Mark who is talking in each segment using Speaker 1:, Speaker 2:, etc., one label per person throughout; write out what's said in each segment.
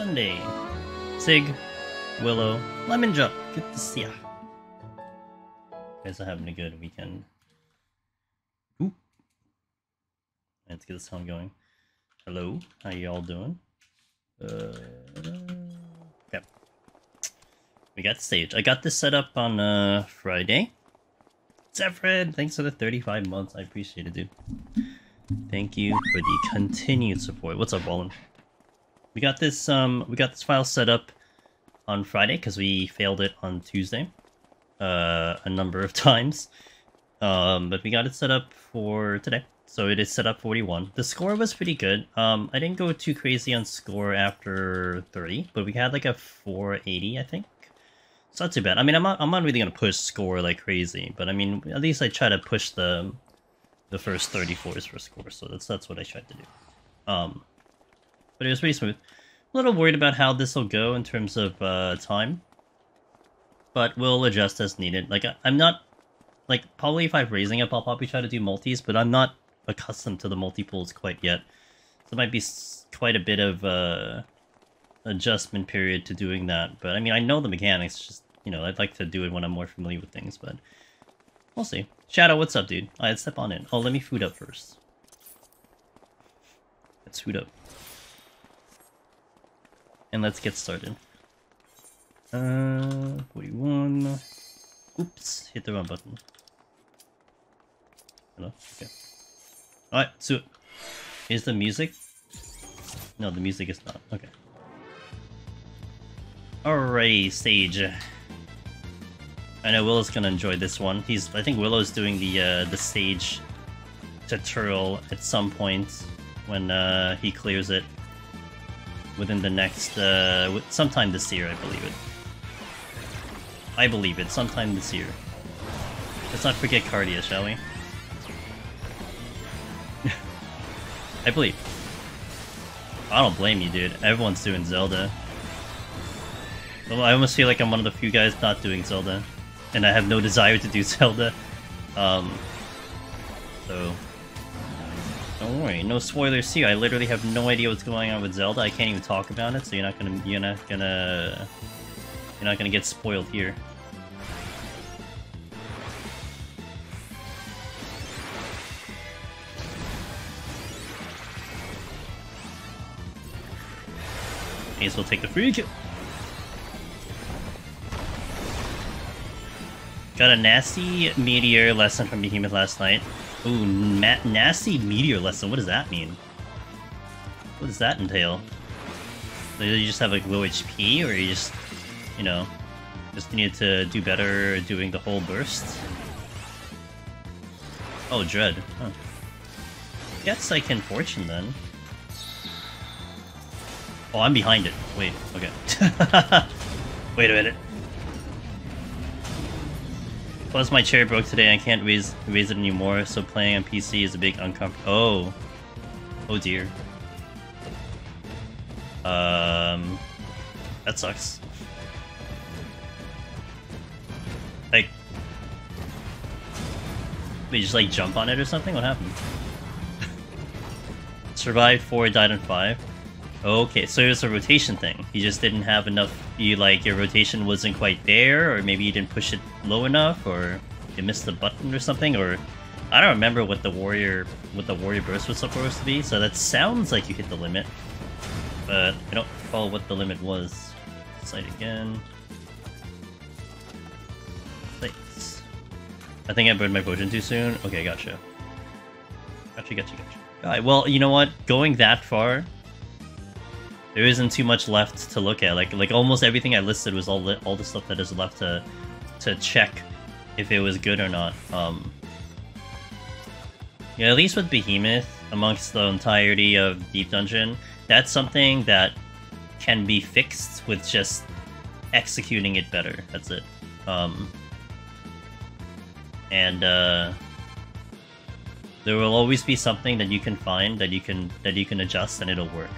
Speaker 1: Sunday. Sig, Willow, Lemon Drop, good to see ya. You guys are having a good weekend. Ooh. Let's get the sound going. Hello, how you all doing? Yep. We got stage. I got this set up on Friday. Zefred, thanks for the 35 months. I appreciate it, dude. Thank you for the continued support. What's up, Wallen? We got this file set up on Friday because we failed it on Tuesday a number of times. But we got it set up for today. So it is set up 41. The score was pretty good. I didn't go too crazy on score after 30, but we had like a 480, I think. It's not too bad. I mean, I'm not really gonna push score like crazy, but I mean, at least I try to push the first 34s for score. So that's what I tried to do. But it was pretty smooth. A little worried about how this will go in terms of time, but we'll adjust as needed. Like I'm not like probably if I'm raising up, I'll probably try to do multis, but I'm not accustomed to the multi-pools quite yet. So it might be quite a bit of adjustment period to doing that. But I mean, I know the mechanics. Just you know, I'd like to do it when I'm more familiar with things, but we'll see. Shadow, what's up, dude? I'd step on in. Oh, let me food up first. Let's food up. And let's get started. 41. Oops, hit the wrong button. Hello? Okay. Alright, so is the music? No, the music is not. Okay. Alright, stage. I know Willow's gonna enjoy this one. I think Willow's doing the stage tutorial at some point when he clears it within the next sometime this year, I believe it. Sometime this year. Let's not forget Cardia, shall we? I believe. I don't blame you, dude. Everyone's doing Zelda. Well, I almost feel like I'm one of the few guys not doing Zelda. And I have no desire to do Zelda. So... Don't worry, no spoilers here. I literally have no idea what's going on with Zelda. I can't even talk about it, so you're not gonna get spoiled here. May as well take the free kill. Got a nasty meteor lesson from Behemoth last night. Ooh, nasty meteor lesson. What does that mean? What does that entail? So you just have like low HP, or you just, you know, just need to do better doing the whole burst? Oh, Dread. Huh. I guess I can Fortune then. Oh, I'm behind it. Wait, okay. Wait a minute. Plus my chair broke today, I can't raise it anymore, so playing on PC is a big uncomfortable. Oh. Oh dear. That sucks. Like... They just like jump on it or something? What happened? Survived 4, died on 5. Okay, so it was a rotation thing. You just didn't have enough. Your rotation wasn't quite there, or maybe you didn't push it low enough, or you missed the button or something, or I don't remember what the warrior burst was supposed to be. So that sounds like you hit the limit, but I don't recall what the limit was. Sight again. Thanks. I think I burned my potion too soon. Okay, gotcha. Gotcha. Alright, well, you know what? Going that far, there isn't too much left to look at. Like almost everything I listed was all the stuff that is left to check if it was good or not. Yeah, at least with Behemoth, amongst the entirety of Deep Dungeon, that's something that can be fixed with just executing it better. That's it. There will always be something that you can find that you can adjust and it'll work.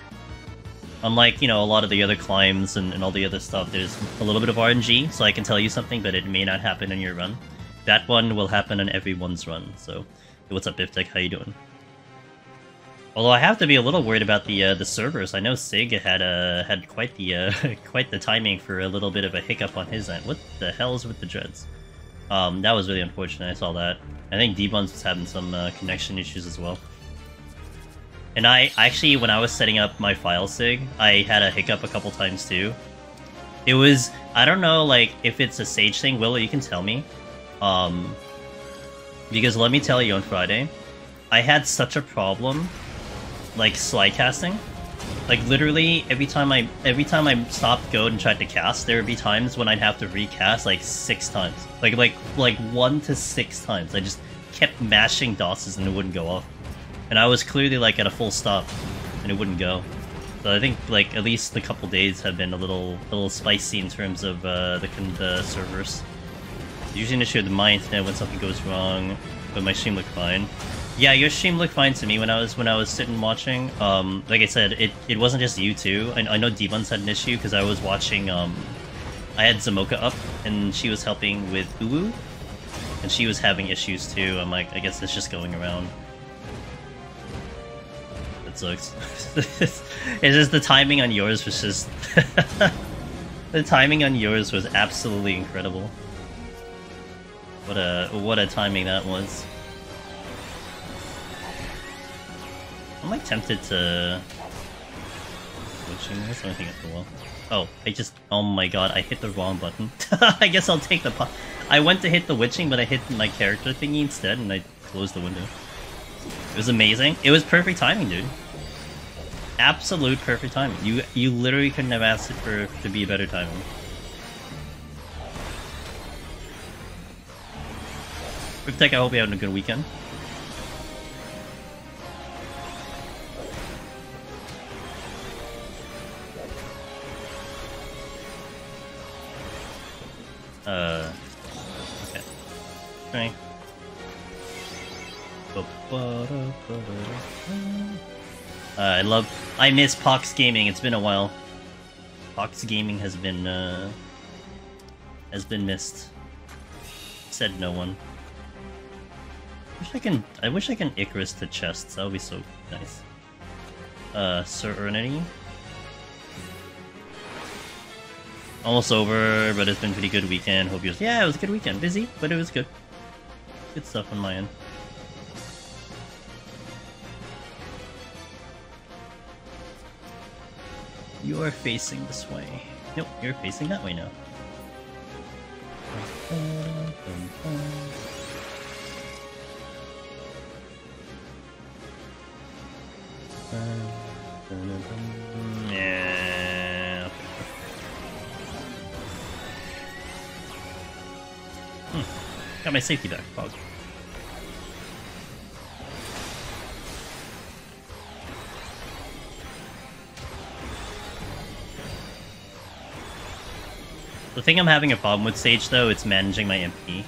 Speaker 1: Unlike, you know, a lot of the other climbs and all the other stuff, there's a little bit of RNG, so I can tell you something, but it may not happen in your run. That one will happen on everyone's run, so... Hey, what's up, Biftek? How you doing? Although I have to be a little worried about the servers. I know Sig had quite the quite the timing for a little bit of a hiccup on his end. What the hell is with the dreads? That was really unfortunate. I saw that. I think D-Buns was having some connection issues as well. And I actually, when I was setting up my file Sig, I had a hiccup a couple times too. It was, I don't know, like if it's a Sage thing. Willow, you can tell me. Because let me tell you, on Friday, I had such a problem, like slide casting. Like literally every time I stopped Goad and tried to cast, there would be times when I'd have to recast like 6 times. Like 1 to 6 times. I just kept mashing DOSes and it wouldn't go off. And I was clearly like at a full stop and it wouldn't go. So I think like at least a couple days have been a little spicy in terms of the servers. Usually an issue with my internet when something goes wrong, but my stream looked fine. Yeah, your stream looked fine to me when I was sitting watching. Like I said, it wasn't just you two. I know D-Buns had an issue because I was watching. I had Zamoka up and she was helping with Uwu, and she was having issues too. I'm like, I guess it's just going around. It sucks. It's just the timing on yours was just the timing on yours was absolutely incredible. What a timing that was. I'm like tempted to... What's the thing at the wall? Oh, oh my god, I hit the wrong button. I guess I'll take the I went to hit the witching, but I hit my character thingy instead, and I closed the window. It was amazing. It was perfect timing, dude. Absolute perfect timing. You literally couldn't have asked it to be better timing. Cryptech, I hope you're having a good weekend. Okay. Right. I miss Pox Gaming. It's been a while. Pox Gaming has been missed. Said no one. I wish I can Icarus to chests. That would be so nice. Serenity. Almost over, but it's been a pretty good weekend. Hope you. Yeah, it was a good weekend. Busy, but it was good. Good stuff on my end. You are facing this way. Nope, you're facing that way now. Yeah. Got my safety back, Pog. The thing I'm having a problem with Sage, though, it's managing my MP.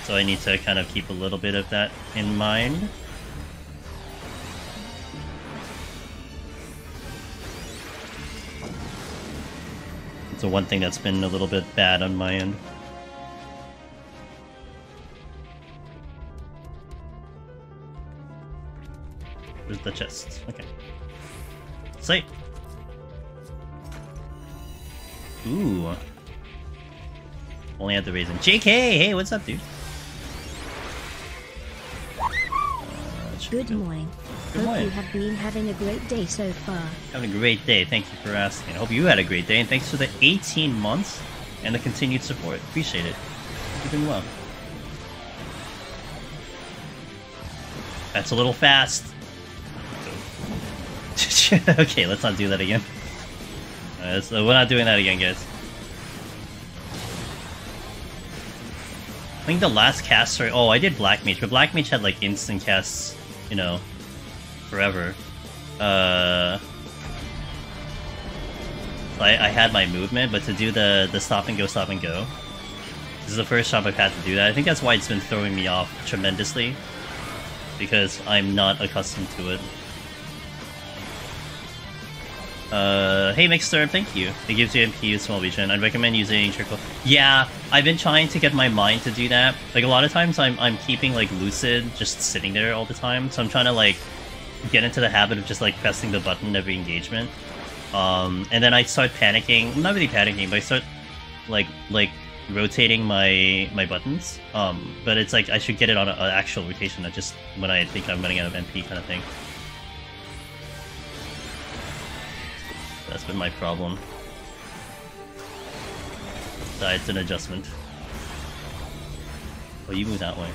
Speaker 1: So I need to kind of keep a little bit of that in mind. It's the one thing that's been a little bit bad on my end. Where's the chest? Okay. Sight. Ooh. Only had the raisin. JK! Hey, what's up, dude?
Speaker 2: Good morning.
Speaker 1: Good morning.
Speaker 2: Hope you have been having a great day so far.
Speaker 1: Having a great day. Thank you for asking. I hope you had a great day, and thanks for the 18 months and the continued support. Appreciate it. You're doing well. That's a little fast. Okay, let's not do that again. So we're not doing that again, guys. I think the last cast... Oh, I did Black Mage, but Black Mage had like instant casts, you know, forever. I had my movement, but to do the stop and go, this is the first time I've had to do that. I think that's why it's been throwing me off tremendously, because I'm not accustomed to it. Hey Mixter, thank you. It gives you MP with small regen. I'd recommend using Trickle. Yeah, I've been trying to get my mind to do that. Like a lot of times I'm keeping like Lucid just sitting there all the time, so I'm trying to like get into the habit of just like pressing the button every engagement. And then I start panicking. Not really panicking, but I start like rotating my buttons. But it's like I should get it on an actual rotation, not just when I think I'm running out of MP kind of thing. That's been my problem. It's an adjustment. Oh, you move that way.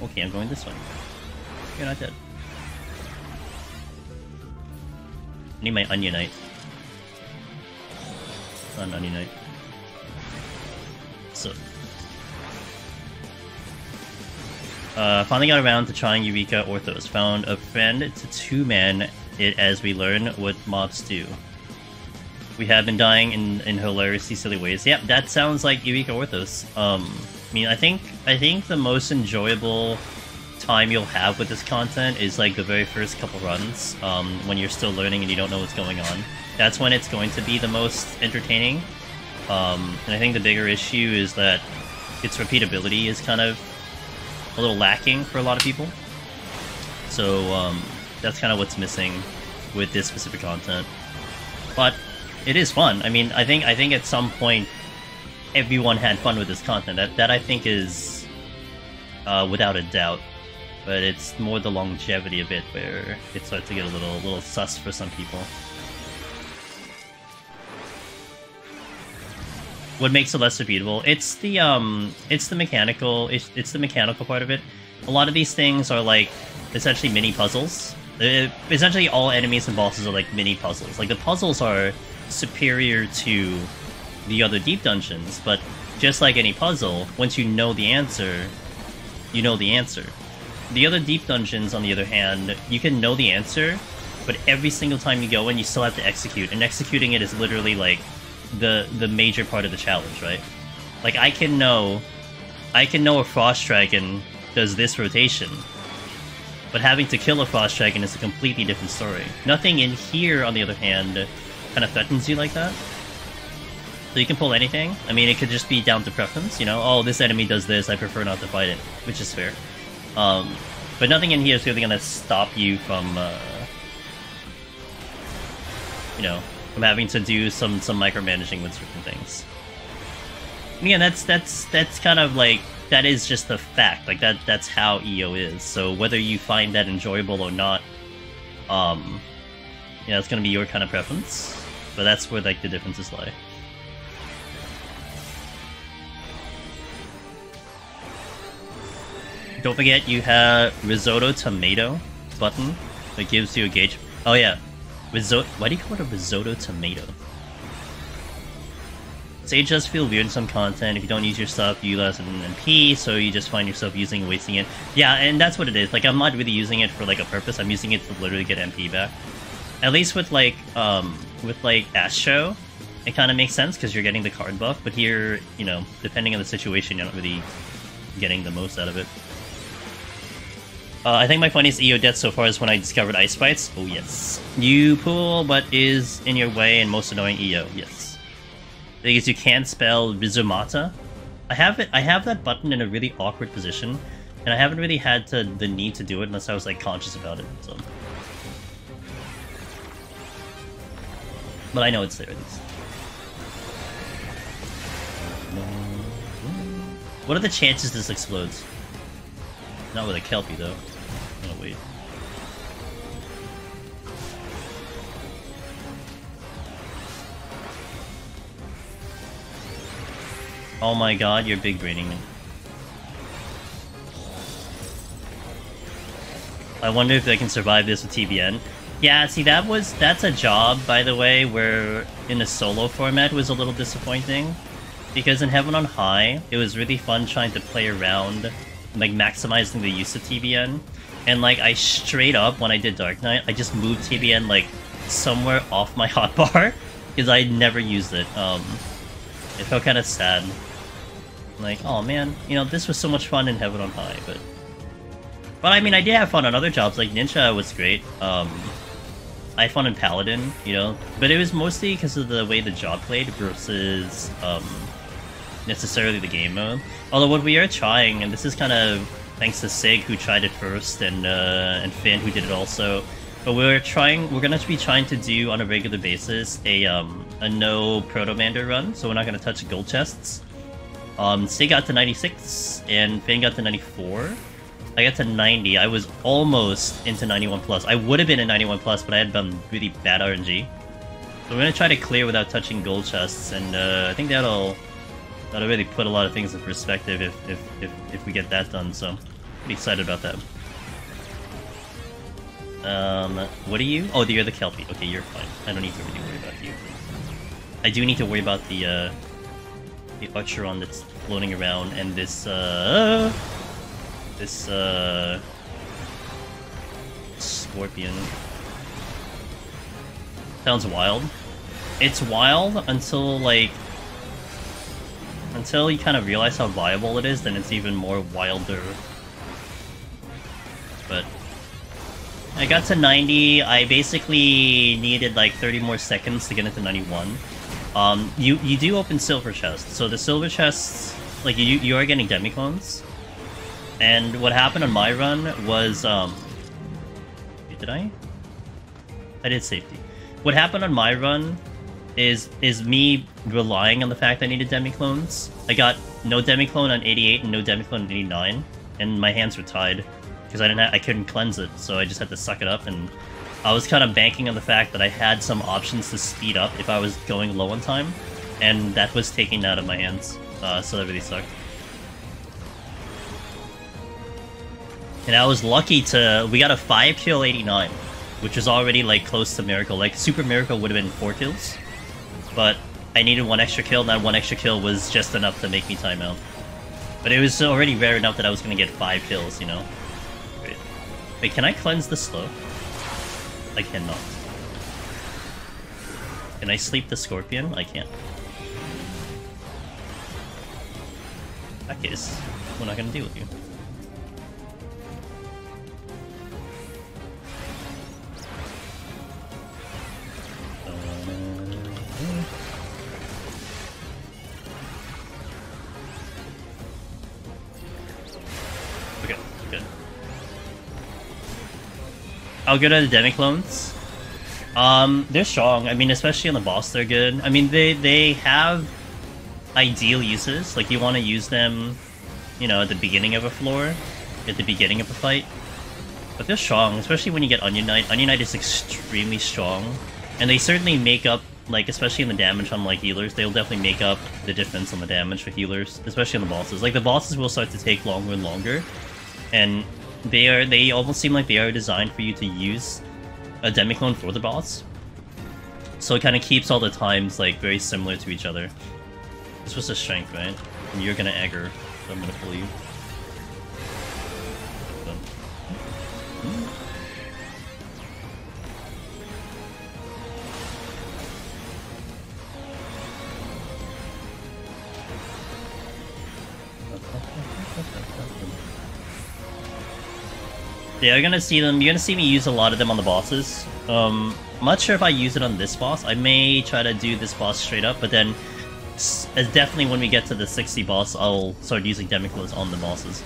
Speaker 1: Okay, I'm going this way. You're not dead. I need my Onionite. Not an Onionite. So. Finally got around to trying Eureka Orthos. Found a friend to two-man it as we learn what mobs do. We have been dying in hilariously silly ways. Yep, that sounds like Eureka Orthos. I mean, I think the most enjoyable time you'll have with this content is like the very first couple runs, when you're still learning and you don't know what's going on. That's when it's going to be the most entertaining. And I think the bigger issue is that its repeatability is kind of a little lacking for a lot of people. So that's kind of what's missing with this specific content. But it is fun. I mean, I think at some point everyone had fun with this content. That I think is without a doubt. But it's more the longevity of it where it starts to get a little sus for some people. What makes it less repeatable? It's the mechanical part of it. A lot of these things are like essentially mini puzzles. Essentially all enemies and bosses are like mini puzzles. Like the puzzles are superior to the other deep dungeons, but just like any puzzle, once you know the answer, you know the answer. The other deep dungeons, on the other hand, you can know the answer, but every single time you go in, you still have to execute, and executing it is literally like the major part of the challenge, right? Like I can know a Frost Dragon does this rotation, but having to kill a Frost Dragon is a completely different story. Nothing in here, on the other hand, kind of threatens you like that. So you can pull anything. I mean, it could just be down to preference, you know? Oh, this enemy does this, I prefer not to fight it, which is fair. But nothing in here is really gonna stop you from, you know, from having to do some micromanaging with certain things. Yeah, that's kind of like, that is just the fact. Like that's how EO is. So whether you find that enjoyable or not, you know, it's gonna be your kind of preference. But that's where like the differences lie. Don't forget you have Risotto Tomato button that gives you a gauge. Oh yeah, risotto. Why do you call it a Risotto Tomato? Sage does feel weird in some content. If you don't use your stuff, you less an MP, so you just find yourself using and wasting it. Yeah, and that's what it is. Like I'm not really using it for like a purpose. I'm using it to literally get MP back. At least with like Astro, it kind of makes sense because you're getting the card buff. But here, you know, depending on the situation, you're not really getting the most out of it. I think my funniest EO death so far is when I discovered Ice Bites. Oh yes. You pull what is in your way and most annoying EO. Yes. Because you can't spell Rizomata. I have that button in a really awkward position, and I haven't really had the need to do it unless I was like conscious about it. So. But I know it's there at least. What are the chances this explodes? Not with a Kelpie though. Oh wait. Oh my god, you're big braining me. I wonder if they can survive this with TBN. Yeah, see that's a job, by the way, where in a solo format was a little disappointing. Because in Heaven on High, it was really fun trying to play around, like maximizing the use of TBN. And like I straight up, when I did Dark Knight, I just moved TBN like somewhere off my hotbar because I never used it. It felt kind of sad. Like, oh man, you know, this was so much fun in Heaven on High, but I mean, I did have fun on other jobs. Like Ninja was great. I had fun in Paladin, you know, but it was mostly because of the way the job played versus necessarily the game mode. Although what we are trying, and this is kind of Thanks to Sig who tried it first, and Finn who did it also. But we're gonna be trying to do on a regular basis a no Proto-Mander run, so we're not gonna touch gold chests. Sig got to 96, and Finn got to 94. I got to 90. I was almost into 91 plus. I would have been in 91 plus, but I had done really bad RNG. So we're gonna try to clear without touching gold chests, and I think that'll really put a lot of things in perspective if we get that done. So, pretty excited about that. What are you? Oh, you're the Kelpie. Okay, you're fine. I don't need to really worry about you. I do need to worry about the Archeron that's floating around, and this Scorpion. Sounds wild. It's wild until, like, until you kind of realize how viable it is, then it's even more wilder. But I got to 90. I basically needed like 30 more seconds to get into 91. You do open silver chests. So the silver chests, like, you are getting demi-clones. And what happened on my run was, did I? I did safety. What happened on my run is me relying on the fact I needed demi-clones. I got no demi-clone on 88 and no demi-clone on 89, and my hands were tied because I couldn't cleanse it, so I just had to suck it up. And I was kind of banking on the fact that I had some options to speed up if I was going low on time, and that was taken out of my hands. So that really sucked. And I was lucky we got a 5-kill 89, which is already like close to Miracle. Like Super Miracle would have been 4 kills, but I needed 1 extra kill, and that 1 extra kill was just enough to make me time out. But it was already rare enough that I was going to get 5 kills, you know? Wait, can I cleanse the slow? I cannot. Can I sleep the Scorpion? I can't. In that case, we're not going to deal with you. How good are the demi-clones? They're strong. I mean, especially on the boss, they're good. I mean, they have ideal uses. Like, you want to use them, you know, at the beginning of a floor, at the beginning of a fight. But they're strong, especially when you get Onion Knight. Onion Knight is extremely strong. And they certainly make up, like, especially in the damage on, like, healers, they'll definitely make up the difference on the damage for healers, especially on the bosses. Like, the bosses will start to take longer and longer. And they almost seem like they are designed for you to use a demi-clone for the boss. So it kind of keeps all the times like very similar to each other. This was a strength, right? And you're gonna aggro, so I'm gonna pull you. So. Yeah, you're gonna see them. You're gonna see me use a lot of them on the bosses. I'm not sure if I use it on this boss. I may try to do this boss straight up, but then definitely when we get to the 60 boss, I'll start using demi-clones on the bosses.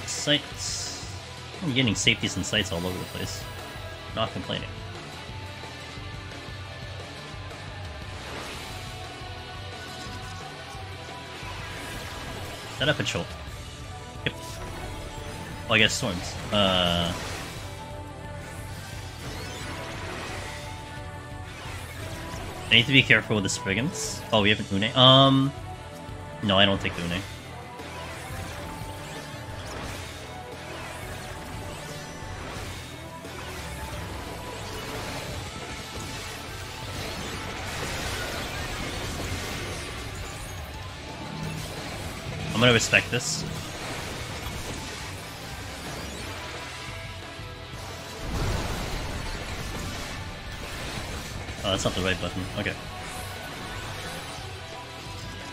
Speaker 1: Sights. I'm getting safeties and sights all over the place. Not complaining. Set up patrol. Yep. Oh, I guess storms. I need to be careful with the Spriggans. Oh, we have an Une. No, I don't take the Une. I'm gonna respect this. Oh, that's not the right button. Okay.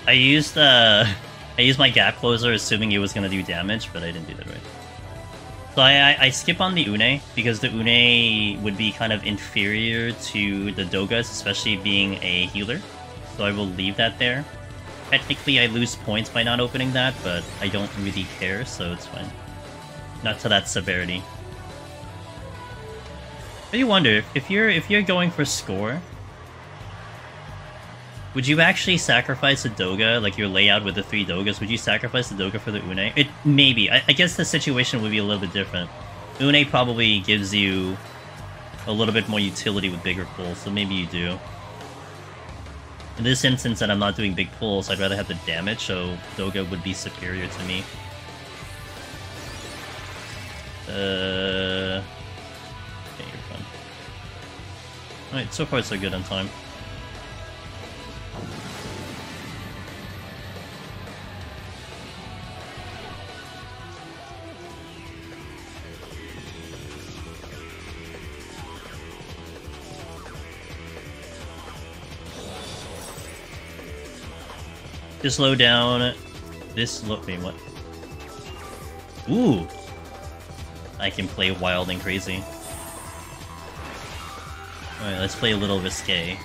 Speaker 1: I used my gap closer assuming it was gonna do damage, but I didn't do that right. So I skip on the Une, because the Une would be kind of inferior to the Dogas, especially being a healer. So I will leave that there. Technically, I lose points by not opening that, but I don't really care, so it's fine. Not to that severity. But you wonder, if you're going for score, would you actually sacrifice a Doga, like your layout with the 3 Dogas? Would you sacrifice the Doga for the Une? It maybe. I guess the situation would be a little bit different. Une probably gives you a little bit more utility with bigger pulls, so maybe you do. In this instance, that I'm not doing big pulls, I'd rather have the damage, so Doga would be superior to me. Okay, you're fine. Alright, so far so good on time. To slow down this wait, what? Ooh! I can play wild and crazy. Alright, let's play a little risque.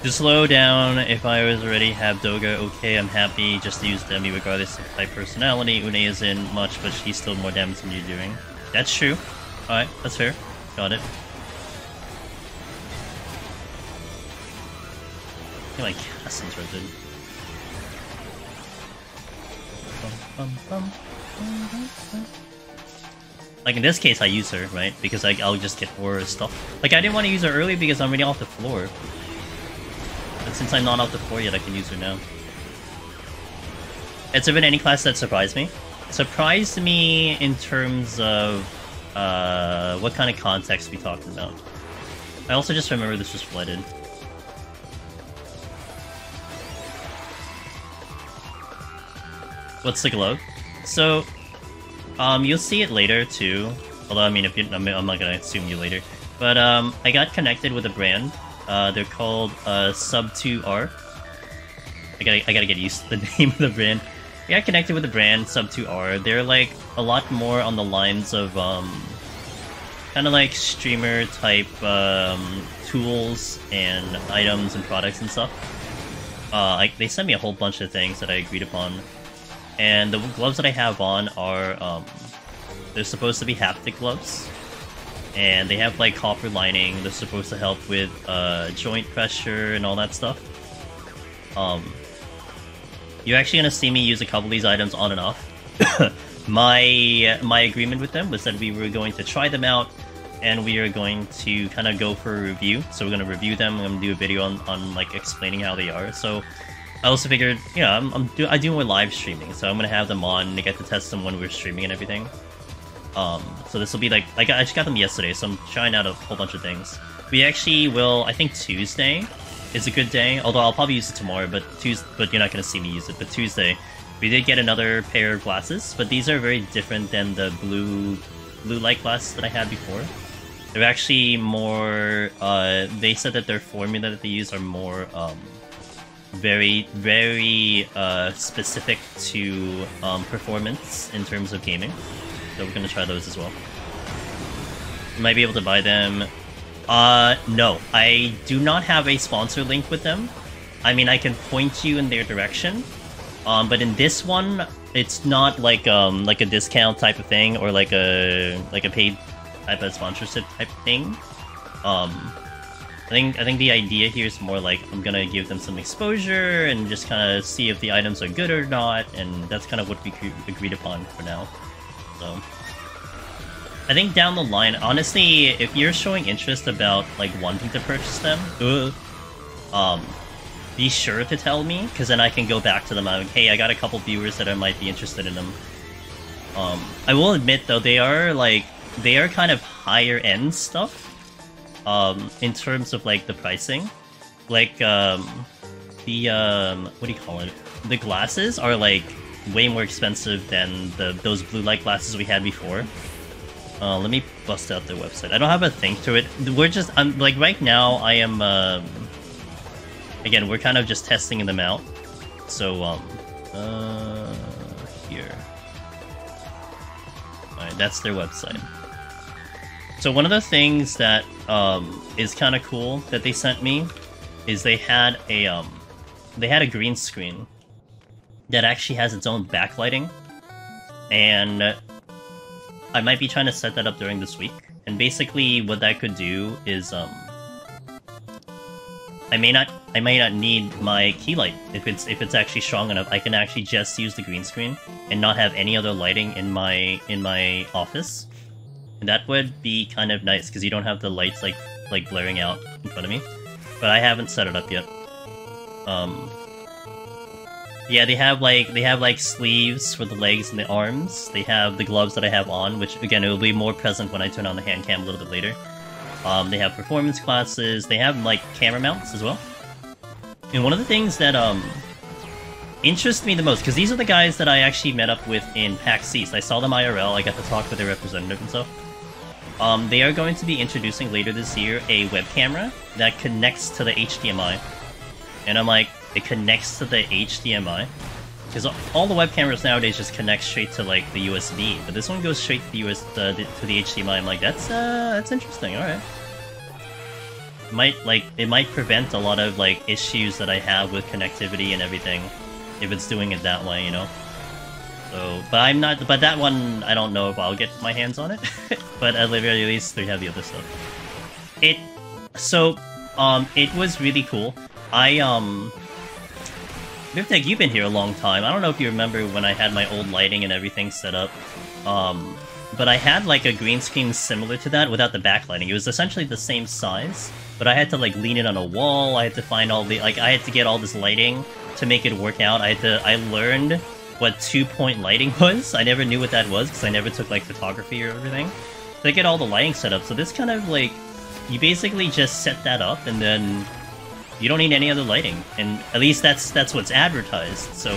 Speaker 1: To slow down, if I was already have Doga, okay, I'm happy just to use Demi regardless of type personality. Une isn't much, but she's still more damage than you're doing. That's true. Alright, that's fair. Got it. I feel like cast interrupted. Like in this case, I use her, right? Because I'll just get horror stuff. Like I didn't want to use her early because I'm already off the floor. But since I'm not off the floor yet, I can use her now. Has there been any class that surprised me? Surprised me in terms of what kind of context we talked about. I also just remember this was flooded. What's the glove? So, you'll see it later too. Although, I mean, if you, I'm not gonna assume you later. But I got connected with a brand. They're called Sub2R. I gotta get used to the name of the brand. I got connected with the brand Sub2R. They're like a lot more on the lines of kind of like streamer type tools and items and products and stuff. Like they sent me a whole bunch of things that I agreed upon. And the gloves that I have on are, they're supposed to be haptic gloves. And they have, like, copper lining. They're supposed to help with, joint pressure and all that stuff. You're actually gonna see me use a couple of these items on and off. My agreement with them was that we were going to try them out, and we are going to kind of go for a review. So we're gonna review them, I'm gonna do a video on like, explaining how they are. So I also figured, you know, I do more live streaming, so I'm gonna have them on to get to test them when we're streaming and everything. So this will be like, I just got them yesterday, so I'm trying out a whole bunch of things. We actually will, I think Tuesday is a good day, although I'll probably use it tomorrow, but you're not gonna see me use it. But Tuesday, we did get another pair of glasses, but these are very different than the blue light glasses that I had before. They're actually more, they said that their formula that they use are more, very, very specific to performance in terms of gaming. So we're gonna try those as well. You might be able to buy them. No, I do not have a sponsor link with them. I mean, I can point you in their direction. But in this one, it's not like a discount type of thing or like a paid type of sponsorship type of thing. I think the idea here is more like I'm gonna give them some exposure and just kind of see if the items are good or not, and that's kind of what we agreed upon for now. So I think down the line, honestly, if you're showing interest about like wanting to purchase them, be sure to tell me, because then I can go back to them. I'm like, hey, I got a couple viewers that I might be interested in them. I will admit though, they are kind of higher end stuff. In terms of like the pricing, like what do you call it? The glasses are like way more expensive than those blue light glasses we had before. Let me bust out their website. I don't have a thing to it. I'm like right now I am again, we're kind of just testing them out. So Here. Alright, that's their website. So one of the things that is kind of cool that they sent me is they had a green screen that actually has its own backlighting, and I might be trying to set that up during this week. And basically, what that could do is I may not need my key light if it's actually strong enough. I can actually just use the green screen and not have any other lighting in my office. And that would be kind of nice because you don't have the lights like blaring out in front of me. But I haven't set it up yet. Yeah, they have like sleeves for the legs and the arms. They have the gloves that I have on, which again it will be more present when I turn on the hand cam a little bit later. They have performance classes. They have like camera mounts as well. And one of the things that interests me the most, because these are the guys that I actually met up with in PAX East. I saw them IRL. I got to talk with their representative and stuff. They are going to be introducing later this year a web camera that connects to the HDMI. And I'm like, it connects to the HDMI? Because all the web cameras nowadays just connect straight to like the USB, but this one goes straight to the to the HDMI. I'm like, that's interesting. All right, it might prevent a lot of like issues that I have with connectivity and everything if it's doing it that way, you know. So, but that one I don't know if I'll get my hands on it. But at the very least, they have the other stuff. It was really cool. Riptech, you've been here a long time. I don't know if you remember when I had my old lighting and everything set up. But I had like a green screen similar to that without the backlighting. It was essentially the same size, but I had to like lean it on a wall. I had to find I had to get all this lighting to make it work out. I learned what 2-point lighting was. I never knew what that was because I never took like photography or everything. So I get all the lighting set up. So this kind of like, you basically just set that up and then you don't need any other lighting, and at least that's what's advertised. So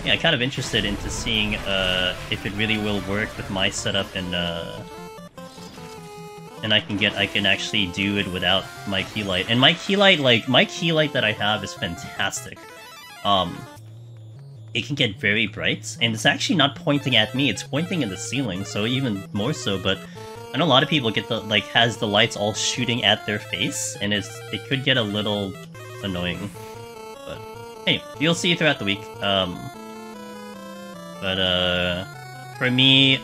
Speaker 1: yeah, kind of interested into seeing if it really will work with my setup, and I can actually do it without my key light. And my key light that I have is fantastic. It can get very bright, and it's actually not pointing at me; it's pointing in the ceiling, so even more so. But I know a lot of people get has the lights all shooting at their face, and it could get a little annoying. But hey, you'll see throughout the week. For me,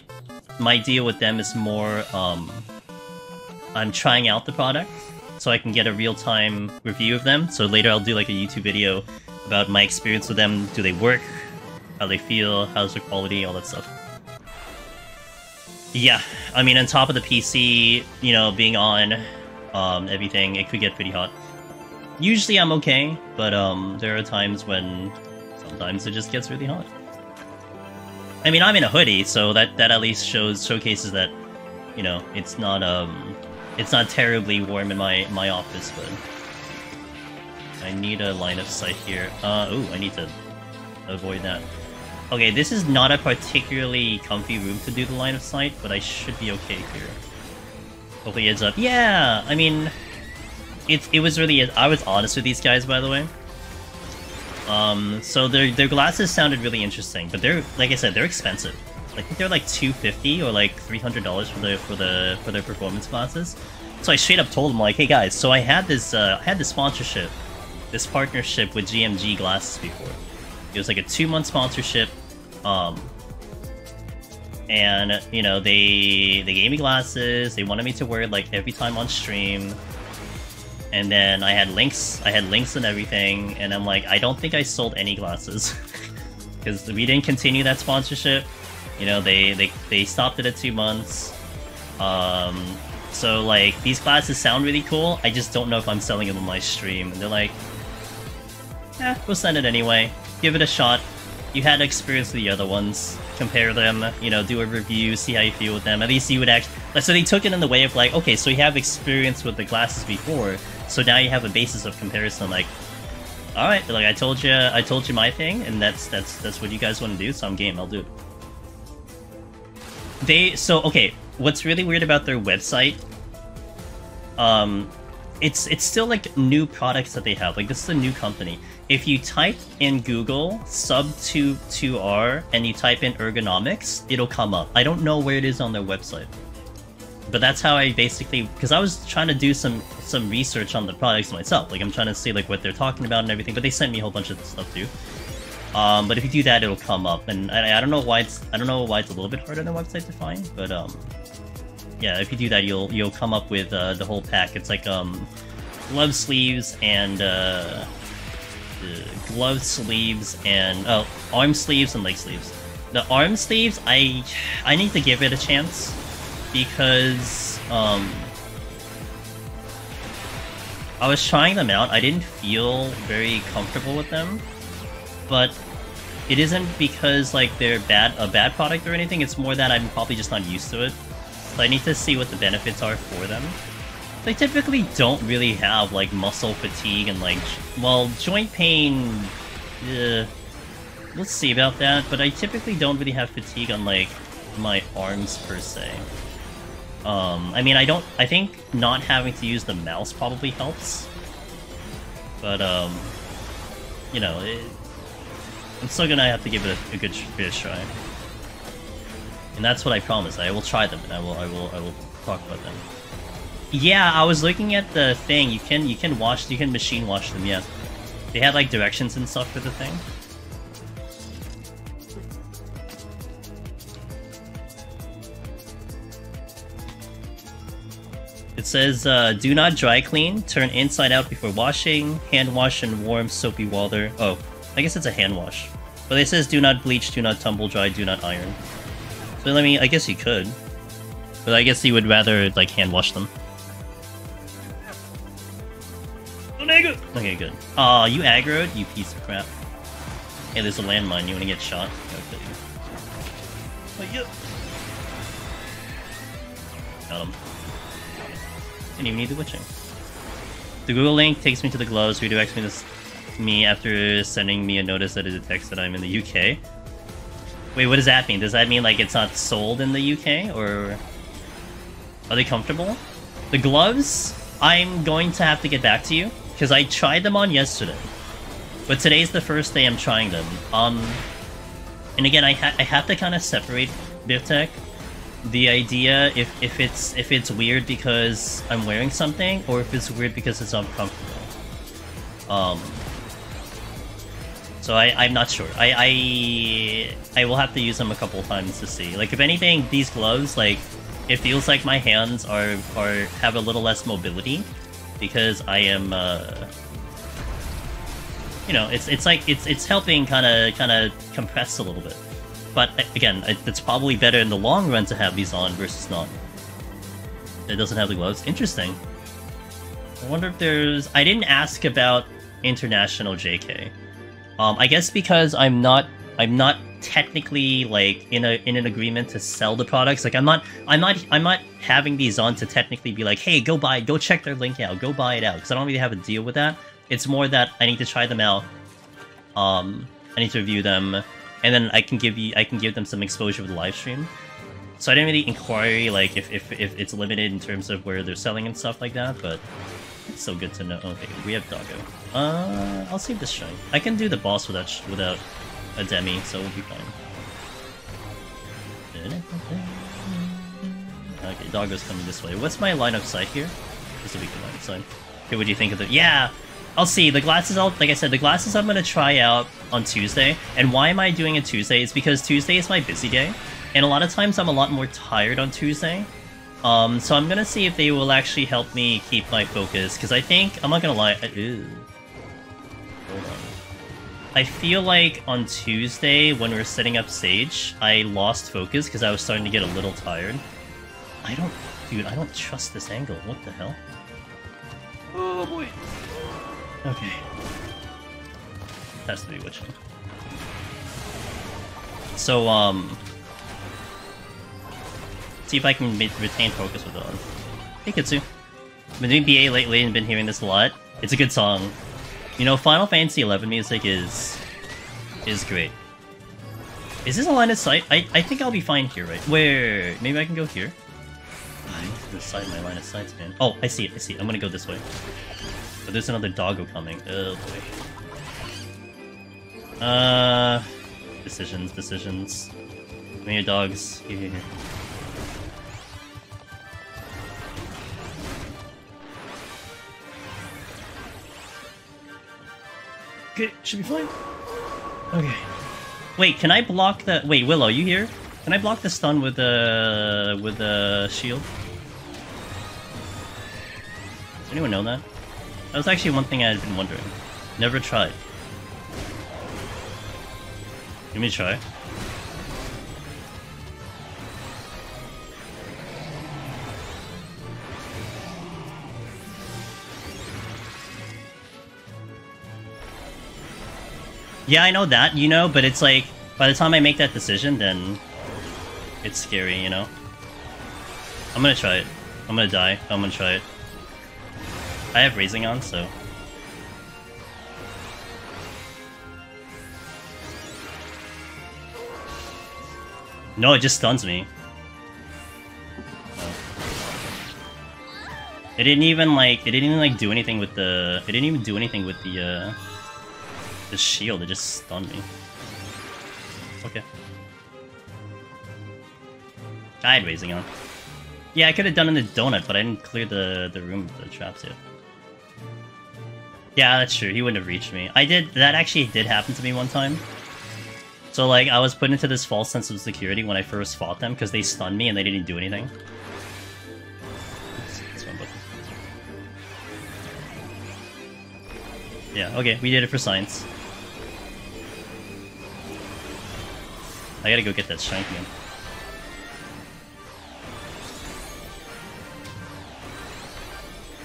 Speaker 1: my deal with them is more I'm trying out the product so I can get a real-time review of them. So later I'll do like a YouTube video about my experience with them. Do they work? How they feel? How's their quality? All that stuff. Yeah, I mean, on top of the PC, you know, being on everything, it could get pretty hot. Usually I'm okay, but there are times when sometimes it just gets really hot. I mean, I'm in a hoodie, so that at least showcases that, you know, it's not terribly warm in my office, but I need a line of sight here. Ooh, I need to avoid that. Okay, this is not a particularly comfy room to do the line of sight, but I should be okay here. Hopefully it's up. Yeah, I mean, it was really. I was honest with these guys, by the way. So their glasses sounded really interesting, but they're, like I said, they're expensive. I think they're like $250 or like $300 for their performance glasses. So I straight up told them, like, hey guys, so I had this sponsorship, this partnership with GMG glasses before. It was like a 2-month sponsorship, and you know they gave me glasses. They wanted me to wear it like every time on stream, and then I had links and everything. And I'm like, I don't think I sold any glasses because we didn't continue that sponsorship. You know, they stopped it at 2 months. So like these glasses sound really cool. I just don't know if I'm selling them on my stream. And they're like, eh, we'll send it anyway. Give it a shot. You had experience with the other ones. Compare them, you know, do a review, see how you feel with them. At least you would actually... So they took it in the way of like, okay, so you have experience with the glasses before, so now you have a basis of comparison. Like, alright, like I told you my thing, and that's what you guys want to do, so I'm game, I'll do it. Okay, what's really weird about their website, it's still like new products that they have. Like, this is a new company. if you type in Google sub22R and you type in ergonomics, it'll come up. I don't know where it is on their website. But that's how I basically, because I was trying to do some research on the products myself. Like I'm trying to see like what they're talking about and everything. But they sent me a whole bunch of stuff too. But if you do that, it'll come up. And I don't know why it's a little bit harder on the website to find. But yeah, if you do that, you'll come up with the whole pack. It's like glove sleeves and arm sleeves and leg sleeves. The arm sleeves, I need to give it a chance. Because I was trying them out. I didn't feel very comfortable with them, but it isn't because like they're a bad product or anything. It's more that I'm probably just not used to it. So I need to see what the benefits are for them. They typically don't really have like muscle fatigue and like joint pain. Let's see about that. But I typically don't really have fatigue on like my arms per se. I mean, I think not having to use the mouse probably helps. But, you know, I'm still gonna have to give it a good try. And that's what I promise. I will try them, and I will talk about them. Yeah, I was looking at the thing. You can machine wash them, yeah. They had, like, directions and stuff for the thing. It says, do not dry clean, turn inside out before washing, hand wash in warm soapy water. Oh, I guess it's a hand wash. But it says do not bleach, do not tumble dry, do not iron. So I guess you could. But I guess you would rather, like, hand wash them. Okay, good. Aw, you aggroed, you piece of crap. Hey, there's a landmine, you wanna get shot? Okay. Oh, yeah. Got him. Didn't even need the witching. The Google link takes me to the gloves, redirects me after sending me a notice that it detects that I'm in the UK. Wait, what does that mean? Does that mean like it's not sold in the UK, or are they comfortable? The gloves, I'm going to have to get back to you because I tried them on yesterday, but today's the first day I'm trying them. And again, I have to kind of separate BivTech. The idea if it's weird because I'm wearing something, or if it's weird because it's uncomfortable. So I'm not sure. I will have to use them a couple times to see. Like if anything, these gloves, like it feels like my hands have a little less mobility because I am you know, it's helping kind of compress a little bit. But again, it's probably better in the long run to have these on versus not. It doesn't have the gloves. Interesting. I wonder if there's... I didn't ask about international JK. I guess because I'm not technically like in an agreement to sell the products. Like I'm not having these on to technically be like, hey, go check their link out, go buy it out, because I don't really have a deal with that. It's more that I need to try them out. I need to review them. And then I can give them some exposure with the live stream. So I didn't really inquire like if it's limited in terms of where they're selling and stuff like that, but it's still good to know. Okay, we have Doggo. I'll save this shine. I can do the boss without a demi, so we'll be fine. Okay, Doggo's coming this way. What's my line of sight here? This will be the line of sight. Okay, what do you think of the... Yeah! I'll see. The glasses, like I said, the glasses I'm going to try out on Tuesday. And why am I doing it Tuesday? It's because Tuesday is my busy day. And a lot of times I'm a lot more tired on Tuesday. So I'm going to see if they will actually help me keep my focus. Because I think, I'm not going to lie. Ew. Hold on. I feel like on Tuesday, when we were setting up Sage, I lost focus because I was starting to get a little tired. Dude, I don't trust this angle. What the hell? Oh boy. Okay. Has to be witching. So, see if I can retain focus with it on. Hey, Kitsu. Been doing BA lately and been hearing this a lot. It's a good song. You know, Final Fantasy XI music is great. Is this a line of sight? I think I'll be fine here, right? Where? Maybe I can go here? I need to decide my line of sights, man. Oh, I see it, I see it. I'm gonna go this way. But there's another doggo coming. Oh boy. Decisions. Come here, dogs. Here. Okay, should be fine. Okay. Wait, can I block the... Wait, Willow, you here? Can I block the stun with the shield? Does anyone know that? That was actually one thing I had been wondering. Never tried. Give me a try. Yeah, I know that, you know, but it's like, by the time I make that decision, then it's scary, you know? I'm gonna try it. I'm gonna die. I'm gonna try it. I have raising on, so... No, it just stuns me. Oh. It didn't even do anything with the... It didn't even do anything with the shield, it just stunned me. Okay. I had raising on. Yeah, I could have done in the donut, but I didn't clear the room with the traps yet. Yeah, that's true. He wouldn't have reached me. That actually did happen to me one time. So, like, I was put into this false sense of security when I first fought them, because they stunned me and they didn't do anything. That's one button. Yeah, okay, we did it for science. I gotta go get that strength again.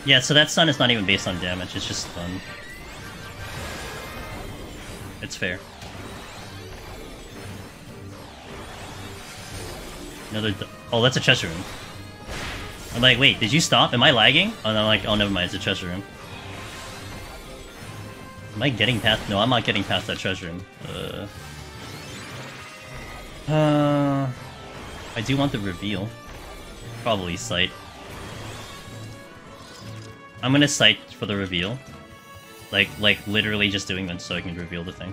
Speaker 1: Yeah, so that stun is not even based on damage, it's just stun. It's fair. Oh, that's a treasure room. I'm like, wait, did you stop? Am I lagging? And I'm like, oh, never mind, it's a treasure room. Am I getting past? No, I'm not getting past that treasure room. I do want the reveal. Probably sight. I'm gonna sight for the reveal. Like literally just doing that so I can reveal the thing.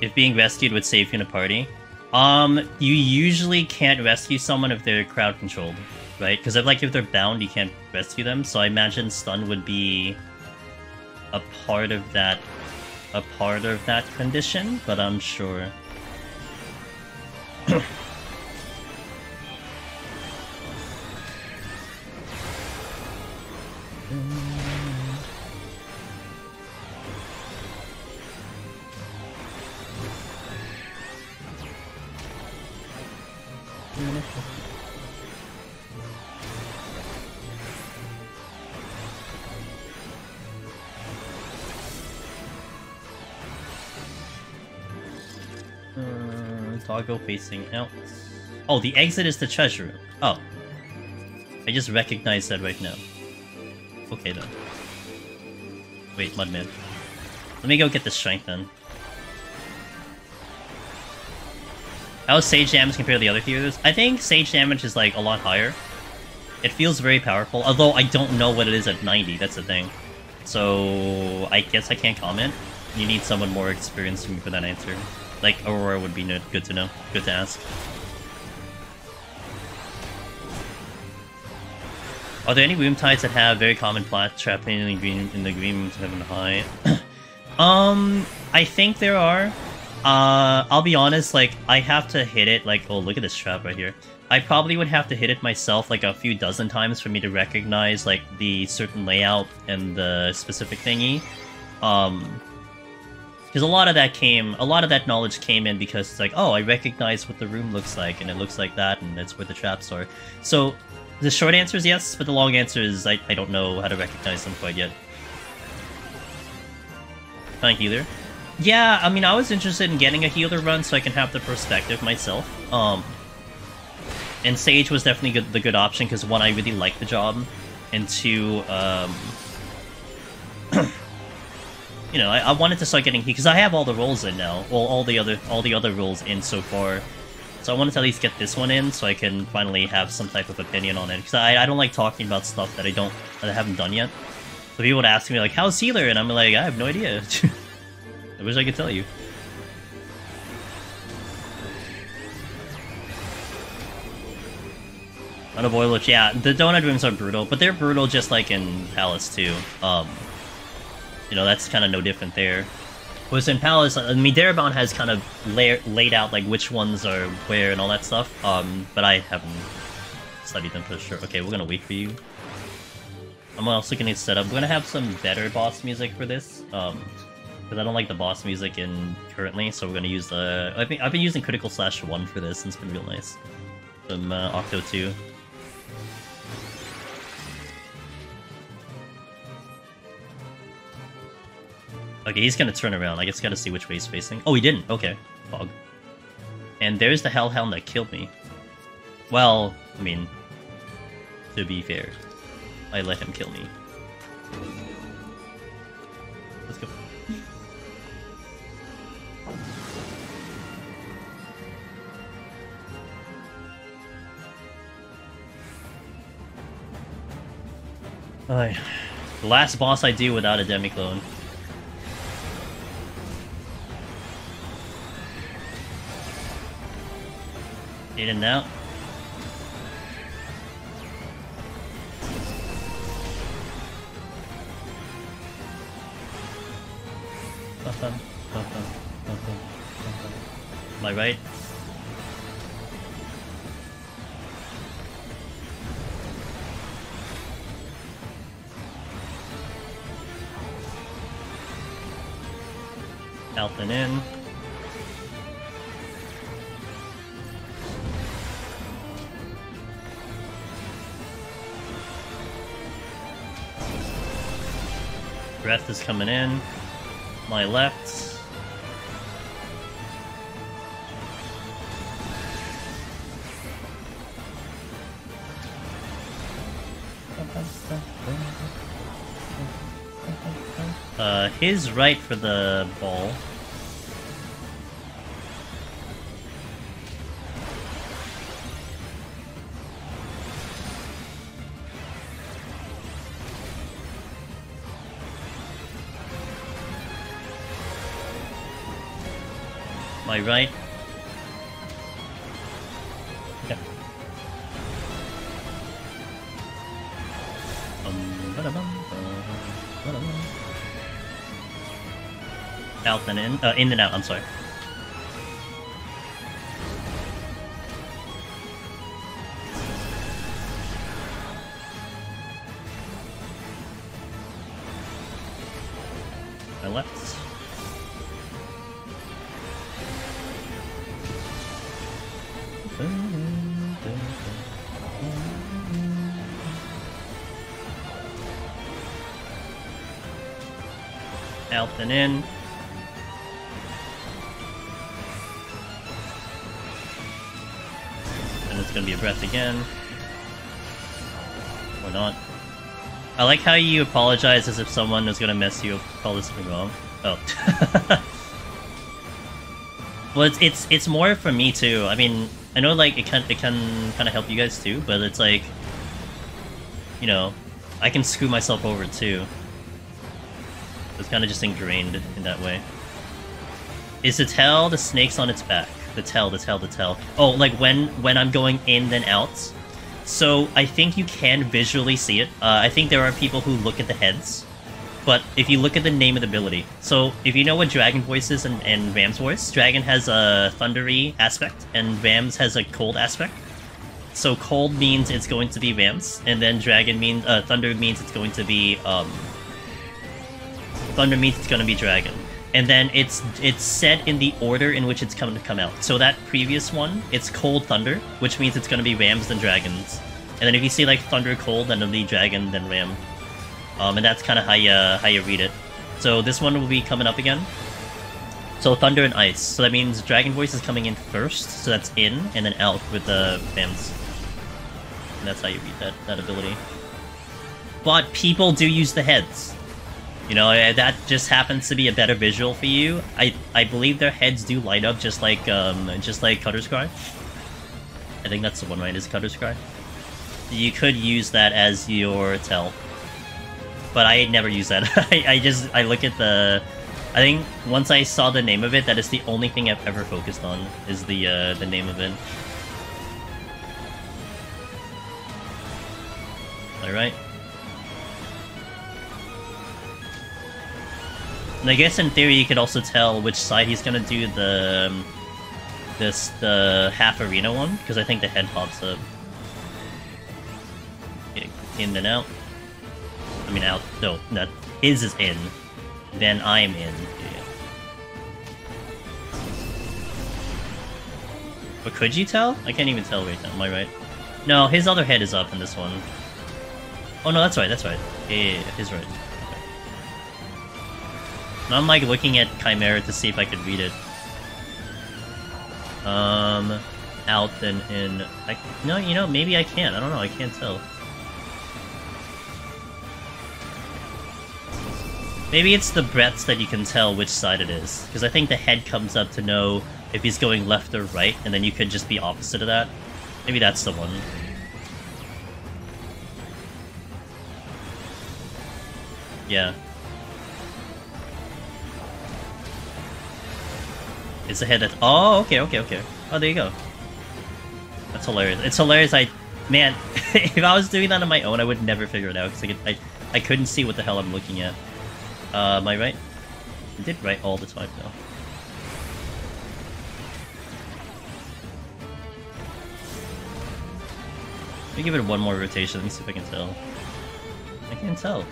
Speaker 1: If being rescued would save you in a party. You usually can't rescue someone if they're crowd controlled, right? Because if they're bound, you can't rescue them. So I imagine stun would be a part of that condition, but I'm sure. Toggle facing out. Oh, the exit is the treasure room. Oh. I just recognized that right now. Okay then. Wait, Mudman. Let me go get the strength then. How's Sage damage compared to the other healers? I think Sage damage is like a lot higher. It feels very powerful, although I don't know what it is at 90, that's the thing. So I guess I can't comment. You need someone more experienced for me for that answer. Like, Aurora would be good to know. Good to ask. Are there any room types that have very common plat trapping in the green rooms having high? I think there are. I'll be honest, like, I have to hit it, like, oh, look at this trap right here. I probably would have to hit it myself, like, a few dozen times for me to recognize, like, the certain layout and the specific thingy. Because a lot of that knowledge came in because it's like, oh, I recognize what the room looks like, and it looks like that, and that's where the traps are. So, the short answer is yes, but the long answer is I don't know how to recognize them quite yet. Thank you there. Yeah, I mean, I was interested in getting a healer run so I can have the perspective myself. And Sage was definitely the good option, because one, I really like the job, and two, you know, I wanted to start getting because I have all the roles in now. Well, all the other roles in so far. So I wanted to at least get this one in so I can finally have some type of opinion on it. Because I don't like talking about stuff that I haven't done yet. So people would ask me like, "How's healer?" and I'm like, I have no idea. I wish I could tell you. Unavoidable, yeah, the donut rooms are brutal, but they're brutal just like in Palace too. You know, that's kind of no different there. Whereas in Palace, I mean, Darabont has kind of laid out like which ones are where and all that stuff, but I haven't studied them for sure. Okay, we're gonna wait for you. I'm also gonna set up. We're gonna have some better boss music for this, because I don't like the boss music in currently, so we're gonna use the... I've been using Critical/1 for this, and it's been real nice. From Octo 2. Okay, he's gonna turn around. I just gotta see which way he's facing. Oh, he didn't. Okay. Fog. And there's the Hellhound that killed me. Well, I mean, to be fair, I let him kill me. Let's go. Alright. The last boss I do without a Demiclone. In and out. Am I right? Out and in. Breath is coming in. My left. His right for the ball. My right. Yeah. Out and in and out, I'm sorry. My left. Out and in. And it's gonna be a breath again. Or not. I like how you apologize as if someone was gonna mess you up, call this wrong. Oh. Well, it's more for me too. I mean, I know like it can kind of help you guys too, but it's like, you know, I can screw myself over too. It's kind of just ingrained in that way. Is the tail the snakes on its back? The tail. Oh, like when I'm going in then out. So I think you can visually see it. I think there are people who look at the heads. But if you look at the name of the ability, so if you know what Dragon Voice is and Ram's Voice, Dragon has a thundery aspect, and Ram's has a cold aspect. So cold means it's going to be Ram's, and then Dragon means thunder means it's going to be thunder means it's going to be Dragon. And then it's set in the order in which it's going to come out. So that previous one, it's Cold Thunder, which means it's going to be Rams then Dragons. And then if you see like Thunder Cold, then it'll be Dragon then Ram. And that's kind of how you read it. So this one will be coming up again. So Thunder and Ice. So that means Dragon Voice is coming in first, so that's in, and then out with the Rams. And that's how you read that ability. But people do use the heads. You know, that just happens to be a better visual for you. I believe their heads do light up just like Cutter's Cry. I think that's the one, right? Is Cutter's Cry? You could use that as your tell. But I never use that. I look at the I think once I saw the name of it, that is the only thing I've ever focused on, is the name of it. Alright. And I guess in theory you could also tell which side he's gonna do the half arena one, because I think the head pops up. Okay, in then out. I mean out. No, that his is in. Then I'm in. Yeah. But could you tell? I can't even tell right now. Am I right? No, his other head is up in this one. Oh no, that's right. That's right. Yeah, he's right. Now I'm like looking at Chimera to see if I could read it. Out then in. No, you know, maybe I can't. I don't know. I can't tell. Maybe it's the breaths that you can tell which side it is. Because I think the head comes up to know if he's going left or right, and then you could just be opposite of that. Maybe that's the one. Yeah. It's the head that... Oh, okay. Oh, there you go. That's hilarious. It's hilarious. Man, if I was doing that on my own, I would never figure it out, because I couldn't see what the hell I'm looking at. Am I right? I did right all the time, though. Let me give it one more rotation and see if I can tell. I can't tell.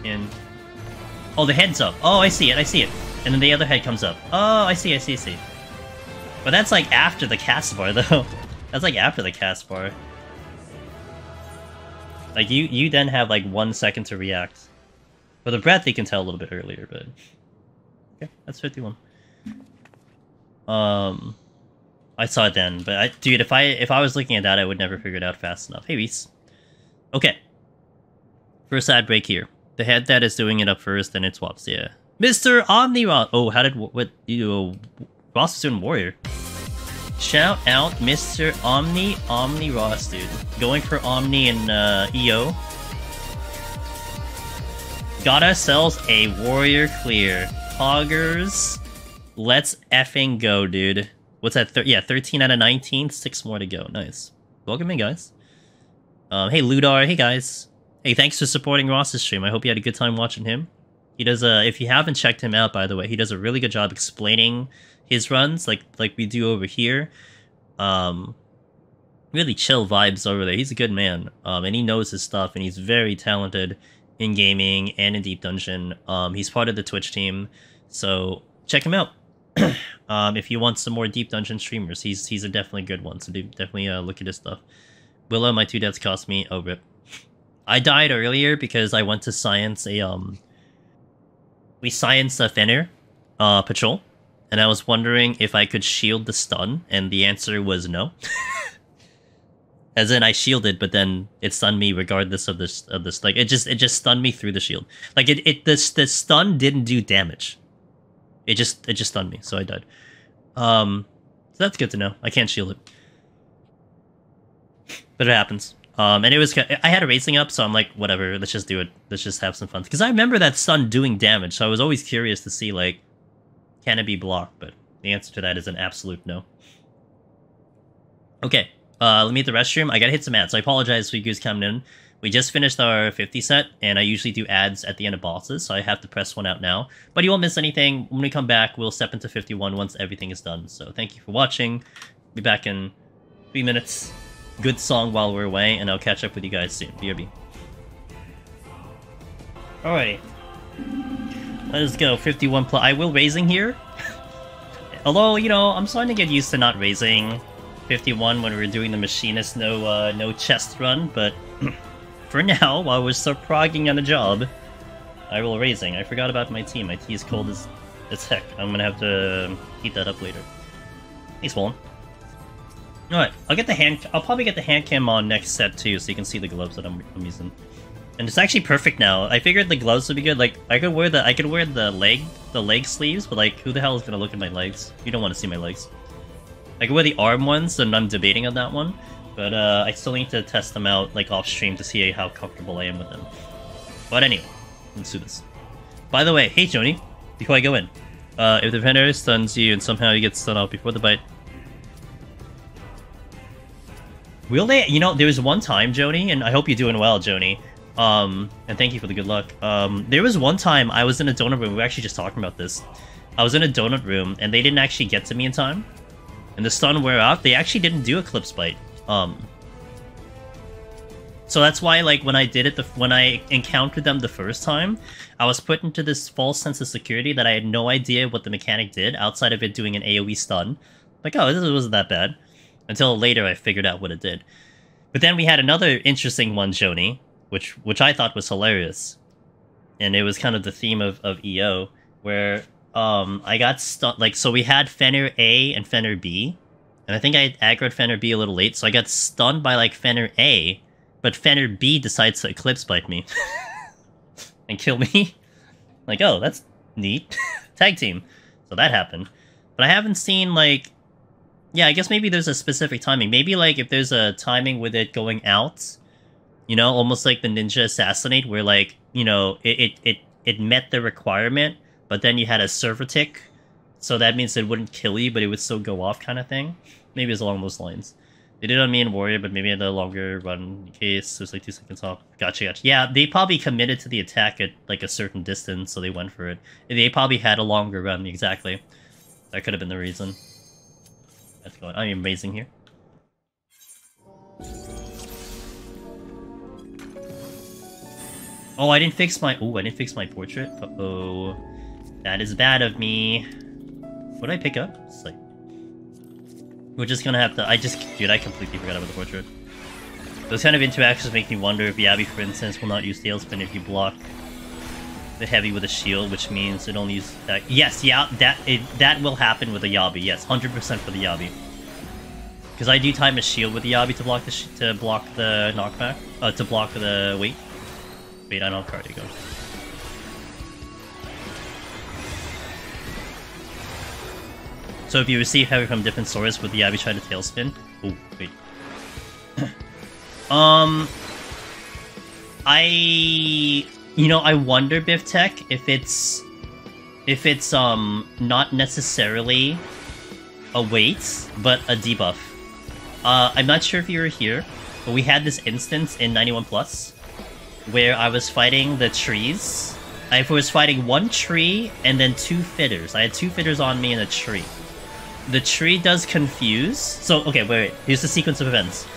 Speaker 1: And... Oh, the head's up. Oh, I see it. And then the other head comes up. Oh, I see. But that's like after the cast bar, though. That's like after the cast bar. Like, you then have like 1 second to react. For the breath, you can tell a little bit earlier, but... Okay, that's 51. I saw it then, but dude, if I was looking at that, I would never figure it out fast enough. Hey, Reese. Okay. First ad break here. The head that is doing it up first, then it swaps, yeah. Mr. Omni Ross! Oh, how did... What... Ross was doing Warrior. Shout out Mr. Omni Ross, dude. Going for Omni and EO. Got ourselves a Warrior clear. Poggers. Let's effing go, dude. What's that? Yeah, 13 out of 19. 6 more to go. Nice. Welcome in, guys. Hey, Ludar. Hey, guys. Hey, thanks for supporting Ross's stream. I hope you had a good time watching him. He does if you haven't checked him out, by the way, he does a really good job explaining his runs, like we do over here. Really chill vibes over there. He's a good man. And he knows his stuff, and he's very talented in gaming and in Deep Dungeon. He's part of the Twitch team, so check him out. If you want some more Deep Dungeon streamers, he's a definitely good one, so definitely look at his stuff. Willow, my 2 deaths cost me a rip. I died earlier because I went to science we scienced a Fenrir patrol, and I was wondering if I could shield the stun, and the answer was no. As in, I shielded, but then it stunned me regardless of this. Like, it just stunned me through the shield. Like, the stun didn't do damage. It just stunned me, so I died. So that's good to know. I can't shield it, but it happens. And it was... I had a racing up, so I'm like, whatever, let's just do it. Let's just have some fun. Because I remember that stun doing damage, so I was always curious to see, like, can it be blocked? But the answer to that is an absolute no. Okay, let me hit the restroom. I gotta hit some ads, so I apologize for you guys coming in. We just finished our 50 set, and I usually do ads at the end of bosses, so I have to press one out now. But you won't miss anything. When we come back, we'll step into 51 once everything is done. So thank you for watching. Be back in 3 minutes. Good song while we're away, and I'll catch up with you guys soon. BRB. Alright. Let's go. 51 plus. I will raising here. Although, you know, I'm starting to get used to not raising 51 when we're doing the machinist no chest run, but for now, while we're still progging on the job, I will raising. I forgot about my tea. My tea is cold as heck. I'm gonna have to heat that up later. Hey, Swollen. Alright, I'll probably get the hand cam on next set too, so you can see the gloves that I'm using. And it's actually perfect now. I figured the gloves would be good. Like, I could wear the leg sleeves, but like, who the hell is gonna look at my legs? You don't want to see my legs. I could wear the arm ones, and I'm debating on that one. But I still need to test them out, like, off stream to see how comfortable I am with them. But anyway, Let's do this. By the way, hey Joni, before I go in, if the defender stuns you and somehow you get stunned out before the bite, will they? You know, there was one time, Joni, and I hope you're doing well, Joni. And thank you for the good luck. There was one time I was in a donut room. We were actually just talking about this. I was in a donut room, and they didn't actually get to me in time. And the stun wore out. They actually didn't do Eclipse Bite. So that's why, like, when I did it, when I encountered them the first time, I was put into this false sense of security that I had no idea what the mechanic did outside of it doing an AoE stun. Like, oh, this wasn't that bad. Until later I figured out what it did. But then we had another interesting one, Joni, which I thought was hilarious. And it was kind of the theme of EO, where I got stunned. Like, so we had Fenrir A and Fenrir B, and I think I aggroed Fenrir B a little late, so I got stunned by, like, Fenrir A, but Fenrir B decides to Eclipse Bite me. And kill me. Like, oh, that's neat. Tag team. So that happened. But I haven't seen, like... Yeah, I guess maybe there's a specific timing. Maybe, like, if there's a timing with it going out, you know, almost like the Ninja Assassinate, where, like, you know, it met the requirement, but then you had a server tick, so that means it wouldn't kill you, but it would still go off kind of thing. Maybe it's along those lines. They did on me and Warrior, but maybe in the longer run in case there's like 2 seconds off. Gotcha. Yeah, they probably committed to the attack at like a certain distance, so they went for it. They probably had a longer run, exactly. That could have been the reason. That's going. I'm amazing here. Oh, I didn't fix my. Oh, I didn't fix my portrait. Uh-oh, that is bad of me. What did I pick up? It's like. We're just gonna have to... Dude, I completely forgot about the portrait. Those kind of interactions make me wonder if Yabi, for instance, will not use Tailspin if you block the heavy with a shield, which means it only uses attack. Yes, yeah, that will happen with the Yabi. Yes, 100% for the Yabi. Because I do time a shield with the Yabi to block the knockback, to block the weight. Wait, I don't have cardio. So if you receive heavy from different sources, would the Yabi try to tailspin? Oh, wait. I wonder, Biff Tech, if it's not necessarily a weight, but a debuff. I'm not sure if you were here, but we had this instance in 91+, where I was fighting the trees. I was fighting one tree and then 2 fitters. I had 2 fitters on me and a tree. The tree does confuse. So, okay, wait. Here's the sequence of events.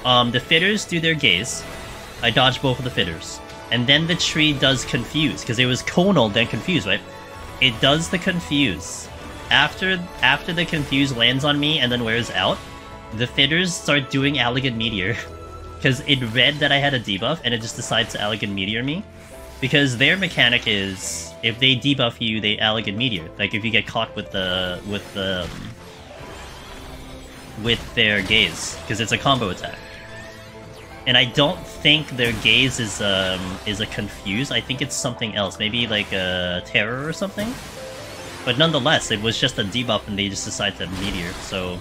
Speaker 1: The fitters do their gaze. I dodge both of the fitters. And then the tree does confuse, because it was conal, then confuse, right? It does the confuse. After the confuse lands on me and then wears out, the fitters start doing Elegant Meteor. Because it read that I had a debuff, and it just decides to Elegant Meteor me. Because their mechanic is, if they debuff you, they Elegant Meteor. Like, if you get caught with their gaze, because it's a combo attack. And I don't think their gaze is a confuse. I think it's something else, maybe like a terror or something. But nonetheless, it was just a debuff, and they just decided to meteor. So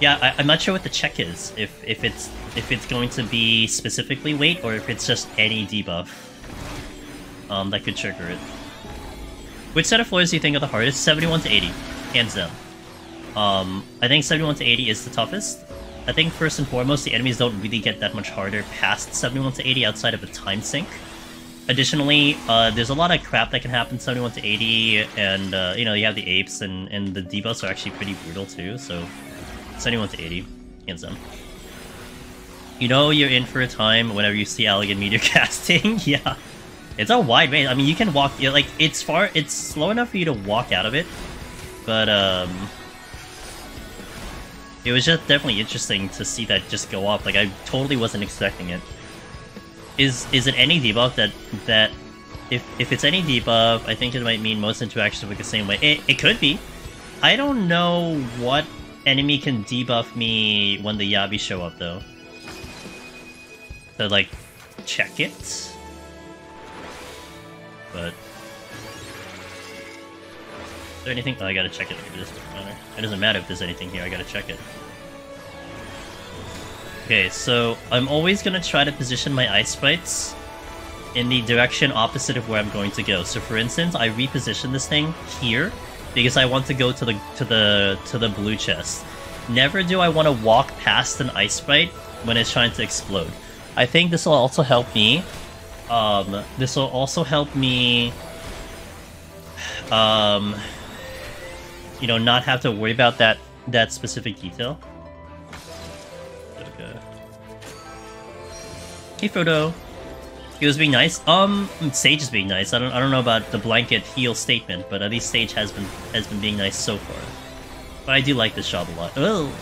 Speaker 1: yeah, I'm not sure what the check is. If it's going to be specifically weight, or if it's just any debuff that could trigger it. Which set of floors do you think are the hardest? 71 to 80, hands down. I think 71 to 80 is the toughest. I think first and foremost, the enemies don't really get that much harder past 71 to 80 outside of a time sink. Additionally, there's a lot of crap that can happen 71 to 80, and you know, you have the apes, and the debuffs are actually pretty brutal too, so 71 to 80, hands down. You know you're in for a time whenever you see Elegant Meteor casting. Yeah. It's a wide range. I mean, you can walk, you know, like, it's slow enough for you to walk out of it, but it was just definitely interesting to see that just go off. Like, I totally wasn't expecting it. Is it any debuff that if it's any debuff, I think it might mean most interactions work the same way. It could be. I don't know what enemy can debuff me when the Yabi show up, though. So, like, check it. But is there anything? Oh, I gotta check it. It doesn't matter. It doesn't matter if there's anything here. I gotta check it. Okay, so I'm always gonna try to position my ice fights in the direction opposite of where I'm going to go. So for instance, I reposition this thing here because I want to go to the blue chest. Never do I want to walk past an ice sprite when it's trying to explode. I think this will also help me. You know, not have to worry about that specific detail. Okay. Hey, Frodo. He was being nice. Sage is being nice. I don't know about the blanket heal statement, but at least Sage has been being nice so far. But I do like this job a lot. Oh.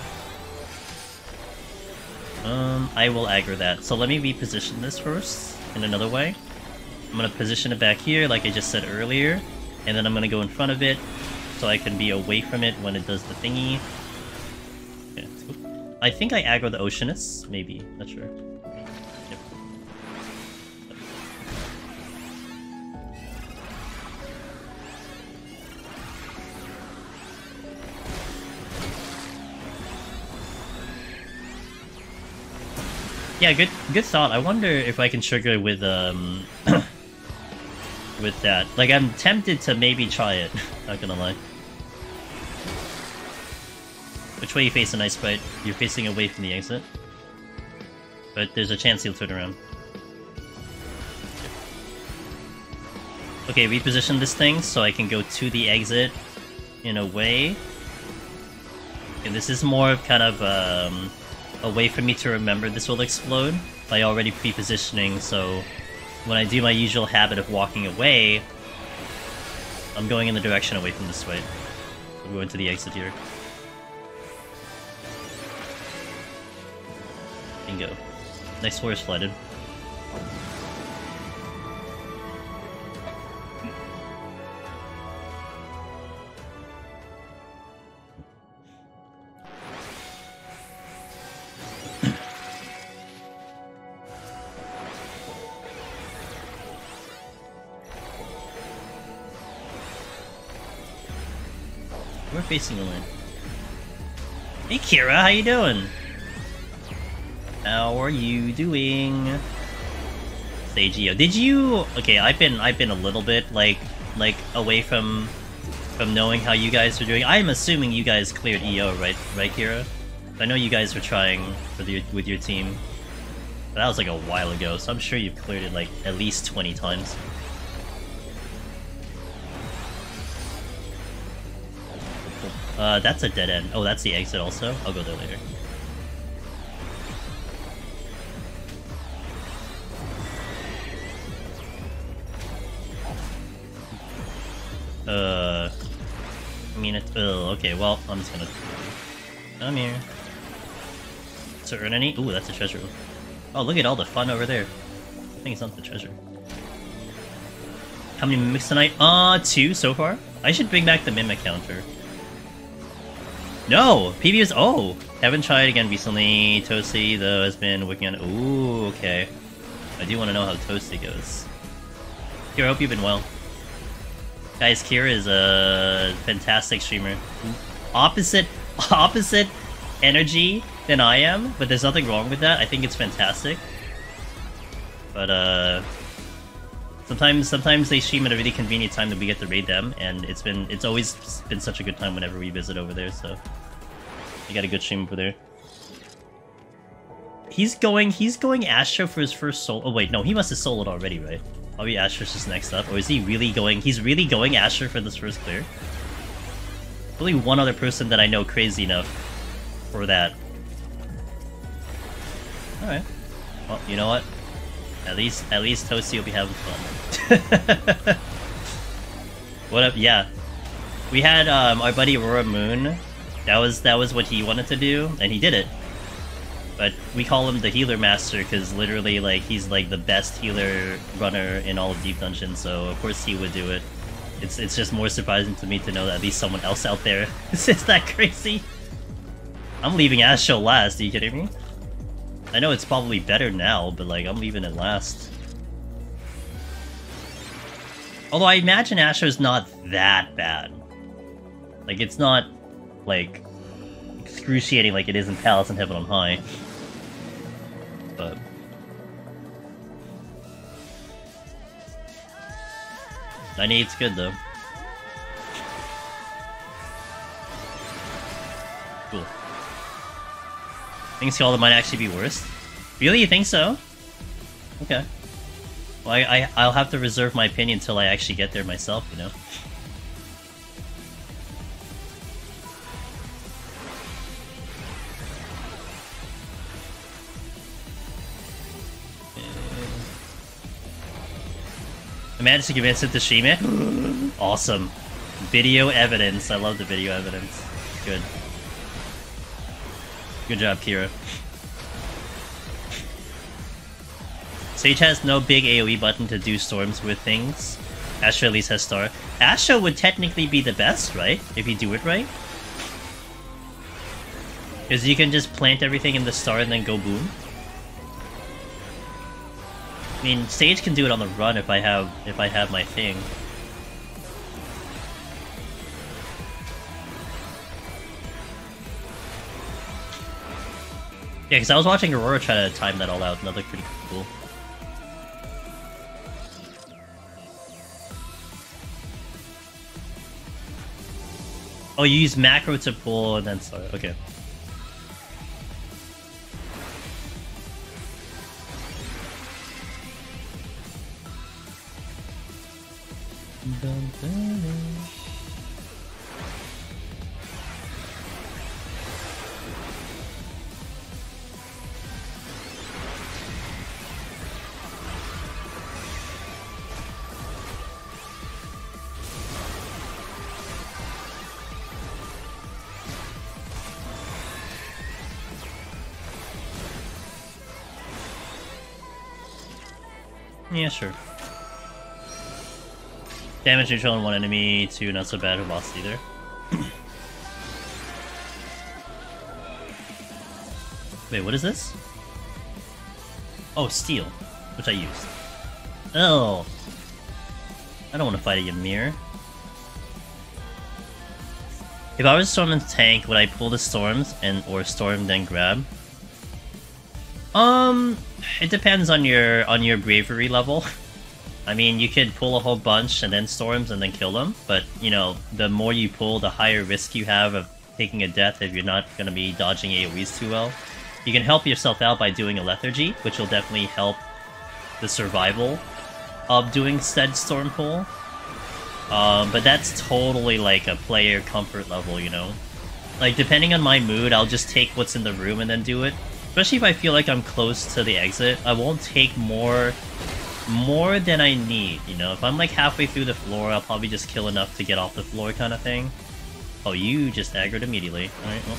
Speaker 1: I will aggro that. So let me reposition this first in another way. I'm gonna position it back here, like I just said earlier, and then I'm gonna go in front of it, so I can be away from it when it does the thingy. Okay, that's cool. I think I aggro the Oceanus, maybe, not sure. Yep. Yeah, good thought. I wonder if I can trigger with with that. Like, I'm tempted to maybe try it. Not gonna lie. Which way you face an ice sprite? You're facing away from the exit. But there's a chance he'll turn around. Okay, reposition this thing so I can go to the exit in a way. And this is more of kind of a way for me to remember this will explode by already pre-positioning, so when I do my usual habit of walking away, I'm going in the direction away from this way. I'm going to the exit here. Bingo. Next floor is flooded. We're facing away. Hey Kira, how you doing? How are you doing? Sageo, did you? Okay, I've been a little bit like away from knowing how you guys are doing. I'm assuming you guys cleared EO, right, Kira? I know you guys were trying with your team. But that was like a while ago, so I'm sure you've cleared it like at least 20 times. That's a dead end. Oh, that's the exit also? I'll go there later. I mean, it's... Oh, okay, well, I'm just gonna... Come here. To earn any? Ooh, that's a treasure. Oh, look at all the fun over there. I think it's not the treasure. How many mimics tonight? 2 so far. I should bring back the mimic counter. No! PB is... Oh! Haven't tried again recently. Toasty, though, has been working on... Ooh, okay. I do want to know how Toasty goes. Kira, I hope you've been well. Guys, Kira is a fantastic streamer. Opposite energy than I am, but there's nothing wrong with that. I think it's fantastic. But, sometimes they stream at a really convenient time that we get to raid them, and it's always been such a good time whenever we visit over there, so you got a good stream over there. He's going Astro for his first solo. Oh wait, no, he must have soloed already, right? Probably Astro's just next up, or is he really going? He's really going Astro for this first clear. Only one other person that I know crazy enough for that. All right. Well, you know what? At least Toasty will be having fun. What up? Yeah, we had our buddy Aurora Moon. That was what he wanted to do, and he did it. But we call him the healer master because literally, like, he's like the best healer runner in all of Deep Dungeon. So of course he would do it. It's just more surprising to me to know that at least someone else out there is that crazy. I'm leaving Astro last. Are you kidding me? I know it's probably better now, but like, I'm leaving it last. Although I imagine Astro's not that bad. Like, it's not, like, excruciating like it is in Palace and Heaven on High. But... 98's good though. Cool. Think Scald might actually be worse. Really, you think so? Okay. Well, I'll have to reserve my opinion until I actually get there myself, you know? I managed to convince it to stream it. Awesome. Video evidence. I love the video evidence. Good. Good job, Kira. Sage has no big AoE button to do storms with things. Astra at least has Star. Astra would technically be the best, right? If you do it right. Because you can just plant everything in the Star and then go boom. I mean, Sage can do it on the run if I have my thing. Yeah, because I was watching Aurora try to time that all out, and that looked pretty cool. Oh, you use macro to pull and then start. Okay. Yeah, sure. Damage neutral on one enemy, 2 not so bad, who lost either. Wait, what is this? Oh, steel, which I used. Oh, I don't want to fight a Ymir. If I was Storm and tank, would I pull the storms or Storm then grab? It depends on your bravery level. I mean, you could pull a whole bunch and then storms and then kill them, but, you know, the more you pull, the higher risk you have of taking a death if you're not going to be dodging AoEs too well. You can help yourself out by doing a lethargy, which will definitely help the survival of doing said storm pull. But that's totally like a player comfort level, you know? Like, depending on my mood, I'll just take what's in the room and then do it. Especially if I feel like I'm close to the exit, I won't take more than I need, you know? If I'm like halfway through the floor, I'll probably just kill enough to get off the floor kind of thing. Oh, you just aggroed immediately. Alright, well.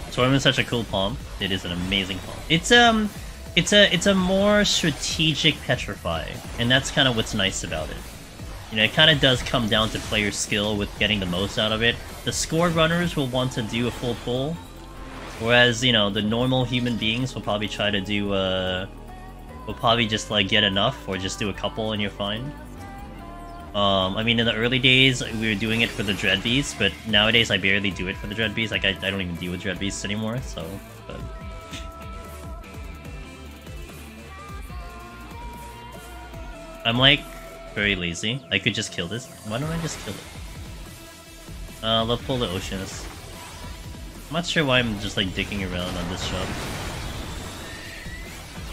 Speaker 1: Storm is such a cool palm. It is an amazing palm. It's a more strategic petrify, and that's kind of what's nice about it. You know, it kind of does come down to player skill with getting the most out of it. The score runners will want to do a full pull, whereas, you know, the normal human beings will probably try to do, will probably just, like, get enough, or just do a couple and you're fine. I mean, in the early days, we were doing it for the Dread Beasts, but nowadays I barely do it for the Dread Beasts. Like, I don't even deal with Dread Beasts anymore, so, but... I'm, like, very lazy. I could just kill this. Why don't I just kill it? Let's pull the Oceanus. I'm not sure why I'm just like dicking around on this job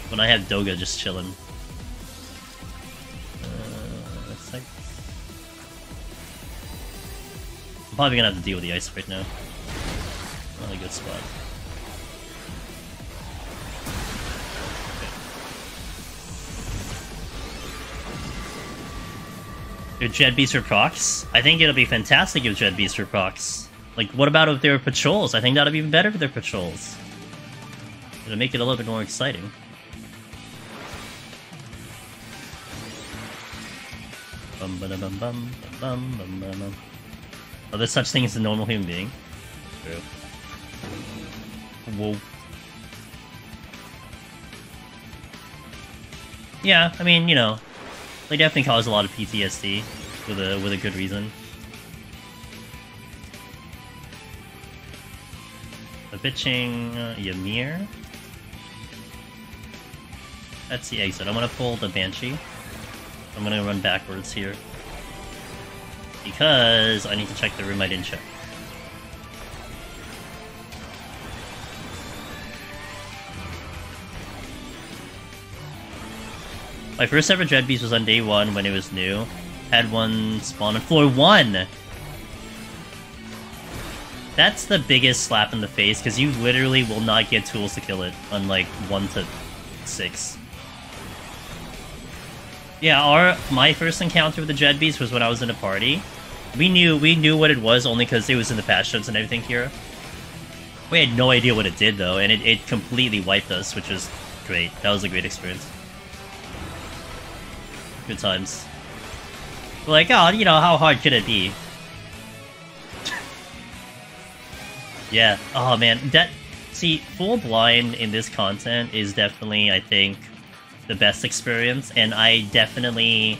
Speaker 1: when I have Doga just chilling. It's like... I'm probably gonna have to deal with the ice right now. Not a good spot. Your Dread Beasts for procs? I think it'll be fantastic if Dread Beasts for procs. Like, what about if they were patrols? I think that'd be even better if they're patrols. It'll make it a little bit more exciting. Bum ba da bum bum bum bum bum bum. Oh, there's such thing as a normal human being. True. Whoa. Yeah, I mean, you know, they definitely cause a lot of PTSD with a good reason. A bitching Ymir. That's the exit. I'm gonna pull the Banshee. I'm gonna run backwards here. Because I need to check the room I didn't check. My first ever Dread Beast was on day 1 when it was new. Had one spawn on floor 1! That's the biggest slap in the face, because you literally will not get tools to kill it on like 1 to 6. Yeah, my first encounter with the Dread Beast was when I was in a party. We knew what it was only because it was in the patch notes and everything here. We had no idea what it did though, and it completely wiped us, which was great. That was a great experience. Good times. We're like, oh, you know, how hard could it be? Yeah. Oh man, see, full blind in this content is definitely, I think, the best experience, and I definitely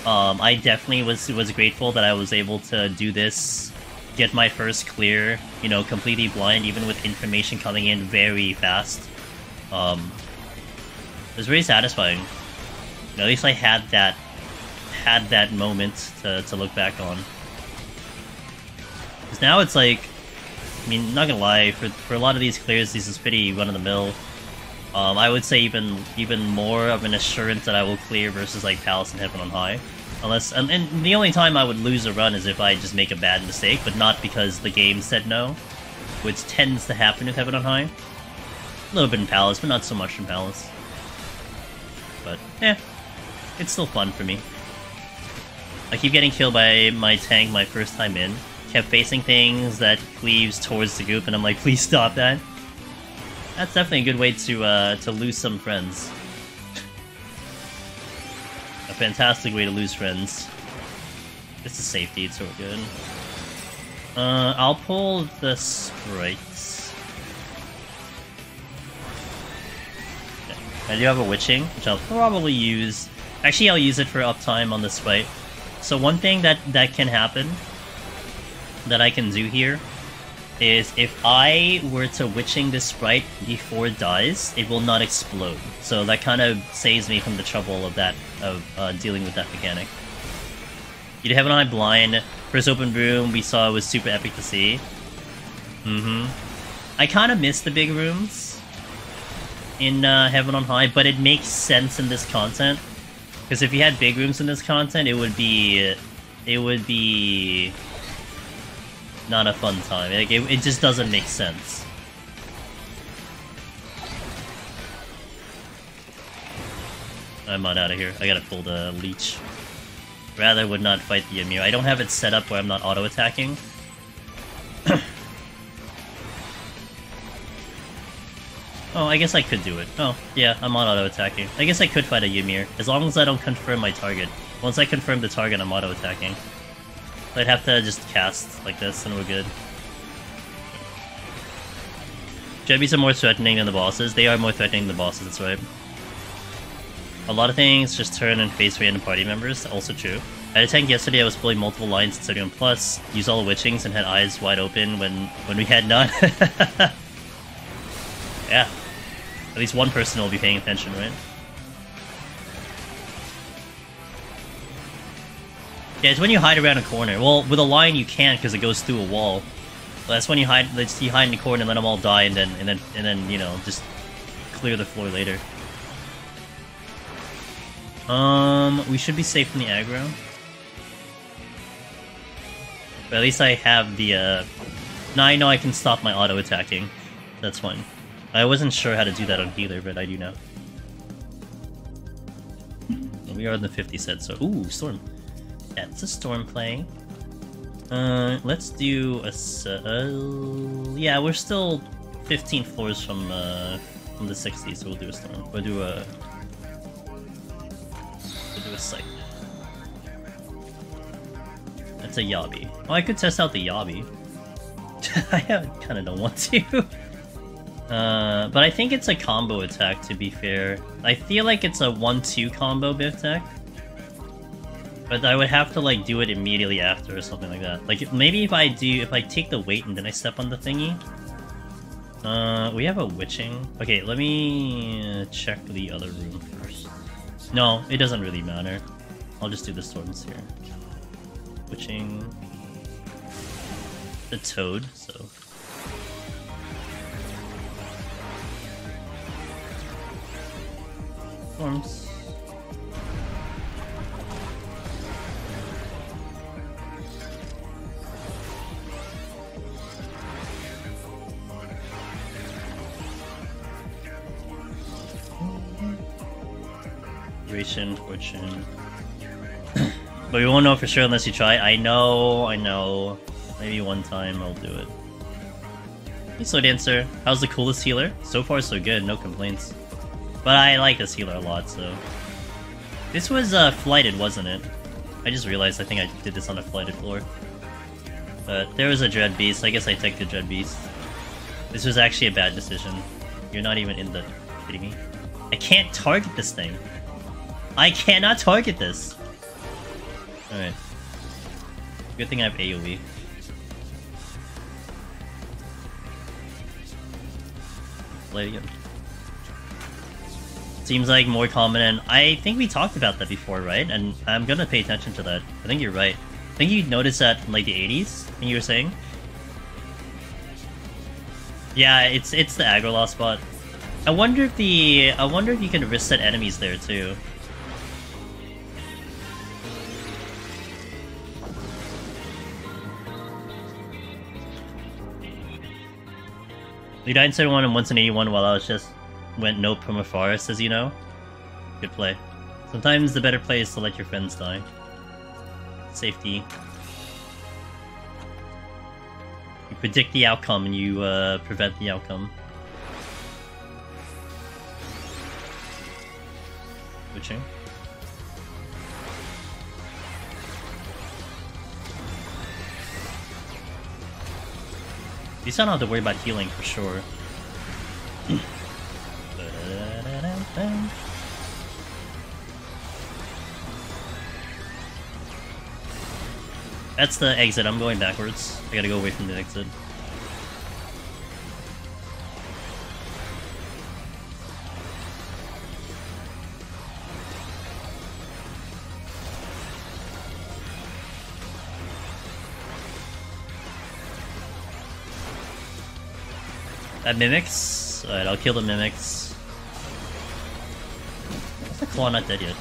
Speaker 1: was grateful that I was able to do this, get my first clear, you know, completely blind, even with information coming in very fast. It was very satisfying. At least I had that moment to look back on. Because now it's like, I mean, not gonna lie, for a lot of these clears, this is pretty run-of-the-mill. I would say even more of an assurance that I will clear versus like Palace and Heaven on High. Unless, and the only time I would lose a run is if I just make a bad mistake, but not because the game said no, which tends to happen with Heaven on High. A little bit in Palace, but not so much in Palace. But, it's still fun for me. I keep getting killed by my tank my first time in. Kept facing things that cleaves towards the group, and I'm like, please stop that. That's definitely a good way to lose some friends. A fantastic way to lose friends. This is safety, it's so good. I'll pull the sprites. Okay. I do have a witching, which I'll probably use. Actually, I'll use it for uptime on the sprite. So one thing that can happen, that I can do here, is if I were to witching this sprite before it dies, it will not explode. So that kind of saves me from the trouble of that, dealing with that mechanic. You have an eye blind. First open room we saw was super epic to see. I kind of miss the big rooms in Heaven on High, but it makes sense in this content. Because if you had big rooms in this content, it would be not a fun time. Like, it just doesn't make sense. I'm out of here. I gotta pull the leech. Rather would not fight the Ymir. I don't have it set up where I'm not auto-attacking. Oh, I guess I could do it. Oh, yeah, I'm on auto-attacking. I guess I could fight a Ymir, as long as I don't confirm my target. Once I confirm the target, I'm auto-attacking. So I'd have to just cast like this, and we're good. Jebbies are more threatening than the bosses. They are more threatening than the bosses, that's right. A lot of things just turn and face random party members, also true. I had a tank yesterday, I was pulling multiple lines at Sodium Plus, used all the witchings, and had eyes wide open when we had none. Yeah. At least one person will be paying attention, right? Yeah, it's when you hide around a corner. Well, with a line you can't because it goes through a wall. But that's when you hide in the corner and let them all die, and then you know, just clear the floor later. We should be safe from the aggro. But at least I have the now I know I can stop my auto attacking. That's fine. I wasn't sure how to do that on healer, but I do now. We are in the 50 set, so ooh, storm. That's a storm play. Let's do a yeah, we're still 15 floors from the 60, so we'll do a storm. We'll do a sight. That's a Yabi. Oh, I could test out the Yabi. I kind of don't want to. But I think it's a combo attack, to be fair. I feel like it's a 1-2 combo Biff tech. But I would have to, like, do it immediately after or something like that. Like, maybe if I take the weight and then I step on the thingy. We have a witching. Okay, let me check the other room first. No, it doesn't really matter. I'll just do the storms here. Witching. The toad, so. Storms. Fortune. But we won't know for sure unless you try. I know. Maybe one time I'll do it. Hey, Slow Dancer. How's the coolest healer? So far so good, no complaints. But I like this healer a lot, so... This was flighted, wasn't it? I just realized I think I did this on a flighted floor. But there was a Dread Beast, I guess I took the Dread Beast. This was actually a bad decision. You're not even in the... Kidding me? I can't target this thing! I cannot target this! Alright. Good thing I have AoE. Play again. Seems like more common, and I think we talked about that before, right? And I'm gonna pay attention to that. I think you're right. I think you noticed that in like the 80s, I think you were saying? Yeah, it's the aggro loss spot. I wonder if you can reset enemies there too. You died in 71 and once in 81 while I was just went no permafrost, as you know. Good play. Sometimes the better play is to let your friends die. Safety. You predict the outcome and you prevent the outcome. Switching. You don't have to worry about healing for sure. That's the exit. I'm going backwards. I gotta go away from the exit. That mimics. Alright, I'll kill the mimics. Is the claw not dead yet?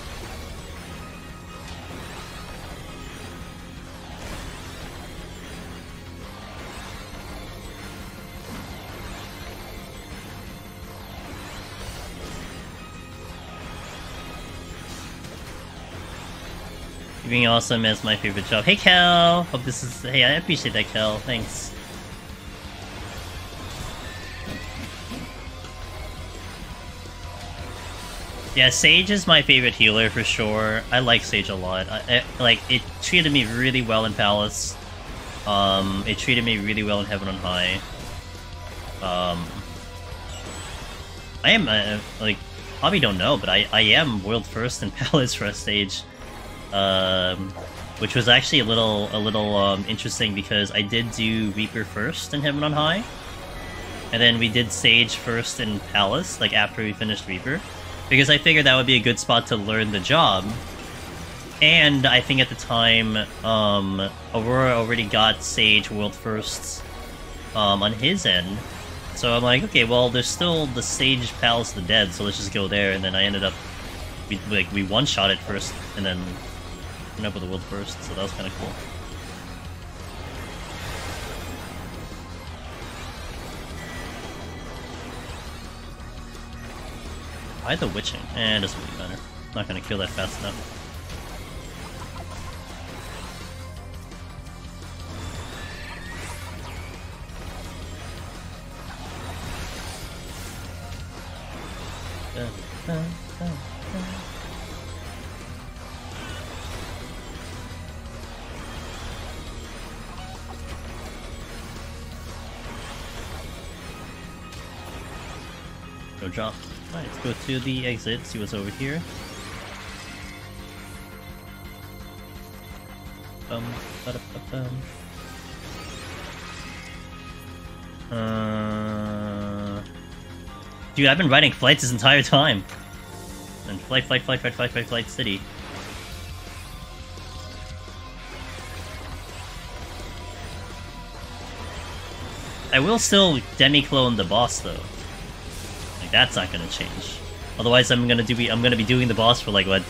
Speaker 1: Being awesome is my favorite job. Hey Kel! Hope this is... Hey, I appreciate that, Kel. Thanks. Yeah, Sage is my favorite healer for sure. I like Sage a lot. Like, it treated me really well in Palace. It treated me really well in Heaven on High. I am, like, probably don't know, but I am world first in Palace for a Sage. Which was actually a little interesting because I did do Reaper first in Heaven on High. And then we did Sage first in Palace, like after we finished Reaper. Because I figured that would be a good spot to learn the job. And I think at the time, Aurora already got Sage world first on his end. So I'm like, okay, well, there's still the Sage Palace of the Dead, so let's just go there. And then I ended up, we one-shot it first, and then ended up with the world first, so that was kind of cool. Why the witching? It doesn't really matter. I'm not gonna kill that fast enough. Go drop. Alright, let's go to the exit, see what's over here. Ba-da-ba-bum. Dude, I've been riding flights this entire time. And flight city. I will still demi-clone the boss though. Like that's not gonna change. Otherwise I'm gonna be doing the boss for like what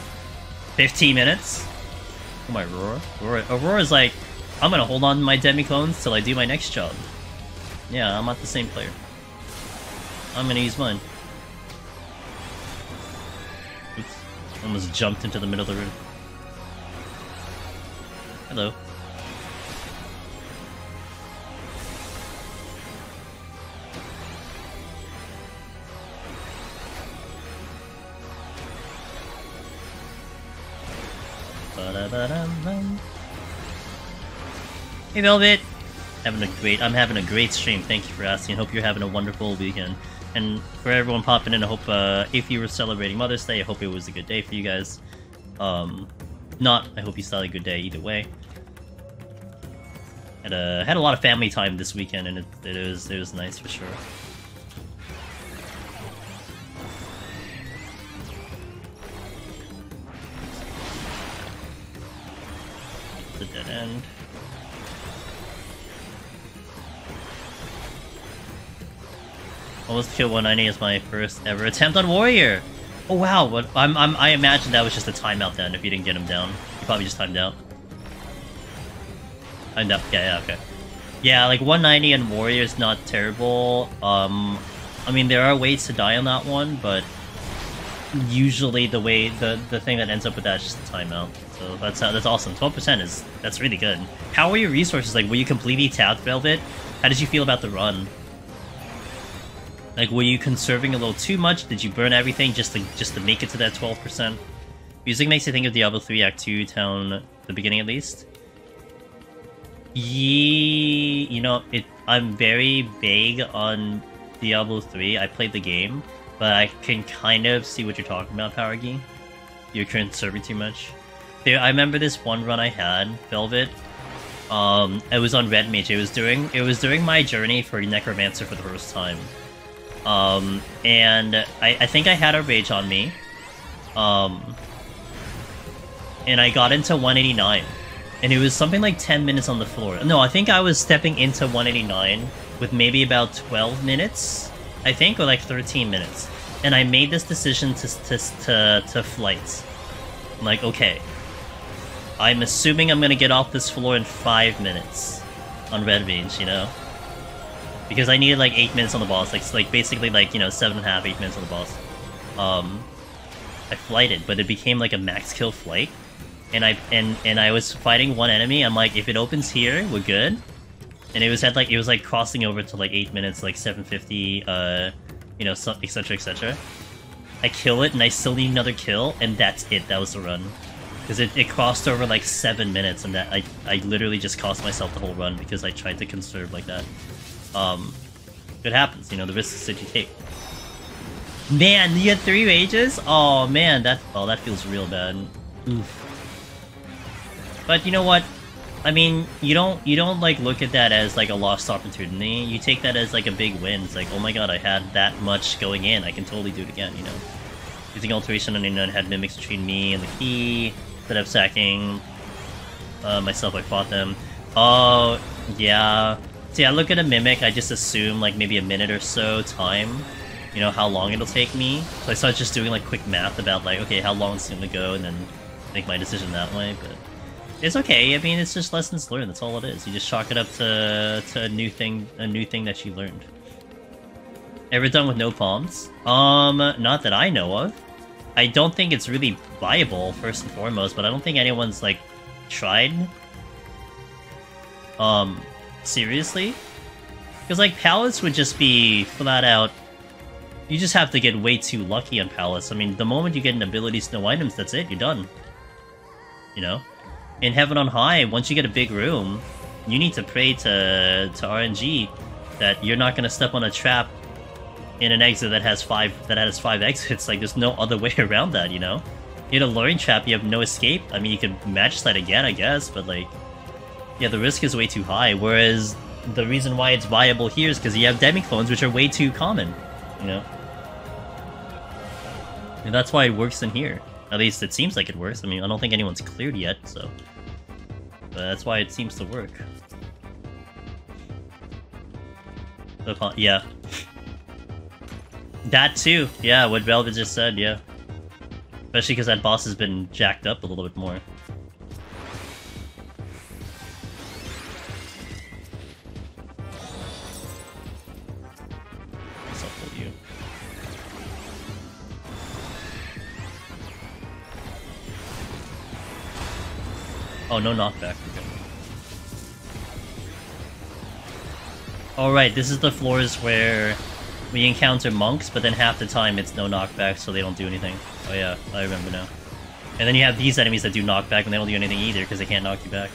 Speaker 1: 15 minutes? Oh my Aurora. Aurora's like, I'm gonna hold on to my demi-clones till I do my next job. Yeah, I'm not the same player. I'm gonna use mine. Oops. Almost jumped into the middle of the room. Hello. Hey Velvet! I'm having a great stream, thank you for asking. Hope you're having a wonderful weekend. And for everyone popping in, I hope if you were celebrating Mother's Day, I hope it was a good day for you guys. Not, I hope you still had a good day either way. Had a lot of family time this weekend, and it was nice for sure. The dead end. Almost killed 190 as my first ever attempt on Warrior. Oh wow! What I imagine that was just a timeout then. If you didn't get him down, you probably just timed out. Timed out. Yeah, okay. Yeah, like 190 and Warrior is not terrible. I mean there are ways to die on that one, but usually the thing that ends up with that is just a timeout. So that's awesome. 12% that's really good. How were your resources? Like, were you completely tapped, Velvet? How did you feel about the run? Like, were you conserving a little too much? Did you burn everything just to make it to that 12%? Music makes you think of Diablo 3 Act 2 town, the beginning at least. You know, I'm very vague on Diablo 3. I played the game, but I can kind of see what you're talking about, Powergy. You're conserving too much. I remember this one run I had, Velvet. It was on Red Mage. It was during my journey for Necromancer for the first time. And I think I had a rage on me. And I got into 189. And it was something like 10 minutes on the floor. No, I think I was stepping into 189 with maybe about 12 minutes, I think, or like 13 minutes. And I made this decision to flight. I'm like, okay. I'm assuming I'm gonna get off this floor in 5 minutes on Red Range, you know? Because I needed like 8 minutes on the boss, like basically like, you know, 7.5, 8 minutes on the boss. I flighted, but it became like a max kill flight. And I was fighting one enemy, I'm like, if it opens here, we're good. And it was like crossing over to like 8 minutes, like 750, you know, so, etc, etc. I kill it, and I still need another kill, and that's it, that was the run. Because it crossed over like 7 minutes, and that I literally just cost myself the whole run because I tried to conserve like that. It happens, you know, the risks that you take. Man, you had 3 rages? Oh man, that feels real bad. Oof. But you know what? I mean, you don't like look at that as like a lost opportunity. You take that as like a big win. It's like, oh my god, I had that much going in. I can totally do it again, you know. Using alteration on anyone had mimics between me and the key. Instead of sacking myself, I fought them. Oh, yeah. See, I look at a mimic, I just assume like maybe a minute or so time. You know, how long it'll take me. So I started just doing like quick math about like, okay, how long it's gonna go, and then make my decision that way, but it's okay. I mean, it's just lessons learned. That's all it is. You just chalk it up to a new thing that you learned. Ever done with no palms? Not that I know of. I don't think it's really viable, first and foremost, but I don't think anyone's like tried. Seriously? Because like Palace would just be flat out. You just have to get way too lucky on Palace. I mean, the moment you get an ability snow items, that's it. You're done. You know. In Heaven on High, once you get a big room, you need to pray to RNG that you're not gonna step on a trap in an exit that has five exits. Like, there's no other way around that, you know? You hit a luring trap, you have no escape. I mean, you could match that again, I guess, but like, yeah, the risk is way too high. Whereas the reason why it's viable here is because you have demi-clones, which are way too common, you know? And that's why it works in here. At least it seems like it works. I mean, I don't think anyone's cleared yet, so... But that's why it seems to work. Yeah. That too! Yeah, what Velvet just said, yeah. Especially because that boss has been jacked up a little bit more. You. Oh, no knockback. Okay. Alright, this is the floors where we encounter monks, but then half the time it's no knockback, so they don't do anything. Oh yeah, I remember now. And then you have these enemies that do knockback, and they don't do anything either, because they can't knock you back.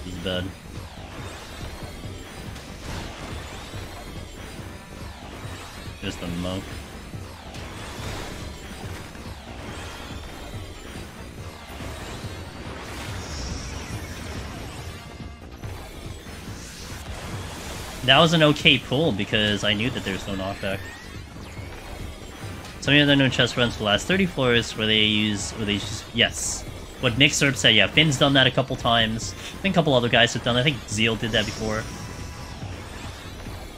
Speaker 1: This is bad. Just the monk. That was an okay pull because I knew that there was no knockback. Some of the known chest runs for the last 30 floors where they use yes. What Nick Serb said, yeah, Finn's done that a couple times. I think a couple other guys have done that. I think Zeal did that before.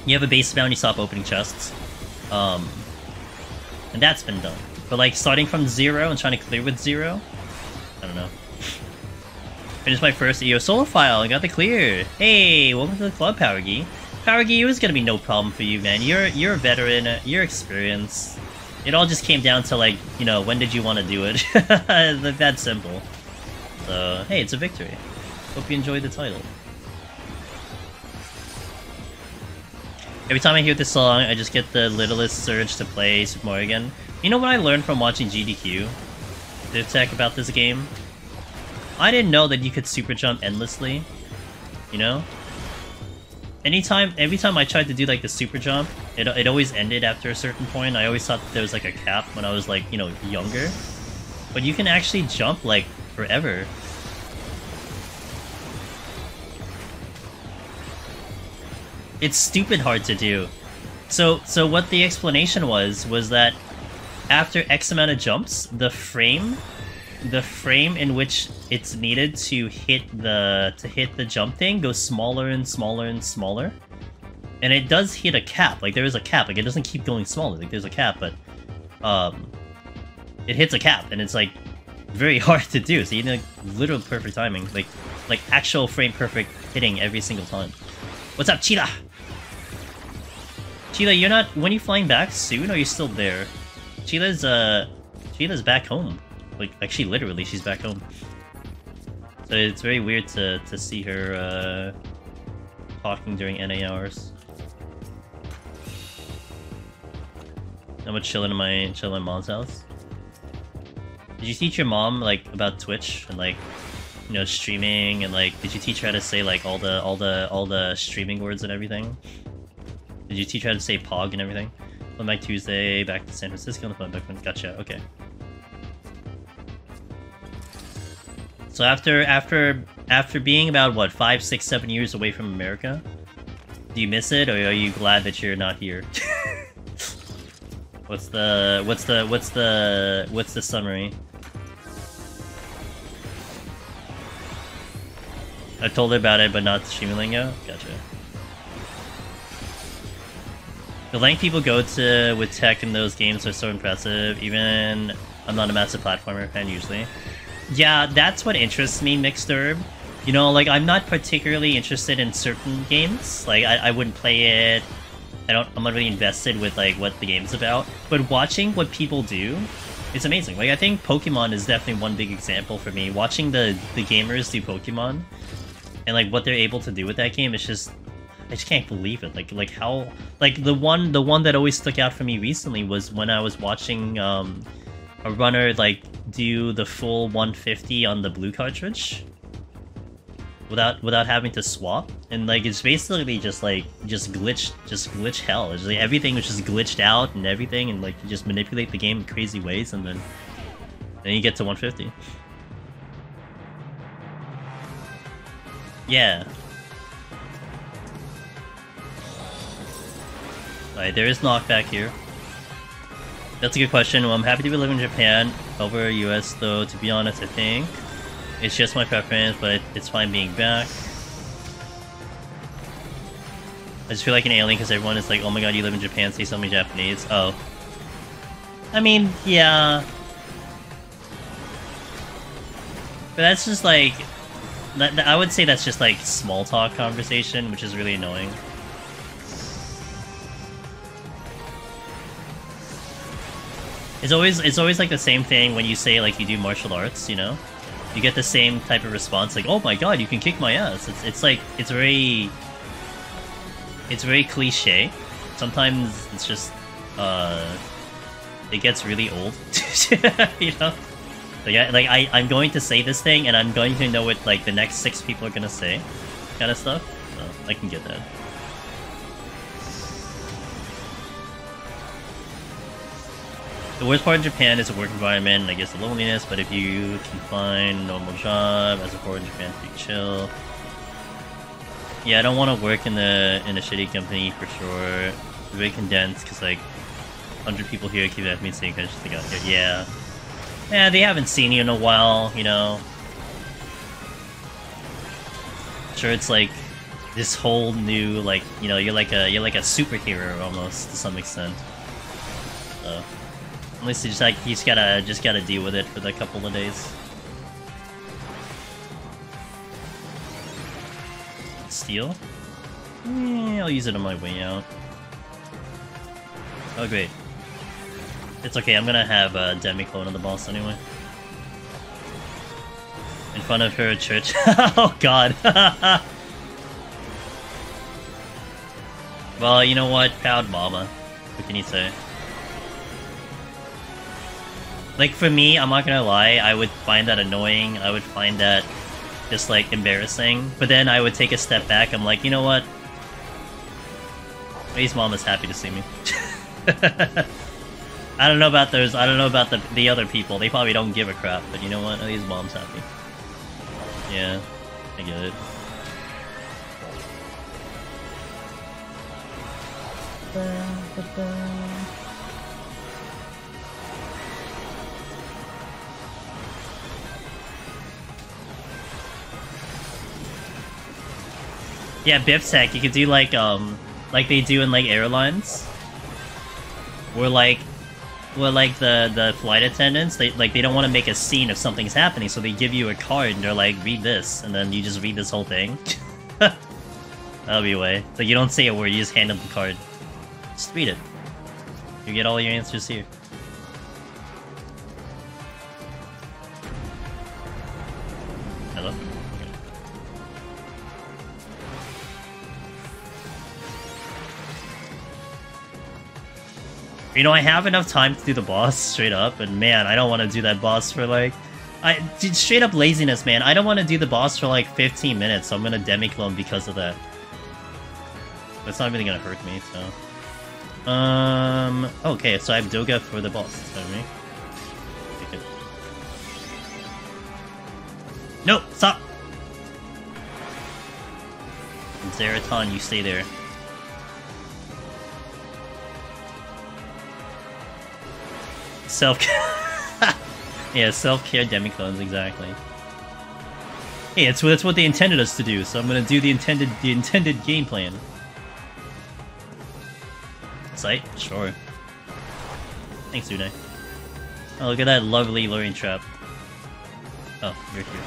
Speaker 1: You have a base bound, you stop opening chests. And that's been done. But like starting from 0 and trying to clear with 0, I don't know. Finished my first EO solo file and got the clear. Hey, welcome to the club, Powergy. Powergy, it was gonna be no problem for you, man. You're a veteran, you're experienced. It all just came down to like, you know, when did you want to do it? That simple. So, hey, it's a victory. Hope you enjoyed the title. Every time I hear this song, I just get the littlest surge to play Super Mario again. You know what I learned from watching GDQ? Div Tech about this game? I didn't know that you could super jump endlessly. You know? Every time I tried to do like the super jump, it always ended after a certain point. I always thought that there was like a cap when I was like, you know, younger. But you can actually jump like forever. It's stupid hard to do. So what the explanation was that after X amount of jumps, the frame in which it's needed to hit the jump thing goes smaller and smaller and smaller. And it does hit a cap. Like there is a cap. Like it doesn't keep going smaller. Like there's a cap, but it hits a cap and it's like very hard to do. So you need like literal perfect timing. Like actual frame perfect hitting every single time. What's up, Cheetah? Cheetah, you're not... When you flying back soon, or are you still there? Cheetah's back home. Like, actually, literally, she's back home. So it's very weird to see her, talking during NA hours. I'm gonna chill in my mom's house. Did you teach your mom, like, about Twitch and, like, you know, streaming and, like, did you teach her how to say, like, all the streaming words and everything? Did you teach her how to say POG and everything? Went back Tuesday, back to San Francisco, and back when... Gotcha, okay. So after being about, what, 5, 6, 7 years away from America, do you miss it, or are you glad that you're not here? What's the summary? I told her about it, but not the streaming lingo? Gotcha. The length people go to with tech in those games are so impressive, even I'm not a massive platformer fan usually. Yeah, that's what interests me, Mixed Herb. You know, like, I'm not particularly interested in certain games. Like, I wouldn't play it. I'm not really invested with, like, what the game's about. But watching what people do, it's amazing. Like, I think Pokemon is definitely one big example for me. Watching the gamers do Pokemon, and, like, what they're able to do with that game, it's just... I just can't believe it. Like how... Like, the one that always stuck out for me recently was when I was watching, a runner, like, do the full 150 on the blue cartridge. Without having to swap. And, like, it's basically just, like, just glitch hell. It's like, everything was just glitched out and everything, and, like, you just manipulate the game in crazy ways, and then you get to 150. Yeah. Right, there is knockback here. That's a good question. Well, I'm happy to be living in Japan over US, though. To be honest, I think it's just my preference, but it's fine being back. I just feel like an alien because everyone is like, "Oh my god, you live in Japan, say something Japanese." Oh, I mean, yeah, but that's just like I would say that's just like small talk conversation, which is really annoying. It's always like the same thing when you say like you do martial arts, you know? You get the same type of response like, "Oh my god, you can kick my ass." It's like it's very cliche. Sometimes it's just it gets really old. You know? I'm going to say this thing and I'm going to know what like the next 6 people are gonna say, kind of stuff. So I can get that. The worst part of Japan is the work environment and I guess the loneliness, but if you can find a normal job as a foreign in Japan, pretty chill. Yeah, I don't want to work in a shitty company for sure. It's very condensed because like 100 people here keep asking me saying I just got here. Yeah. Yeah, they haven't seen you in a while, you know. Sure, it's like this whole new like, you know, you're like a superhero almost to some extent. So at least you just gotta deal with it for the couple of days. Steel? Yeah, I'll use it on my way out. Oh great. It's okay, I'm gonna have a Demi-Clone on the boss anyway. In front of her church. Oh god. Well, you know what? Proud mama. What can you say? Like, for me, I'm not gonna lie, I would find that annoying, I would find that just, like, embarrassing, but then I would take a step back, I'm like, you know what? Ray's mom is happy to see me. I don't know about those, I don't know about the other people, they probably don't give a crap, but you know what? At least mom's happy. Yeah, I get it. Yeah, Biff Tech, you could do like they do in like airlines, where like the flight attendants, they don't want to make a scene if something's happening, so they give you a card and they're like, read this, and then you just read this whole thing. That'll be a way. Like, you don't say a word, you just hand them the card. Just read it. You get all your answers here. Hello? You know, I have enough time to do the boss, straight up, and man, I don't want to do that boss for like... straight up laziness, man. I don't want to do the boss for like 15 minutes, so I'm gonna Demi-Clone because of that. But it's not really gonna hurt me, so... Okay, so I have Doga for the boss, is that me? Okay, good. No! Stop! Zeraton, you stay there. Self-care. Yeah, self-care Demi-Clones, exactly. Hey, that's what they intended us to do, so I'm gonna do the intended game plan. Sight? Sure. Thanks, Unai. Oh, look at that lovely luring trap. Oh, you're here.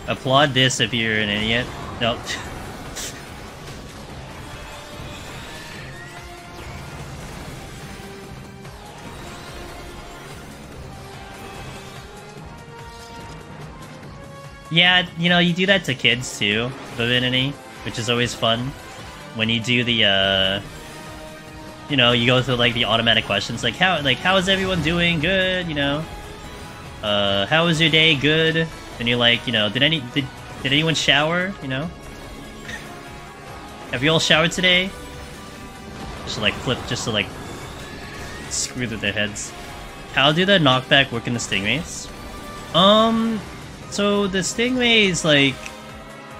Speaker 1: Applaud this if you're an idiot. No. Yeah, you know, you do that to kids too, Divinity, which is always fun. When you do the, you know, you go through like the automatic questions, like how is everyone doing? Good, you know. How was your day? Good. And you're like, you know, did anyone shower? You know, have you all showered today? Just to like flip, just to like screw through their heads. How do the knockback work in the stingrays? So the stingrays, like,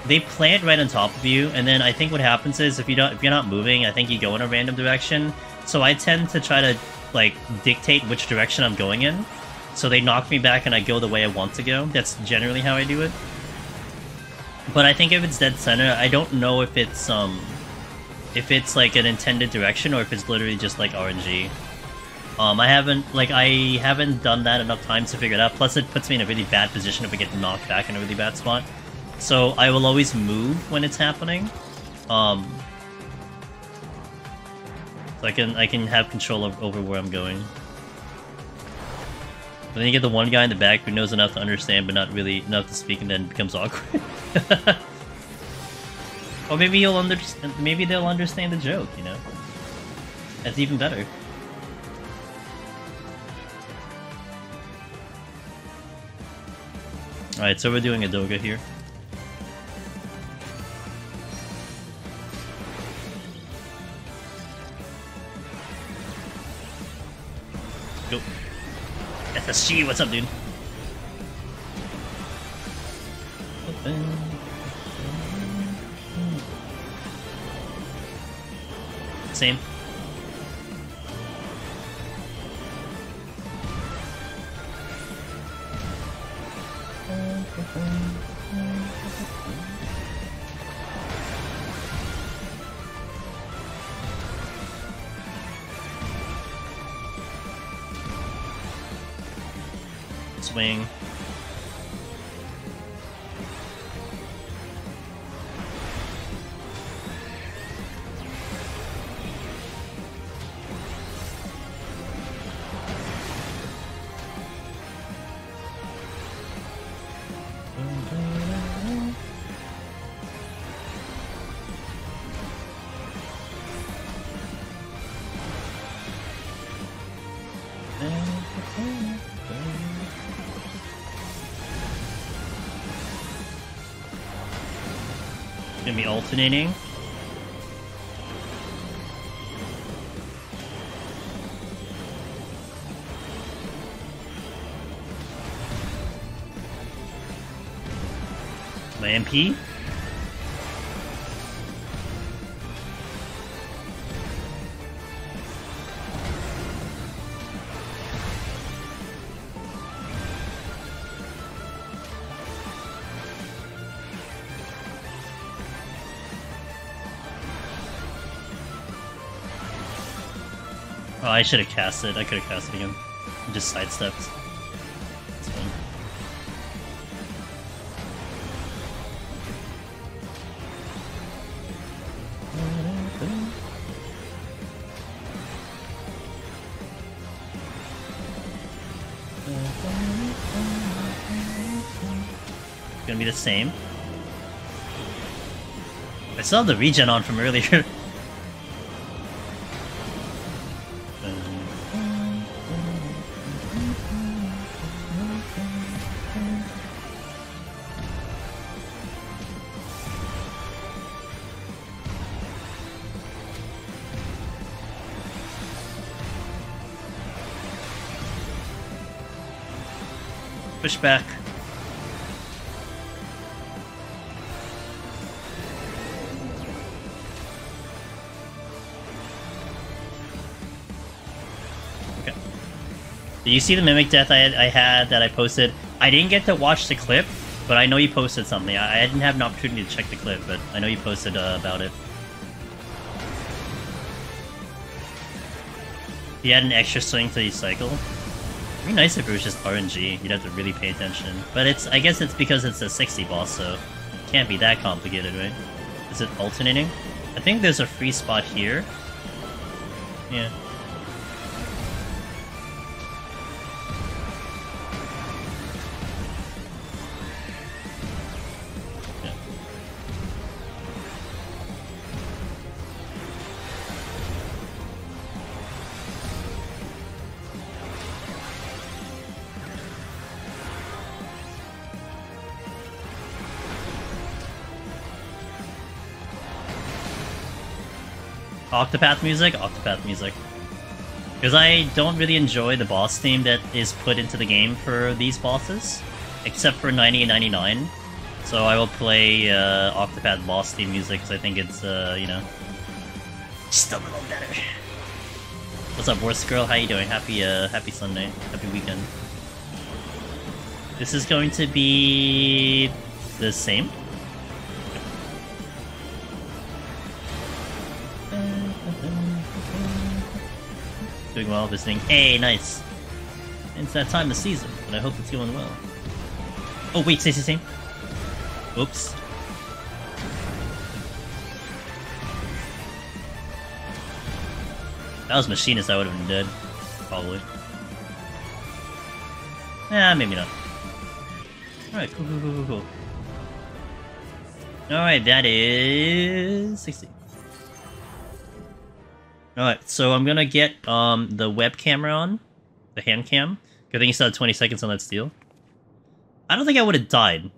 Speaker 1: they plant right on top of you, and then I think what happens is if you're not moving, I think you go in a random direction. So I tend to try to like dictate which direction I'm going in. So they knock me back and I go the way I want to go. That's generally how I do it. But I think if it's dead center, I don't know if it's like an intended direction or if it's literally just like RNG. I haven't done that enough times to figure it out. Plus, it puts me in a really bad position if I get knocked back in a really bad spot. So I will always move when it's happening. So I can have control over where I'm going. But then you get the one guy in the back who knows enough to understand, but not really enough to speak, and then it becomes awkward. Or maybe you'll understand. Maybe they'll understand the joke. You know, that's even better. Alright, so we're doing a Doga here. Go. SSG, what's up, dude? Same. Swing. Gonna be alternating. My MP. Oh, I should have cast it. I could have cast it again. I just sidestepped. It's fine. It's gonna be the same. I still have the regen on from earlier. Push back. Okay. Did you see the mimic death I had that I posted? I didn't get to watch the clip, but I know you posted something. I didn't have an opportunity to check the clip, but I know you posted about it. He had an extra swing to each cycle. It'd be nice if it was just RNG. You'd have to really pay attention. But I guess it's because it's a 60 boss, so it can't be that complicated, right? Is it alternating? I think there's a free spot here. Yeah. Octopath music? Octopath music. Because I don't really enjoy the boss theme that is put into the game for these bosses, except for 90 and 99. So I will play Octopath boss theme music because I think it's, you know, just a little better. What's up, worst girl? How you doing? Happy Sunday. Happy weekend. This is going to be the same. Doing well, visiting. Hey, nice. It's that time of season, but I hope it's going well. Oh wait, same. Oops. If that was Machinist, I would have been dead. Probably. Nah, maybe not. Alright, cool. Alright, that is 60. Alright, so I'm gonna get the web camera on, the hand cam. Good thing you still had 20 seconds on that steal. I don't think I would have died,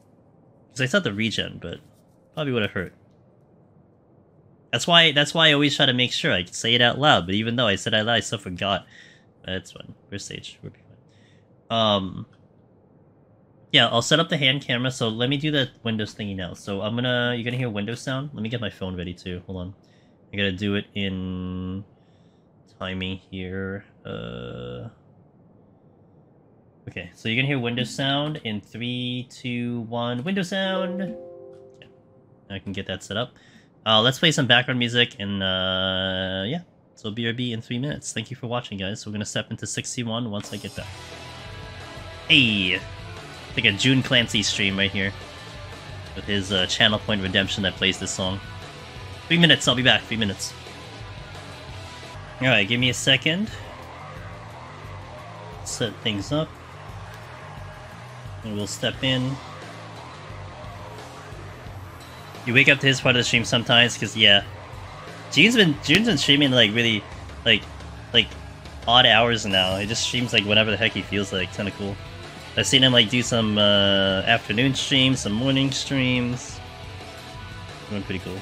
Speaker 1: because I thought the regen, but probably would have hurt. That's why I always try to make sure I say it out loud, but even though I said it out loud, I still forgot. That's fine. First stage, we'll be fine. Yeah, I'll set up the hand camera, so let me do the Windows thingy now. So you're gonna hear Windows sound. Let me get my phone ready too, hold on. I gotta do it in timing here. Okay, so you're gonna hear Windows sound in 3, 2, 1. Windows sound! Okay, I can get that set up. Let's play some background music, and yeah. So BRB in 3 minutes. Thank you for watching, guys. So we're gonna step into 61 once I get back. Hey! Like a June Clancy stream right here. With his Channel Point Redemption that plays this song. 3 minutes, I'll be back. 3 minutes. Alright, give me a second. Set things up. And we'll step in. You wake up to his part of the stream sometimes, because yeah. June's been streaming like really like odd hours now. He just streams like whenever the heck he feels like. Kinda cool. I've seen him like do some afternoon streams, some morning streams. Doing pretty cool.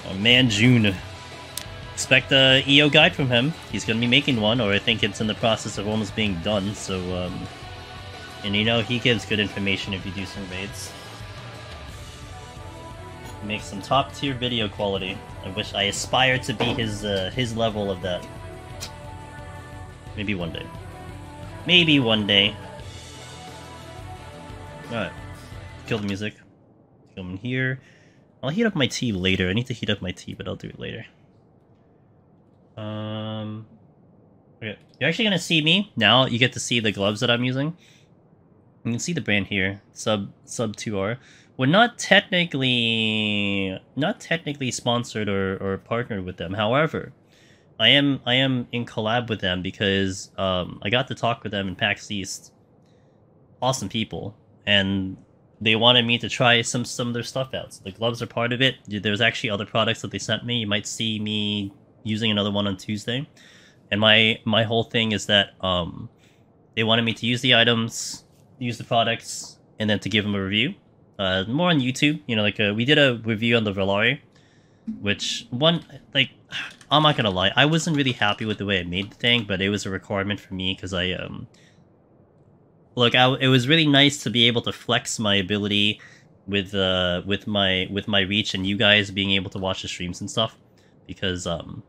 Speaker 1: Oh man, June. Expect a EO guide from him. He's gonna be making one, or I think it's in the process of almost being done, so and you know he gives good information if you do some raids. He makes some top tier video quality. I aspire to be his level of that. Maybe one day. Maybe one day. Alright. Kill the music. Come in here. I'll heat up my tea later. I need to heat up my tea, but I'll do it later. Okay. You're actually gonna see me. Now you get to see the gloves that I'm using. You can see the brand here. Sub 2R. We're not technically sponsored or partnered with them. However, I am in collab with them because I got to talk with them in PAX East. Awesome people, and they wanted me to try some of their stuff out. So the gloves are part of it. There's actually other products that they sent me. You might see me using another one on Tuesday. And my whole thing is that they wanted me to use the items, use the products, and then to give them a review. More on YouTube, you know, like we did a review on the Valari, which I'm not gonna lie, I wasn't really happy with the way I made the thing, but it was a requirement for me because I it was really nice to be able to flex my ability with my reach and you guys being able to watch the streams and stuff, because in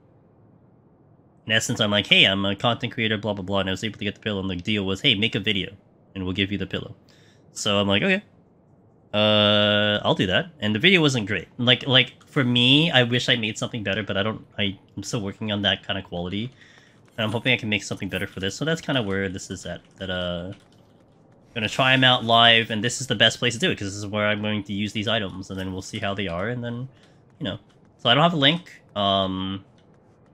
Speaker 1: essence I'm like, hey, I'm a content creator, blah blah blah, and I was able to get the pillow, and the deal was, hey, make a video and we'll give you the pillow. So I'm like, okay. I'll do that. And the video wasn't great. Like for me, I wish I made something better, but I'm still working on that kind of quality. And I'm hoping I can make something better for this. So that's kind of where this is at. I'm gonna try them out live, and this is the best place to do it, because this is where I'm going to use these items, and then we'll see how they are, and then, you know. So I don't have a link.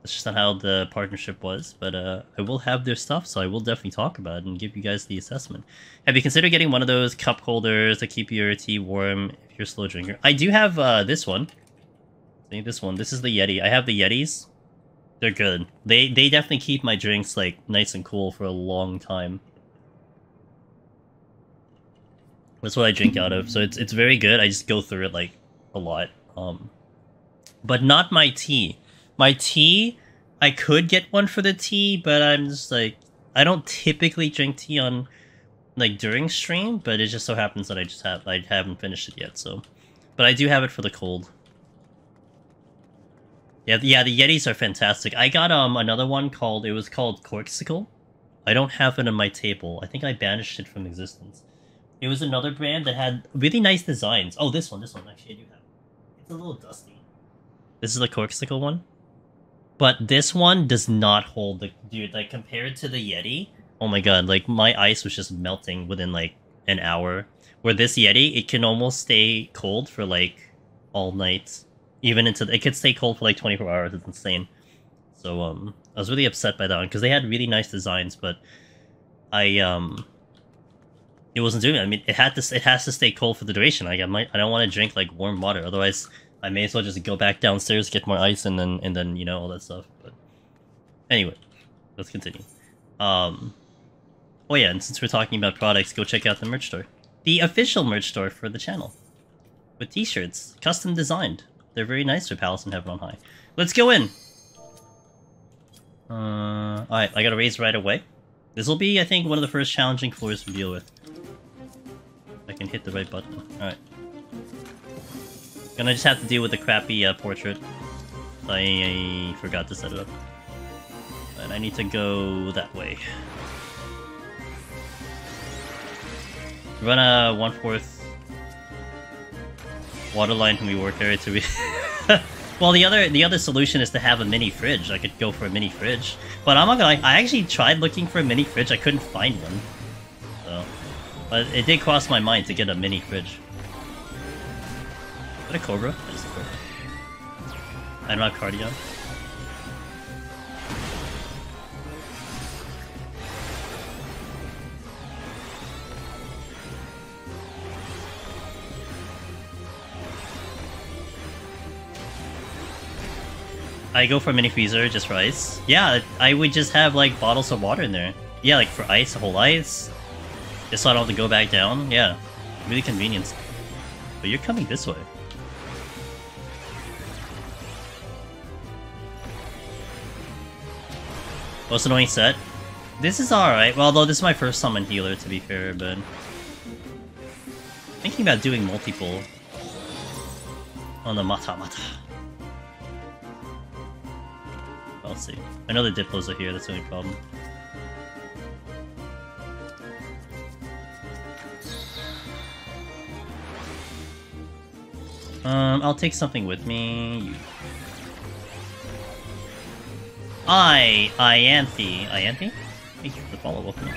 Speaker 1: That's just not how the partnership was, but I will have their stuff, so I will definitely talk about it and give you guys the assessment. Have you considered getting one of those cup holders to keep your tea warm if you're a slow drinker? I do have this one. See, this one. This is the Yeti. I have the Yetis. They're good. They definitely keep my drinks like nice and cool for a long time. That's what I drink out of, so it's very good. I just go through it like a lot. But not my tea. My tea, I could get one for the tea, but I'm just like, I don't typically drink tea on like during stream, but it just so happens that I haven't finished it yet. So, but I do have it for the cold. Yeah, the Yetis are fantastic. I got another one called Corksicle. I don't have it on my table. I think I banished it from existence. It was another brand that had really nice designs. Oh, this one actually I do have. It's a little dusty. This is the Corksicle one. But this one does not hold the... Dude, like, compared to the Yeti... Oh my god, like, my ice was just melting within, like, an hour. Where this Yeti, it can almost stay cold for, like, all night. Even into... It could stay cold for, like, 24 hours. It's insane. So, I was really upset by that one, because they had really nice designs, but... It wasn't doing it. I mean, it has to stay cold for the duration. Like, I don't want to drink, like, warm water, otherwise... I may as well just go back downstairs, get more ice, and then you know, all that stuff. But anyway, let's continue. Oh yeah, and since we're talking about products, go check out the merch store. The official merch store for the channel. With t-shirts, custom designed. They're very nice for Palace in Heaven on High. Let's go in! Alright, I gotta raise right away. This will be, I think, one of the first challenging floors to deal with. I can hit the right button. Alright. Gonna just have to deal with the crappy portrait. I forgot to set it up. And I need to go that way. Run a 1/4 water line from your work area to be... Well, the other solution is to have a mini fridge. I could go for a mini fridge. But I'm not gonna... I actually tried looking for a mini fridge. I couldn't find one. So... But it did cross my mind to get a mini fridge. Is that a cobra? That is a cobra. I don't have cardio. I go for a mini freezer just for ice. Yeah, I would just have like bottles of water in there. Yeah, like for ice, a whole ice. Just so I don't have to go back down. Yeah, really convenient. But you're coming this way. Most annoying set. This is alright. Well, though this is my first summon healer, to be fair, but... Thinking about doing multiple on the Mata. I'll see. I know the Diplos are here, that's the only problem. I'll take something with me. Ianthe. Thank you for the follow, welcome.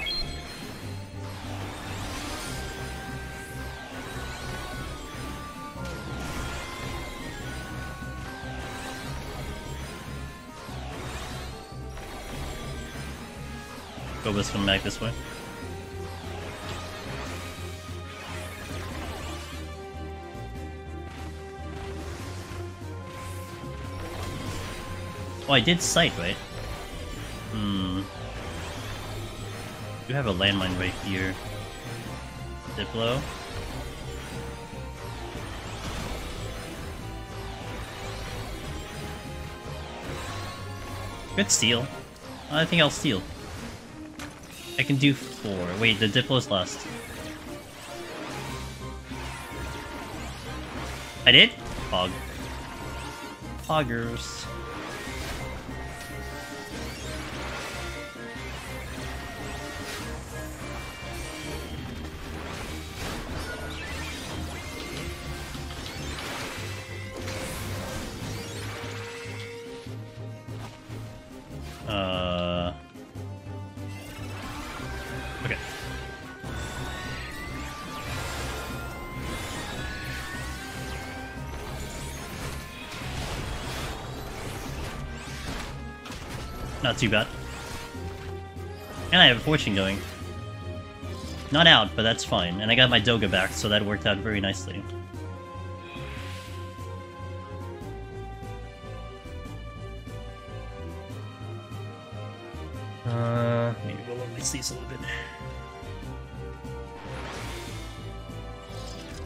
Speaker 1: Go this one back this way. Oh, I did sight, right? You have a landmine right here. Diplo. Good steal. I think I'll steal. I can do 4. Wait, the Diplo's last. I did? Pog. Poggers. Okay. Not too bad. And I have a fortune going. Not out, but that's fine. And I got my Doga back, so that worked out very nicely. Maybe roll up my sleeves a little bit.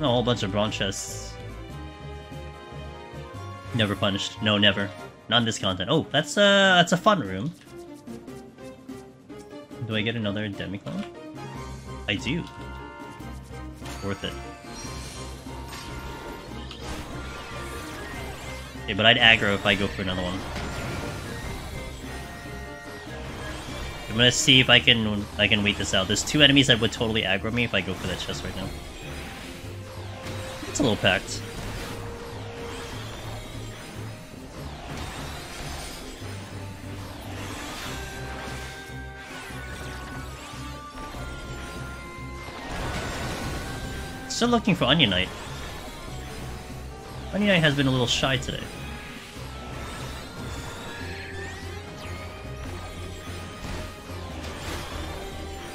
Speaker 1: Oh, a whole bunch of bronze chests. Never punished. No, never. Not in this content. Oh, that's a fun room. Do I get another Demicon? I do. Worth it. Okay, but I'd aggro if I go for another one. I'm gonna see if I can wait this out. There's 2 enemies that would totally aggro me if I go for that chest right now. It's a little packed. Still looking for Onion Knight. Onion Knight has been a little shy today.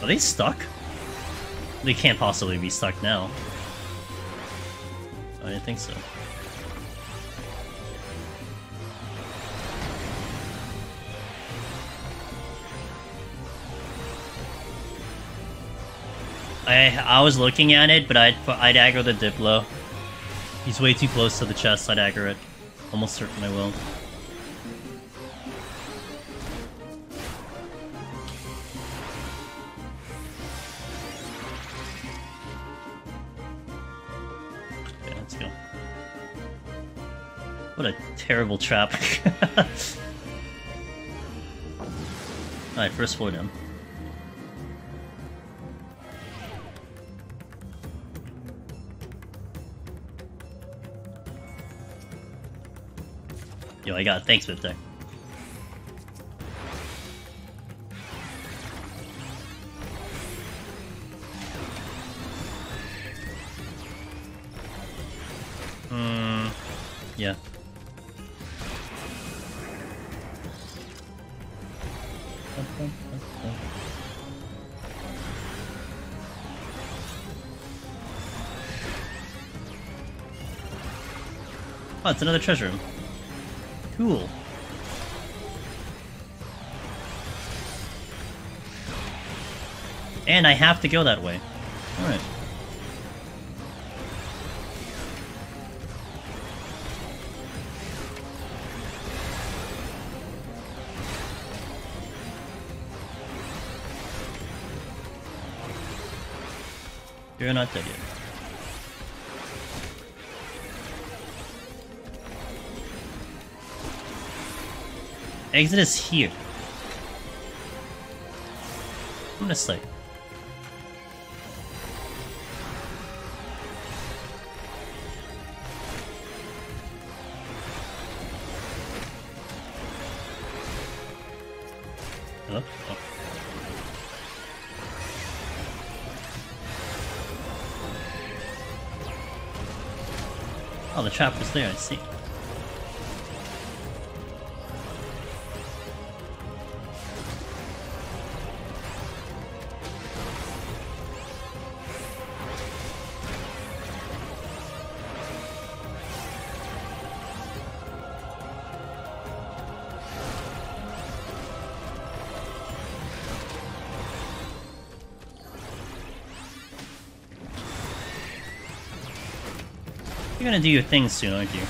Speaker 1: Are they stuck? They can't possibly be stuck now. I didn't think so. I was looking at it, but I'd aggro the Diplo. He's way too close to the chest, I'd aggro it. Almost certain I will. Okay, let's go. What a terrible trap. Alright, first floor down. Yo, I got it. Thanks, Viptech. Yeah. Oh, it's another treasure room. Cool. And I have to go that way. Alright. You're not dead yet. Exit is here. I'm gonna stay. Hello? Oh. Oh, the trap was there, I see. You're gonna do your thing soon, aren't you?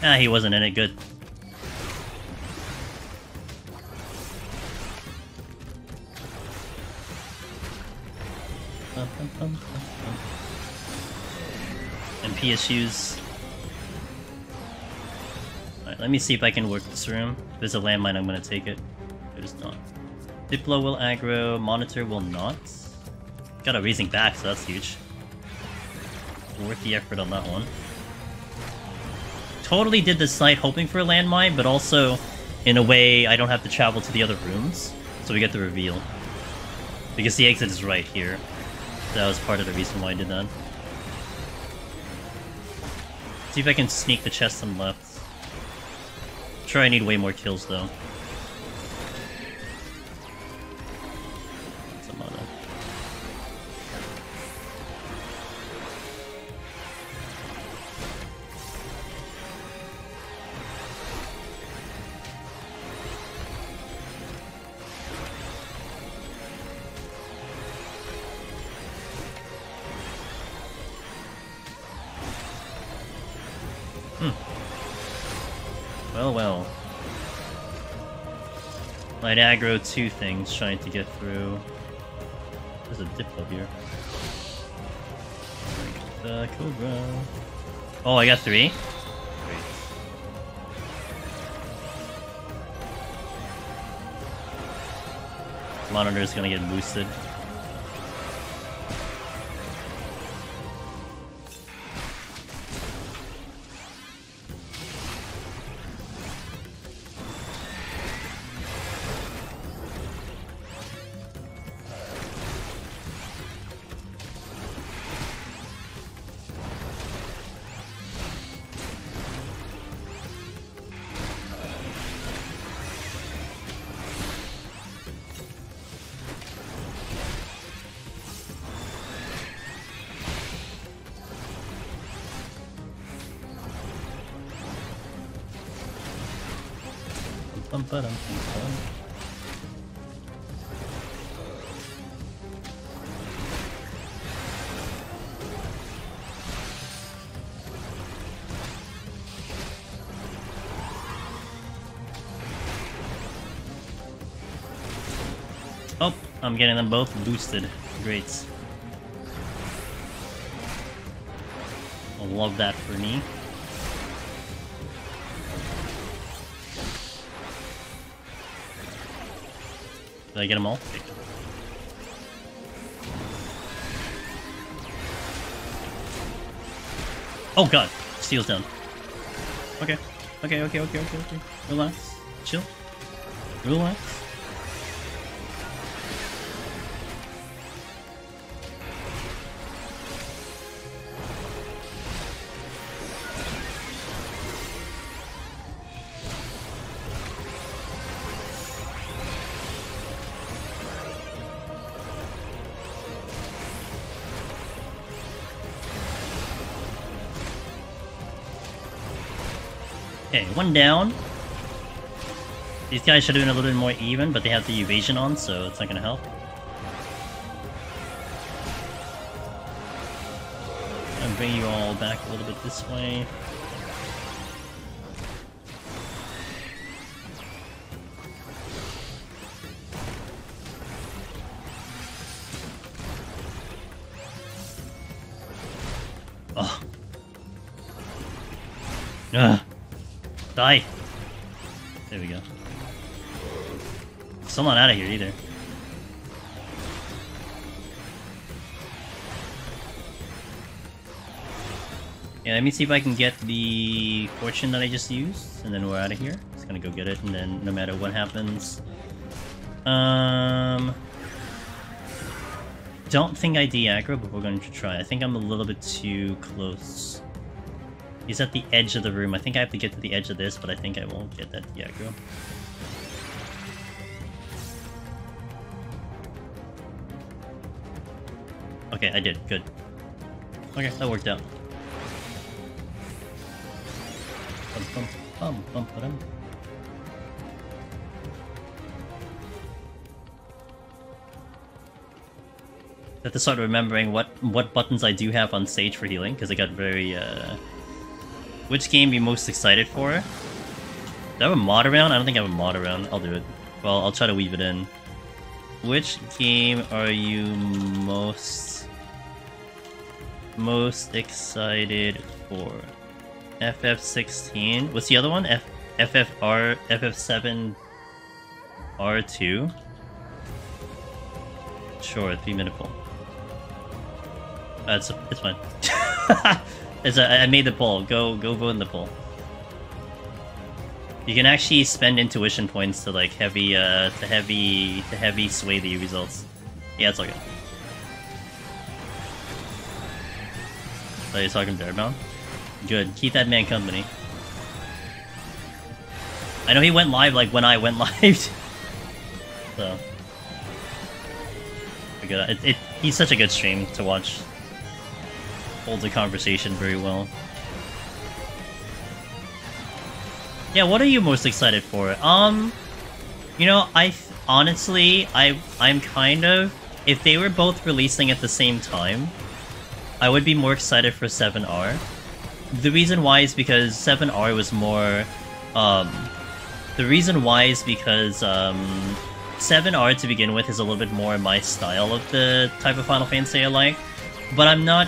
Speaker 1: Ah, he wasn't in it. Good. MP issues. Alright, let me see if I can work this room. If there's a landmine, I'm gonna take it. There's not. Diplo will aggro, Monitor will not. Got a raising back, so that's huge. Worth the effort on that one. Totally did this night hoping for a landmine, but also, in a way, I don't have to travel to the other rooms, so we get the reveal. Because the exit is right here. That was part of the reason why I did that. See if I can sneak the chest on the left. I'm sure I need way more kills, though. Some other. Well, well. Might aggro two things trying to get through. There's a dip up here. The Cobra. Oh, I got 3? Great. Monitor's gonna get boosted. Oh, I'm getting them both boosted. Great. I love that for me. Did I get them all? Oh god! Steel's down. Okay. Okay. Relax. Chill. Relax. Okay, one down. These guys should have been a little bit more even, but they have the evasion on, so it's not gonna help. I'll bring you all back a little bit this way. Oh. Ugh. Die! There we go. Still not out of here either. Yeah, let me see if I can get the fortune that I just used, and then we're out of here. Just gonna go get it, and then no matter what happens... Don't think I de-aggro, but we're going to try. I think I'm a little bit too close. He's at the edge of the room. I think I have to get to the edge of this, but I think I won't get that de-aggro. Okay, I did. Good. Okay, that worked out. I have to start remembering what buttons I do have on stage for healing, because I got very, Which game are you most excited for? Do I have a mod around? I don't think I have a mod around. I'll do it. Well, I'll try to weave it in. Which game are you most excited for? FF16. What's the other one? FF7 R2. Sure, 3-minute poll. It's fine. I made the poll. Go vote in the poll. You can actually spend intuition points to like heavy sway the results. Yeah, it's all good. So you're talking Bearbound? Good. Keep that man company. I know he went live like when I went live. So good. He's such a good stream to watch. Holds a conversation very well. Yeah, what are you most excited for? You know, honestly, I'm kind of... If they were both releasing at the same time, I would be more excited for 7R. the reason why is because 7R was more, the reason why is because, 7R to begin with is a little bit more my style of the type of Final Fantasy I like. But I'm not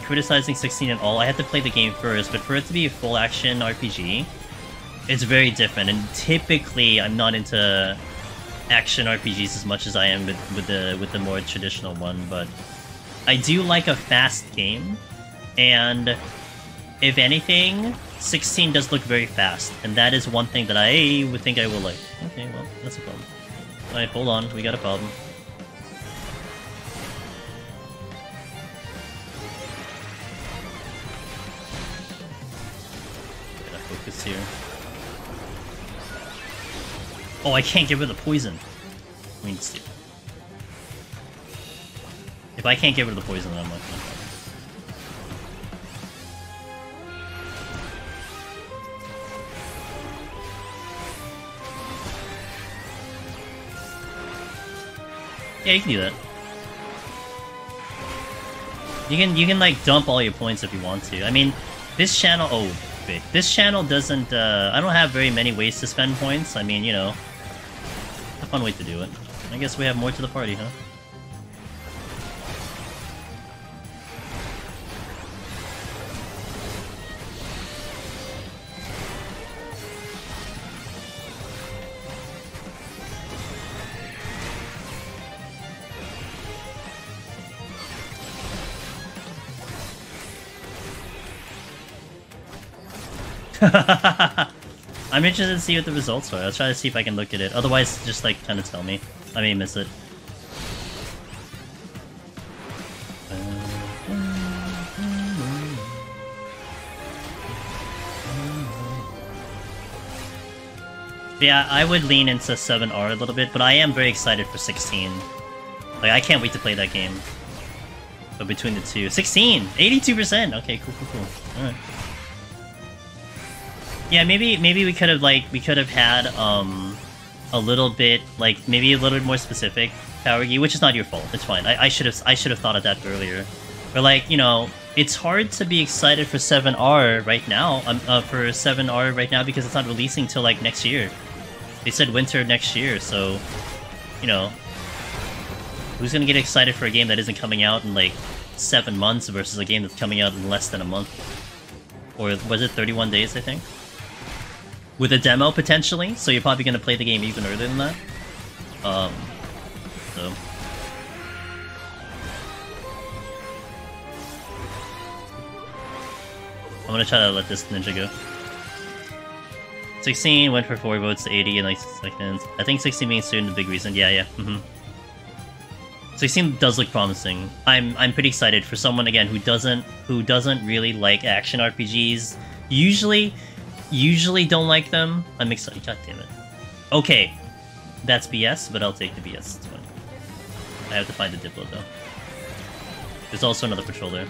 Speaker 1: criticizing 16 at all. I had to play the game first, but for it to be a full action RPG, it's very different. And typically, I'm not into action RPGs as much as I am with the more traditional one. But I do like a fast game, and if anything, 16 does look very fast, and that is one thing that I would think I will like. Okay, well, that's a problem. Alright, hold on, we got a problem. Gotta focus here. Oh, I can't get rid of the poison. I mean, if I can't get rid of the poison, then I'm not gonna. Yeah, you can do that. You can like dump all your points if you want to. I mean, this channel. Oh, big. This channel doesn't. I don't have very many ways to spend points. I mean, you know, a fun way to do it. I guess we have more to the party, huh? I'm interested to see what the results are. I'll try to see if I can look at it. Otherwise, just like kind of tell me. I may miss it. Yeah, I would lean into 7R a little bit, but I am very excited for 16. Like, I can't wait to play that game. But between the two, 16, 82%. Okay, cool. All right. Yeah, maybe we could have had a little bit maybe a little bit more specific power key, which is not your fault. It's fine. I should have thought of that earlier. But like, you know, it's hard to be excited for 7R right now. For 7R right now because it's not releasing till like next year. They said winter next year, so you know, who's gonna get excited for a game that isn't coming out in like 7 months versus a game that's coming out in less than a month? Or was it 31 days, I think? With a demo, potentially, so you're probably going to play the game even earlier than that. So... I'm going to try to let this ninja go. 16 went for 4 votes to 80 in like 6 seconds. I think 16 being soon is a big reason. Yeah. 16 does look promising. I'm pretty excited for someone, again, who doesn't really like action RPGs. Usually don't like them. I'm excited. God damn it. Okay. That's BS, but I'll take the BS. It's fine. I have to find the Diplo, though. There's also another patrol there.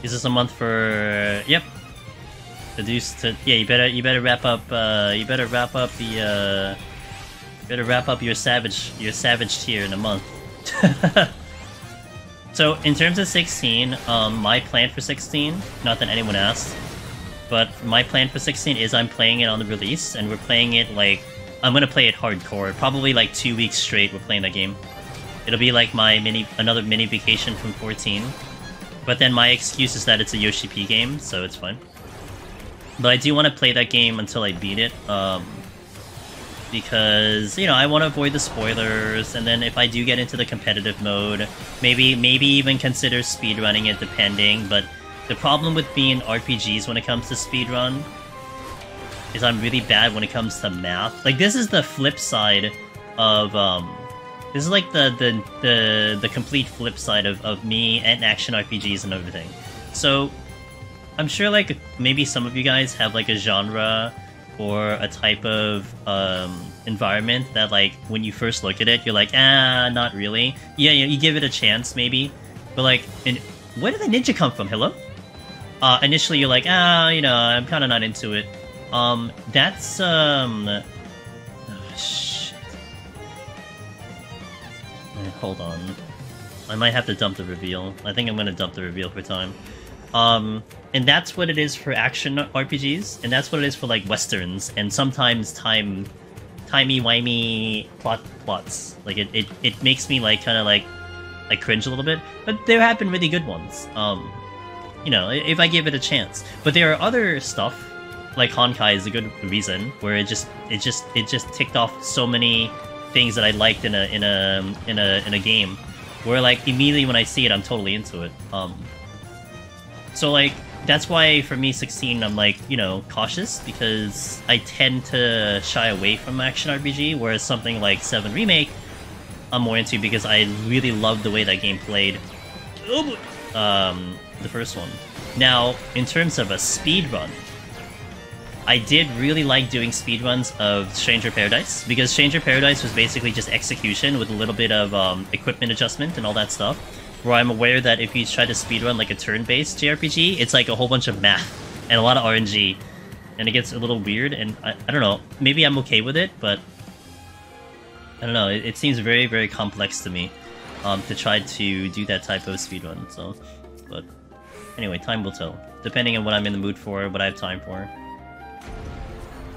Speaker 1: Is this a month for? Yep. Yeah, you better wrap up. You better wrap up your savage tier in a month. So in terms of 16, my plan for 16, not that anyone asked, but my plan for 16 is I'm playing it on the release, and we're playing it like I'm gonna play it hardcore. Probably like 2 weeks straight. We're playing that game. It'll be like my another mini vacation from 14. But then my excuse is that it's a Yoshi P game, so it's fine. But I do want to play that game until I beat it, because, you know, I want to avoid the spoilers, and then if I do get into the competitive mode, maybe even consider speedrunning it depending, but the problem with being RPGs when it comes to speedrun is I'm really bad when it comes to math. Like, this is the flip side of This is like the complete flip side of me and action RPGs and everything. So I'm sure like maybe some of you guys have like a genre or a type of environment that like when you first look at it you're like, ah, not really. Yeah, you give it a chance maybe, but like, where did the ninja come from? Hello? Initially you're like, ah, you know, I'm kind of not into it. That's oh, shit. Hold on, I might have to dump the reveal. I think I'm gonna dump the reveal for time. And that's what it is for action RPGs, and that's what it is for like westerns, and sometimes timey-wimey plots. Like it makes me like kind of like cringe a little bit, but there have been really good ones. You know, if I give it a chance. But there are other stuff, like Honkai is a good reason, where it just ticked off so many things that I liked in a game, where like immediately when I see it, I'm totally into it. So like that's why for me 16 I'm like, you know, cautious, because I tend to shy away from action RPG, whereas something like 7 Remake I'm more into because I really love the way that game played. The first one. Now, in terms of a speed run, I did really like doing speedruns of Stranger Paradise, because Stranger Paradise was basically just execution with a little bit of equipment adjustment and all that stuff, where I'm aware that if you try to speedrun like a turn-based JRPG, it's like a whole bunch of math and a lot of RNG, and it gets a little weird, and I don't know, maybe I'm okay with it, but I don't know, it seems very, very complex to me to try to do that type of speedrun, so, but anyway, time will tell, depending on what I'm in the mood for, what I have time for.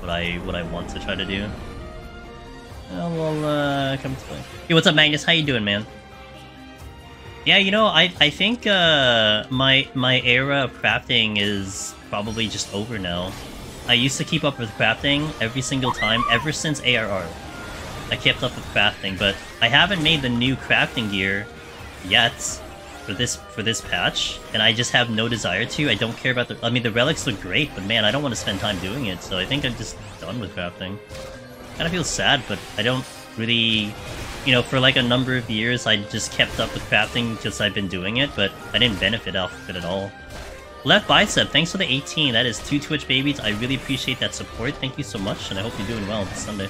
Speaker 1: What I want to try to do. We'll come to play. Hey, what's up, Magnus? How you doing, man? Yeah, you know, I think my era of crafting is probably just over now. I used to keep up with crafting every single time, ever since ARR. I kept up with crafting, but I haven't made the new crafting gear yet for this patch, and I just have no desire to. I don't care about the... I mean, the relics look great, but man, I don't want to spend time doing it, so I think I'm just done with crafting. Kinda feels sad, but I don't really... You know, for like a number of years, I just kept up with crafting because I've been doing it, but I didn't benefit off of it at all. Left Bicep, thanks for the 18. That is 2 Twitch babies. I really appreciate that support. Thank you so much, and I hope you're doing well this Sunday.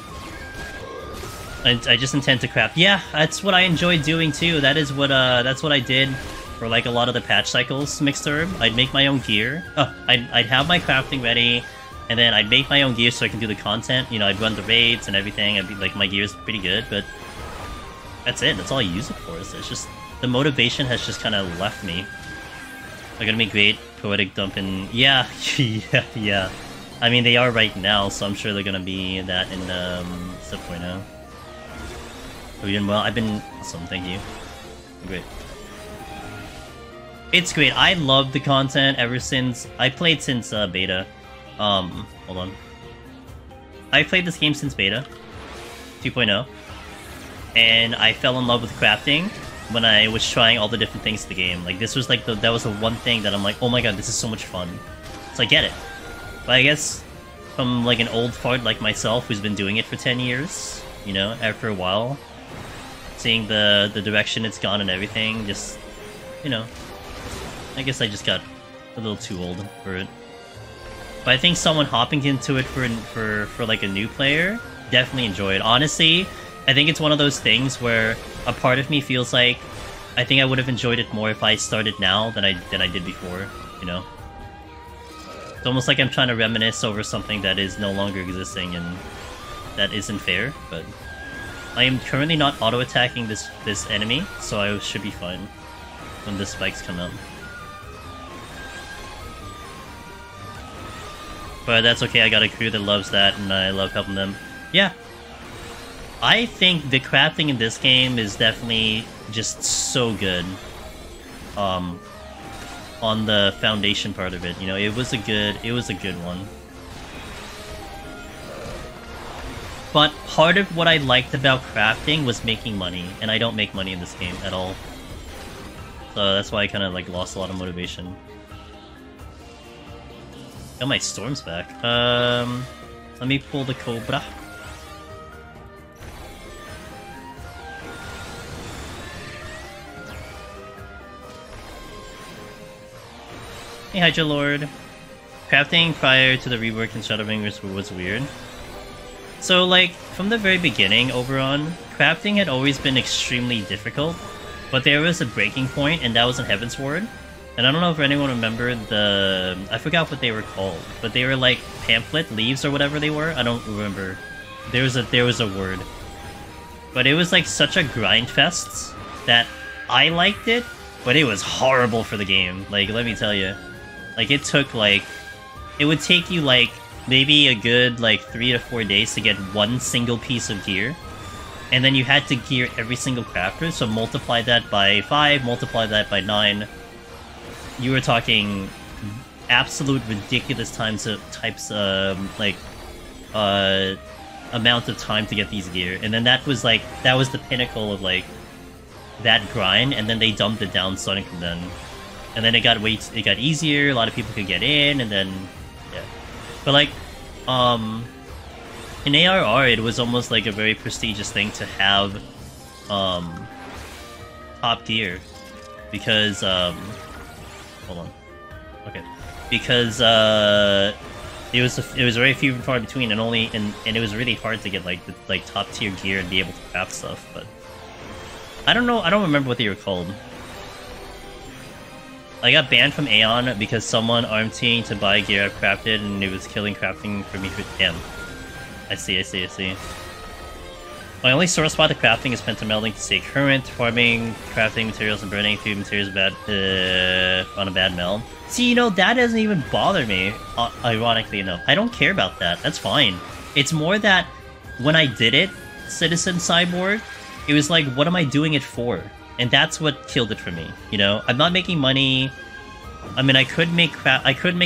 Speaker 1: I just intend to craft. Yeah, that's what I enjoy doing too. That's what I did for like a lot of the patch cycles, Mixed Herb. I'd make my own gear. I'd have my crafting ready, and then I'd make my own gear so I can do the content. You know, I'd run the raids and everything. I'd be like, my gear's pretty good, but that's it. That's all I use it for. So it's just the motivation has just kind of left me. They're gonna be great. Poetic dumping. Yeah, yeah. I mean, they are right now, so I'm sure they're gonna be that in 7.0. Are you doing well? I've been awesome, thank you. Great. It's great. I love the content ever since... I played since beta. Hold on. I played this game since beta 2.0. And I fell in love with crafting when I was trying all the different things in the game. Like, this was like that was the one thing that I'm like, oh my god, this is so much fun. So I get it. But I guess from like an old fart like myself who's been doing it for 10 years, you know, after a while, seeing the direction it's gone and everything, just, you know, I guess I just got a little too old for it. But I think someone hopping into it for like a new player, definitely enjoy it. Honestly, I think it's one of those things where a part of me feels like I think I would have enjoyed it more if I started now than I did before, you know? It's almost like I'm trying to reminisce over something that is no longer existing, and that isn't fair, but I am currently not auto-attacking this enemy, so I should be fine when the spikes come out. But that's okay, I got a crew that loves that, and I love helping them. Yeah. I think the crafting in this game is definitely just so good. On the foundation part of it, you know, it was a good one. But part of what I liked about crafting was making money, and I don't make money in this game at all. So that's why I kind of like lost a lot of motivation. Got my storms back. Let me pull the Cobra. Hey, Hydra Lord. Crafting prior to the rework in Shadowbringers was weird. So, like, from the very beginning, Oberon, crafting had always been extremely difficult, but there was a breaking point, and that was in Heavensward. And I don't know if anyone remembered the... I forgot what they were called, but they were like pamphlet leaves or whatever they were. I don't remember. There was a word. But it was like such a grind fest that I liked it, but it was horrible for the game. Like, let me tell you. Like, it took like... It would take you like maybe a good like 3 to 4 days to get one single piece of gear. And then you had to gear every single crafter, so multiply that by 5, multiply that by 9. You were talking absolute ridiculous types of amount of time to get these gear. And then that was the pinnacle of like that grind, and then they dumped it down starting from then. And then it got easier, a lot of people could get in, and then yeah. But like in ARR it was almost like a very prestigious thing to have top gear, because hold on. Okay. Because it was very few and far between, and it was really hard to get like top tier gear and be able to craft stuff. But I don't know. I don't remember what they were called. I got banned from Aeon because someone arm teamed to buy gear I've crafted, and it was killing crafting for me. Damn. I see. My only sore spot to crafting is pentamelding to stay current, farming, crafting materials, and burning food materials on a bad meld. See, you know, that doesn't even bother me, ironically enough. I don't care about that. That's fine. It's more that when I did it, Citizen Cyborg, it was like, what am I doing it for? And that's what killed it for me, you know? I'm not making money. I mean, I could make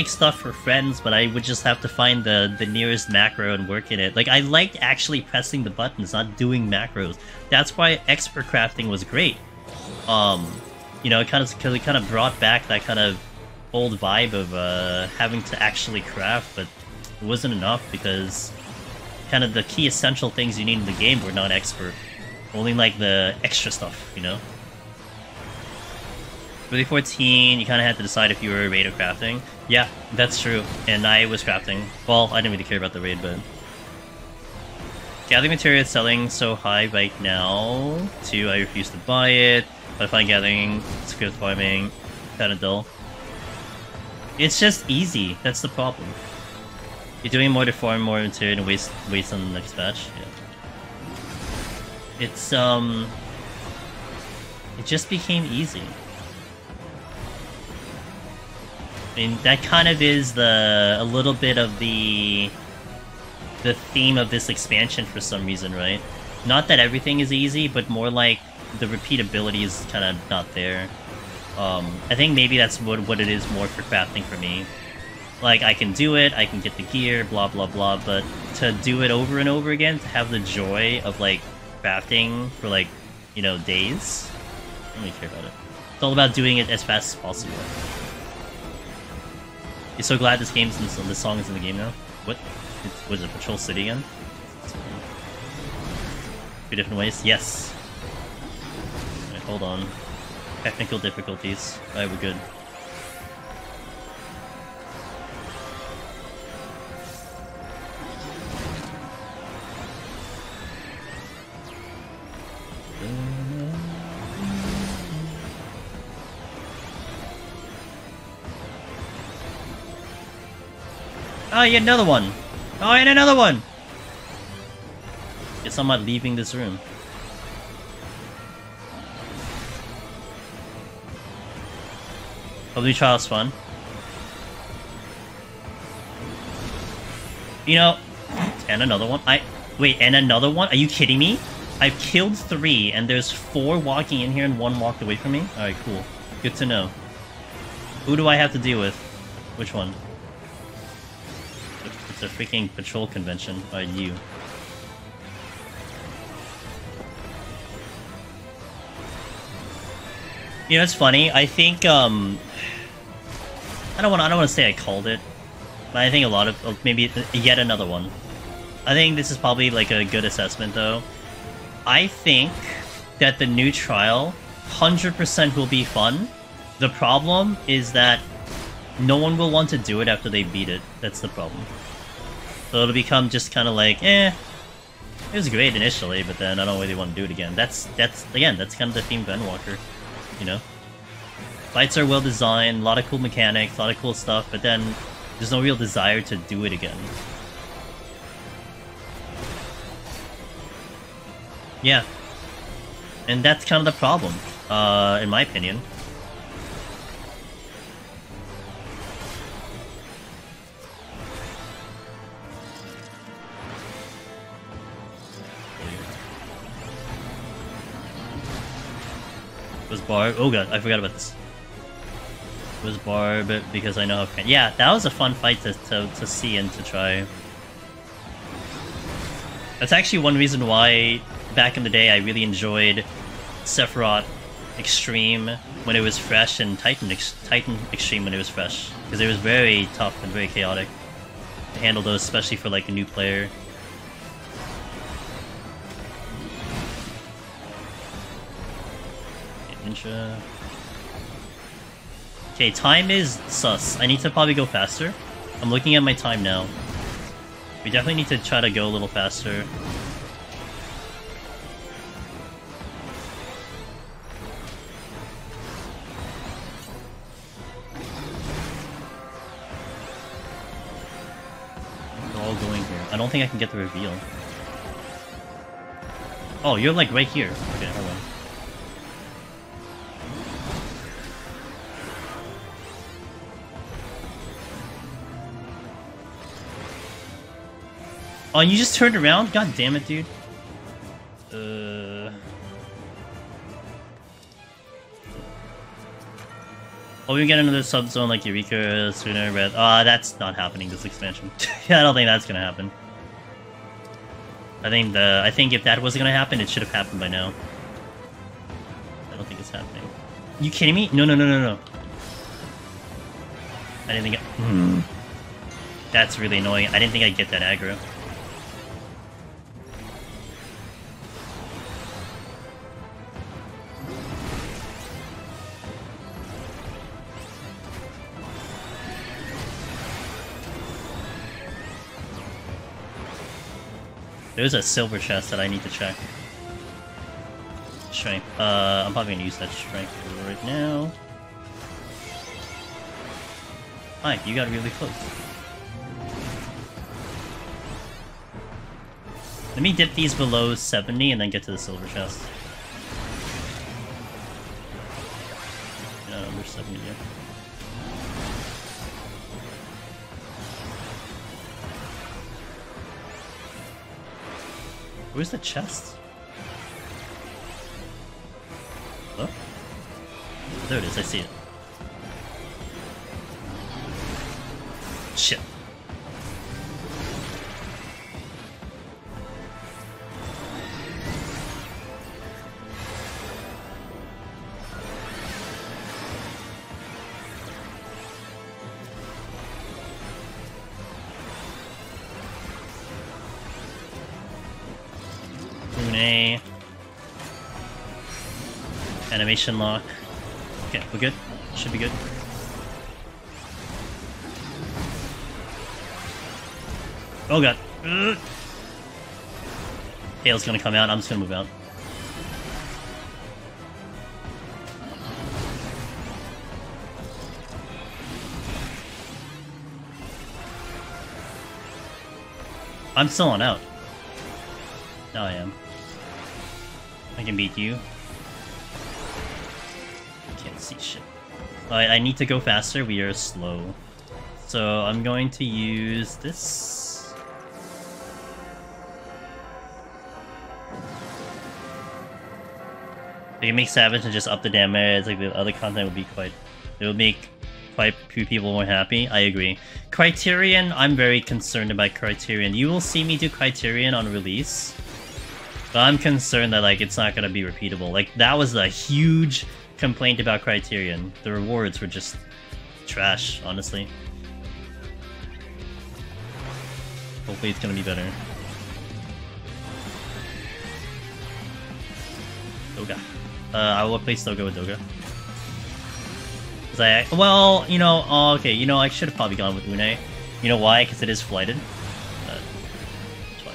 Speaker 1: stuff for friends, but I would just have to find the nearest macro and work in it. Like, I liked actually pressing the buttons, not doing macros. That's why expert crafting was great. You know, it kind of brought back that kind of old vibe of having to actually craft, but it wasn't enough because kind of the key essential things you need in the game were not expert. Only like the extra stuff, you know? Really 14, you kind of had to decide if you were raid or crafting. Yeah, that's true. And I was crafting. Well, I didn't really care about the raid, but... Gathering material is selling so high right now. 2, I refuse to buy it. But I find gathering, script farming, kind of dull. It's just easy. That's the problem. You're doing more to farm more material and waste on the next batch. Yeah. It's, it just became easy. I mean, that kind of is a little bit of the theme of this expansion for some reason, right? Not that everything is easy, but more like the repeatability is kind of not there. I think maybe that's what it is more for crafting for me. Like, I can do it, I can get the gear, blah blah blah, but to do it over and over again, to have the joy of, like, crafting for, like, you know, days, I don't really care about it. It's all about doing it as fast as possible. You're so glad this song is in the game now? What? Was it Patrol City again? 2 different ways? Yes! Alright, hold on. Technical difficulties. Alright, we're good. Oh, yet another one! Oh, and another one! Guess I'm not leaving this room. Probably trial's fun. You know, and another one. Wait, and another one? Are you kidding me? I've killed 3, and there's 4 walking in here and 1 walked away from me? Alright, cool. Good to know. Who do I have to deal with? Which one? It's a freaking patrol convention. Alright, you. You know, it's funny. I think, I don't want to say I called it, but I think a lot of, maybe yet another one. I think this is probably like a good assessment, though. I think that the new trial 100% will be fun. The problem is that no one will want to do it after they beat it. That's the problem. So it'll become just kind of like, it was great initially, but then I don't really want to do it again. That's kind of the theme of Endwalker, you know? Fights are well designed, a lot of cool mechanics, a lot of cool stuff, but then there's no real desire to do it again. Yeah. And that's kind of the problem, in my opinion. Was Barb? Oh god, I forgot about this. Was Barb because I know how. Yeah, that was a fun fight to see and to try. That's actually one reason why back in the day I really enjoyed Sephiroth Extreme when it was fresh and Titan Extreme when it was fresh, because it was very tough and very chaotic to handle those, especially for like a new player. Ninja. Okay, time is sus. I need to probably go faster. I'm looking at my time now. We definitely need to try to go a little faster. We're all going here. I don't think I can get the reveal. Oh, you're like right here. Okay, hold on. Oh, you just turned around? God damn it, dude. Oh, we get into the subzone like Eureka, sooner, Red. That's not happening this expansion. Yeah, I don't think that's gonna happen. I think if that wasn't gonna happen, it should have happened by now. I don't think it's happening. You kidding me? No. I didn't think That's really annoying. I didn't think I'd get that aggro. There's a silver chest that I need to check. Strength. I'm probably gonna use that strength right now. Hi, you got really close. Let me dip these below 70 and then get to the silver chest. No, we're 70 yet. Where's the chest? Hello? There it is, I see it. Shit. Animation lock. Okay, we're good. Should be good. Oh god. Tail's gonna come out. I'm just gonna move out. I'm still on out. Now I am. I can beat you. Can't see shit. I need to go faster. We are slow. So I'm going to use this. I can make Savage and just up the damage. Like the other content would be quite. It would make quite a few people more happy. I agree. Criterion. I'm very concerned about Criterion. You will see me do Criterion on release. But I'm concerned that like it's not gonna be repeatable. Like that was a huge complaint about Criterion. The rewards were just trash, honestly. Hopefully it's gonna be better. Doga. I will replace Doga with Doga. Because Well, you know, okay, you know, I should have probably gone with Une. You know why? Because it is flighted. It's fine.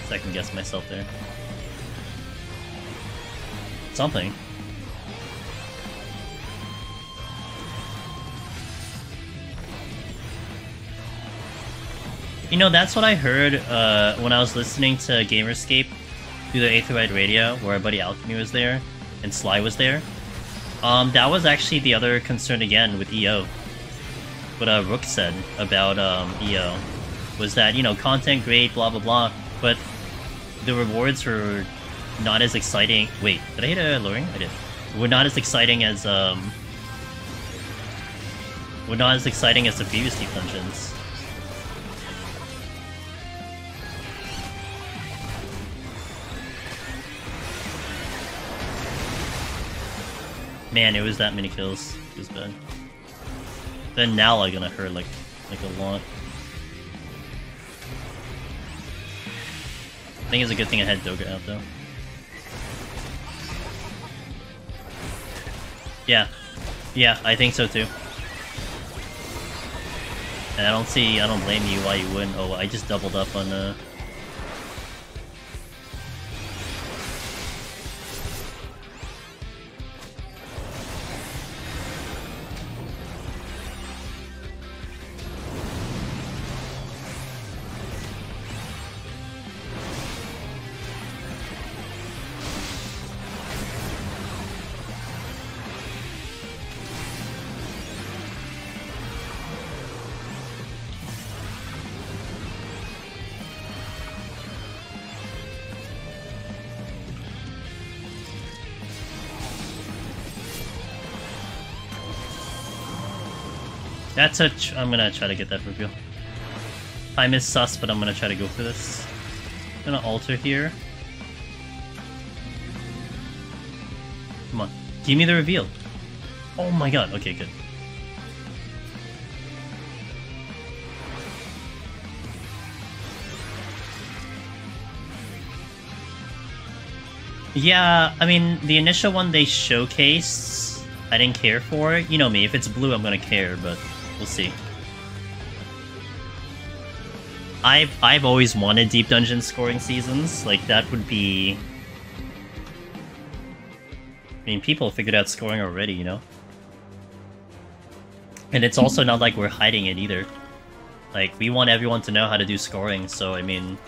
Speaker 1: Second guess myself there. Something. You know, that's what I heard when I was listening to Gamerscape through the Aeturna radio, where our buddy Alchemy was there, and Sly was there. That was actually the other concern again with EO. What Rook said about EO was that, you know, content great, blah blah blah, but the rewards were not as exciting. Wait, did I hit a lowering? I did. Were not as exciting as the previous Deep Dungeons. Man, it was that many kills. It was bad. Then Nala gonna hurt like a lot. I think it's a good thing I had Doga out though. Yeah, I think so too. And I don't blame you why you wouldn't. Oh, I just doubled up on I'm gonna try to get that reveal. Time is sus, but I'm gonna try to go for this. I'm gonna alter here. Come on, give me the reveal. Oh my god, okay, good. Yeah, I mean, the initial one they showcased, I didn't care for. You know me, if it's blue, I'm gonna care, but we'll see. I've always wanted Deep Dungeon scoring seasons. Like, that would be... I mean, people figured out scoring already, you know? And it's also not like we're hiding it either. Like, we want everyone to know how to do scoring, so, I mean,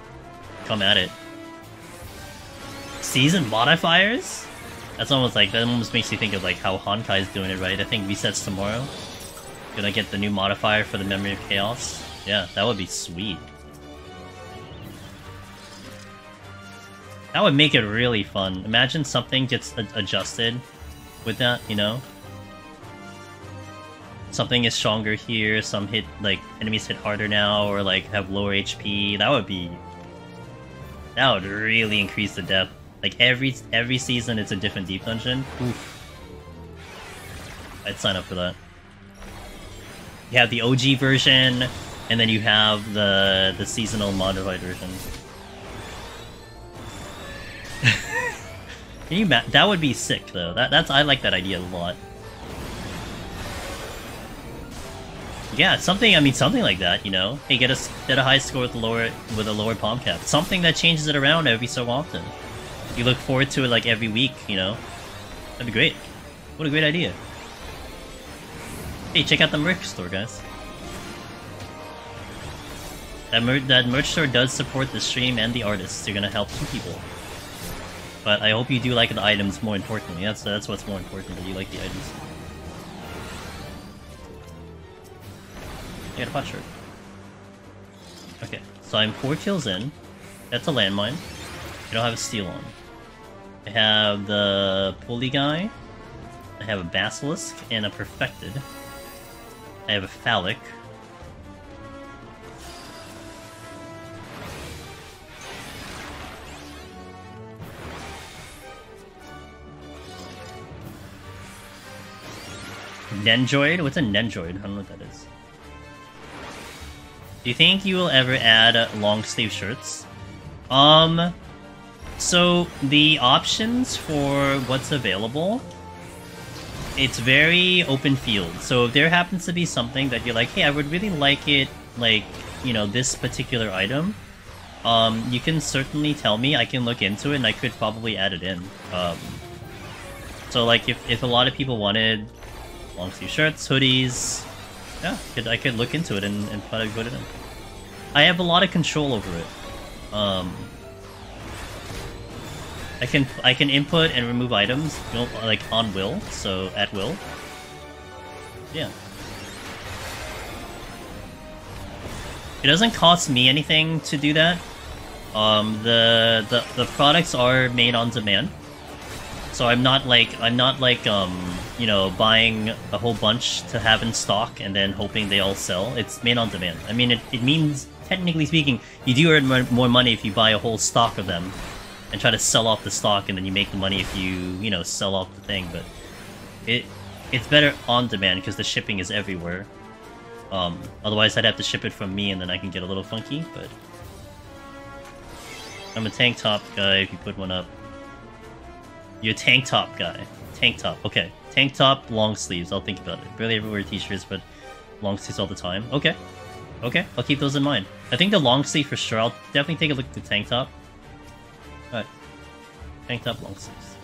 Speaker 1: come at it. Season modifiers? That's almost like, that almost makes you think of like how Honkai's doing it, right? I think resets tomorrow. Gonna get the new modifier for the Memory of Chaos. Yeah, that would be sweet. That would make it really fun. Imagine something gets adjusted with that, you know? Something is stronger here, some hit, like, enemies hit harder now, or like have lower HP. That would really increase the depth. Like, every season it's a different Deep Dungeon. Oof. I'd sign up for that. You have the OG version, and then you have the seasonal modified version. Can you that would be sick though. I like that idea a lot. Yeah, something like that, you know? Hey, get a high score with a lower palm cap. Something that changes it around every so often. You look forward to it like every week, you know? That'd be great. What a great idea. Hey, check out the merch store, guys. That merch store does support the stream and the artists. You're gonna help two people. But I hope you do like the items more importantly. That's what's more important, that you like the items. I got a pot shirt. Okay, so I'm 4 kills in. That's a landmine. I don't have a steal on. I have the pulley guy. I have a basilisk and a perfected. I have a phallic. Nendroid? What's a Nendroid? I don't know what that is. Do you think you will ever add long sleeve shirts? So the options for what's available it's very open field. So if there happens to be something that you're like, hey, I would really like it, like, you know, this particular item, you can certainly tell me. I can look into it, and I could probably add it in. So like, if a lot of people wanted long sleeve shirts, hoodies, yeah, I could look into it and probably put it in. I have a lot of control over it. I can input and remove items, you know, like on will, so at will. Yeah. It doesn't cost me anything to do that. The products are made on demand, so I'm not like you know, buying a whole bunch to have in stock and then hoping they all sell. It's made on demand. I mean, it means, technically speaking, you do earn more money if you buy a whole stock of them and try to sell off the stock, and then you make the money if you know, sell off the thing. But it's better on demand because the shipping is everywhere. Otherwise I'd have to ship it from me, and then I can get a little funky. But I'm a tank top guy. If you put one up, you're a tank top guy. Tank top, okay. Tank top, long sleeves. I'll think about it. Barely ever wear t-shirts, but long sleeves all the time. Okay. Okay, I'll keep those in mind. I think the long sleeve for sure. I'll definitely take a look at the tank top. Alright. Tank top, long sleeves.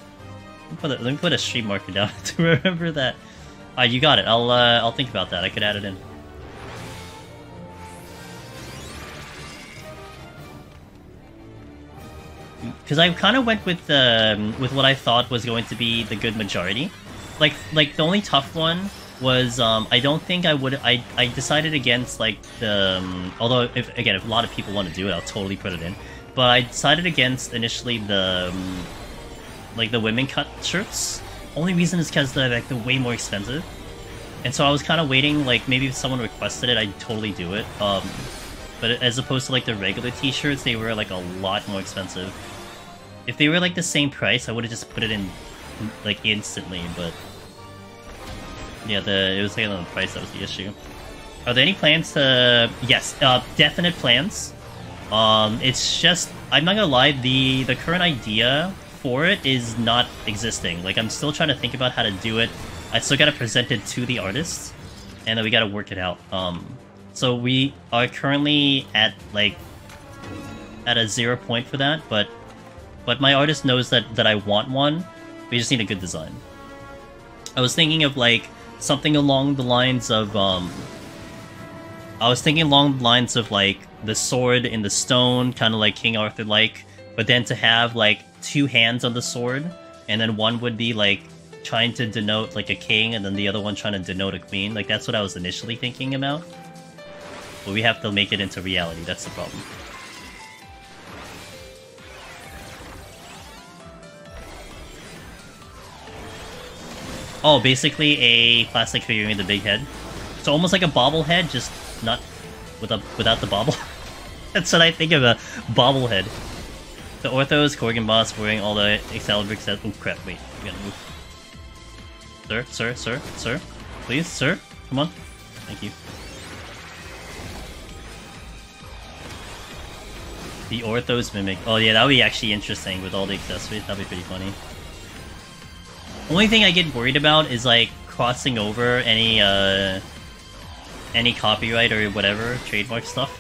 Speaker 1: Let me put a stream marker down to remember that. Alright, you got it. I'll think about that. I could add it in. Because I kind of went with what I thought was going to be the good majority. Like the only tough one was I don't think I would. I decided against like the although if a lot of people want to do it, I'll totally put it in. But I decided against initially the like the women cut shirts. Only reason is because they're way more expensive, and so I was kind of waiting. Like maybe if someone requested it, I'd totally do it. But as opposed to like the regular t-shirts, they were like a lot more expensive. If they were like the same price, I would have just put it in like instantly, but yeah, it was like on the price that was the issue. Are there any plans to... Yes, definite plans. It's just, I'm not gonna lie, the current idea for it is not existing. Like, I'm still trying to think about how to do it. I still gotta present it to the artists, and then we gotta work it out. So we are currently at like at a 0 point for that, but my artist knows that I want one. We just need a good design. I was thinking of like something along the lines of like the sword in the stone, kind of like King Arthur like, but then to have like two hands on the sword, and then one would be like trying to denote like a king, and then the other one trying to denote a queen. Like that's what I was initially thinking about. But we have to make it into reality, that's the problem. Oh, basically a plastic figurine with a big head. So almost like a bobblehead, just not without the bobble. That's what I think of, a bobblehead. The Orthos, Corgan boss wearing all the Excalibur set. Oh crap, wait, we gotta move. Sir. Please, sir. Come on. Thank you. The Orthos mimic. Oh yeah, that would be actually interesting with all the accessories. That'd be pretty funny. Only thing I get worried about is like crossing over any copyright or whatever trademark stuff.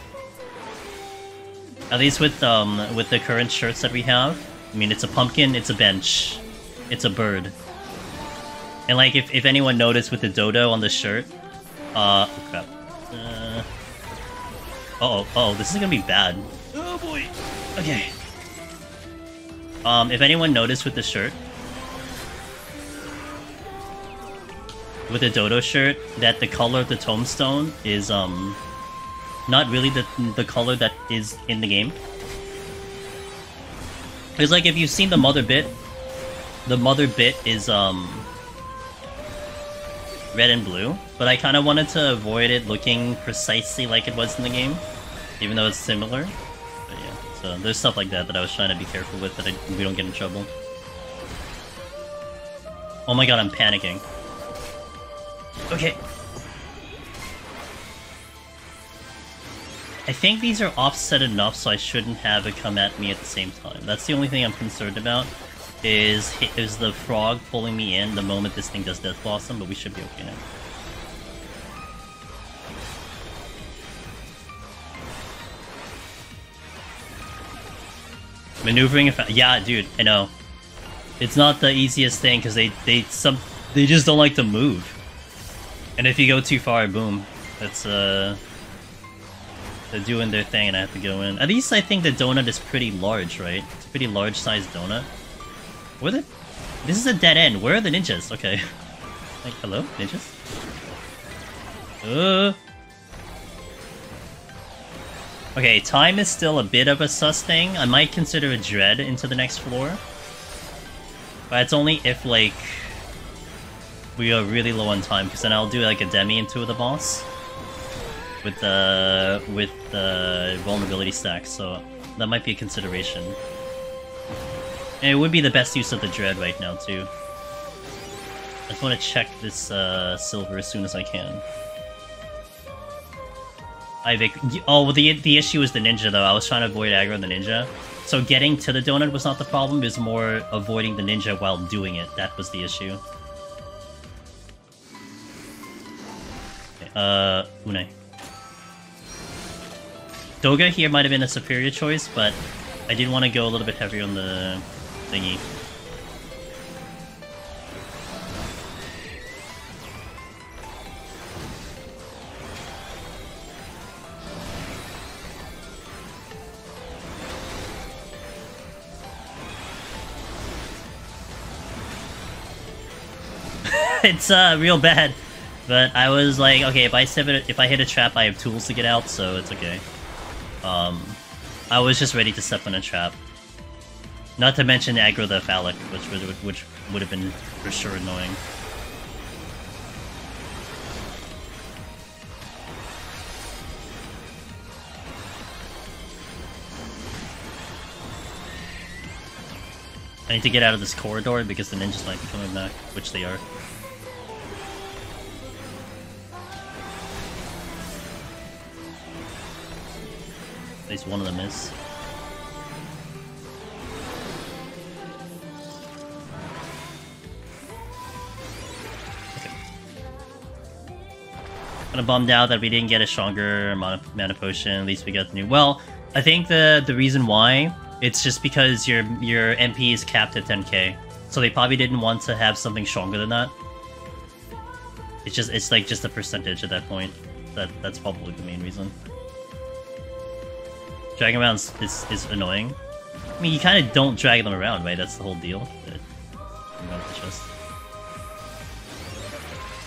Speaker 1: At least with the current shirts that we have. I mean, it's a pumpkin, it's a bench, it's a bird. And like if anyone noticed with the dodo on the shirt, oh crap. Uh-oh, this is gonna be bad. Oh boy. Okay. If anyone noticed with the shirt, with the dodo shirt, that the color of the tombstone is not really the color that is in the game. It's like if you've seen the mother bit is red and blue, but I kind of wanted to avoid it looking precisely like it was in the game, even though it's similar. But yeah, so there's stuff like that I was trying to be careful with, that we don't get in trouble. Oh my god, I'm panicking. Okay. I think these are offset enough so I shouldn't have it come at me at the same time. That's the only thing I'm concerned about. is the frog pulling me in the moment this thing does Death Blossom, but we should be okay now. Maneuvering, yeah, dude, I know. It's not the easiest thing because they just don't like to move, and if you go too far, boom, that's they're doing their thing, and I have to go in. At least I think the donut is pretty large, right? It's a pretty large sized donut. Where the? This is a dead end. Where are the ninjas? Okay. Like, hello, ninjas. Okay, time is still a bit of a sus thing. I might consider a dread into the next floor. But it's only if, like, we are really low on time, because then I'll do, like, a demi into the boss. With the vulnerability stack, so that might be a consideration. And it would be the best use of the dread right now, too. I just want to check this silver as soon as I can. Oh, the issue is the ninja, though. I was trying to avoid aggro the ninja. So getting to the donut was not the problem, it was more avoiding the ninja while doing it. That was the issue. Okay, Unai. Doga here might have been a superior choice, but I did want to go a little bit heavier on the thingy. It's real bad, but I was like, okay, if I hit a trap, I have tools to get out, so it's okay. I was just ready to step on a trap. Not to mention aggro the phallic, which would have been for sure annoying. I need to get out of this corridor because the ninjas might be coming back, which they are. At least one of them is. Okay. Kinda bummed out that we didn't get a stronger mana potion. At least we got the new. Well, I think the reason why, it's just because your MP is capped at 10k, so they probably didn't want to have something stronger than that. It's like just a percentage at that point. That's probably the main reason. Dragging around is annoying. I mean, you kind of don't drag them around, right? That's the whole deal.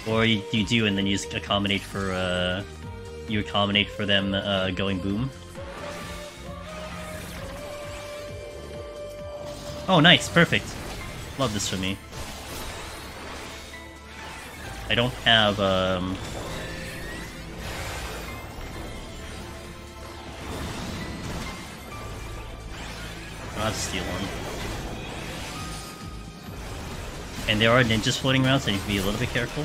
Speaker 1: Or you do, and then you just accommodate for them going boom. Oh, nice, perfect. Love this for me. I don't have I'll have to steal one. And there are ninjas floating around, so I need to be a little bit careful.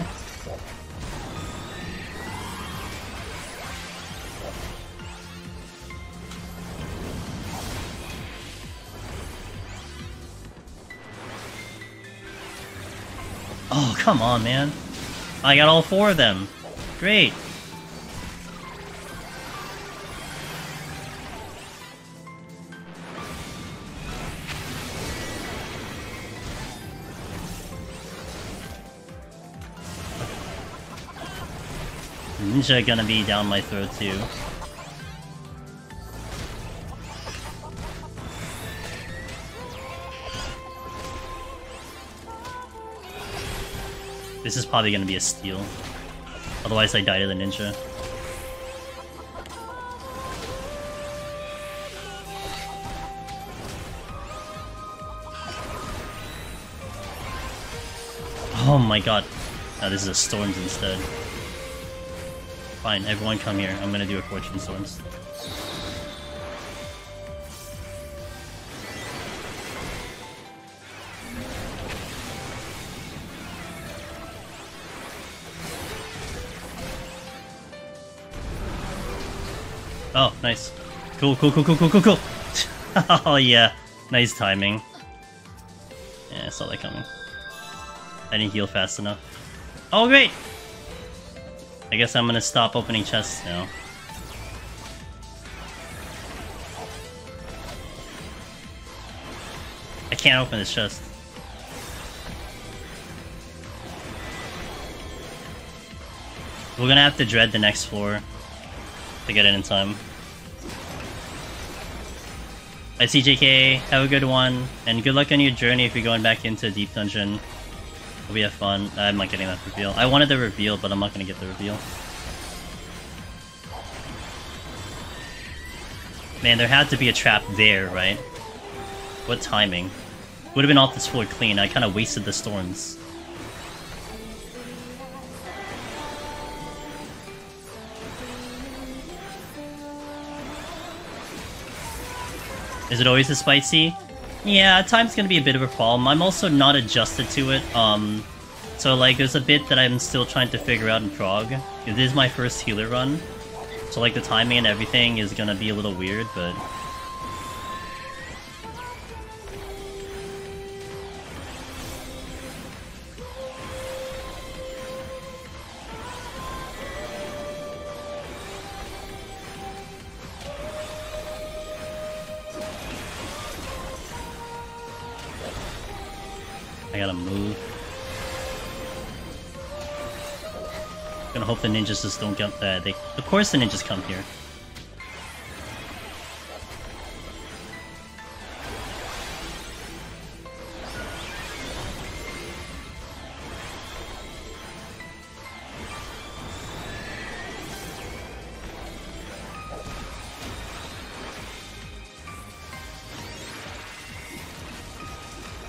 Speaker 1: Oh, come on, man. I got all four of them. Great. Ninja gonna be down my throat too. This is probably gonna be a steal. Otherwise I die to the ninja. Oh my god. Now this is a storms instead. Fine, everyone come here. I'm gonna do a Fortune Storms. Oh, nice. Cool. Oh yeah, nice timing. I saw that coming. I didn't heal fast enough. Oh, great! I guess I'm gonna stop opening chests now. I can't open this chest. We're gonna have to dread the next floor to get in time. Bye CJK, have a good one, and good luck on your journey if you're going back into Deep Dungeon. Hope you have fun. I'm not getting that reveal. I wanted the reveal, but I'm not gonna get the reveal. Man, there had to be a trap there, right? What timing? Would have been off this floor clean. I kind of wasted the storms. Is it always a spicy? Yeah, time's gonna be a bit of a problem. I'm also not adjusted to it. So like there's a bit that I'm still trying to figure out in Prague. It is my first healer run. So like the timing and everything is gonna be a little weird, but... I gotta move. Gonna hope the ninjas just don't get that. Of course the ninjas come here.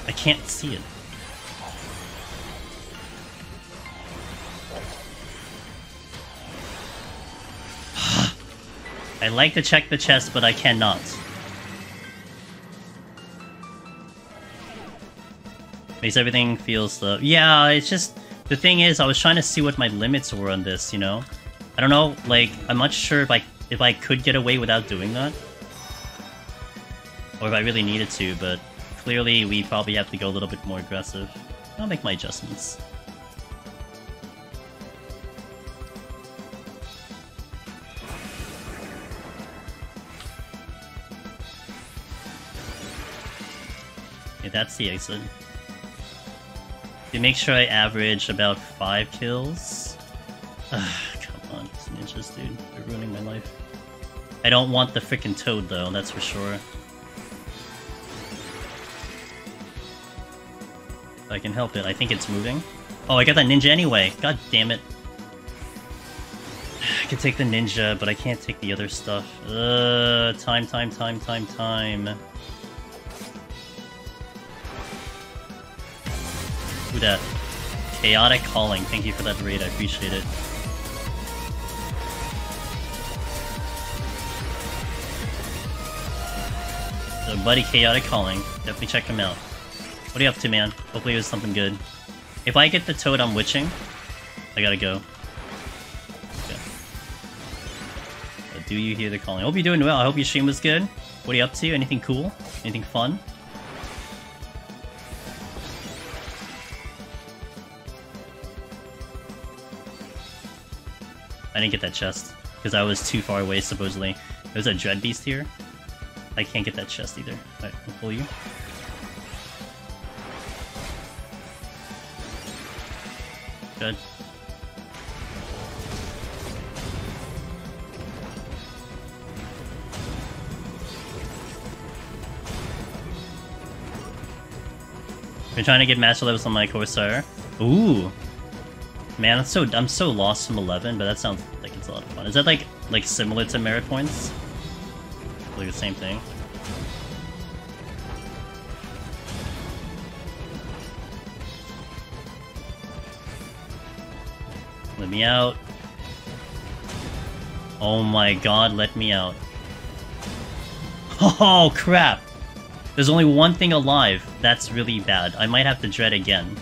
Speaker 1: I can't see it. I like to check the chest, but I cannot. Makes everything feel slow. Yeah, it's just... The thing is, I was trying to see what my limits were on this, you know? I don't know, like, I'm not sure if I could get away without doing that. Or if I really needed to, but clearly we probably have to go a little bit more aggressive. I'll make my adjustments. Okay, that's the exit. To make sure I average about 5 kills. Come on, these ninjas, dude. They're ruining my life. I don't want the frickin' toad, though, that's for sure. If I can help it. I think it's moving. Oh, I got that ninja anyway. God damn it. I could take the ninja, but I can't take the other stuff. Time. Who dat? Chaotic Calling. Thank you for that raid, I appreciate it. So, buddy Chaotic Calling. Definitely check him out. What are you up to, man? Hopefully it was something good. If I get the toad, I'm witching. I gotta go. Okay. But do you hear the calling? I hope you're doing well. I hope your stream was good. What are you up to? Anything cool? Anything fun? I didn't get that chest because I was too far away, supposedly. There's a dread beast here. I can't get that chest either. Alright, I'll pull you. Good. Been trying to get master levels on my Corsair. Ooh. Man, I'm so lost from 11, but that sounds like it's a lot of fun. Is that like similar to merit points? Like the same thing. Let me out. Oh my god, let me out. Oh crap! There's only one thing alive. That's really bad. I might have to dread again.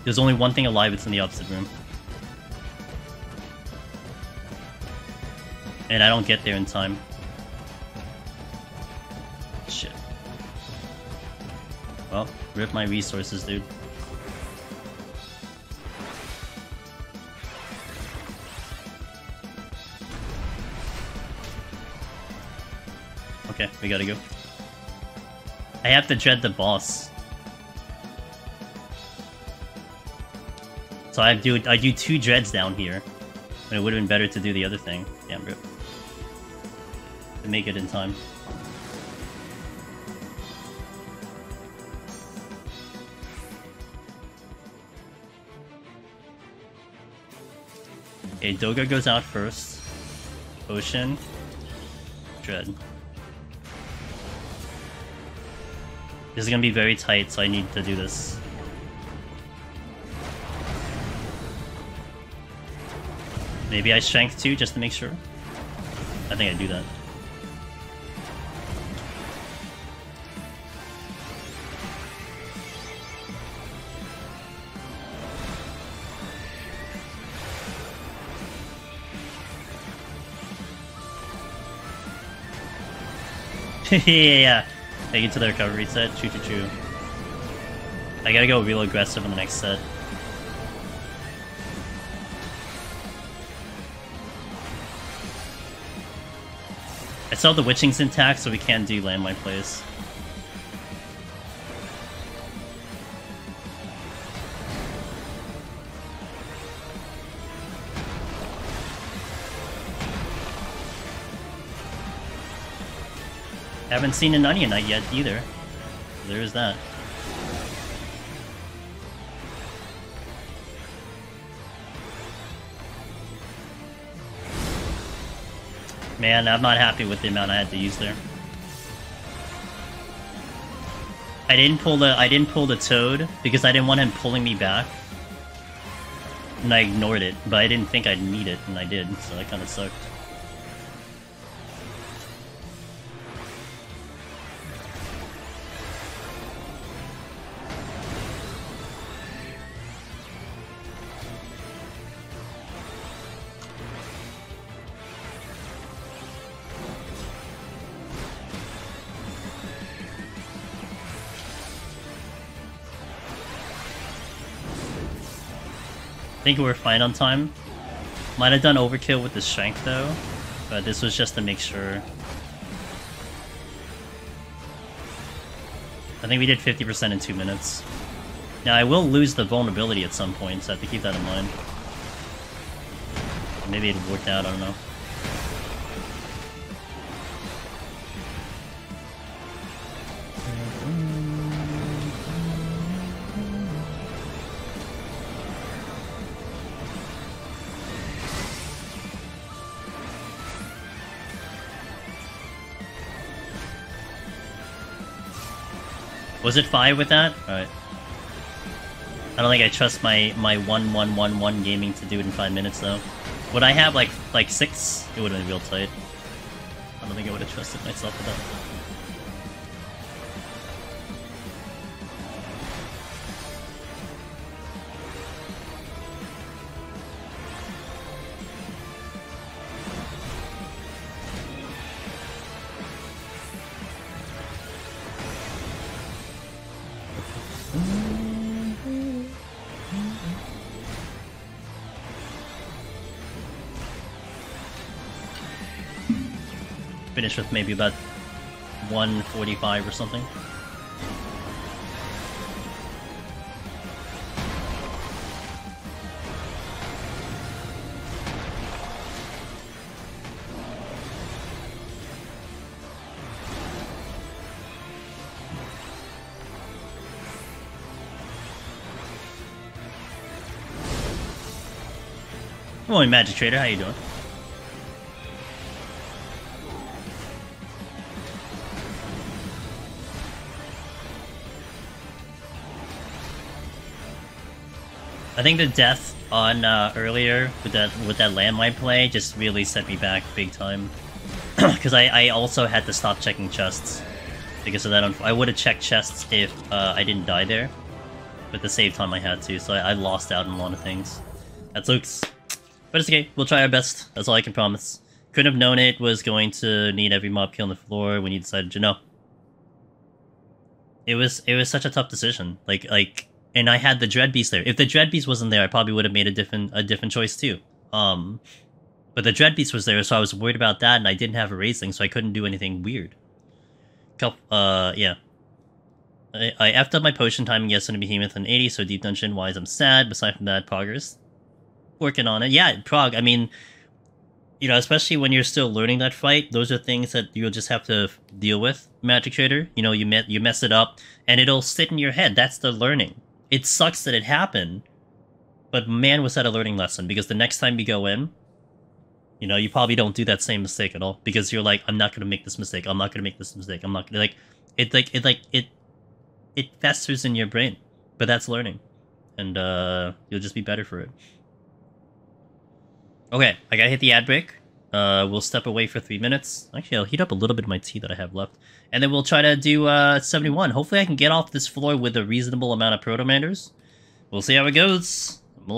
Speaker 1: There's only one thing alive, it's in the opposite room. And I don't get there in time. Shit. Well, Rip my resources, dude. Okay, we gotta go. I have to dread the boss. So I do 2 dreads down here. And it would have been better to do the other thing. Damn, rip. To make it in time. Okay, Doga goes out first. Ocean. Dread. This is gonna be very tight, so I need to do this. Maybe I strength 2 just to make sure. I think I do that. Yeah. Take it to the recovery set. Choo choo choo. I gotta go real aggressive in the next set. I still have the Witching's intact, so we can't do landmine plays. Haven't seen an Onion Knight yet either. There is that. Man, I'm not happy with the amount I had to use there. I didn't pull the Toad because I didn't want him pulling me back. And I ignored it, but I didn't think I'd need it, and I did, so that kinda sucked. I think we're fine on time. Might have done overkill with the strength though, but this was just to make sure. I think we did 50% in 2 minutes. Now I will lose the vulnerability at some point, so I have to keep that in mind. Maybe it worked out, I don't know. Was it 5 with that? Alright. I don't think I trust my 1-1-1-1 gaming to do it in 5 minutes though. Would I have like 6? It would have been real tight. I don't think I would have trusted myself with that. Finish with maybe about 145 or something. Good morning, Magic Trader. How you doing? I think the death on earlier with that landmine play just really set me back big time. Because I also had to stop checking chests because of that. I would have checked chests if I didn't die there, but at the same time I had to, so I lost out on a lot of things. That sucks, but it's okay. We'll try our best. That's all I can promise. Couldn't have known it was going to need every mob kill on the floor when you decided to know. It was such a tough decision. And I had the Dread Beast there. If the Dread Beast wasn't there, I probably would have made a different choice too. But the Dread Beast was there, so I was worried about that, and I didn't have a Raising, so I couldn't do anything weird. Yeah. I effed up my potion timing yesterday, Behemoth and 80, so deep dungeon wise I'm sad. Aside from that, progress. Working on it. Yeah, prog, I mean, you know, especially when you're still learning that fight, those are things that you'll just have to deal with, Magic Trader. You know, you mess it up, and it'll sit in your head. That's the learning. It sucks that it happened, but man, was that a learning lesson, because the next time you go in, you know, you probably don't do that same mistake at all, because you're like, I'm not going to make this mistake, I'm not going to make this mistake, I'm not going to, it festers in your brain, but that's learning, and you'll just be better for it. Okay, I gotta hit the ad break. We'll step away for 3 minutes. Actually, I'll heat up a little bit of my tea that I have left, and then we'll try to do 71. Hopefully I can get off this floor with a reasonable amount of Proto-Manders. We'll see how it goes. I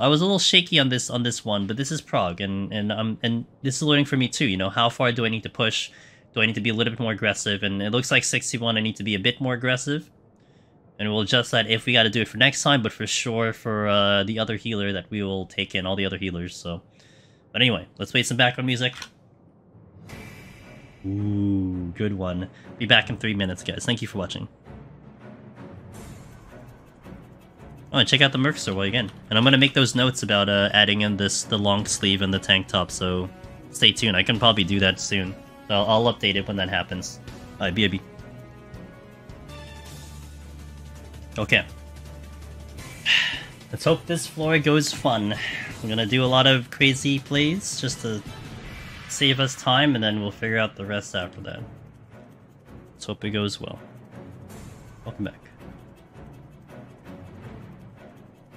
Speaker 1: was a little shaky on this one, but this is prog, and this is learning for me too. You know, how far do I need to push? Do I need to be a little bit more aggressive? And it looks like 61, I need to be a bit more aggressive. And we'll adjust that if we got to do it for next time, but for sure for the other healer that we will take in, all the other healers, so. But anyway, let's play some background music. Ooh, good one. Be back in 3 minutes, guys. Thank you for watching. Oh, and check out the Merc store again. And I'm going to make those notes about adding in the long sleeve and the tank top, so stay tuned. I can probably do that soon. So I'll update it when that happens. Alright, BAB. Okay. Let's hope this floor goes fun. We're gonna do a lot of crazy plays just to save us time, and then we'll figure out the rest after that. Let's hope it goes well. Welcome back.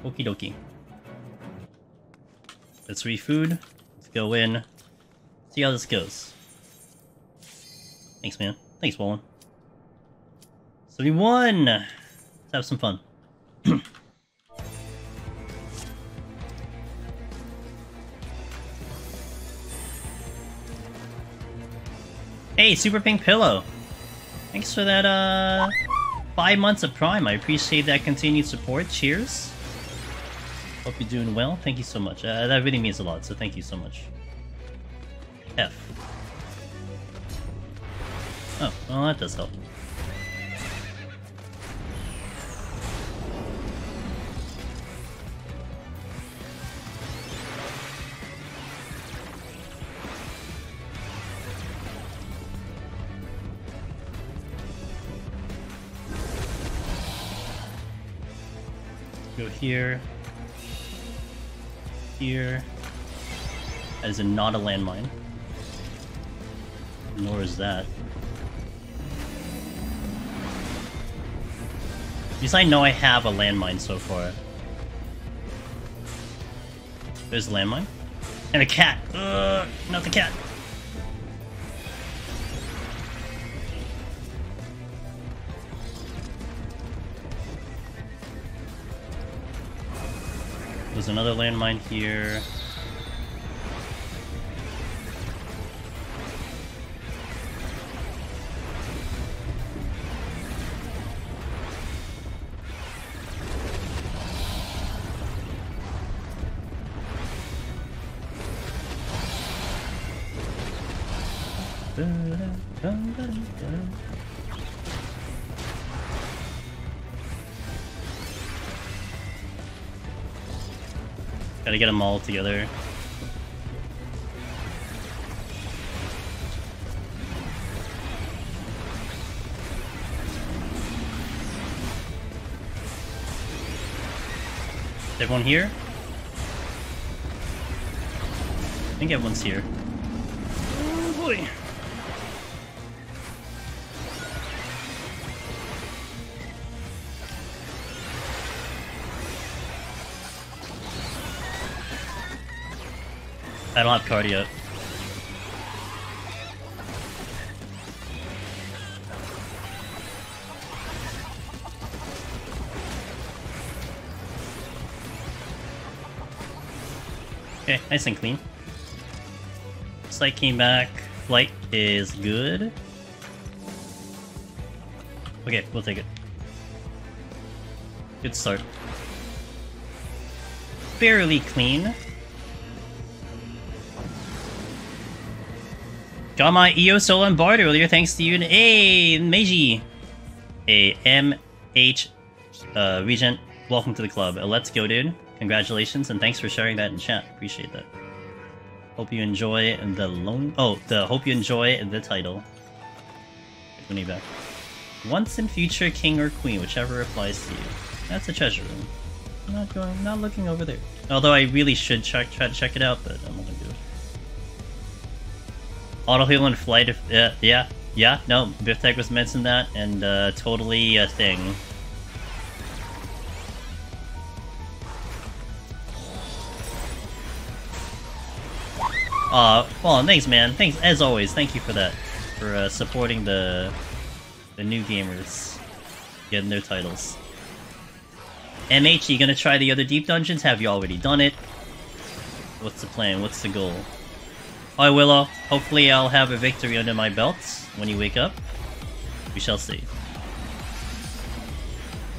Speaker 1: Okie dokie. Let's refood. Let's go in. See how this goes. Thanks, man. Thanks, Wallen. 71! Let's have some fun. Hey, Super Pink Pillow! Thanks for that, 5 months of Prime. I appreciate that continued support. Cheers. Hope you're doing well. Thank you so much. That really means a lot, so thank you so much. F. Oh, well, that does help. Go here. Here. That is not a landmine. Nor is that. At least I know I have a landmine so far. There's a landmine. And a cat! Ugh, not the cat! There's another landmine here. Gotta get them all together. Is everyone here? I think everyone's here. Oh boy. I don't have card yet. Okay, nice and clean. Sight came back. Flight is good. Okay, we'll take it. Good start. Fairly clean. Got my EO solo and Bard earlier, thanks to you. Hey, Meiji! Hey, MH Regent, welcome to the club. Let's go, dude. Congratulations, and thanks for sharing that in chat. Appreciate that. Hope you enjoy the hope you enjoy the title. When you back. Once in future king or queen, whichever applies to you. That's a treasure room. I'm not looking over there. Although I really should try to check it out, but I'm not gonna do it. Auto heal and flight, yeah, no, Biftech was mentioned that, and totally a thing. Well, thanks, man. Thanks, as always. Thank you for that. For supporting the new gamers. Getting their titles. MH, you gonna try the other deep dungeons? Have you already done it? What's the plan? What's the goal? Hi, Willow. Hopefully I'll have a victory under my belt when you wake up. We shall see.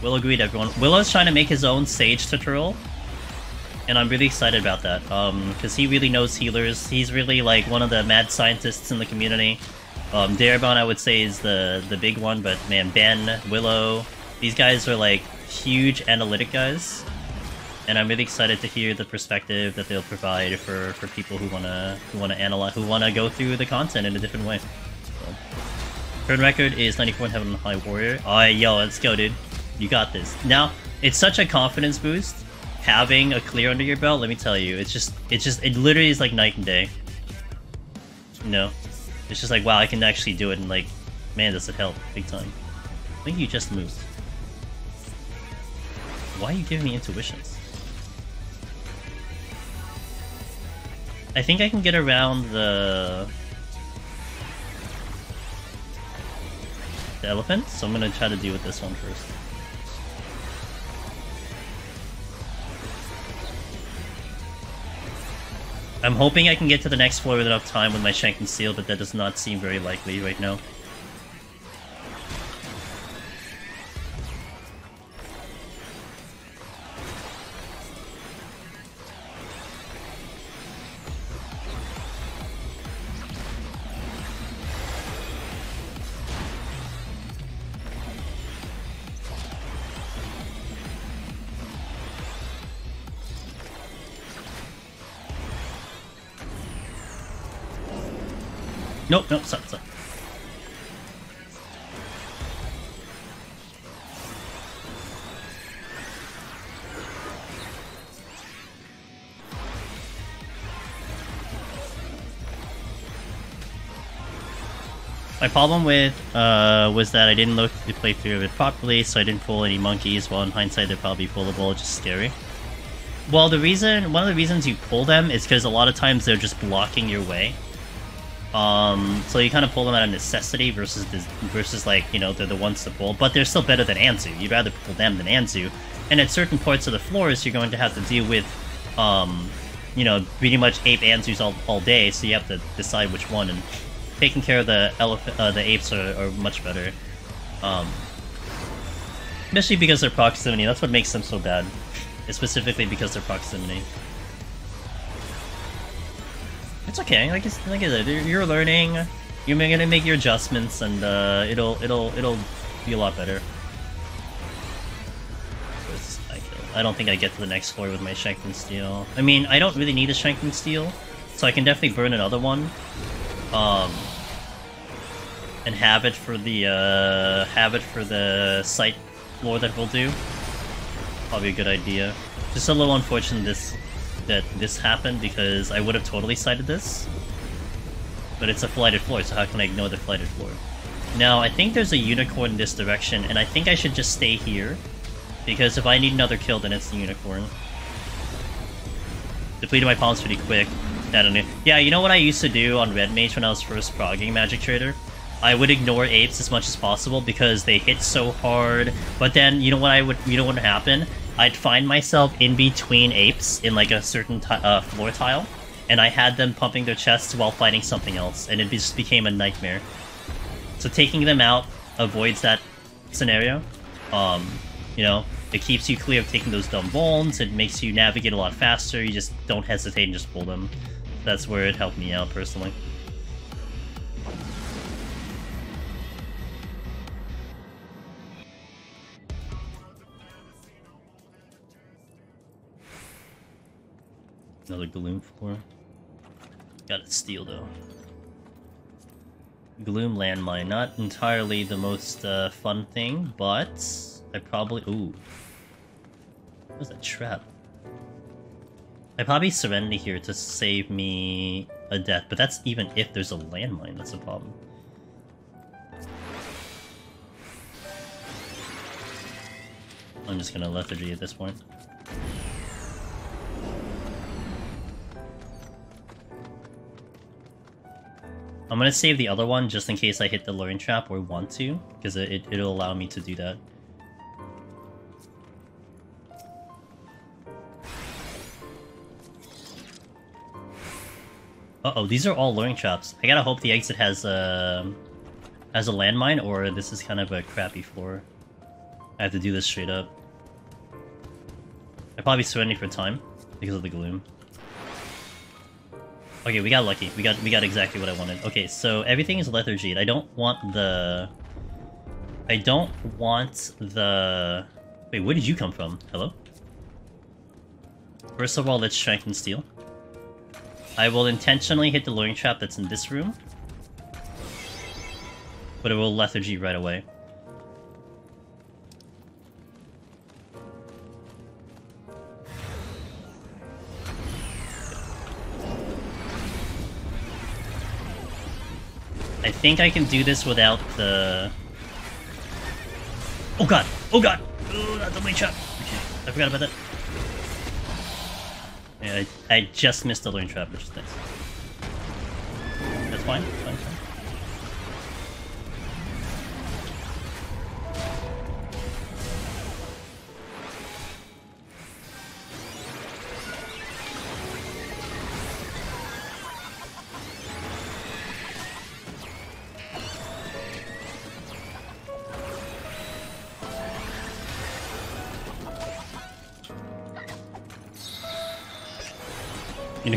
Speaker 1: Willow agreed, everyone. Willow's trying to make his own Sage tutorial. And I'm really excited about that, because he really knows healers. He's really, like, one of the mad scientists in the community. Darabon, I would say, is the big one, but, man, Ben, Willow, these guys are, like, huge analytic guys. And I'm really excited to hear the perspective that they'll provide for people who wanna analyze, who wanna go through the content in a different way. So. Current record is 94 in Heaven High Warrior. Alright, yo, let's go, dude. You got this. Now, it's such a confidence boost. Having a clear under your belt, let me tell you, it literally is like night and day. You know? It's just like, wow, I can actually do it, and like, man, does it help, big time. I think you just moved. Why are you giving me intuitions? I think I can get around the elephant, so I'm gonna try to deal with this one first. I'm hoping I can get to the next floor with enough time with my Shank and Steel, but that does not seem very likely right now. Nope, nope, stop. My problem with was that I didn't look the playthrough of it properly, so I didn't pull any monkeys. Well, in hindsight, they're probably pullable, just scary. Well, one of the reasons you pull them is because a lot of times they're just blocking your way. So you kind of pull them out of necessity versus like, you know, they're the ones to pull, but they're still better than Anzu. You'd rather pull them than Anzu. And at certain parts of the floors, you're going to have to deal with, you know, pretty much ape Anzus all day, so you have to decide which one, and taking care of the apes are much better. Especially because their proximity, that's what makes them so bad. It's specifically because their proximity. It's okay, like I said, you're learning, you're gonna make your adjustments, and it'll be a lot better. I don't think I get to the next floor with my Shank and Steel. I mean, I don't really need a Shank and Steel, so I can definitely burn another one. And have it for the site floor that we'll do. Probably a good idea. Just a little unfortunate that this happened, because I would have totally cited this. But it's a flighted floor, so how can I ignore the flighted floor? Now, I think there's a unicorn in this direction, and I think I should just stay here. Because if I need another kill, then it's the unicorn. Depleted my palms pretty quick. I don't know. Yeah, you know what I used to do on Red Mage when I was first progging Magic Trader? I would ignore apes as much as possible because they hit so hard. But then, you know what would happen? I'd find myself in between apes in like a certain floor tile, and I had them pumping their chests while fighting something else, and it just became a nightmare. So taking them out avoids that scenario. You know, it keeps you clear of taking those dumb vulns, it makes you navigate a lot faster, you just don't hesitate and just pull them. That's where it helped me out, personally. Another Gloom floor. Gotta steal, though. Gloom landmine, not entirely the most fun thing, but I probably... Ooh. What was that trap? I probably Serenity here to save me a death, but that's even if there's a landmine, that's a problem. I'm just gonna Lethargy at this point. I'm gonna save the other one just in case I hit the luring trap or want to, because it'll allow me to do that. Uh-oh, these are all luring traps. I gotta hope the exit has a landmine, or this is kind of a crappy floor. I have to do this straight up. I probably Serenity for time because of the Gloom. Okay, we got lucky. We got exactly what I wanted. Okay, so everything is Lethargy. I don't want the... Wait, where did you come from? Hello? First of all, let's Strengthen Steel. I will intentionally hit the luring trap that's in this room. But it will Lethargy right away. I think I can do this without the... Oh god! Oh god! Oh, not the luring trap! Okay, I forgot about that. Yeah, I just missed the luring trap, which is nice. That's fine, fine, fine.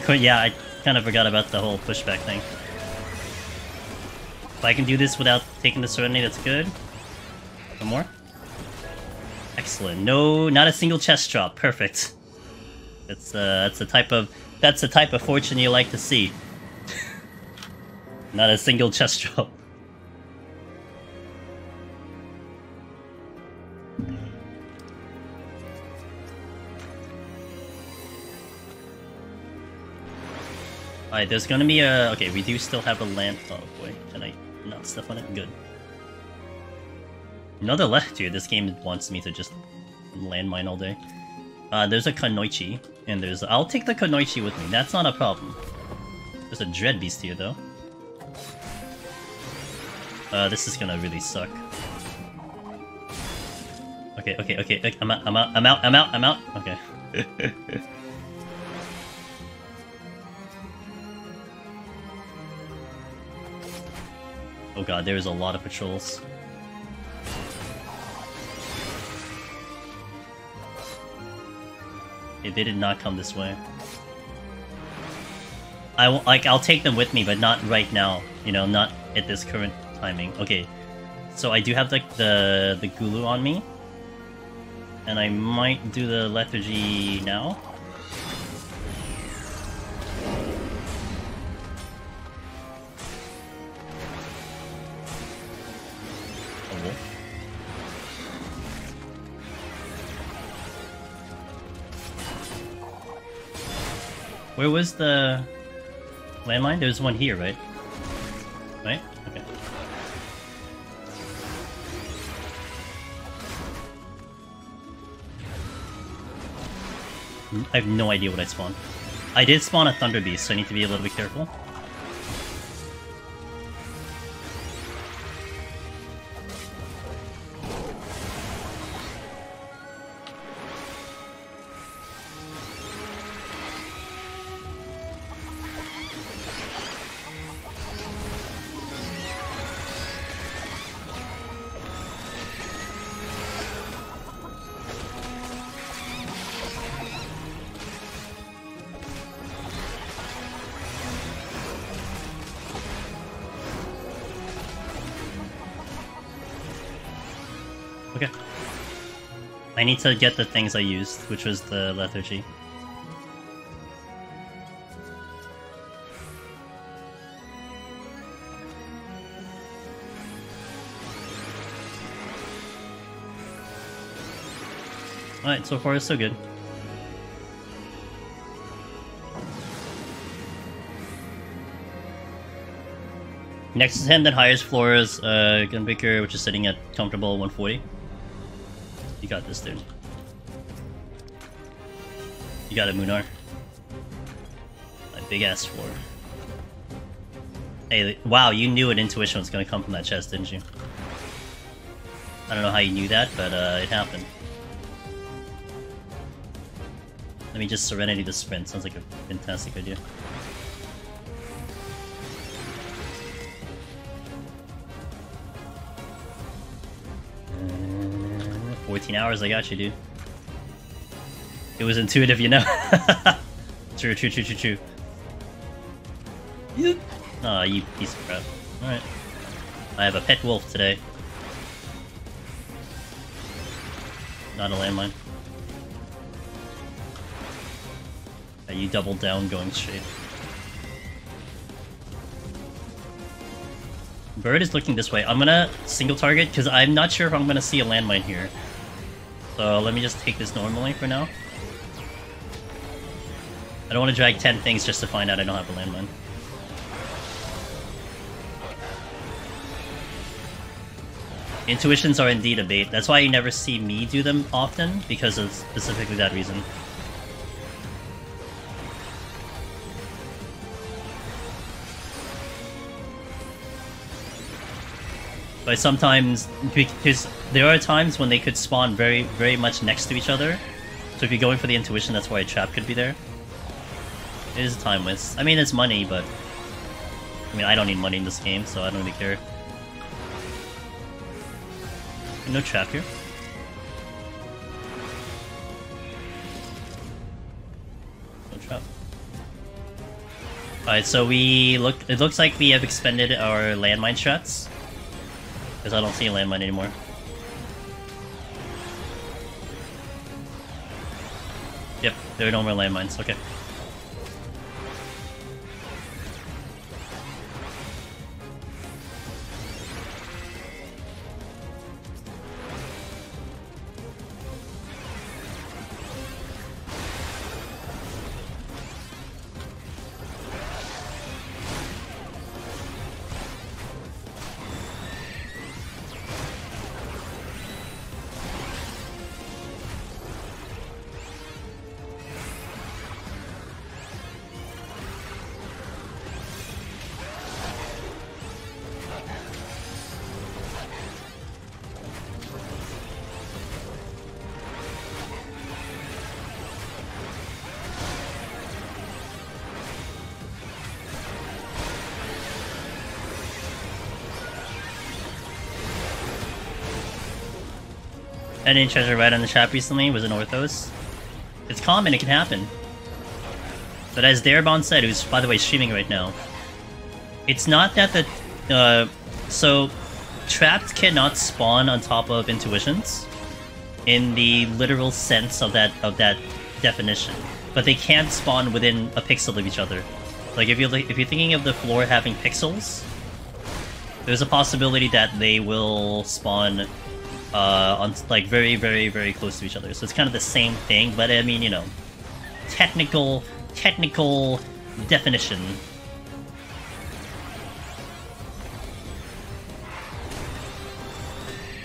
Speaker 1: Yeah, I kind of forgot about the whole pushback thing. If I can do this without taking the Serenity, that's good. One more. Excellent. No, not a single chest drop. Perfect. That's the type of fortune you like to see. Not a single chest drop. Alright, there's gonna be a... Okay, we do still have a land... Oh boy, can I not stuff on it? Good. Another left here. This game wants me to just landmine all day. There's a Kanoichi, and there's... I'll take the Kanoichi with me. That's not a problem. There's a Dread Beast here, though. This is gonna really suck. Okay. I'm out. Okay. Oh god, there's a lot of patrols. Okay, they did not come this way. I'll take them with me, but not right now. You know, not at this current timing. Okay, so I do have the Gulu on me, and I might do the Lethargy now. Where was the landmine? There's one here, right? Right? Okay. I have no idea what I spawned. I did spawn a Thunder Beast, so I need to be a little bit careful. Okay. I need to get the things I used, which was the lethargy. Alright, so far so good. Next is him, then highest floor is Gunbreaker, which is sitting at comfortable 140. You got this, dude. You got it, Munar. My big ass floor. Hey, wow, you knew an intuition was gonna come from that chest, didn't you? I don't know how you knew that, but it happened. Let me just Serenity the sprint. Sounds like a fantastic idea. Uh, 14 hours, I got you, dude. It was intuitive, you know? True. Aw, you piece of crap. Alright. I have a pet wolf today. Not a landmine. You doubled down going straight. Bird is looking this way. I'm gonna single target because I'm not sure if I'm gonna see a landmine here. So let me just take this normally for now. I don't want to drag 10 things just to find out I don't have a landmine. Intuitions are indeed a bait. That's why you never see me do them often, because of specifically that reason. But sometimes, because there are times when they could spawn very, very much next to each other. So if you're going for the intuition, that's why a trap could be there. It is a time waste. I mean, it's money, but... I mean, I don't need money in this game, so I don't really care. No trap here. No trap. Alright, so it looks like we have expended our landmine strats. Because I don't see a landmine anymore. Yep, there are no more landmines, okay. Ending treasure right on the chat recently was an Orthos. It's common, it can happen. But as Darabon said, who's by the way streaming right now, it's not that the so trapped cannot spawn on top of intuitions in the literal sense of that definition, but they can spawn within a pixel of each other. Like if you're thinking of the floor having pixels, there's a possibility that they will spawn on like very, very, very close to each other. So it's kind of the same thing, but I mean, you know, technical definition.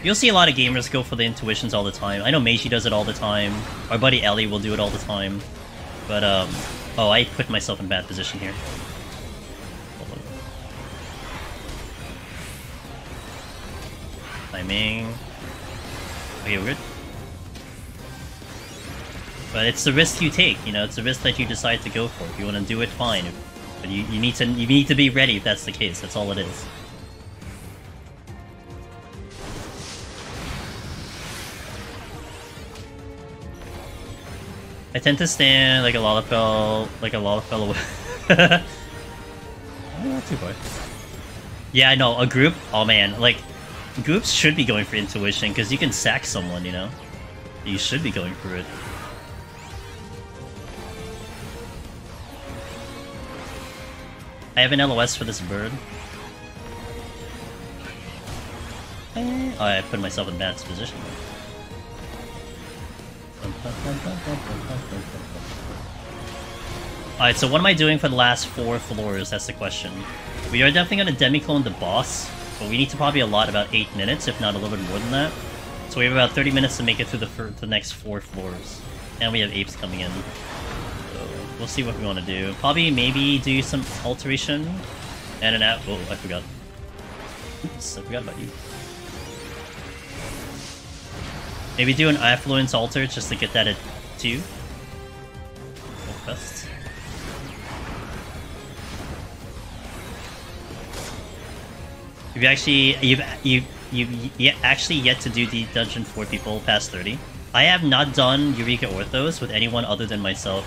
Speaker 1: You'll see a lot of gamers go for the intuitions all the time. I know Meiji does it all the time. Our buddy Ellie will do it all the time. But oh, I put myself in bad position here. Hold on. Timing. Okay, we're good. But it's the risk you take, you know, it's the risk that you decide to go for. If you want to do it, fine. But you need to be ready if that's the case, that's all it is. I tend to stand like a Lalafell away. Not too far. Yeah, I know, a group? Oh man, like, Groups should be going for intuition, because you can sack someone, you know? You should be going for it. I have an LOS for this bird. Oh, I put myself in bad position. Alright, so what am I doing for the last 4 floors? That's the question. We are definitely going to demi-clone the boss, but we need to probably allot about 8 minutes, if not a little bit more than that. So we have about 30 minutes to make it through the next 4 floors. And we have apes coming in. So we'll see what we want to do. Probably maybe do some alteration and an app. Oh, I forgot. Oops, I forgot about you. Maybe do an affluence altar just to get that at 2. Best. You've actually yet to do the dungeon for people past 30. I have not done Eureka Orthos with anyone other than myself.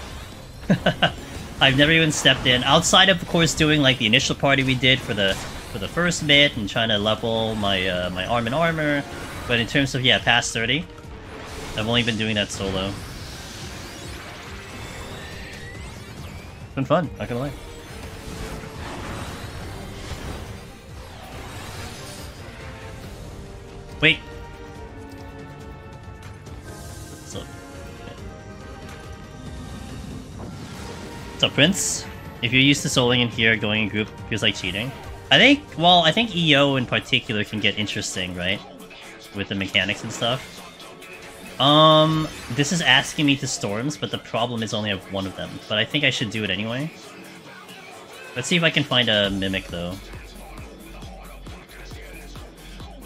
Speaker 1: I've never even stepped in outside of course doing like the initial party we did for the first bit and trying to level my my arm and armor. But in terms of past 30, I've only been doing that solo. It's been fun, not gonna lie. Wait. What's up? What's up, Prince? If you're used to soloing in here, going in group feels like cheating. I think EO in particular can get interesting, right? With the mechanics and stuff. This is asking me to storms, but the problem is only have one of them. But I think I should do it anyway. Let's see if I can find a mimic, though.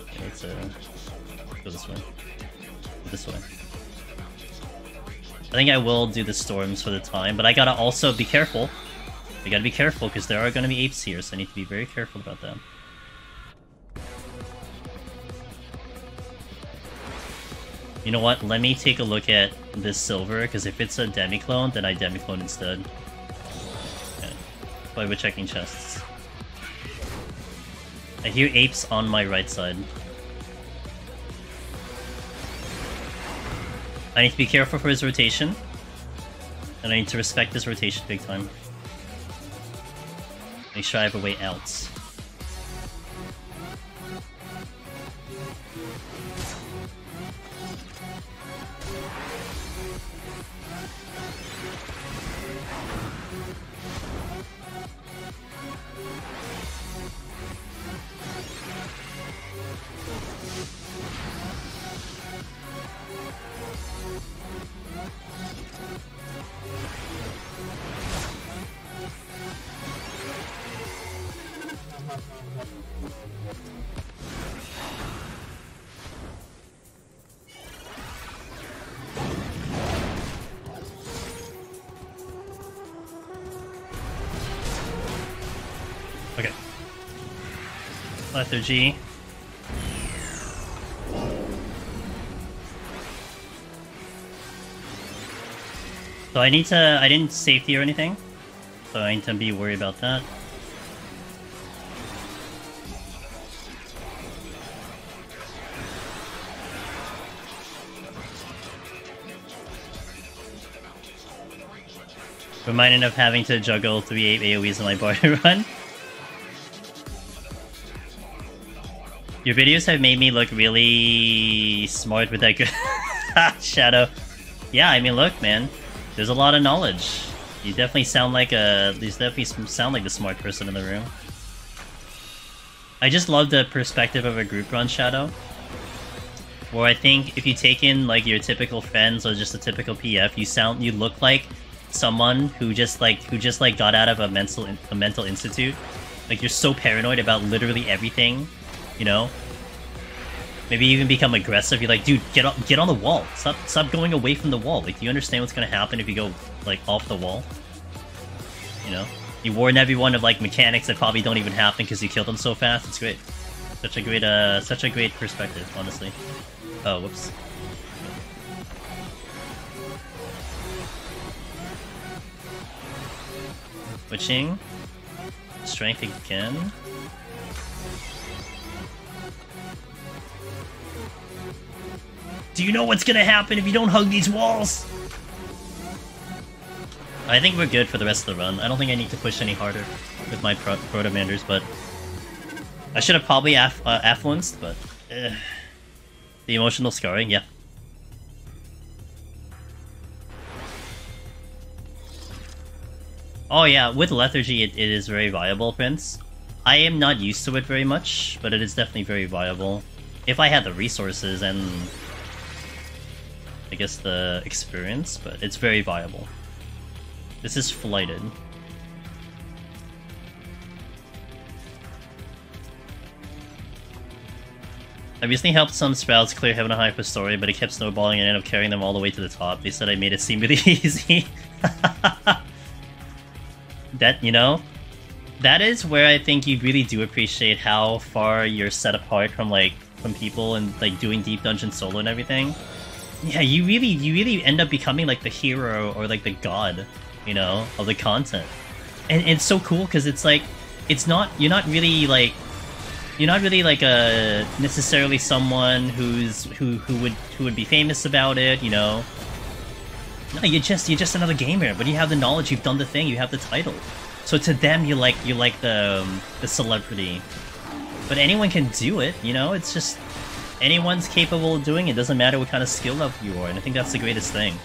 Speaker 1: Okay, let's go this way. This way. I think I will do the storms for the time, but I gotta also be careful. I gotta be careful, because there are gonna be apes here, so I need to be very careful about that. You know what? Let me take a look at this silver, because if it's a demi-clone, then I demi-clone instead. Okay. But we're checking chests. I hear apes on my right side. I need to be careful for his rotation. And I need to respect his rotation big time. Make sure I have a way out. Okay. Lethargy. So I didn't safety or anything. So I need to be worried about that. We might end up having to juggle 3 AoEs in my party run. Your videos have made me look really smart with that good Shadow. Yeah, I mean, look, man. There's a lot of knowledge. You definitely sound like the smart person in the room. I just love the perspective of a group run, Shadow. Where I think if you take in like your typical friends or just a typical PF, you look like someone who just got out of a mental institute. Like you're so paranoid about literally everything, you know? Maybe even become aggressive. You're like, dude, get on the wall. Stop going away from the wall. Like, do you understand what's gonna happen if you go like off the wall? You know? You warn everyone of like mechanics that probably don't even happen because you kill them so fast. It's great. Such a great perspective, honestly. Oh, whoops. Switching. Strength again. Do you know what's gonna happen if you don't hug these walls? I think we're good for the rest of the run. I don't think I need to push any harder with my Proto-Manders, but... I should have probably affluenced, but... the emotional scarring, yeah. Oh yeah, with Lethargy it is very viable, Prince. I am not used to it very much, but it is definitely very viable. If I had the resources and... I guess the experience, but it's very viable. This is flighted. I recently helped some sprouts clear Heaven and High for story, but it kept snowballing and ended up carrying them all the way to the top. They said I made it seem really easy. That, you know, that is where I think you really do appreciate how far you're set apart from, like, from people and, like, doing deep dungeon solo and everything. Yeah, you really end up becoming, like, the hero or, like, the god, you know, of the content. And it's so cool, because it's, like, it's not, you're not really, like, a necessarily someone who would be famous about it, you know. No, you're just another gamer, but you have the knowledge, you've done the thing, you have the title. So to them, you like the celebrity. But anyone can do it, you know. It's just anyone's capable of doing it. Doesn't matter what kind of skill level you are, and I think that's the greatest thing.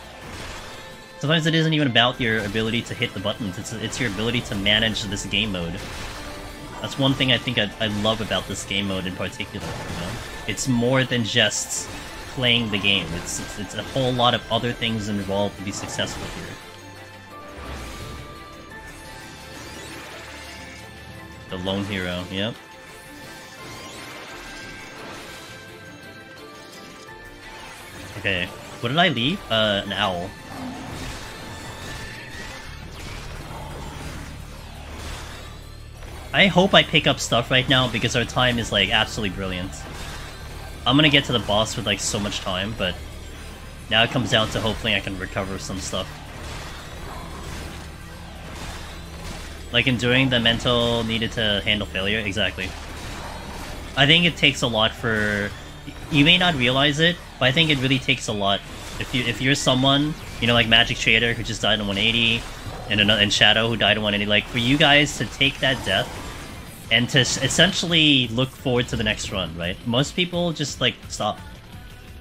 Speaker 1: Sometimes it isn't even about your ability to hit the buttons. It's your ability to manage this game mode. That's one thing I think I love about this game mode in particular. You know, it's more than just playing the game. It's a whole lot of other things involved to be successful here. The lone hero, yep. Okay, what did I leave? An owl. I hope I pick up stuff right now because our time is like absolutely brilliant. I'm gonna get to the boss with like so much time, but now it comes down to hopefully I can recover some stuff. Like enduring the mental needed to handle failure, exactly. I think it takes a lot for... You may not realize it, but I think it really takes a lot. If you're someone, you know, like Magic Trader who just died in 180, and Shadow who died in 180, like for you guys to take that death and to essentially look forward to the next run, right? Most people just like stop,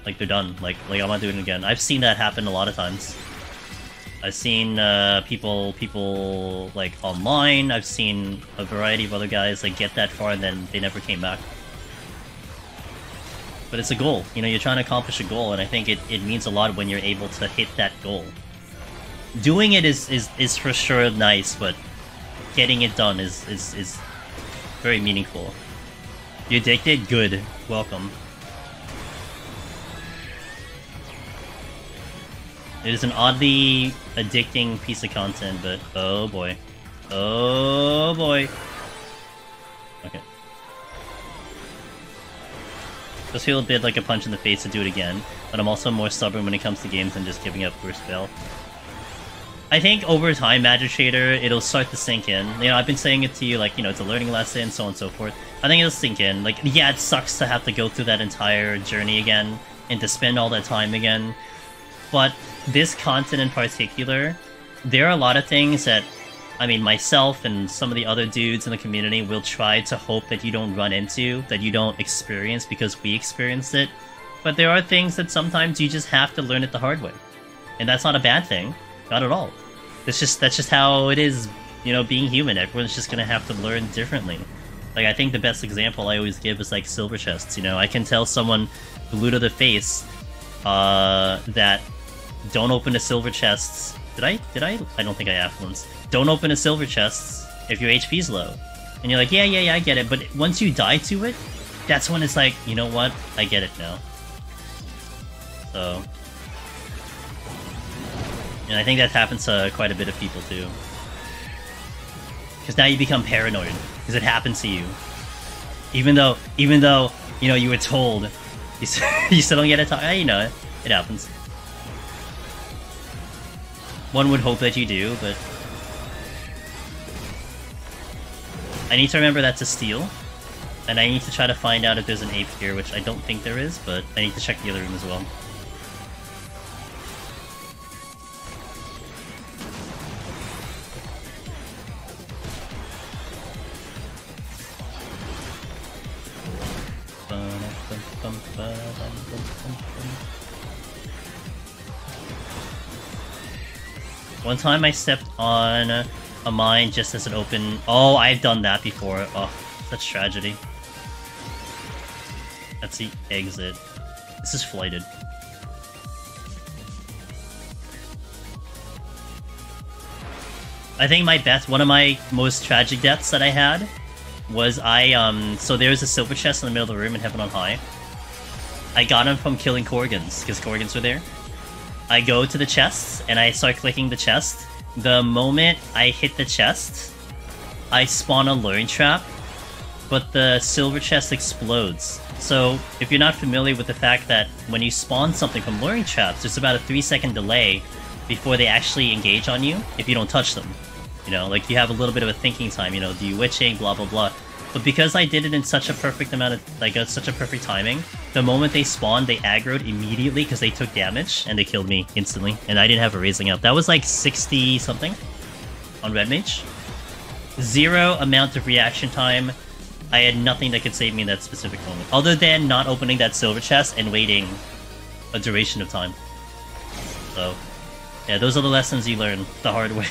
Speaker 1: like they're done. Like I'm not doing it again. I've seen that happen a lot of times. I've seen people like online. I've seen a variety of other guys like get that far and then they never came back. But it's a goal, you know. You're trying to accomplish a goal, and I think it means a lot when you're able to hit that goal. Doing it is for sure nice, but getting it done is very meaningful. You addicted? Good. Welcome. It is an oddly addicting piece of content, but oh boy. Oh boy. Okay. Just feel a bit like a punch in the face to do it again, but I'm also more stubborn when it comes to games than just giving up first fail. I think over time, Magic Trader, it'll start to sink in. You know, I've been saying it to you, like, you know, it's a learning lesson, so on and so forth. I think it'll sink in. Like, yeah, it sucks to have to go through that entire journey again, and to spend all that time again. But this content in particular, there are a lot of things that, I mean, myself and some of the other dudes in the community will try to hope that you don't run into, that you don't experience because we experienced it. But there are things that sometimes you just have to learn it the hard way. And that's not a bad thing. Not at all. That's just how it is, you know, being human. Everyone's just gonna have to learn differently. Like, I think the best example I always give is, like, silver chests, you know? I can tell someone blue to the face, that don't open the silver chests. Did I? I don't think I affluenced. Don't open the silver chests if your HP's low. And you're like, yeah, I get it. But once you die to it, that's when it's like, you know what? I get it now. So... And I think that happens to quite a bit of people too. Because now you become paranoid, because it happens to you. Even though, you know, you were told, you still don't get it. You know, it happens. One would hope that you do, but... I need to remember that's a steal. And I need to try to find out if there's an ape here, which I don't think there is, but I need to check the other room as well. One time I stepped on a mine just as it opened. Oh, I've done that before. Oh, such tragedy. That's the exit. This is flighted. I think one of my most tragic deaths that I had was so there was a silver chest in the middle of the room in Heaven on High. I got him from killing Korgans, because Korgans were there. I go to the chest, and I start clicking the chest. The moment I hit the chest, I spawn a luring trap, but the silver chest explodes. So, if you're not familiar with the fact that when you spawn something from luring traps, there's about a 3-second delay before they actually engage on you if you don't touch them. You know, like, you have a little bit of a thinking time, you know, do you witching, blah blah blah. But because I did it in such a perfect amount of, like, such a perfect timing, the moment they spawned, they aggroed immediately because they took damage, and they killed me instantly, and I didn't have a raising up. That was like 60-something on Red Mage. Zero amount of reaction time. I had nothing that could save me in that specific moment, other than not opening that silver chest and waiting a duration of time. So, yeah, those are the lessons you learn the hard way.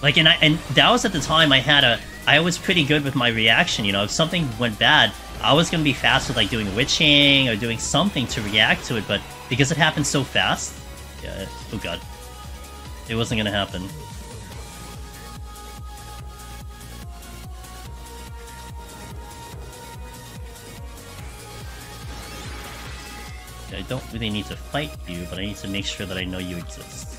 Speaker 1: Like, and that was at the time I was pretty good with my reaction, you know, if something went bad, I was gonna be fast with, like, doing witching or doing something to react to it, but because it happened so fast, yeah, oh god, it wasn't gonna happen. I don't really need to fight you, but I need to make sure that I know you exist.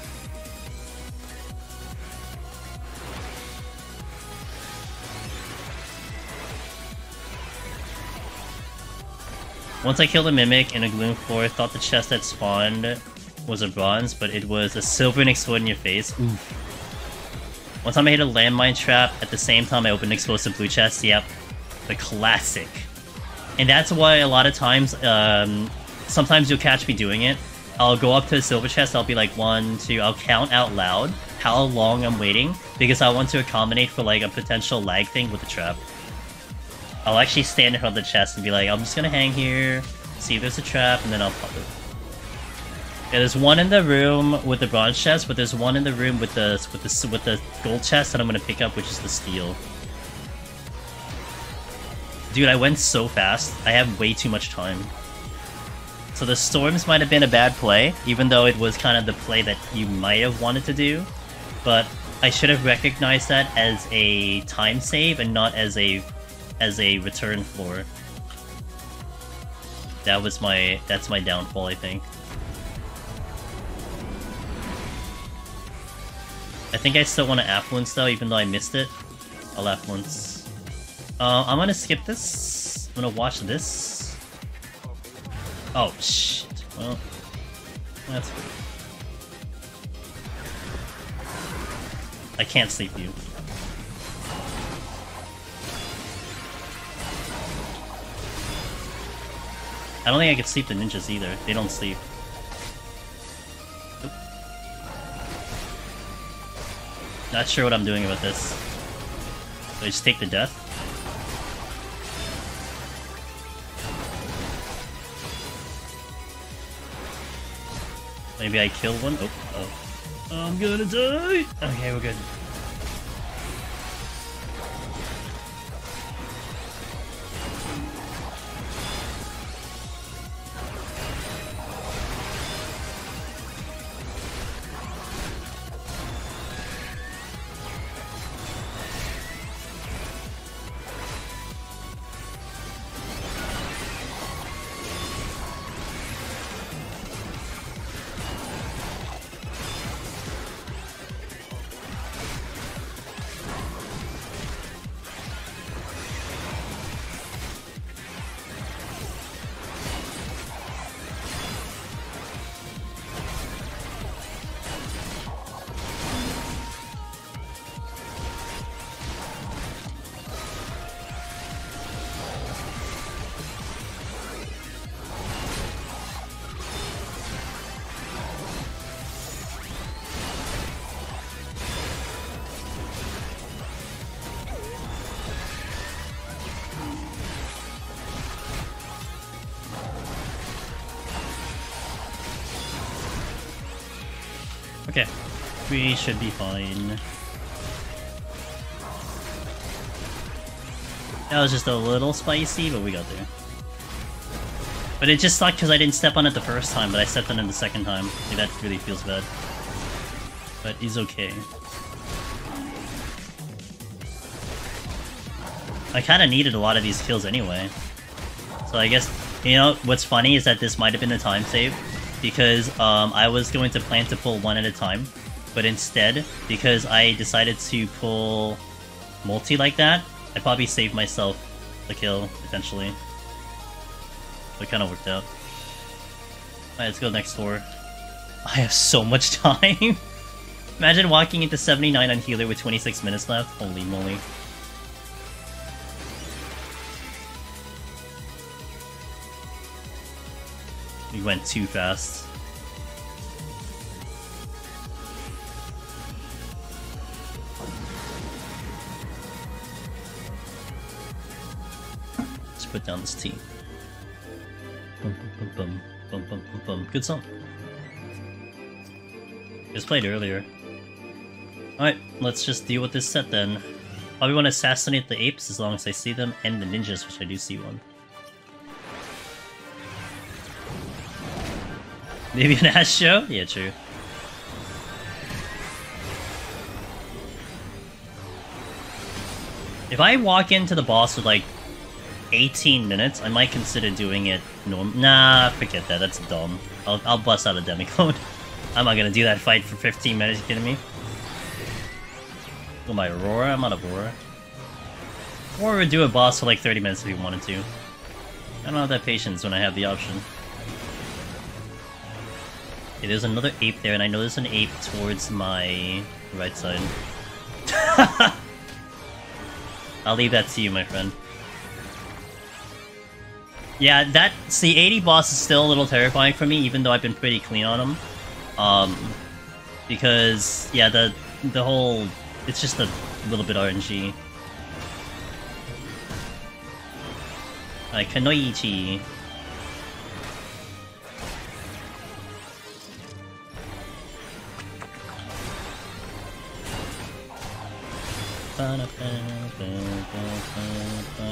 Speaker 1: Once I killed a Mimic in a Gloom floor, thought the chest that spawned was a bronze, but it was a silver and exploded in your face. Oof. One time I hit a landmine trap, at the same time I opened an explosive blue chest. Yep. The classic. And that's why a lot of times, sometimes you'll catch me doing it. I'll go up to a silver chest, I'll be like 1, 2, I'll count out loud how long I'm waiting, because I want to accommodate for, like, a potential lag thing with the trap. I'll actually stand in front of the chest and be like, I'm just gonna hang here, see if there's a trap, and then I'll pop it. Yeah, there's one in the room with the bronze chest, but there's one in the room with the gold chest that I'm gonna pick up, which is the steel. Dude, I went so fast. I have way too much time. So the storms might have been a bad play, even though it was kind of the play that you might have wanted to do. But I should have recognized that as a time save and not as a return floor. That's my downfall, I think. I think I still want to Affluence though, even though I missed it. I'll Affluence. I'm gonna skip this. I'm gonna watch this. Oh shit. Well, that's good. I can't sleep you. I don't think I could sleep the ninjas either. They don't sleep. Oop. Not sure what I'm doing about this. Do I just take the death? Maybe I kill one? Oh, oh. I'm gonna die! Okay, we're good. Okay. We should be fine. That was just a little spicy, but we got there. But it just sucked because I didn't step on it the first time, but I stepped on it the second time. Like, that really feels bad. But he's okay. I kind of needed a lot of these kills anyway. So I guess, you know, what's funny is that this might have been a time save. Because I was going to plan to pull one at a time. But instead, because I decided to pull multi like that, I probably saved myself a kill, potentially. So it kind of worked out. Alright, let's go next door. I have so much time! Imagine walking into 79 on healer with 26 minutes left. Holy moly. We went too fast. Let's put down this tea. Bum, bum, bum, bum, bum, bum, bum. Good song. Just played earlier. Alright, let's just deal with this set then. Probably want to assassinate the apes as long as I see them, and the ninjas, which I do see one. Maybe an ass show? Yeah, true. If I walk into the boss with like 18 minutes, I might consider doing it normal. Nah, forget that. That's dumb. I'll bust out a demicode. I'm not gonna do that fight for 15 minutes. You kidding me? Oh, my Aurora? I'm out of Aurora. Or we would do a boss for like 30 minutes if we wanted to. I don't have that patience when I have the option. Okay, there's another ape there, and I know there's an ape towards my right side. I'll leave that to you, my friend. Yeah, that... See, 80 boss is still a little terrifying for me, even though I've been pretty clean on him. Because, yeah, the whole... It's just a little bit RNG. Alright, Kanoichi.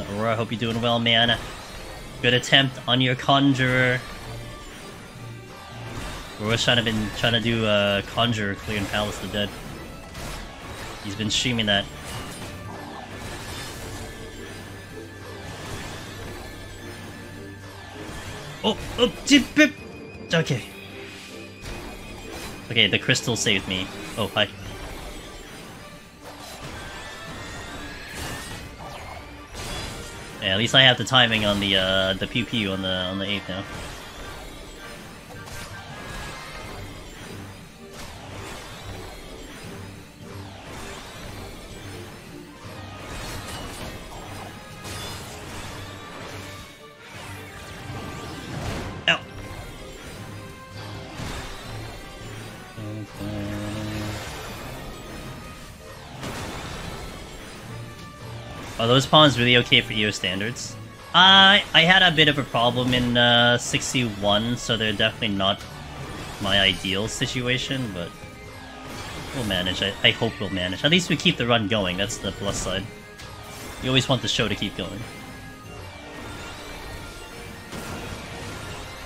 Speaker 1: Aurora, I hope you're doing well, man. Good attempt on your Conjurer. Aurora's trying to do Conjurer clearing Palace of the Dead. He's been streaming that. Oh, okay. Okay, the crystal saved me. Oh, hi. Yeah, at least I have the timing on the pew pew on the ape now. Ow. Are those pawns really okay for EO standards? I had a bit of a problem in 61, so they're definitely not my ideal situation, but we'll manage. I hope we'll manage. At least we keep the run going, that's the plus side. You always want the show to keep going.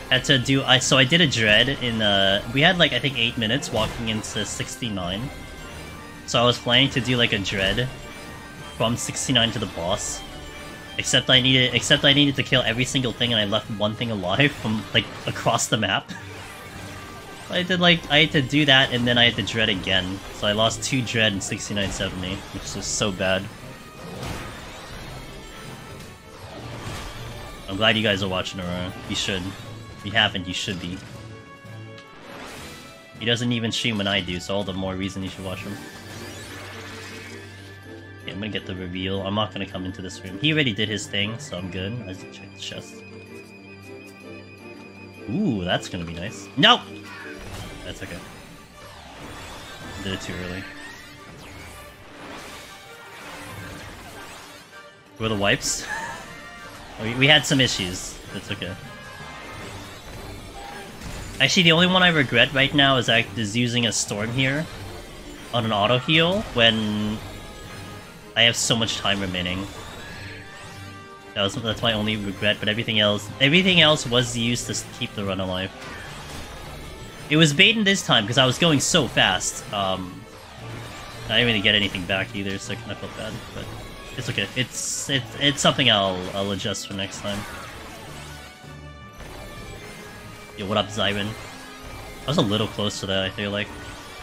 Speaker 1: Had to do... So I did a dread in... we had like, I think 8 minutes walking into 69. So I was planning to do like a dread from 69 to the boss. Except I needed to kill every single thing, and I left one thing alive from like across the map. I had to do that, and then I had to dread again. So I lost 2 dread in 69-70, which was so bad. I'm glad you guys are watching Aurora. You should. If you haven't, you should be. He doesn't even stream when I do, so all the more reason you should watch him. Okay, I'm gonna get the reveal. I'm not gonna come into this room. He already did his thing, so I'm good. I just check the chest. Ooh, that's gonna be nice. No! That's okay. I did it too early. Were the wipes? We had some issues. That's okay. Actually, the only one I regret right now is using a storm here on an auto heal when I have so much time remaining. That's my only regret, but everything else was used to keep the run alive. It was baited this time because I was going so fast. I didn't really get anything back either, so I kind of felt bad, but it's okay. It's something I'll adjust for next time. Yo, what up, Zyron? I was a little close to that, I feel like.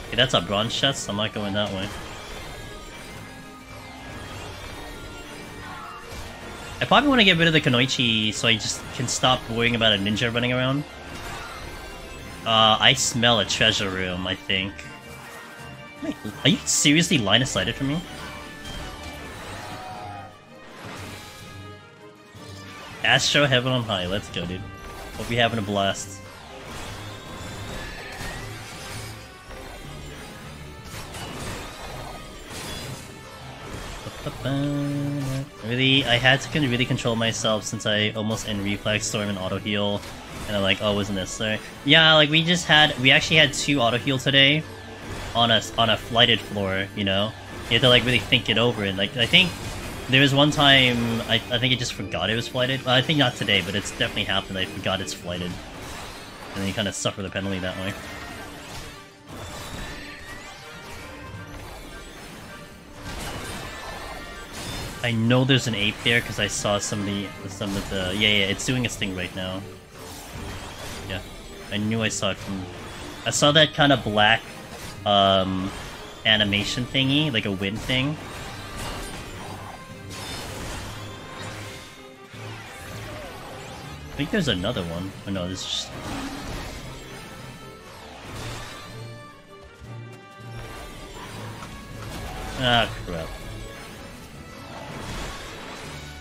Speaker 1: Okay, that's a bronze chest, I'm not going that way. I probably want to get rid of the Kunoichi so I just can stop worrying about a ninja running around. I smell a treasure room, I think. Wait, are you seriously line of sighted for me? Astro Heaven on High, let's go, dude. Hope you're having a blast. Really, I had to really control myself since I almost end Reflex Storm and auto heal, and I'm like, oh, wasn't necessary. Yeah, like we actually had 2 auto heal today on a flighted floor. You know, you have to like really think it over, and like I think there was one time I think I just forgot it was flighted. Well, I think not today, but it's definitely happened. I forgot it's flighted, and then you kind of suffer the penalty that way. I know there's an ape there because I saw some of the yeah, it's doing its thing right now. Yeah, I knew I saw it from. I saw that kind of black animation thingy, like a wind thing. I think there's another one. Oh no, this is just. Ah, crap.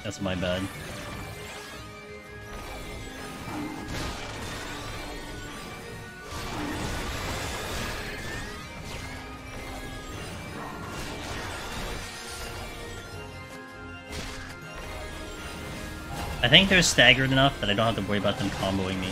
Speaker 1: That's my bad. I think they're staggered enough that I don't have to worry about them comboing me.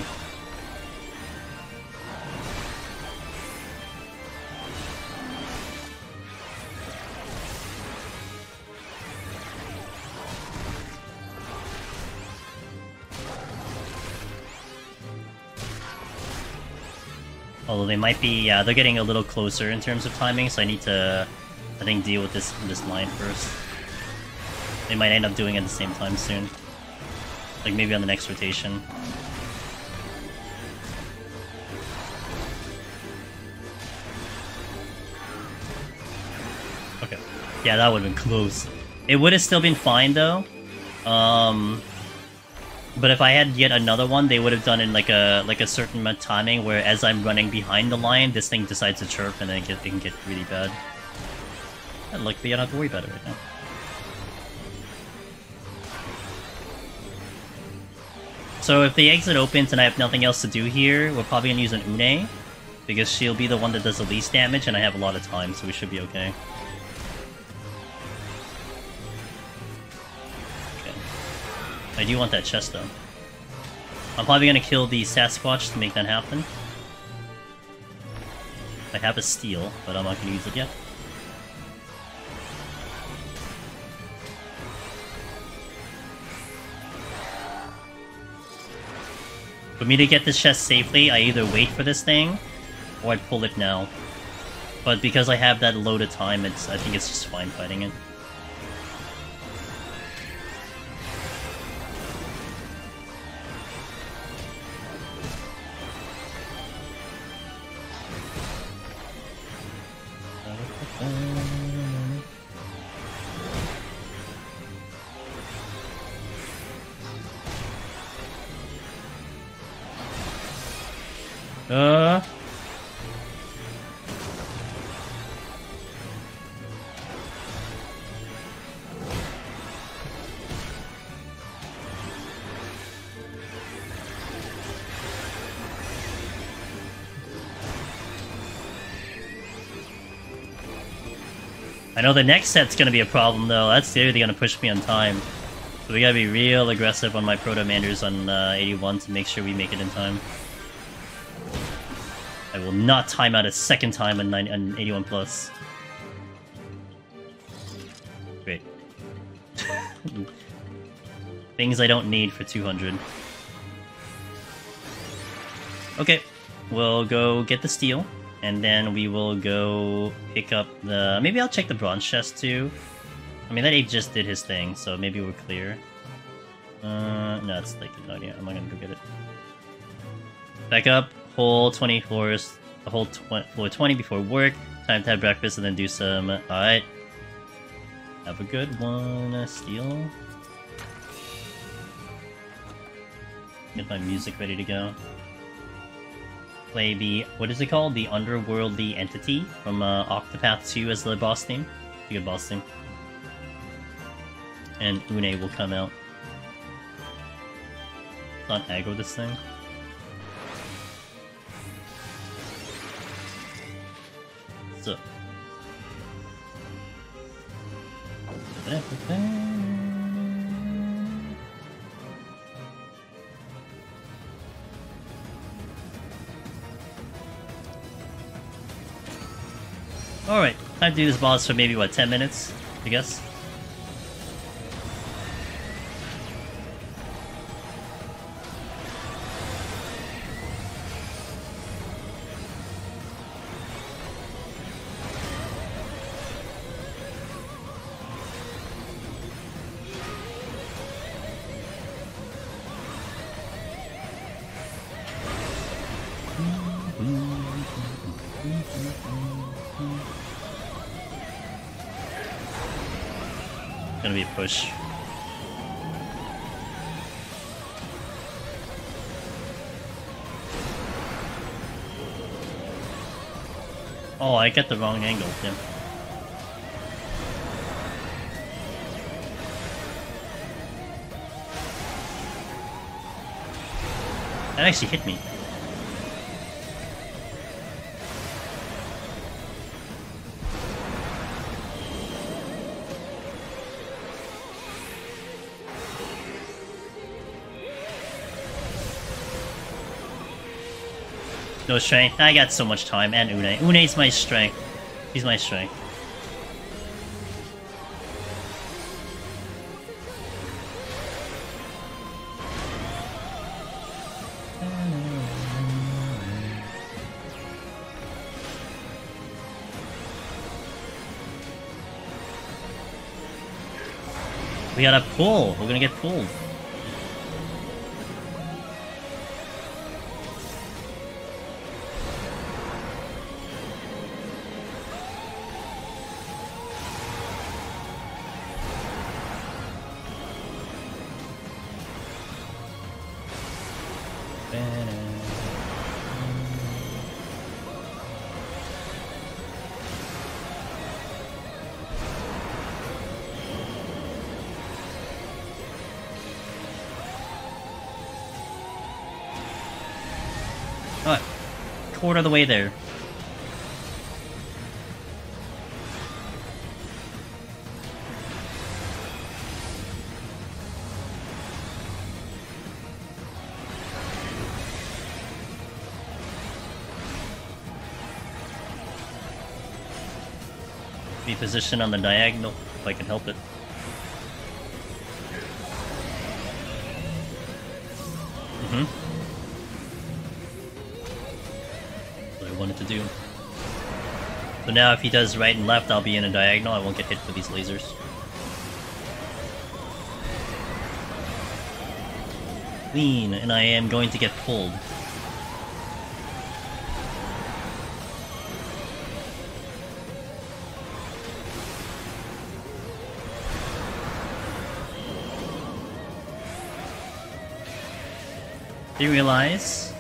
Speaker 1: Although they might be, yeah, they're getting a little closer in terms of timing, so I need to, I think, deal with this line first. They might end up doing it at the same time soon. Like, maybe on the next rotation. Okay. Yeah, that would have been close. It would have still been fine, though. But if I had yet another one, they would have done in like a certain amount of timing where as I'm running behind the line, this thing decides to chirp and then it can get really bad. And luckily I don't have to worry about it right now. So if the exit opens and I have nothing else to do here, we're probably gonna use an Une, because she'll be the one that does the least damage and I have a lot of time, so we should be okay. I do want that chest though. I'm probably gonna kill the Sasquatch to make that happen. I have a steel, but I'm not gonna use it yet. For me to get this chest safely, I either wait for this thing, or I pull it now. But because I have that load of time, I think it's just fine fighting it. I know the next set's gonna be a problem though. That's really gonna push me on time. So we gotta be real aggressive on my Proto-Manders on 81 to make sure we make it in time. will not time out a second time on 81 plus. Great. Things I don't need for 200. Okay, we'll go get the steel, and then we will go pick up the... Maybe I'll check the bronze chest too. I mean, that ape just did his thing, so maybe we're clear. No, it's like, no idea. I'm not gonna go get it. Back up, whole 20 floors, the whole floor 20 before work. Time to have breakfast and then do some... Alright. Have a good one, steel. Get my music ready to go. Play the... What is it called? The Underworldly Entity from Octopath 2 as the boss theme. Be a good boss theme. And Une will come out. Let's not aggro this thing. So. Alright, time to do this boss for maybe, what, 10 minutes, I guess? Gonna be a push. Oh, I got the wrong angle, yeah. That actually hit me. No strength. I got so much time, and Une. Une's my strength. He's my strength. We gotta pull. We're gonna get pulled. Alright, quarter of the way there. Be positioned on the diagonal if I can help it. What I wanted to do. So now if he does right and left, I'll be in a diagonal. I won't get hit with these lasers. Clean, and I am going to get pulled. Do you realize?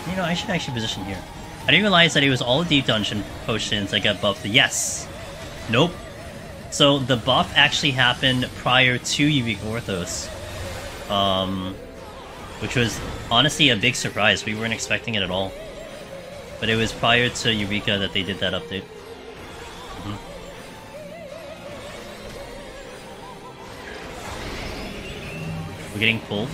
Speaker 1: You know, I should actually position here. I didn't realize that it was all deep dungeon potions that got buffed. Yes. Nope. So the buff actually happened prior to Eureka Orthos. Which was honestly a big surprise. We weren't expecting it at all. But it was prior to Eureka that they did that update. We're getting pulled.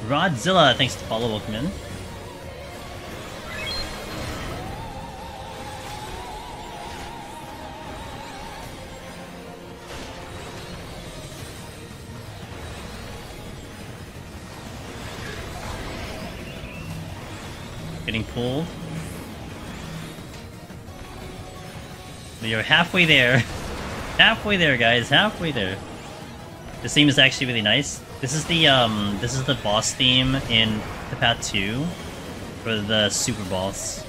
Speaker 1: Rodzilla, thanks to follow, welcome in. Getting pulled. We are halfway there. Halfway there, guys. Halfway there. This theme is actually really nice. This is the boss theme in Octopath 2 for the super boss.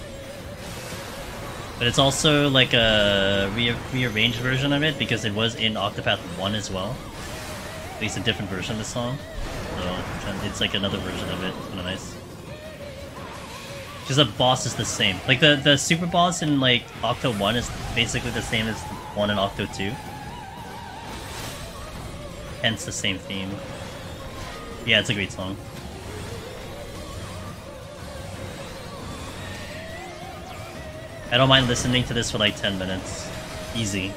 Speaker 1: But it's also like a rearranged version of it because it was in Octopath 1 as well. At least a different version of the song. So it's like another version of it. It's kind of nice. Because the boss is the same. Like the super boss in like Octo 1 is basically the same as the one in Octo 2. Hence the same theme. Yeah, it's a great song. I don't mind listening to this for like 10 minutes. Easy.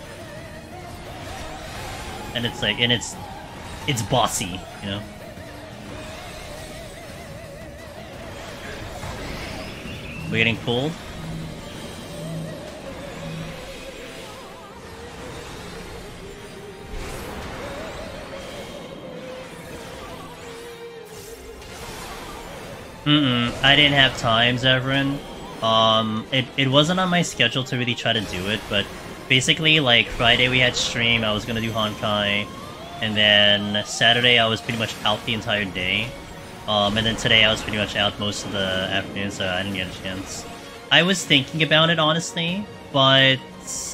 Speaker 1: And it's like, it's bossy, you know? We're getting pulled. I didn't have time, Zevran. It wasn't on my schedule to really try to do it, but basically, like, Friday we had stream, I was gonna do Honkai, and then Saturday I was pretty much out the entire day. And then today I was pretty much out most of the afternoon, so I didn't get a chance. I was thinking about it, honestly, but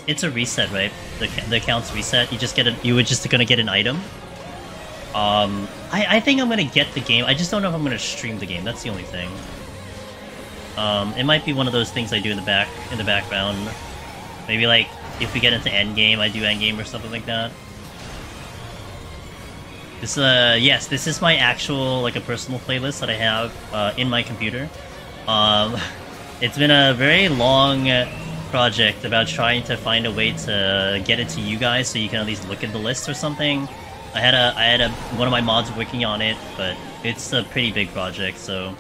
Speaker 1: it's a reset, right? The account's reset. You were just gonna get an item. I think I'm gonna get the game. I just don't know if I'm gonna stream the game. That's the only thing. It might be one of those things I do in the background. Maybe like if we get into endgame, I do endgame or something like that. This yes, this is my actual like a personal playlist that I have in my computer. It's been a very long project about trying to find a way to get it to you guys so you can at least look at the list or something. I had one of my mods working on it, but it's a pretty big project, so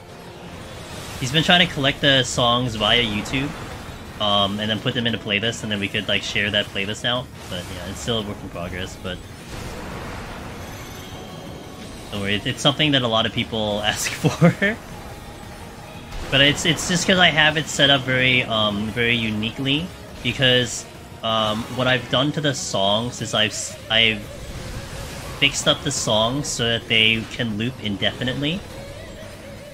Speaker 1: he's been trying to collect the songs via YouTube, and then put them in a playlist, and then we could like share that playlist out. But yeah, it's still a work in progress. But don't worry, it's something that a lot of people ask for. But it's just because I have it set up very very uniquely, because what I've done to the songs is I've fixed up the songs so that they can loop indefinitely,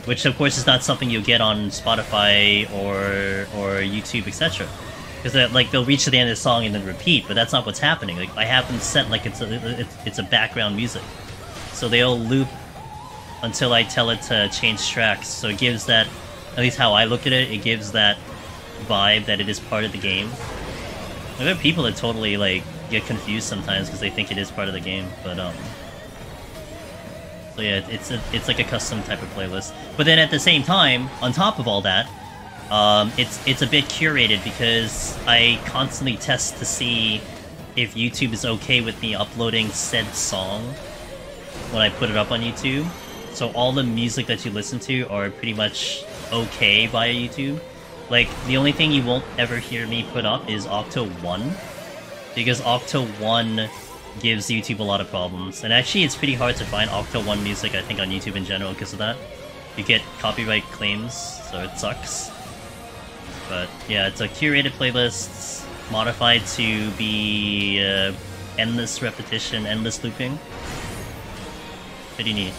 Speaker 1: which of course is not something you'll get on Spotify or YouTube, etc. Because like they'll reach to the end of the song and then repeat, but that's not what's happening. Like I have them set like it's a background music, so they'll loop until I tell it to change tracks. So it gives that, at least how I look at it, it gives that vibe that it is part of the game. There are people that totally like get confused sometimes because they think it is part of the game, but so yeah, it's like a custom type of playlist. But then at the same time, on top of all that, it's a bit curated because I constantly test to see if YouTube is okay with me uploading said song when I put it up on YouTube. So all the music that you listen to are pretty much okay via YouTube. Like, the only thing you won't ever hear me put up is Octo 1, because Octo 1 gives YouTube a lot of problems. And actually, it's pretty hard to find Octo 1 music, I think, on YouTube in general because of that. You get copyright claims, so it sucks. But yeah, it's a curated playlist, modified to be endless repetition, endless looping. Pretty neat.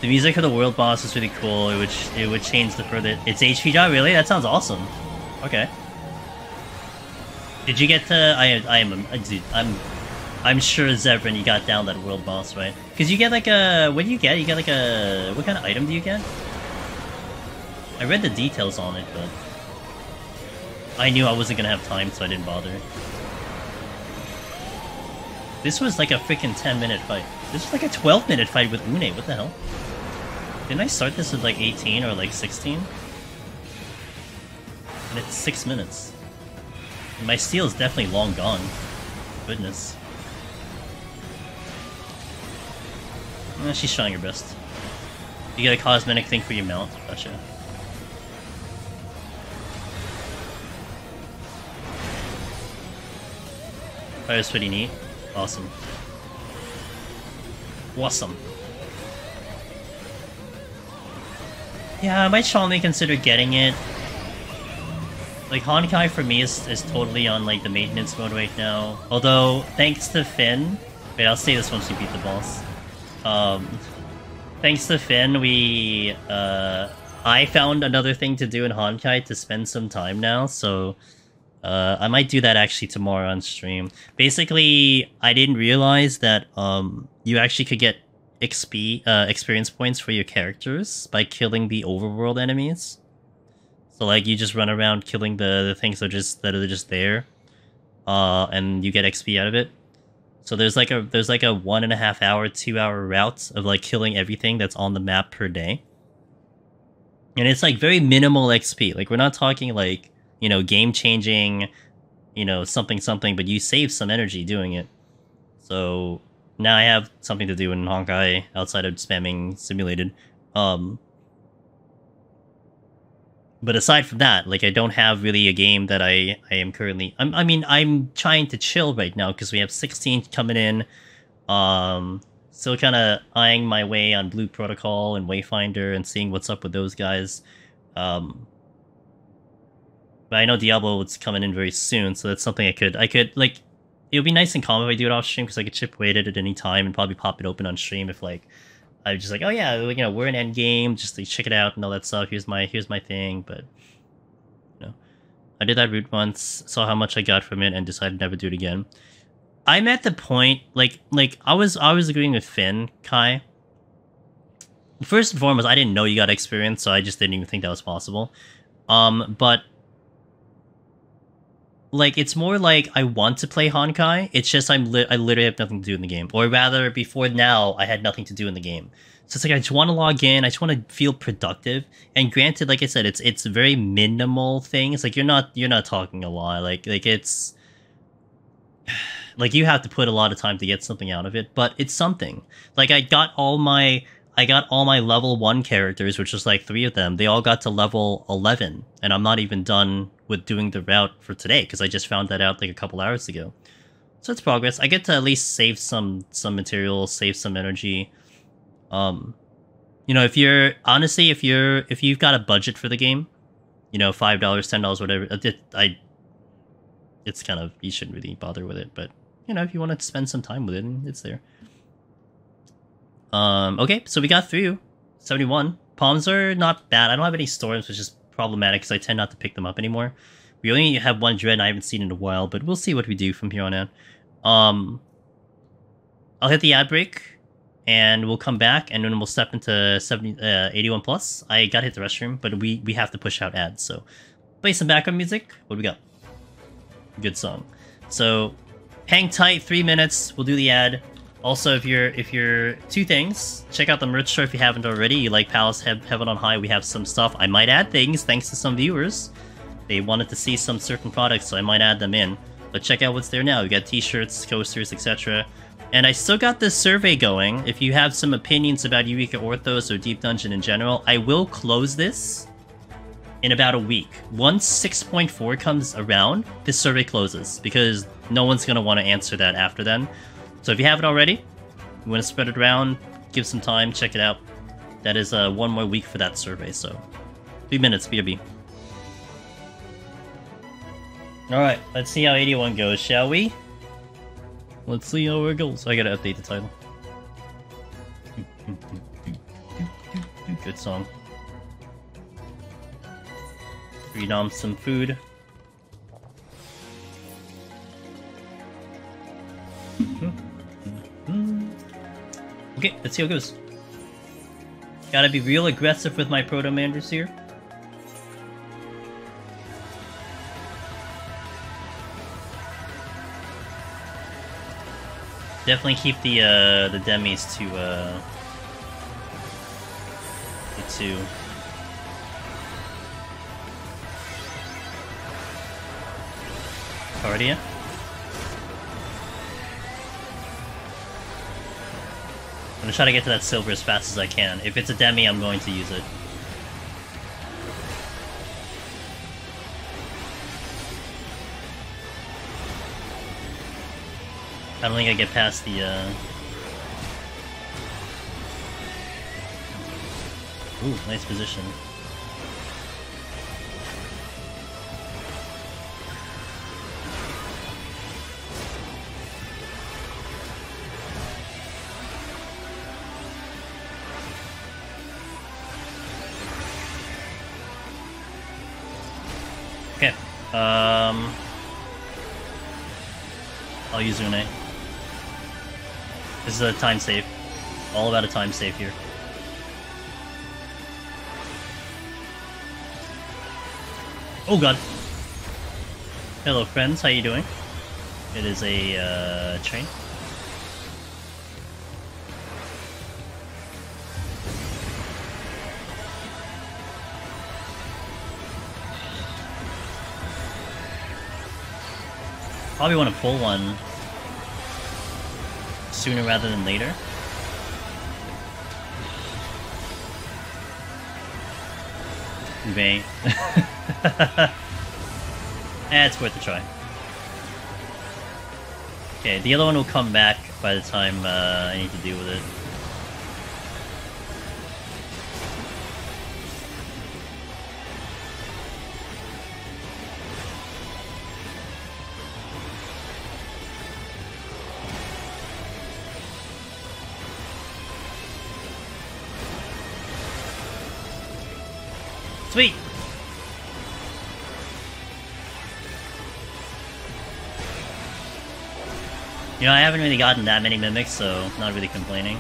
Speaker 1: The music for the world boss is really cool. It would change the further. It's HP job, really? That sounds awesome. Okay. Did you get to? I'm sure Zevran, you got down that world boss, right? Because you get like a. What do you get? You get like a. What kind of item do you get? I read the details on it, but I knew I wasn't gonna have time, so I didn't bother. This was like a freaking 10-minute fight. This was like a 12-minute fight with Une. What the hell? Didn't I start this with like 18 or like 16? And it's 6 minutes. And my steel is definitely long gone. Goodness. She's trying her best. You get a cosmetic thing for your mount. Gotcha. Fire's pretty neat. Awesome. Awesome. Yeah, I might strongly consider getting it. Like, Honkai for me is totally on, like, the maintenance mode right now. Although, thanks to Finn... Wait, I'll say this once we beat the boss. Thanks to Finn, I found another thing to do in Honkai to spend some time now, so... I might do that actually tomorrow on stream. Basically, I didn't realize that, you actually could get XP, experience points for your characters by killing the overworld enemies. So, like, you just run around killing the things that are just there, and you get XP out of it. So there's like a 1.5 hour, 2 hour route of like killing everything that's on the map per day, and it's like very minimal XP. Like, we're not talking like, you know, game changing, you know, something, but you save some energy doing it. So now I have something to do in Honkai outside of spamming simulated. But aside from that, like, I don't have really a game that I am currently... I'm trying to chill right now because we have 16 coming in. Still kind of eyeing my way on Blue Protocol and Wayfinder and seeing what's up with those guys. But I know Diablo is coming in very soon, so that's something I could like... It would be nice and calm if I do it off stream because I could chip away at it at any time and probably pop it open on stream if, like... I was just like, oh yeah, you know, we're in endgame, just to check it out and all that stuff. Here's my thing, but you know, I did that route once, saw how much I got from it, and decided never to do it again. I'm at the point, like I was agreeing with Finn, Kai. First and foremost, I didn't know you got experience, so I just didn't even think that was possible. But like, it's more like I want to play Honkai. It's just I literally have nothing to do in the game. Or rather, before now, I had nothing to do in the game. So it's like I just want to log in. I just want to feel productive. And granted, like I said, it's very minimal things. Like, you're not talking a lot. Like it's like you have to put a lot of time to get something out of it. But it's something. Like, I got all my level 1 characters, which was like 3 of them. They all got to level 11, and I'm not even done with doing the route for today because I just found that out like a couple hours ago. So it's progress. I get to at least save some material, save some energy. You know, if you've got a budget for the game, you know, $5, $10, whatever, it's kind of, you shouldn't really bother with it. But you know, if you want to spend some time with it, it's there. Okay, so we got through 71. Palms are not bad. I don't have any storms, which is problematic because I tend not to pick them up anymore. We only have one dread and I haven't seen in a while, but we'll see what we do from here on out. I'll hit the ad break and we'll come back and then we'll step into 81 plus. I gotta hit the restroom, but we have to push out ads, so play some background music. What do we got? Good song. So hang tight, 3 minutes, we'll do the ad. Also, if you're two things, check out the merch store if you haven't already. You like Palace Heaven on High, we have some stuff. I might add things thanks to some viewers. They wanted to see some certain products, so I might add them in. But check out what's there now. We got t-shirts, coasters, etc. And I still got this survey going. If you have some opinions about Eureka Orthos or Deep Dungeon in general, I will close this in about a week. Once 6.4 comes around, this survey closes because no one's going to want to answer that after then. So if you haven't already, you want to spread it around, give some time, check it out. That is one more week for that survey, so 3 minutes, BRB. Alright, let's see how 81 goes, shall we? Let's see how it goes. I gotta update the title. Good song. Read on some food. Okay, let's see how it goes. Gotta be real aggressive with my Proto-Manders here. Definitely keep the demis to the 2. Proto-Kaliya. I'm gonna try to get to that silver as fast as I can. If it's a demi, I'm going to use it. I don't think I get past the, Ooh, nice position. Okay, I'll use Une. This is a time save. All about a time save here. Oh god. Hello friends, how you doing? It is a train. Probably want to pull one sooner rather than later. Vain. It's worth a try. Okay, the other one will come back by the time I need to deal with it. Sweet! You know, I haven't really gotten that many mimics, so not really complaining.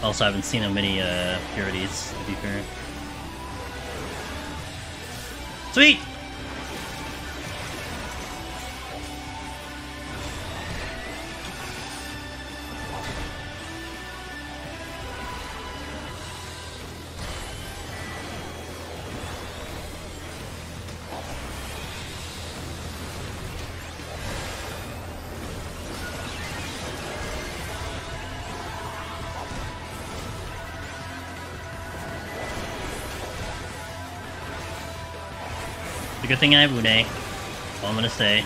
Speaker 1: Also, I haven't seen that many purities, to be fair. Sweet! It's a good thing I have Une. That's all I'm gonna say.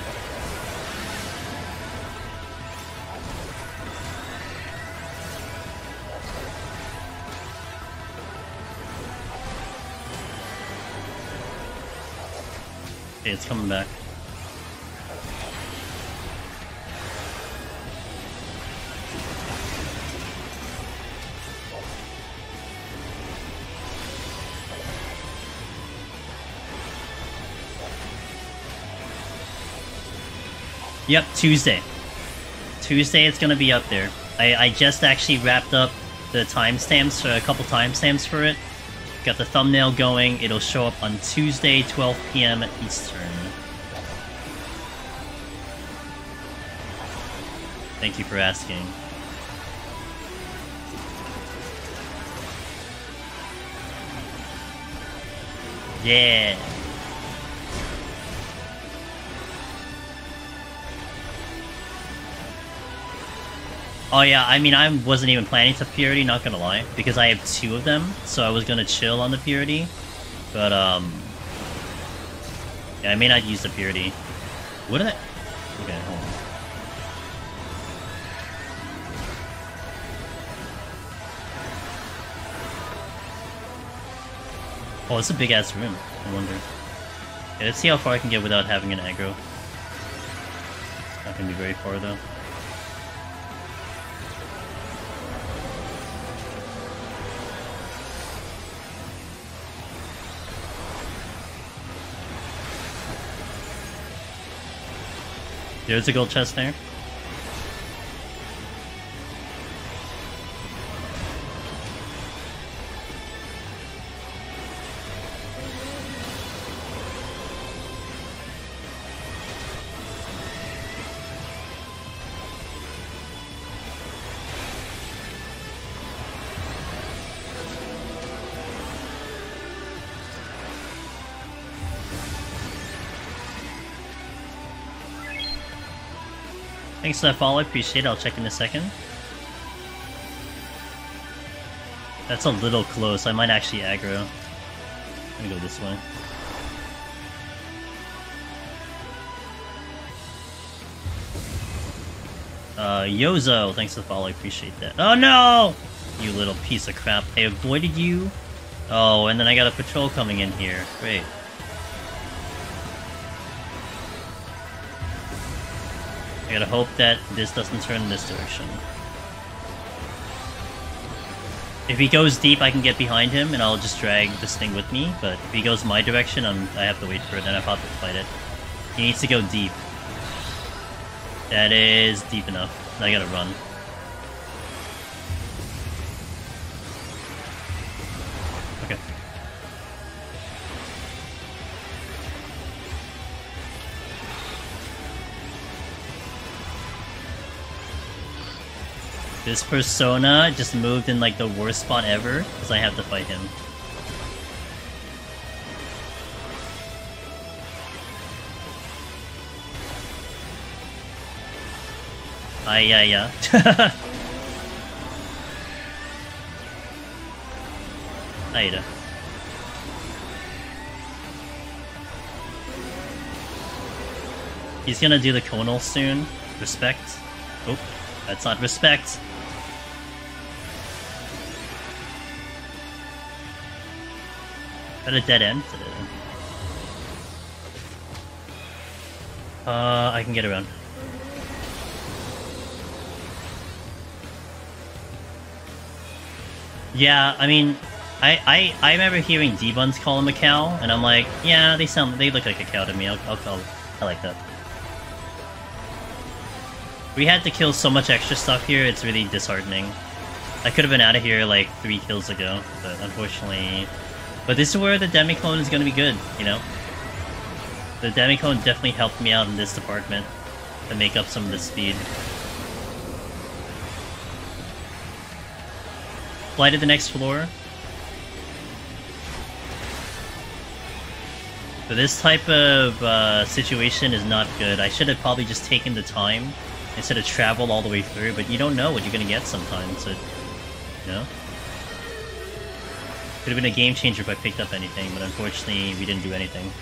Speaker 1: Okay, it's coming back. Yep, Tuesday. Tuesday it's gonna be up there. I just actually wrapped up the timestamps, a couple timestamps for it. Got the thumbnail going. It'll show up on Tuesday, 12 PM Eastern. Thank you for asking. Yeah. Oh yeah, I mean, I wasn't even planning to purity, not gonna lie, because I have 2 of them, so I was gonna chill on the purity, but yeah, I may not use the purity. What did I... Okay, hold on. Oh, it's a big-ass room, I wonder. Okay, let's see how far I can get without having an aggro. Not gonna be very far, though. There's a gold chest there. Thanks for that follow, I appreciate it. I'll check in a second. That's a little close. I might actually aggro. I'm gonna go this way. Yozo, thanks for the follow, I appreciate that. Oh no! You little piece of crap. I avoided you. Oh, and then I got a patrol coming in here. Great. I gotta hope that this doesn't turn in this direction. If he goes deep, I can get behind him, and I'll just drag this thing with me, but if he goes my direction, I have to wait for it, then I have to fight it. He needs to go deep. That is deep enough. I gotta run. Okay. This persona just moved in like the worst spot ever, because I have to fight him. Yeah. Aida. He's gonna do the conal soon. Respect. Oh, that's not respect. At a dead end. I can get around. Yeah, I mean, I remember hearing debuns call him a cow, and I'm like, yeah, they look like a cow to me. I like that. We had to kill so much extra stuff here, it's really disheartening. I could have been out of here like 3 kills ago, but unfortunately... But this is where the Demiclone is gonna be good, you know? The Demiclone definitely helped me out in this department to make up some of the speed. Fly to the next floor. But this type of situation is not good. I should have probably just taken the time instead of travel all the way through, but you don't know what you're gonna get sometimes, so, you know? Could have been a game changer if I picked up anything, but unfortunately we didn't do anything.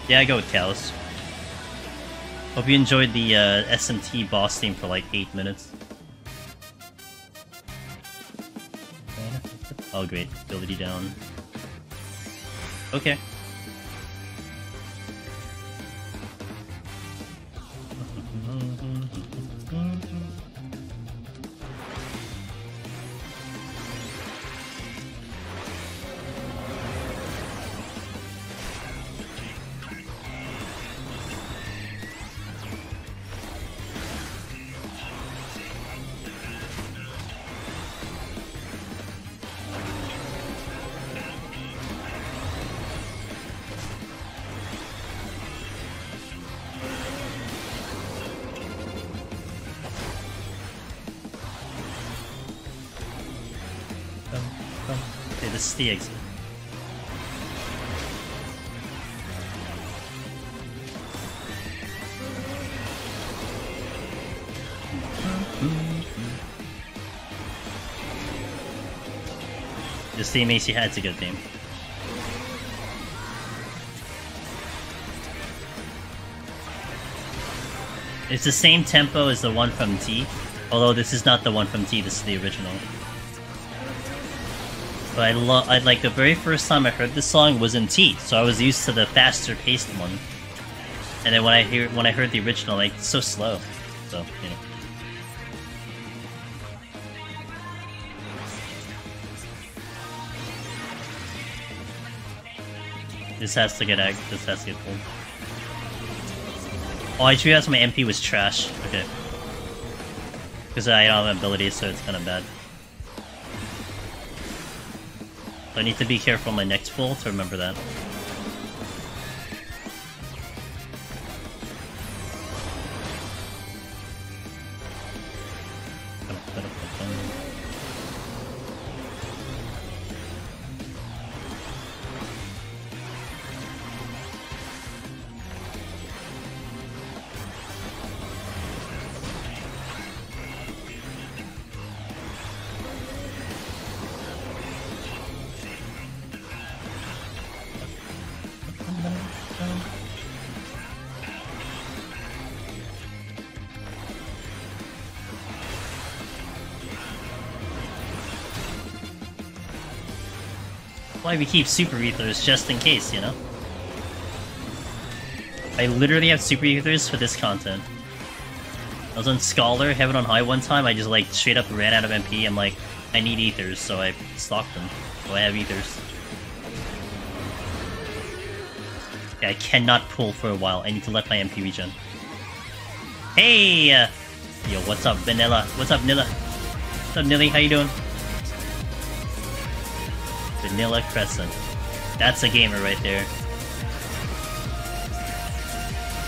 Speaker 1: Yeah, I go with cows. Hope you enjoyed the SMT boss theme for like 8 minutes. Oh great, ability down. Okay. Okay, this is the exit. This theme AC had a good theme. It's the same tempo as the one from T, although this is not the one from T, this is the original. But I like the very first time I heard this song was in T, so I was used to the faster paced one. And then when I heard the original, like, it's so slow. So, you know. This has to get pulled. Oh, I just realized my MP was trash. Okay. Because I don't have abilities, so it's kind of bad. I need to be careful on my next pull to remember that. Why we keep super ethers, just in case, you know? I literally have super ethers for this content. I was on Scholar, Heaven on High one time, I just like straight up ran out of MP. I'm like, I need ethers, so I stocked them. So I have ethers. Yeah, I cannot pull for a while. I need to let my MP regen. Hey! Yo, what's up, Vanilla? What's up, Nilla? What's up, Nilly? How you doing? Vanilla Crescent. That's a gamer right there.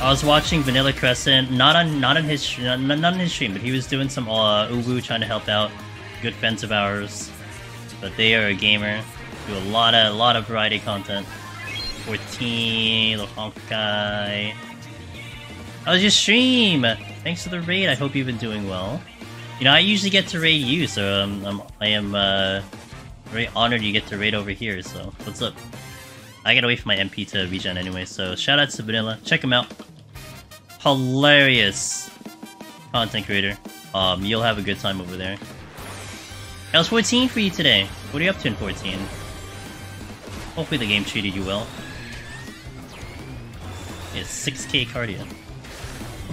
Speaker 1: I was watching Vanilla Crescent, not on his stream, but he was doing some uwu trying to help out good friends of ours. But they are a gamer, do a lot of variety content. 14, little honkai. How's your stream? Thanks for the raid. I hope you've been doing well. You know, I usually get to raid you, so I am very honored you get to raid over here. So what's up? I gotta wait for my MP to regen anyway. So shout out to Vanilla. Check him out. Hilarious content creator. You'll have a good time over there. How's 14 for you today? What are you up to in 14? Hopefully the game treated you well. It's 6k cardio.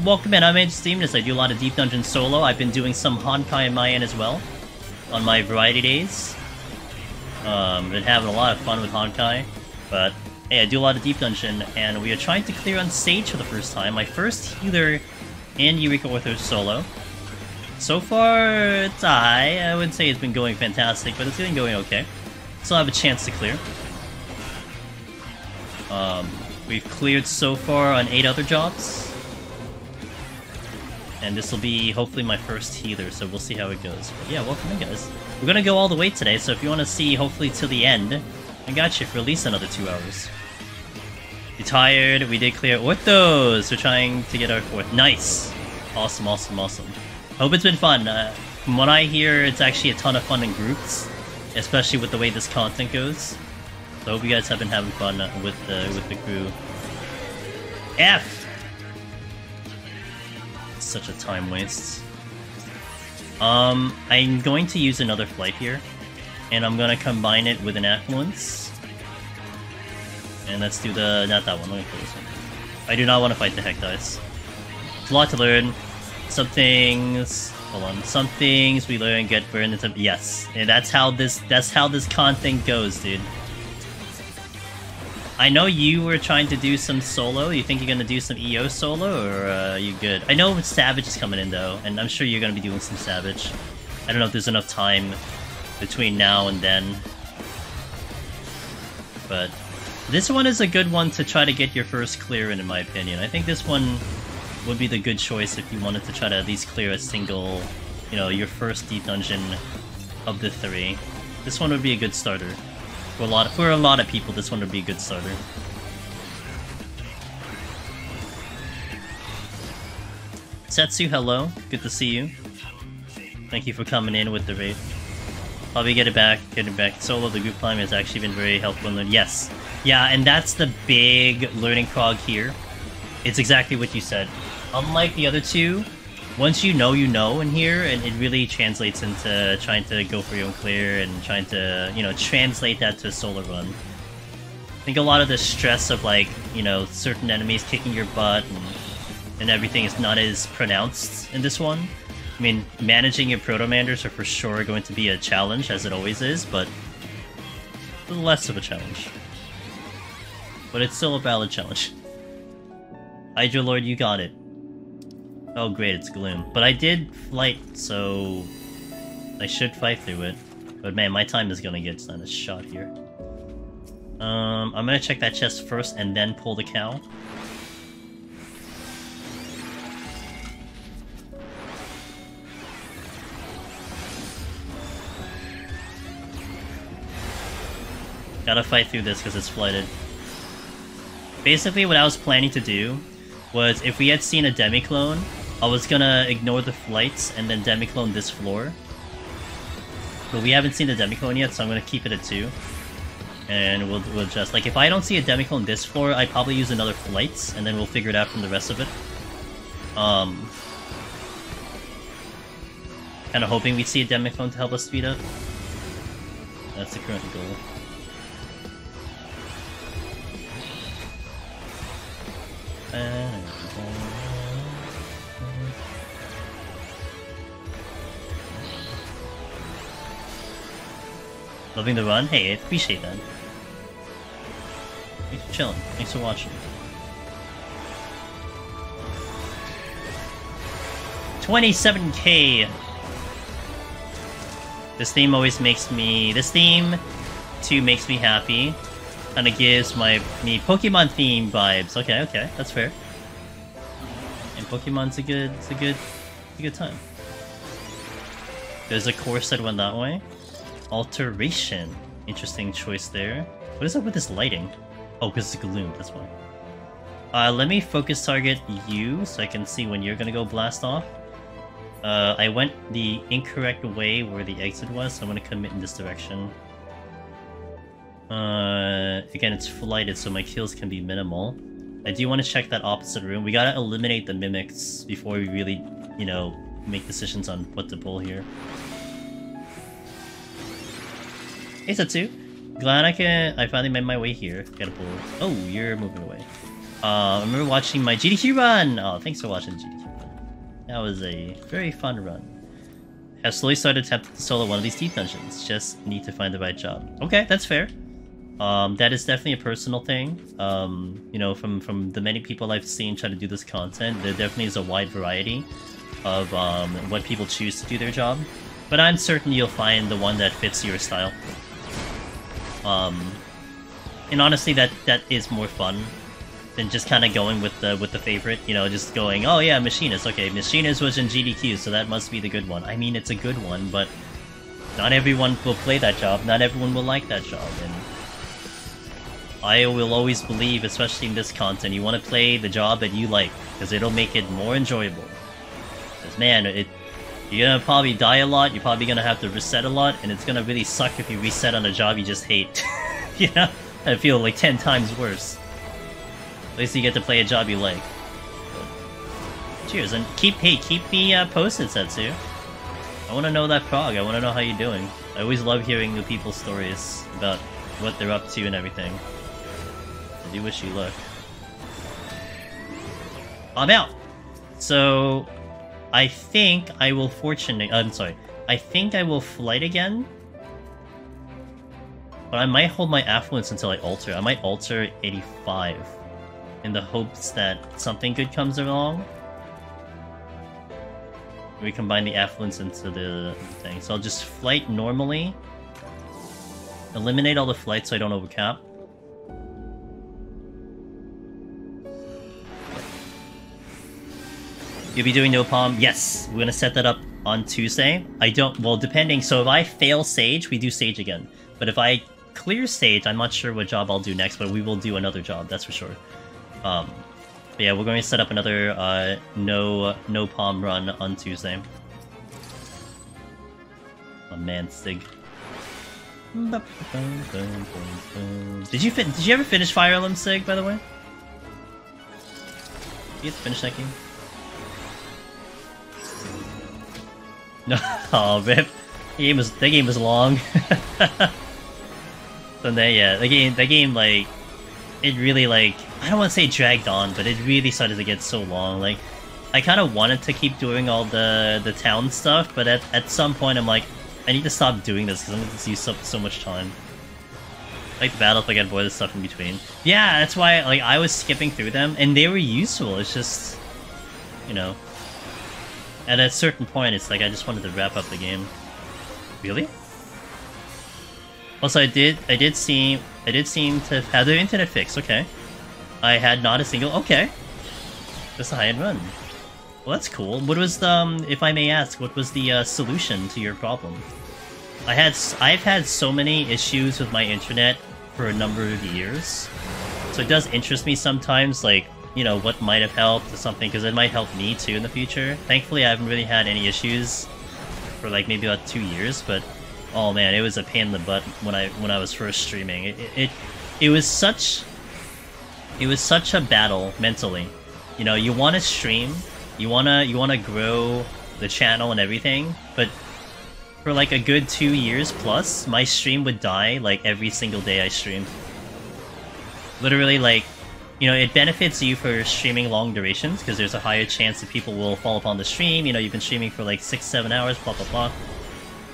Speaker 1: Welcome in, I'm Steamness. I do a lot of Deep Dungeon solo. I've been doing some Honkai in my end as well. On my variety days. Been having a lot of fun with Honkai. But hey, I do a lot of Deep Dungeon, and we are trying to clear on stage for the first time. My first healer in Eureka Orthos solo. So far, it's I would say it's been going fantastic, but it's been going okay. Still have a chance to clear. We've cleared so far on 8 other jobs. And this will be hopefully my first healer, so we'll see how it goes. But yeah, welcome in, guys. We're gonna go all the way today, so if you want to see hopefully till the end, I got you for at least another 2 hours. You tired? We did clear Orthos! We're trying to get our 4th. Nice! Awesome, awesome, awesome. Hope it's been fun. From what I hear, it's actually a ton of fun in groups. Especially with the way this content goes. So I hope you guys have been having fun with the crew. F! Such a time waste. I'm going to use another flight here. And I'm gonna combine it with an affluence. And let's do the... not that one, let me play this one. I do not want to fight the heck dice. It's a lot to learn. Some things... hold on. Some things we learn get burned into... yes. And that's how this content goes, dude. I know you were trying to do some solo. You think you're gonna do some EO solo, or are you good? I know Savage is coming in, though, and I'm sure you're gonna be doing some Savage. I don't know if there's enough time between now and then. But this one is a good one to try to get your first clear in my opinion. I think this one would be the good choice if you wanted to try to at least clear a single, you know, your first deep dungeon of the 3. This one would be a good starter. For a lot of people, this one would be a good starter. Setsu, hello. Good to see you. Thank you for coming in with the raid. Probably getting back. Solo, the group climb has actually been very helpful in learning. Yes. Yeah, and that's the big learning prog here. It's exactly what you said. Unlike the other two, once you know in here, and it really translates into trying to go for your own clear and trying to, you know, translate that to a solo run. I think a lot of the stress of, like, you know, certain enemies kicking your butt and everything is not as pronounced in this one. I mean, managing your Proto-Manders are for sure going to be a challenge, as it always is, but a little less of a challenge. But it's still a valid challenge. Hydra Lord, you got it. Oh great, it's Gloom. But I did flight, so I should fight through it. But man, my time is gonna get a shot here. I'm gonna check that chest first and then pull the cow. Gotta fight through this because it's flooded. Basically, what I was planning to do was, if we had seen a demi-clone, I was gonna ignore the flights and then demi-clone this floor. But we haven't seen the demi-clone yet, so I'm gonna keep it at 2. And we'll just... like, if I don't see a demi-clone this floor, I'd probably use another flights, and then we'll figure it out from the rest of it. Kinda hoping we'd see a demi-clone to help us speed up. That's the current goal. Loving the run? Hey, I appreciate that. Thanks for chilling. Thanks for watching. 27K! This theme always makes me... This theme, too, makes me happy. Kinda gives me Pokemon theme vibes. Okay, okay, that's fair. And Pokemon's a good time. There's a course that went that way. Alteration. Interesting choice there. What is up with this lighting? Oh, because it's gloom, that's why. Let me focus target you so I can see when you're gonna go blast off. I went the incorrect way where the exit was, so I'm gonna commit in this direction. Again, it's flighted, so my kills can be minimal. I do want to check that opposite room. We gotta eliminate the mimics before we really, you know, make decisions on what to pull here. Hey, Satsu. Glad I finally made my way here. Gotta pull... Oh, you're moving away. I remember watching my GDQ run! Oh, thanks for watching the GDQ run. That was a very fun run. Have slowly started attempting to solo one of these deep dungeons. Just need to find the right job. Okay, that's fair. That is definitely a personal thing. You know, from the many people I've seen try to do this content, there definitely is a wide variety of what people choose to do their job. But I'm certain you'll find the one that fits your style. And honestly, that is more fun than just kind of going with the favorite. You know, just going, oh yeah, Machinist. Okay, Machinist was in GDQ, so that must be the good one. I mean, it's a good one, but not everyone will play that job. Not everyone will like that job, and I will always believe, especially in this content, you want to play the job that you like, because it'll make it more enjoyable. Because man, you're gonna probably die a lot, you're probably gonna have to reset a lot, and it's gonna really suck if you reset on a job you just hate. You know? I feel like 10 times worse. At least you get to play a job you like. But cheers, and keep me posted, Setsu. I wanna know that prog, I wanna know how you're doing. I always love hearing the people's stories about what they're up to and everything. I do wish you luck. I'm out! So... I think I will I think I will flight again. But I might hold my affluence until I alter. I might alter 85. In the hopes that something good comes along. We combine the affluence into the thing. So I'll just flight normally. Eliminate all the flights so I don't overcap. You'll be doing no palm? Yes! We're gonna set that up on Tuesday. Well, depending, so if I fail Sage, we do Sage again. But if I clear Sage, I'm not sure what job I'll do next, but we will do another job, that's for sure. But yeah, we're going to set up another no palm run on Tuesday. Oh man, Stig. Did you ever finish Fire Emblem, Sig, by the way? Did you get to finish that game? No, oh rip. The game was long. So then, yeah, the game like, it really like, I don't want to say dragged on, but it really started to get so long. Like, I kind of wanted to keep doing all the town stuff, but at some point I'm like, I need to stop doing this because I'm going to use up so much time. Like the battle, if I get bored of stuff in between. Yeah, that's why like I was skipping through them, and they were useful. It's just, you know. At a certain point, it's like I just wanted to wrap up the game. Really? Also, I did seem to have the internet fixed. Okay, I had not a single. Okay, just a high-end run. Well, that's cool. What was the, if I may ask, what was the solution to your problem? I've had so many issues with my internet for a number of years, so it does interest me sometimes, like, you know, what might have helped or something, because it might help me too in the future. Thankfully, I haven't really had any issues for like maybe about 2 years, but oh man, it was a pain in the butt when I was first streaming. It was such a battle mentally. You know, you want to stream, you wanna grow the channel and everything, but for like a good 2 years plus, my stream would die like every single day I streamed. Literally, like, you know, it benefits you for streaming long durations, because there's a higher chance that people will fall upon the stream. You know, you've been streaming for like 6-7 hours, blah blah blah.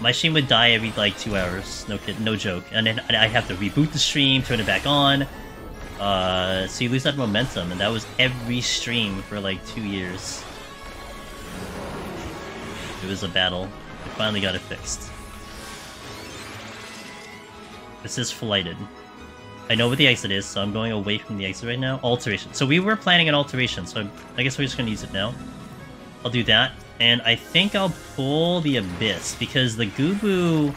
Speaker 1: My stream would die every like 2 hours, no joke, and then I have to reboot the stream, turn it back on. So you lose that momentum, and that was every stream for like 2 years. It was a battle. We finally got it fixed. This is flighted. I know what the exit is, so I'm going away from the exit right now. Alteration. So we were planning an alteration, so I guess we're just gonna use it now. I'll do that, and I think I'll pull the Abyss, because the Gubu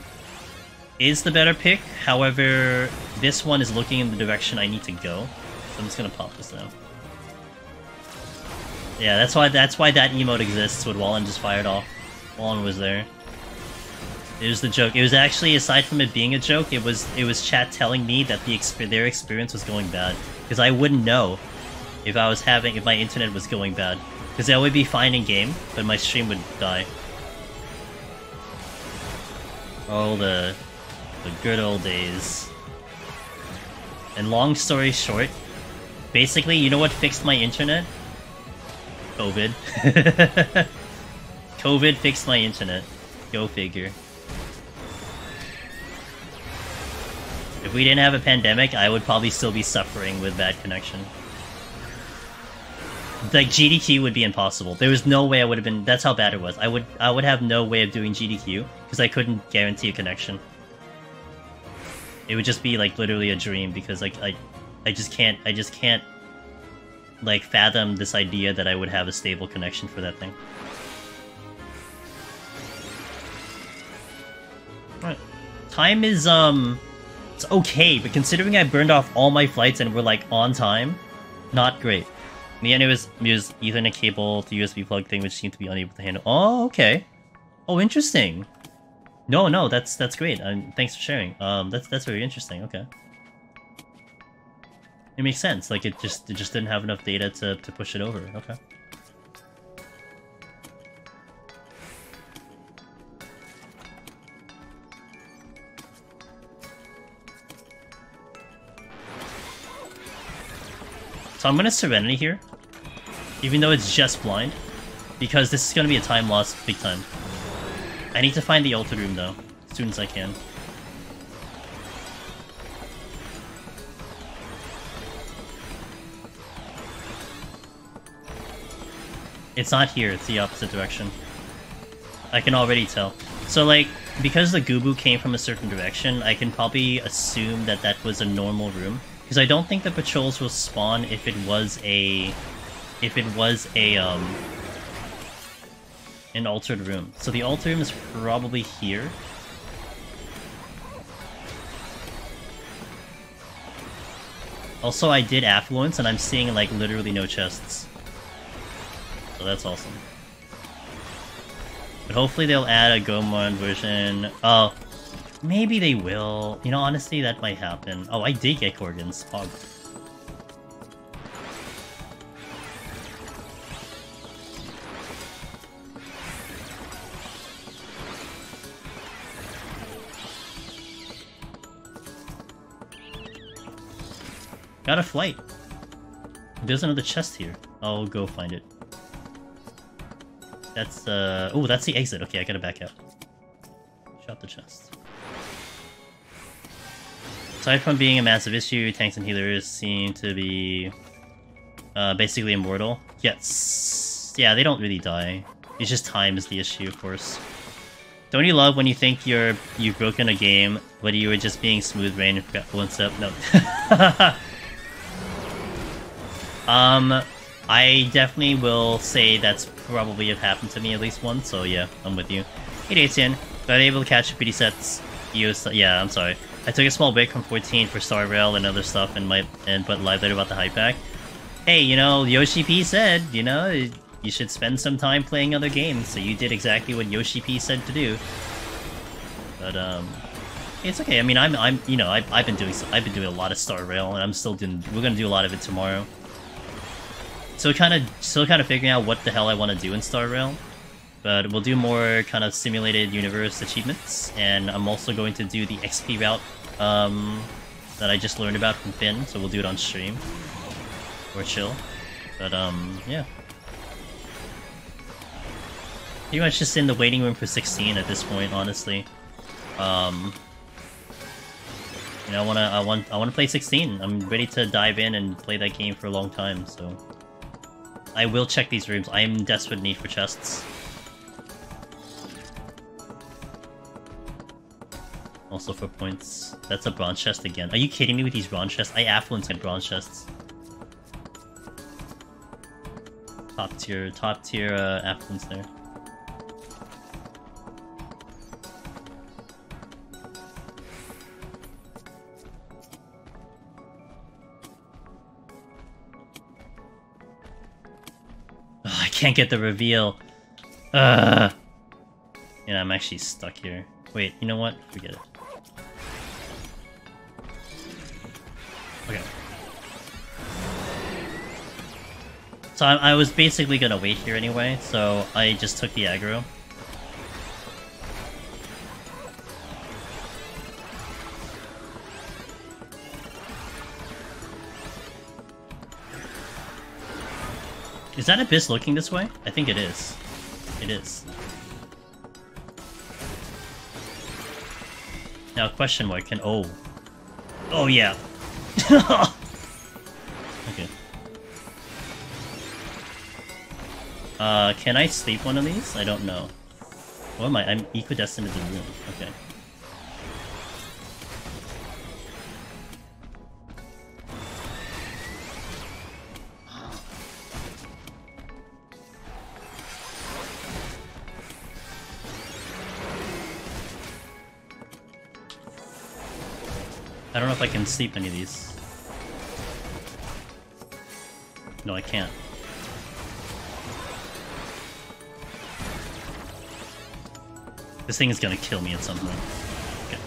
Speaker 1: is the better pick. However, this one is looking in the direction I need to go. So I'm just gonna pop this now. Yeah, that's why that emote exists, what Wallen just fired off. Wallen was there. It was the joke. It was actually, aside from it being a joke, it was chat telling me that their experience was going bad, because I wouldn't know if my internet was going bad, because I would be fine in game, but my stream would die. Oh, the good old days. And long story short, basically, you know what fixed my internet? COVID. COVID fixed my internet. Go figure. If we didn't have a pandemic, I would probably still be suffering with bad connection. Like, GDQ would be impossible. There was no way I would have been... That's how bad it was. I would have no way of doing GDQ, because I couldn't guarantee a connection. It would just be, like, literally a dream, because, like, I just can't, like, fathom this idea that I would have a stable connection for that thing. Alright. Time is, it's okay, but considering I burned off all my flights and we're, like, on time, not great. In the end, it was Ethernet cable to USB plug thing, which seemed to be unable to handle. Oh, okay. Oh, interesting. No, that's great. Thanks for sharing. That's very interesting. Okay. It makes sense. Like, it just didn't have enough data to push it over. Okay. So I'm gonna Serenity here, even though it's just blind, because this is gonna be a time loss big time. I need to find the Altar Room though, as soon as I can. It's not here, it's the opposite direction. I can already tell. So like, because the Gubu came from a certain direction, I can probably assume that that was a normal room. Because I don't think the patrols will spawn if it was an altered room. So the altered room is probably here. Also, I did Affluence, and I'm seeing, like, literally no chests. So that's awesome. But hopefully they'll add a Gomon version. Oh, maybe they will. You know, honestly, that might happen. Oh, I did get Gorgons. Hog. Got a flight. There's another chest here. I'll go find it. That's oh, that's the exit. Okay, I gotta back out. Shot the chest. Aside from being a massive issue, tanks and healers seem to be basically immortal. Yes. Yeah, they don't really die. It's just time is the issue, of course. Don't you love when you think you've broken a game, but you were just being smooth rain and forgot one step? No. I definitely will say that's probably have happened to me at least once, so yeah, I'm with you. Hey Dacian, got able to catch pretty sets. Yeah, I'm sorry. I took a small break from 14 for Star Rail and other stuff, but live later about the hype pack. Hey, you know, Yoshi P said, you know, you should spend some time playing other games, so you did exactly what Yoshi P said to do. But it's okay. I mean, you know, I've been doing a lot of Star Rail, and I'm still doing. We're gonna do a lot of it tomorrow. So still kind of figuring out what the hell I want to do in Star Rail, but we'll do more kind of simulated universe achievements, and I'm also going to do the XP route that I just learned about from Finn, so we'll do it on stream. or chill. But yeah. Pretty much just in the waiting room for 16 at this point, honestly. You know, I wanna play 16. I'm ready to dive in and play that game for a long time, so I will check these rooms. I am in desperate need for chests. Also for points. That's a bronze chest again. Are you kidding me with these bronze chests? I affluence get bronze chests. Top tier affluence there. Oh, I can't get the reveal. Yeah, I'm actually stuck here. Wait, you know what? Forget it. Okay. So I was basically gonna wait here anyway, so I just took the aggro. Is that Abyss looking this way? I think it is. It is. Now, question mark, can... Oh. Oh, yeah. Okay. Can I sleep one of these? I don't know. What am I? I'm equidistant to the room. Okay. I don't know if I can sleep any of these. No, I can't. This thing is gonna kill me at some point. Okay.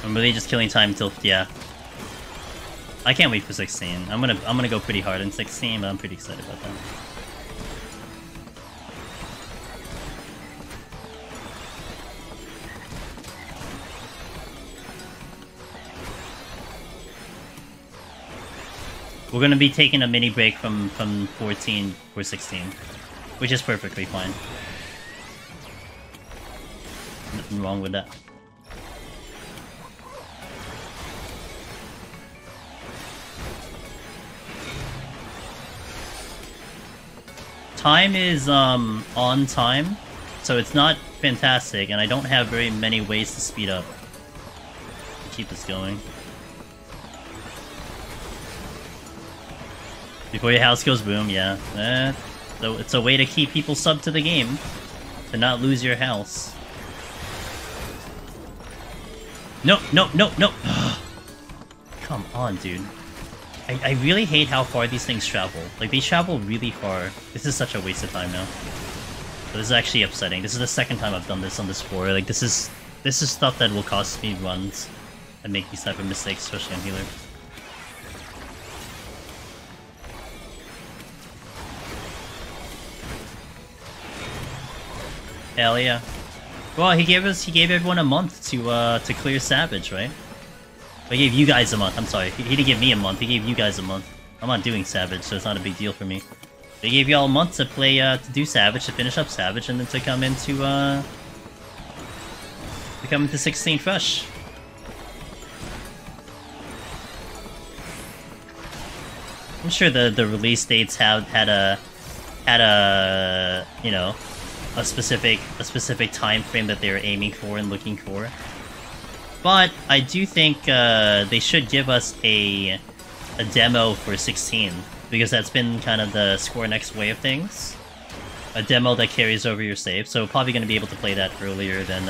Speaker 1: I'm really just killing time until... yeah. I can't wait for 16. I'm gonna go pretty hard in 16, but I'm pretty excited about that. We're gonna be taking a mini break from 14 for 16, which is perfectly fine. Nothing wrong with that. Time is on time, so it's not fantastic, and I don't have very many ways to speed up. Keep this going. Before your house goes boom, yeah. So it's a way to keep people sub to the game. To not lose your house. No, no, no, no! Come on, dude. I really hate how far these things travel. Like, they travel really far. This is such a waste of time now. But this is actually upsetting. This is the second time I've done this on this floor. Like, this is stuff that will cost me runs. And make these type of mistakes, especially on healer. Hell yeah. Well, he gave everyone a month to clear Savage, right? He gave you guys a month, I'm sorry. He didn't give me a month, he gave you guys a month. I'm not doing Savage, so it's not a big deal for me. They gave y'all a month to play, to do Savage, to finish up Savage, and then to come into 16 fresh. I'm sure the release dates had a you know, a specific time frame that they were aiming for and looking for. But I do think they should give us a demo for 16, because that's been kind of the Square Next way of things. A demo that carries over your save, so probably going to be able to play that earlier than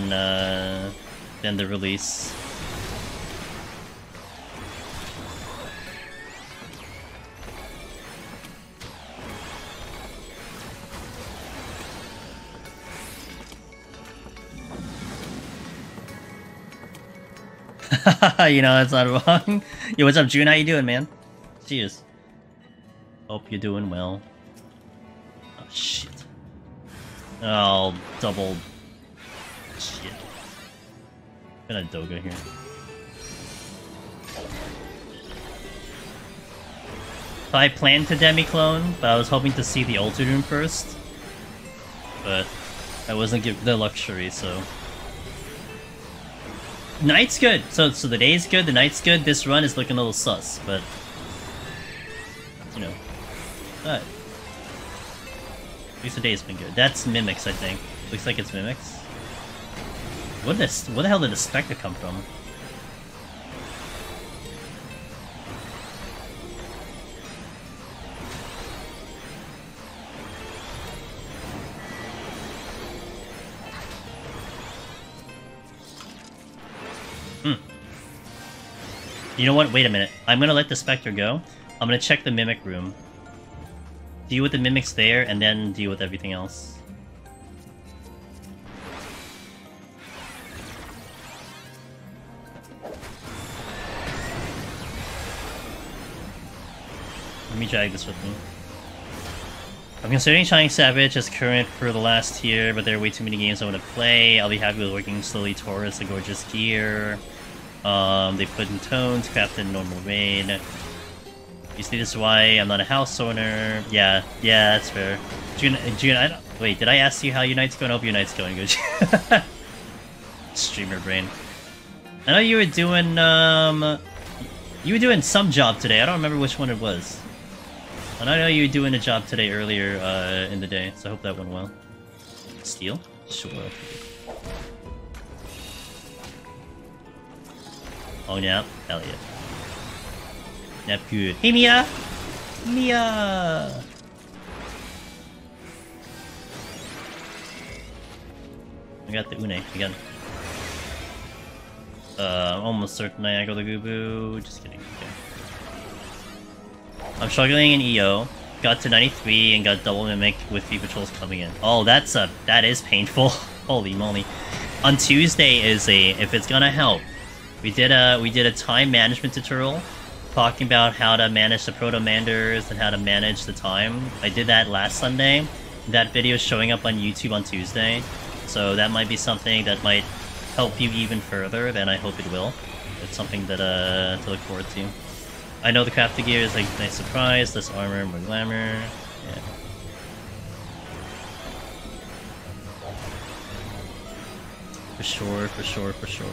Speaker 1: the release. You know, that's not wrong. Yo, what's up, June? How you doing, man? Cheers. Hope you're doing well. Oh, shit. Oh, double... Shit. Gonna Doga here. So I planned to demi-clone, but I was hoping to see the Altered Room first. But I wasn't given the luxury, so... Night's good! So the day's good, the night's good, this run is looking a little sus, but... You know. But... At least the day's been good. That's Mimics, I think. Looks like it's Mimics. Where the hell did the Spectre come from? You know what? Wait a minute. I'm gonna let the Spectre go. I'm gonna check the Mimic room. Deal with the Mimics there, and then deal with everything else. Let me drag this with me. I'm considering Shining Savage as current for the last tier, but there are way too many games I want to play. I'll be happy with working slowly towards the gorgeous gear. They put in tones, crafted in normal raid. You see, this is why I'm not a house owner. Yeah, that's fair. June, wait, did I ask you how your night's going? I hope your night's going good. Streamer brain. I know you were doing, some job today. I don't remember which one it was. And I know you were doing a job today earlier, in the day, so I hope that went well. Steal? Sure. Oh, yeah. Hell yeah. Nap good. Hey, Mia! Mia! I got the Une again. I'm almost certain I go the Gubu. Just kidding. Okay. I'm struggling in EO. Got to 93 and got double Mimic with Feet Patrols coming in. Oh, that is painful. Holy moly. On Tuesday is if it's gonna help. We did a time management tutorial talking about how to manage the Proto-Manders and how to manage the time. I did that last Sunday. That video is showing up on YouTube on Tuesday, so that might be something that might help you even further, and I hope it will. It's something that to look forward to. I know the crafted gear is like a nice surprise, less armor, more glamour. Yeah. For sure, for sure, for sure.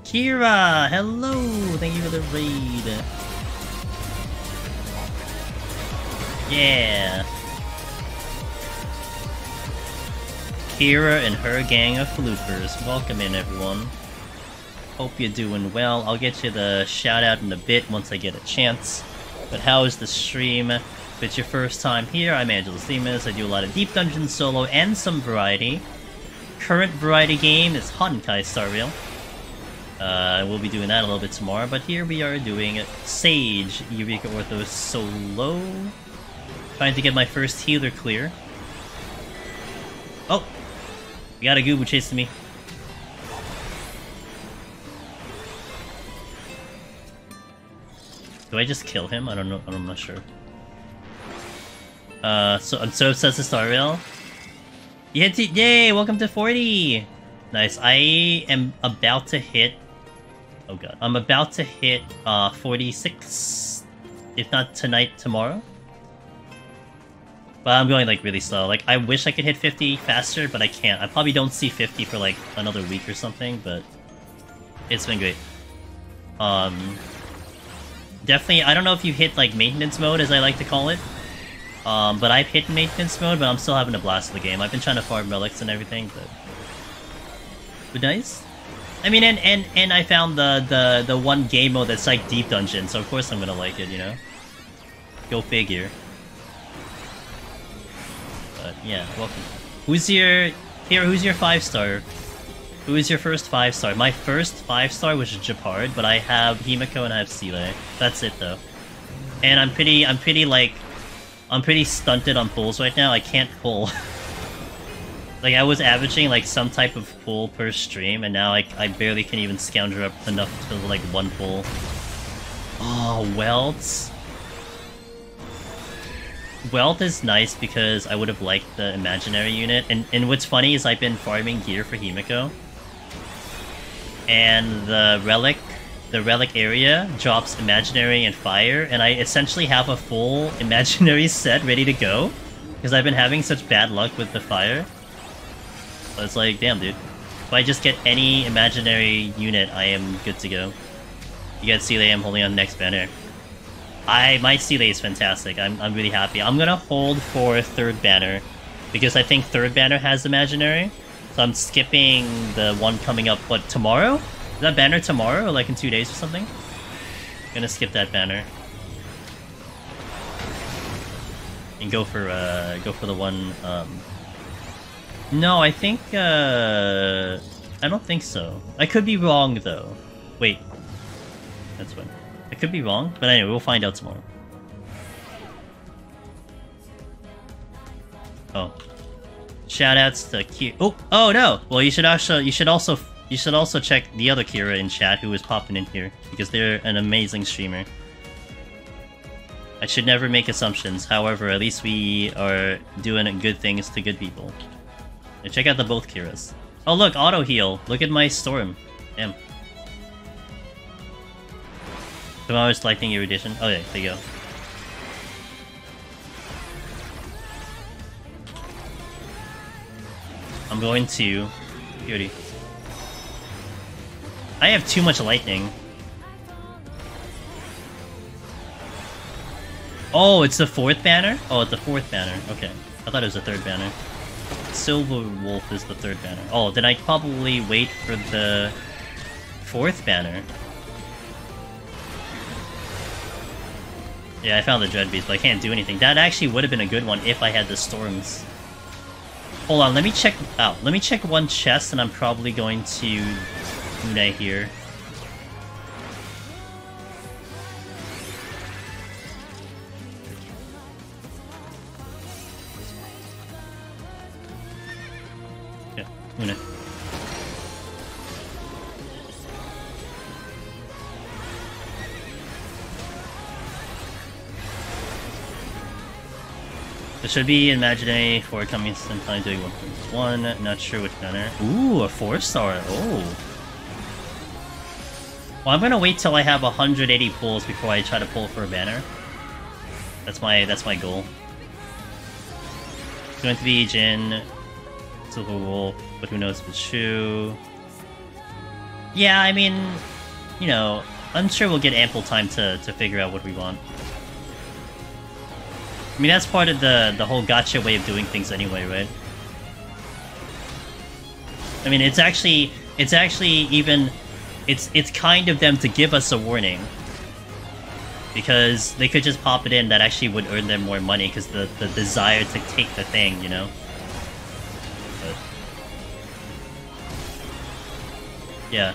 Speaker 1: Kira, hello! Thank you for the raid. Yeah. Kira and her gang of floopers. Welcome in, everyone. Hope you're doing well. I'll get you the shout out in a bit once I get a chance. But how is the stream? If it's your first time here, I'm Angelus Themis. I do a lot of Deep Dungeon solo and some variety. Current variety game is Honkai Star Rail. We'll be doing that a little bit tomorrow, but here we are doing Sage Eureka Orthos solo. Trying to get my first healer clear. Oh! We got a Goobu chasing me. Do I just kill him? I don't know. I'm not sure. So obsessed with Star Rail. Yay! Welcome to 40! Nice. I am about to hit... Oh god. I'm about to hit 46. If not tonight, tomorrow. But I'm going like really slow. Like, I wish I could hit 50 faster, but I can't. I probably don't see 50 for like another week or something, but it's been great. Definitely, I don't know if you hit like maintenance mode, as I like to call it. But I've hit maintenance mode, but I'm still having a blast with the game. I've been trying to farm relics and everything, but nice. I mean, and I found the one game mode that's like Deep Dungeon, so of course I'm gonna like it, you know? Go figure. But yeah, welcome. Who's your 5-star? Who is your first 5-star? My first 5-star was Japard, but I have Himiko and I have Sile. That's it though. And I'm pretty stunted on pulls right now. I can't pull. Like, I was averaging like some type of pull per stream, and now I barely can even scoundrel up enough to like one pull. Oh, Welts. Wealth is nice because I would have liked the imaginary unit, and what's funny is I've been farming gear for Himiko, and the relic area drops imaginary and fire, and I essentially have a full imaginary set ready to go because I've been having such bad luck with the fire. So it's like, damn, dude. If I just get any imaginary unit, I am good to go. You guys see that I'm holding on the next banner. My Sealay is fantastic. I'm really happy. I'm gonna hold for third banner because I think third banner has imaginary. So I'm skipping the one coming up, what, tomorrow? Is that banner tomorrow or like in 2 days or something? I'm gonna skip that banner. And go for the one, No, I think, I don't think so. I could be wrong though. Wait. That's what. I could be wrong, but anyway, we'll find out tomorrow. Oh. Shoutouts to Kira. Oh no! Well, you should also check the other Kira in chat who is popping in here because they're an amazing streamer. I should never make assumptions. However, at least we are doing good things to good people. And check out the both Kiras. Oh look, auto heal. Look at my storm. Damn. Tomorrow's lightning erudition. Oh yeah, there you go. I'm going to... Beauty. I have too much lightning. Oh, it's the fourth banner? Oh, it's the fourth banner. Okay. I thought it was the third banner. Silver Wolf is the third banner. Oh, then I probably wait for the fourth banner. Yeah, I found the Dread Beast, but I can't do anything. That actually would have been a good one if I had the storms. Hold on, let me check out. Let me check one chest, and I'm probably going to Une here. Yeah, Une. There should be imaginary for coming sometime doing 1.1. Not sure which banner. Ooh, a 4-star. Oh. Well, I'm gonna wait till I have 180 pulls before I try to pull for a banner. That's my goal. It's going to be Jin, Silver Wolf, but who knows if it's true. Yeah, I mean, you know, I'm sure we'll get ample time to figure out what we want. I mean, that's part of the whole gacha way of doing things anyway, right? I mean, it's actually even... It's kind of them to give us a warning. Because they could just pop it in, that actually would earn them more money, because the desire to take the thing, you know? But... yeah.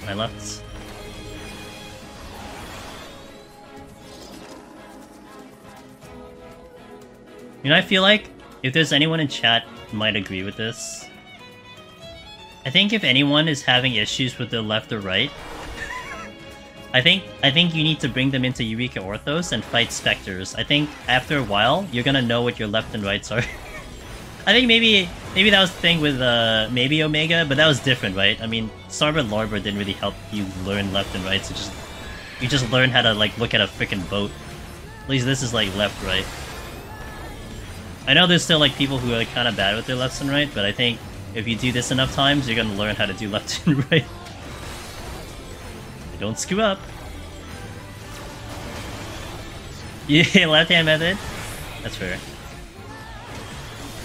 Speaker 1: I left. You know, I feel like if there's anyone in chat who might agree with this, I think if anyone is having issues with their left or right, I think you need to bring them into Eureka Orthos and fight specters. I think after a while, you're gonna know what your left and rights are. I think maybe that was the thing with maybe Omega, but that was different, right? I mean, Starboard Larbor didn't really help you learn left and right, so you just learn how to like look at a freaking boat. At least this is like left right. I know there's still like people who are like, kind of bad with their lefts and right, but I think if you do this enough times, you're gonna learn how to do left and right. Don't screw up. Yeah, left-hand method. That's fair.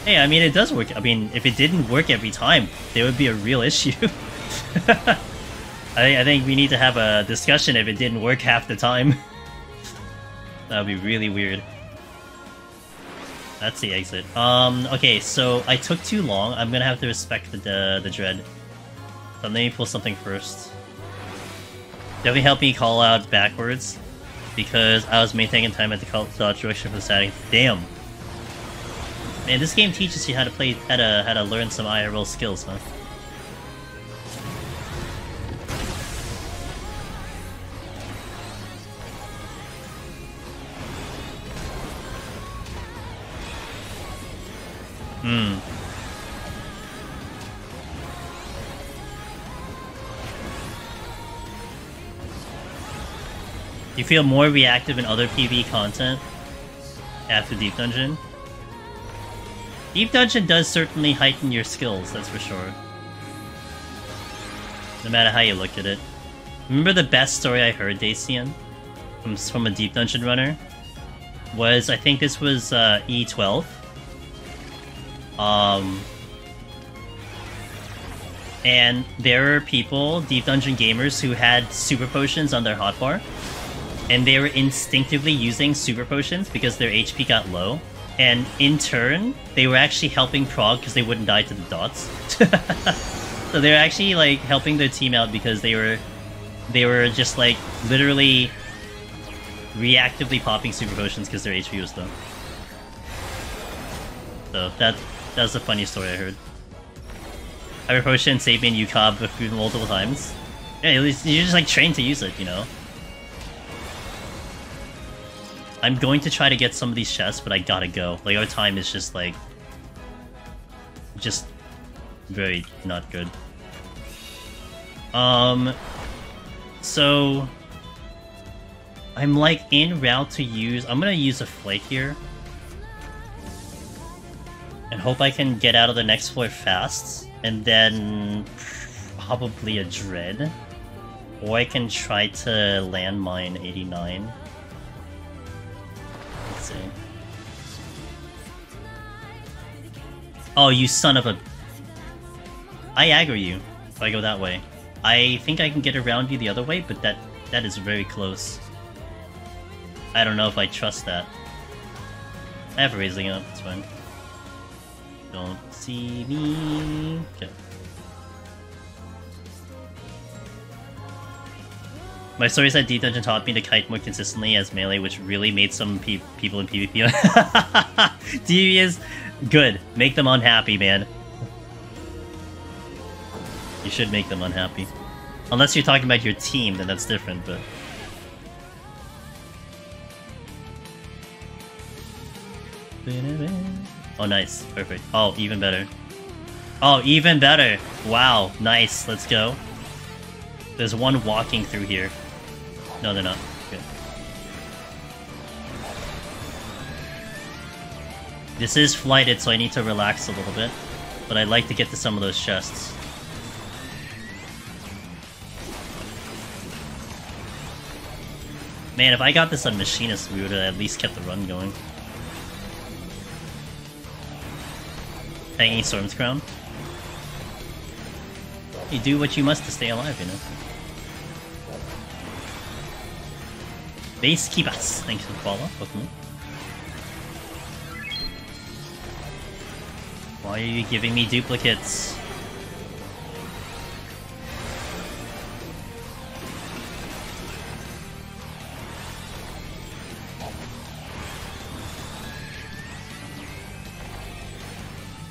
Speaker 1: Hey, I mean, it does work. I mean, if it didn't work every time, there would be a real issue. I think we need to have a discussion if it didn't work half the time. That would be really weird. That's the exit. Okay, so I took too long. I'm gonna have to respect the dread. So let me pull something first. Definitely help me call out backwards, because I was maintaining time at the cult direction for the static. Damn. Man, this game teaches you how to play, how to learn some IRL skills, huh? Hmm. You feel more reactive in other PvE content after Deep Dungeon? Deep Dungeon does certainly heighten your skills, that's for sure. No matter how you look at it. Remember the best story I heard, Dacian? From a Deep Dungeon runner? Was, I think this was E12. And there were people, Deep Dungeon gamers, who had super potions on their hotbar. And they were instinctively using super potions because their HP got low. And in turn, they were actually helping Prog because they wouldn't die to the dots. So they're actually like helping their team out because they were just like literally reactively popping super potions because their HP was low. So that's a funny story I heard. Hyper potion saved me in UCOB multiple times. Yeah, at least you're just like trained to use it, you know. I'm going to try to get some of these chests, but I gotta go. Like, our time is just, like... just... very not good. So... I'm, like, en route to use... I'm gonna use a Flake here. And hope I can get out of the next floor fast. And then... probably a Dread. Or I can try to landmine 89. Let's see. Oh, you son of a... I aggro you if I go that way. I think I can get around you the other way, but that is very close. I don't know if I trust that. I have raising up, it's fine. Don't see me. Okay. My story said Deep Dungeon taught me to kite more consistently as melee, which really made some people in PvP... Devious, good. Make them unhappy, man. You should make them unhappy. Unless you're talking about your team, then that's different, but... Oh, nice. Perfect. Oh, even better. Oh, even better! Wow, nice. Let's go. There's one walking through here. No, they're not. Good. This is flighted, so I need to relax a little bit. But I'd like to get to some of those chests. Man, if I got this on Machinist, we would have at least kept the run going. Hanging Storm's Crown. You do what you must to stay alive, you know? Base Kibas, thanks for the follow, welcome. Why are you giving me duplicates?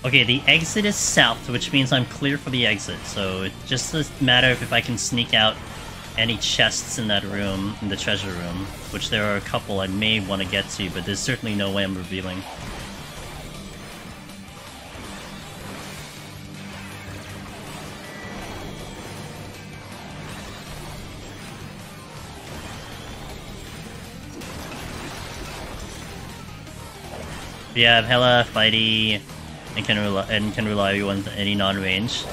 Speaker 1: Okay, the exit is south, which means I'm clear for the exit, so it's just a matter of if I can sneak out any chests in that room, in the treasure room, which there are a couple I may want to get to, but there's certainly no way I'm revealing. Yeah, hella fighty and can rely on any non-range.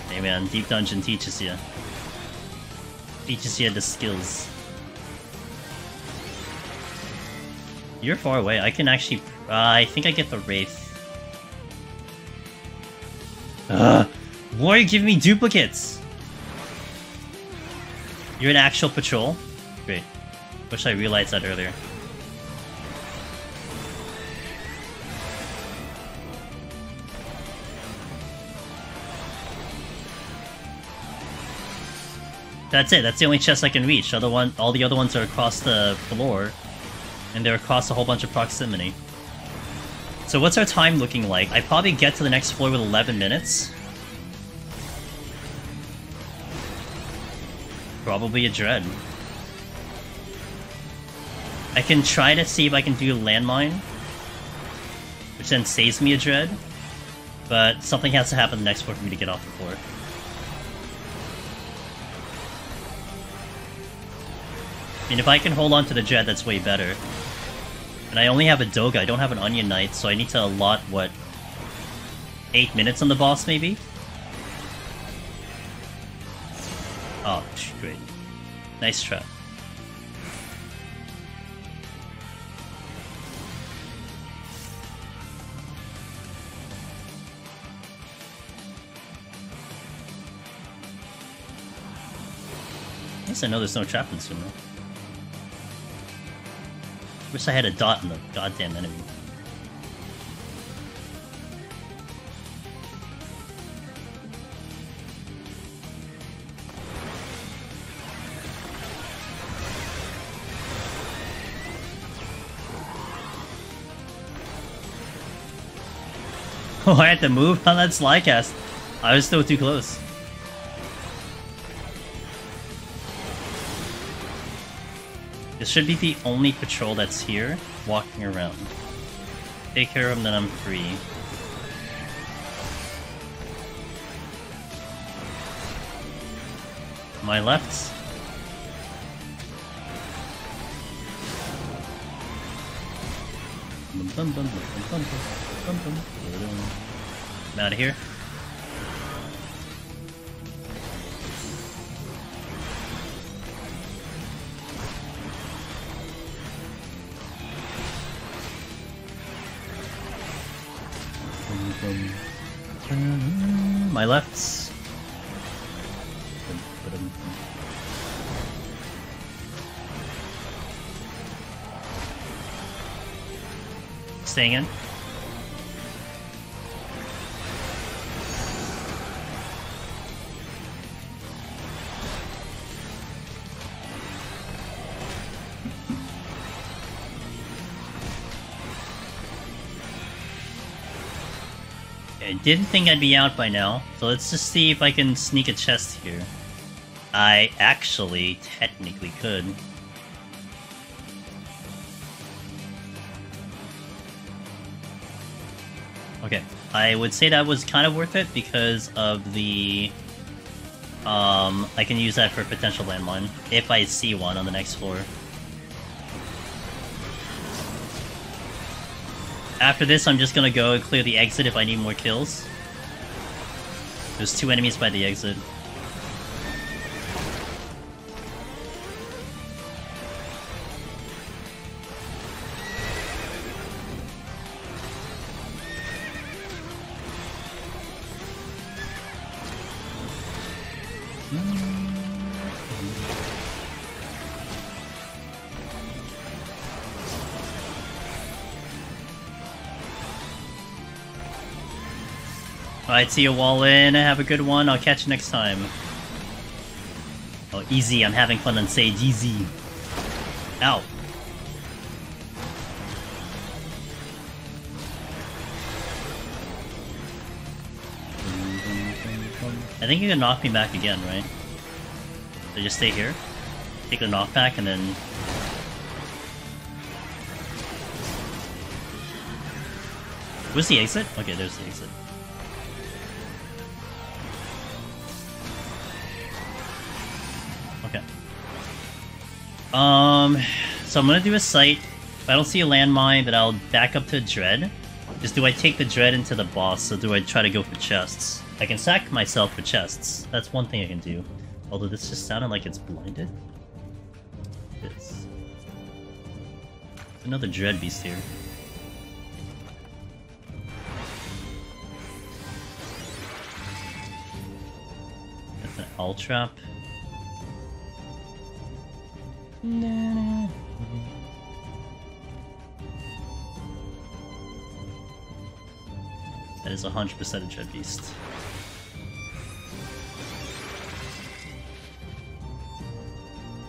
Speaker 1: Hey man, Deep Dungeon teaches you. Teaches you the skills. You're far away. I can actually... I think I get the Wraith. Why are you giving me duplicates? You're an actual patrol? Great. Wish I realized that earlier. That's it. That's the only chest I can reach. All the other ones are across the floor, and they're across a whole bunch of proximity. So what's our time looking like? I probably get to the next floor with 11 minutes. Probably a Dread. I can try to see if I can do a landmine, which then saves me a Dread. But something has to happen the next floor for me to get off the floor. I mean, if I can hold on to the Dread, that's way better. And I only have a Doga, I don't have an Onion Knight, so I need to allot, what, 8 minutes on the boss, maybe? Oh, great. Nice trap. At least I know there's no trap in Sumo. Wish I had a dot in the goddamn enemy. Oh, I had to move on that slide cast. I was still too close. This should be the only patrol that's here, walking around. Take care of them, then I'm free. My left. I'm out of here. My left. Staying in. I didn't think I'd be out by now, so let's just see if I can sneak a chest here. I actually technically could. Okay, I would say that was kind of worth it because of the... I can use that for a potential landmine, if I see one on the next floor. After this, I'm just gonna go and clear the exit if I need more kills. There's 2 enemies by the exit. Alright, see you all in. Have a good one. I'll catch you next time. Oh, easy. I'm having fun on Sage. Easy. Ow. I think you can knock me back again, right? So just stay here. Take the knockback and then... Where's the exit? Okay, there's the exit. Okay. So I'm gonna do a sight. If I don't see a landmine, then I'll back up to Dread. Just do I take the Dread into the boss, or do I try to go for chests? I can sack myself for chests. That's one thing I can do. Although this just sounded like it's blinded. There's another Dread beast here. That's an owl trap. That is 100% a Dread beast.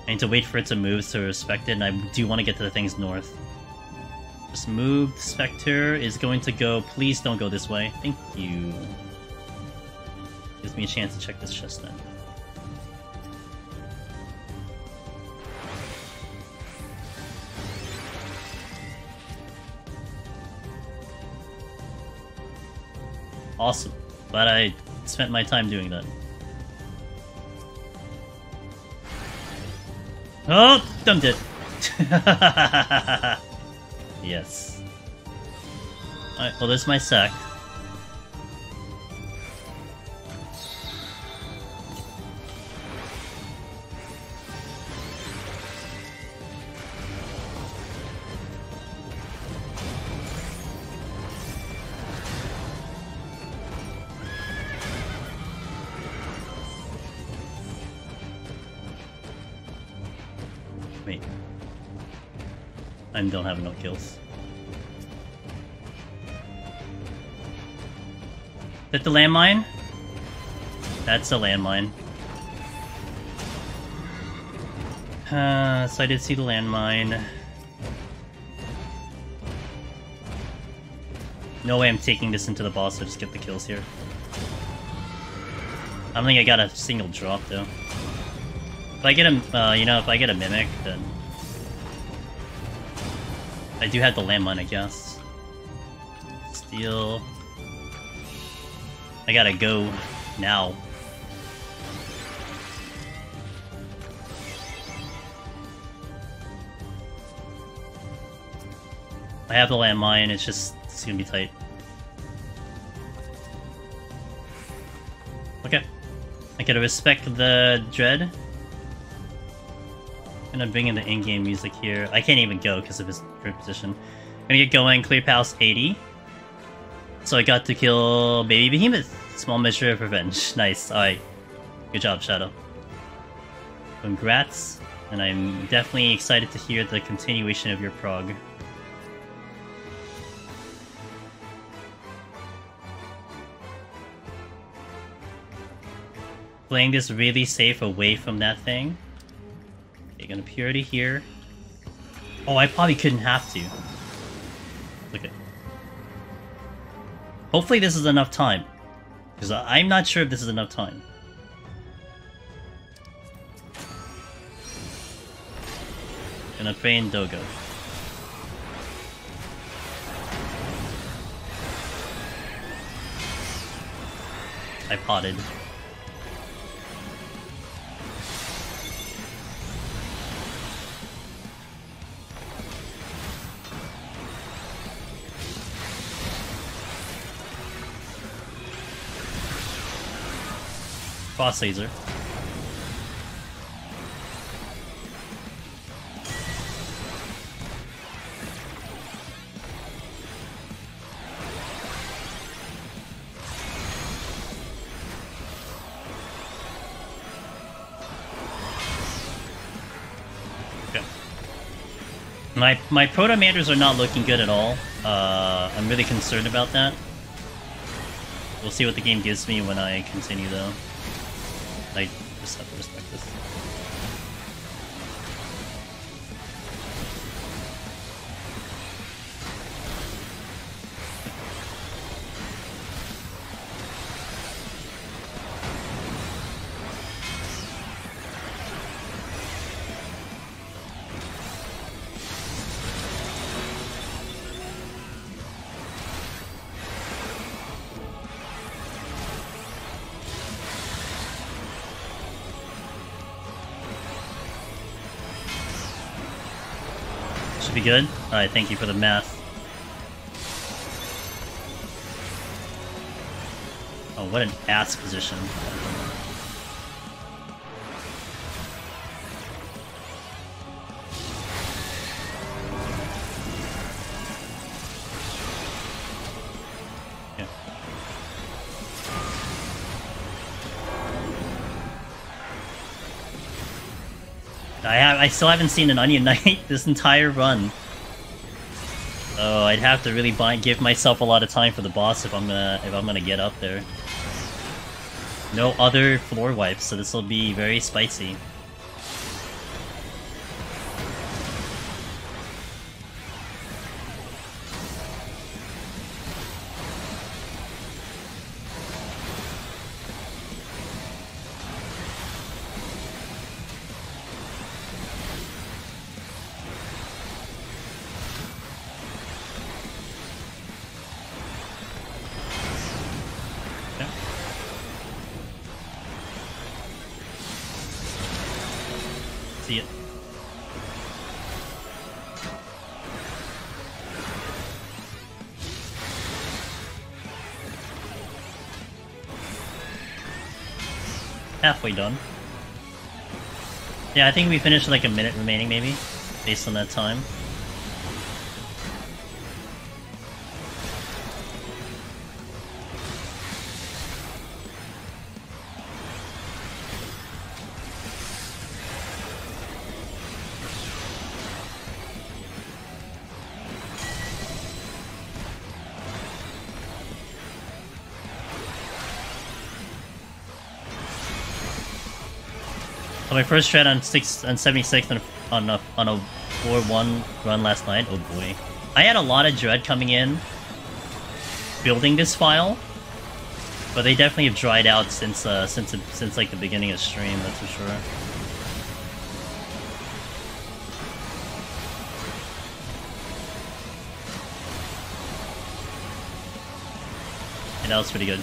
Speaker 1: I need to wait for it to move to respect it, and I do want to get to the things north. Just move. Spectre is going to go. Please don't go this way. Thank you. Gives me a chance to check this chest then. Awesome. Glad I spent my time doing that. Oh, dumped it. Yes. Alright, well there's my sack. Wait. I don't have enough kills. Is that the landmine? That's a landmine. So I did see the landmine. No way I'm taking this into the boss to just get the kills here. I don't think I got a single drop though. If I get a, if I get a mimic, then I do have the landmine, I guess. Steal. I gotta go now. I have the landmine, it's gonna be tight. Okay. I gotta respect the dread. Gonna bring in the in-game music here. I can't even go because of his current position. Gonna get going, clear house 80. So I got to kill Baby Behemoth. Small measure of revenge. Nice, alright. Good job, Shadow. Congrats. And I'm definitely excited to hear the continuation of your prog. Playing this really safe away from that thing. Okay, gonna purity here. Oh, I probably couldn't have to. Look at. Hopefully this is enough time. Because I'm not sure if this is enough time. Gonna pray in Dogo. I potted. Cross laser. Okay. My Proto-Manders are not looking good at all. I'm really concerned about that. We'll see what the game gives me when I continue though. I just have to respect this. Should be good. Alright, thank you for the math. Oh, what an ass position. Yeah. I still haven't seen an Onion Knight this entire run. Oh, I'd have to really give myself a lot of time for the boss if I'm gonna get up there. No other floor wipes, so this will be very spicy. See it. Halfway done. Yeah, I think we finished like a minute remaining maybe, based on that time. So my first shred on 76 on a 4-1 run last night. Oh boy, I had a lot of dread coming in, building this file, but they definitely have dried out since like the beginning of stream. That's for sure. And that was pretty good.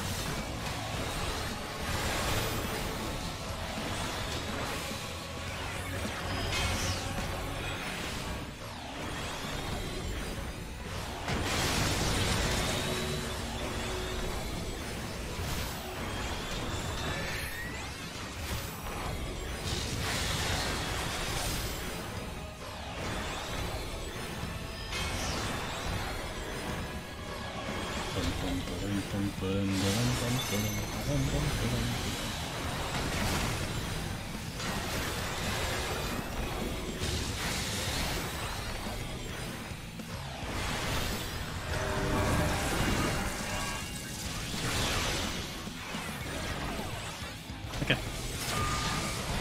Speaker 1: Okay.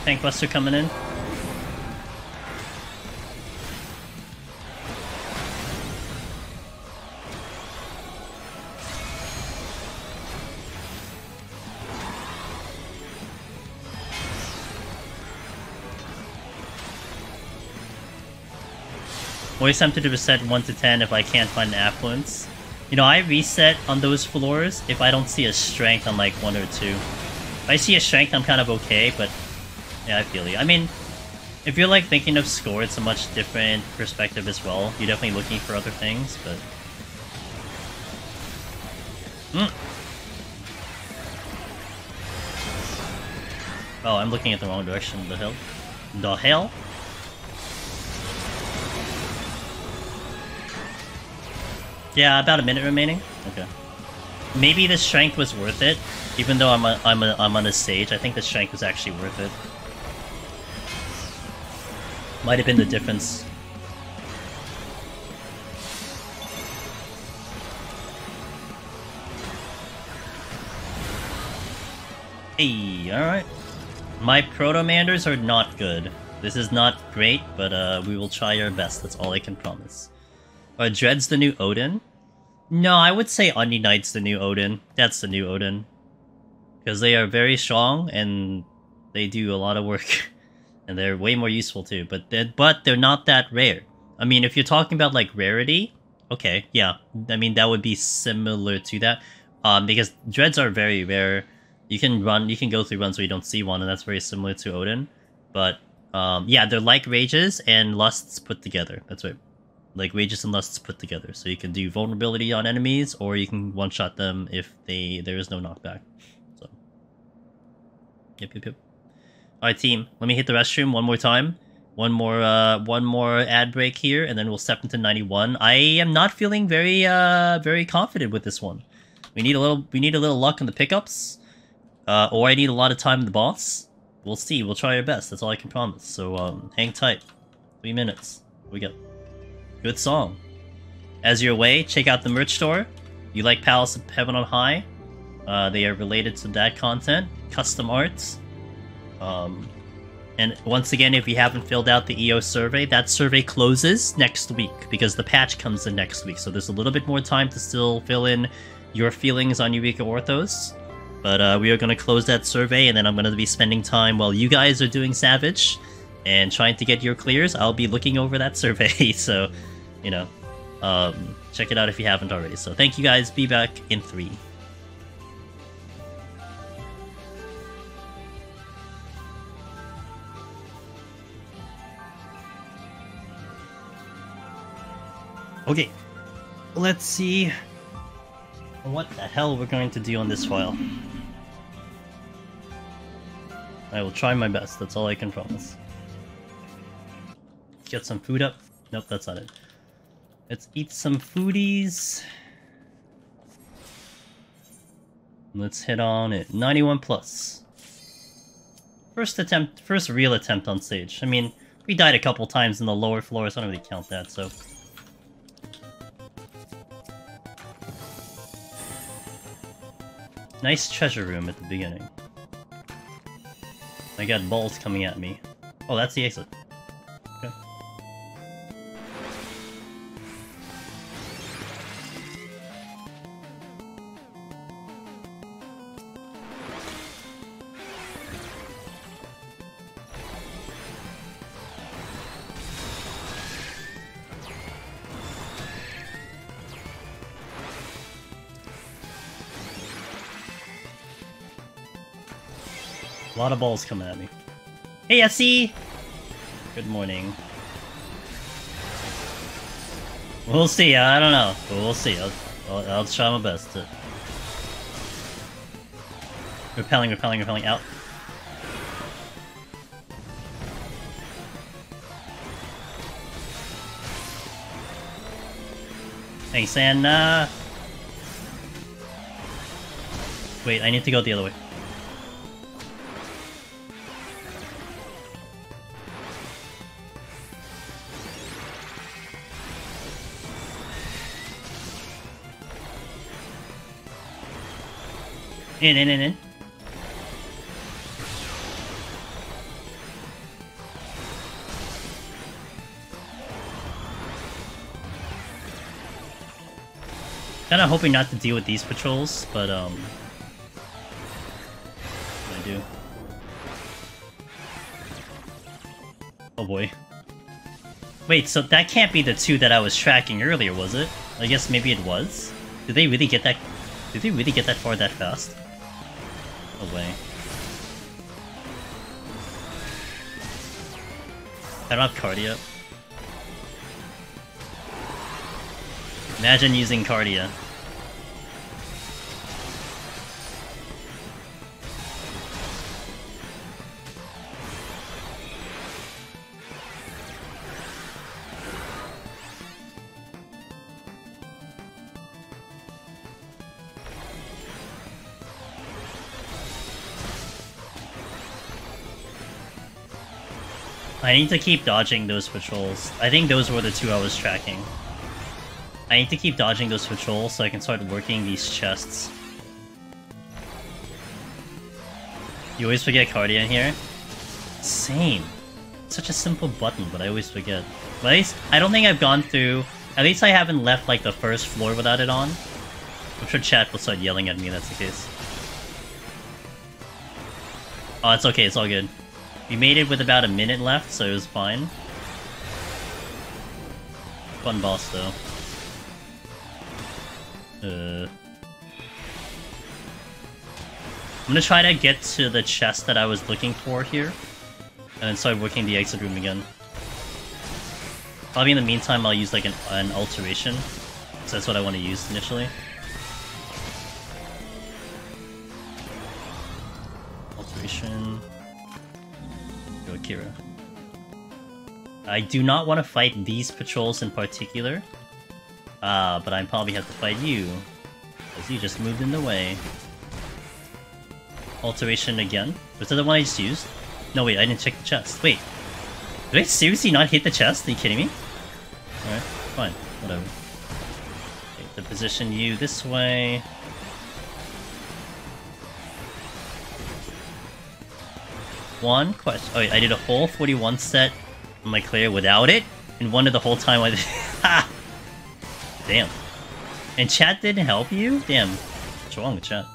Speaker 1: Tank Buster coming in. Always tempted to reset 1 to 10 if I can't find an affluence. You know, I reset on those floors if I don't see a strength on like 1 or 2. If I see a strength, I'm kind of okay, but yeah, I feel you. I mean, if you're like thinking of score, it's a much different perspective as well. You're definitely looking for other things, but... Oh, I'm looking at the wrong direction. The hell? The hell? Yeah, about a minute remaining. Okay. Maybe the strength was worth it, even though I'm on a stage. I think the strength was actually worth it. Might have been the difference. Hey, all right. My Proto-Manders are not good. This is not great, but we will try our best. That's all I can promise. Dread's the new Odin? No, I would say Onion Knight's the new Odin. That's the new Odin. Because they are very strong, and they do a lot of work. And they're way more useful too, but they're not that rare. I mean, if you're talking about, like, rarity, okay, yeah. I mean, that would be similar to that. Because Dreads are very rare. You can go through runs where you don't see one, and that's very similar to Odin. But, yeah, they're like Rages and Lusts put together. That's right. Like Rages and Lusts put together. So you can do vulnerability on enemies, or you can one-shot them if there is no knockback. So, yep. Alright, team, let me hit the restroom one more time. One more ad break here, and then we'll step into 91. I am not feeling very confident with this one. We need a little luck in the pickups, or I need a lot of time in the boss. We'll see. We'll try our best. That's all I can promise. So hang tight. 3 minutes. We got good song. As you're away, check out the merch store. You like Palace of Heaven on High? They are related to that content. Custom arts. And once again, if you haven't filled out the EO survey, that survey closes next week because the patch comes in next week. So there's a little bit more time to still fill in your feelings on Eureka Orthos. But we are going to close that survey, and then I'm going to be spending time while you guys are doing Savage and trying to get your clears. I'll be looking over that survey. So, you know, check it out if you haven't already. So thank you guys. Be back in 3. Okay, let's see what the hell we're going to do on this file. I will try my best, that's all I can promise. Get some food up. Nope, that's not it. Let's eat some foodies. Let's hit on it. 91 plus. First real attempt on stage. I mean, we died a couple times in the lower floors, I don't really count that, so... Nice treasure room at the beginning. I got balls coming at me. Oh, that's the exit. Okay. A lot of balls coming at me. Hey, SC! Good morning. We'll see, I don't know. But we'll see. I'll try my best to... Repelling, out. Thanks, Anna! Wait, I need to go the other way. In. Kinda hoping not to deal with these patrols, but I do. Oh boy. Wait, so that can't be the two that I was tracking earlier, was it? I guess maybe it was? Did they really get that? Did they really get that far that fast? No way. I don't have Cardia. Imagine using Cardia. I need to keep dodging those patrols. I think those were the two I was tracking. I need to keep dodging those patrols so I can start working these chests. You always forget Cardia in here? Same. Such a simple button, but I always forget. But at least, I don't think I've gone through... At least I haven't left, like, the first floor without it on. I'm sure chat will start yelling at me if that's the case. Oh, it's okay, it's all good. We made it with about a minute left, so it was fine. Fun boss, though. I'm gonna try to get to the chest that I was looking for here, and then start working the exit room again. Probably in the meantime I'll use like an alteration, so that's what I want to use initially. Alteration. Go Kira. I do not want to fight these patrols in particular. But I probably have to fight you, because you just moved in the way. Alteration again? Was that the one I just used? No, wait, I didn't check the chest. Wait, did I seriously not hit the chest? Are you kidding me? Alright, fine, whatever. Okay, to position you this way. One question. Oh, wait, I did a whole 41 set on my clear without it, and wondered the whole time I did. Ha! Damn. And chat didn't help you? Damn. What's wrong with chat?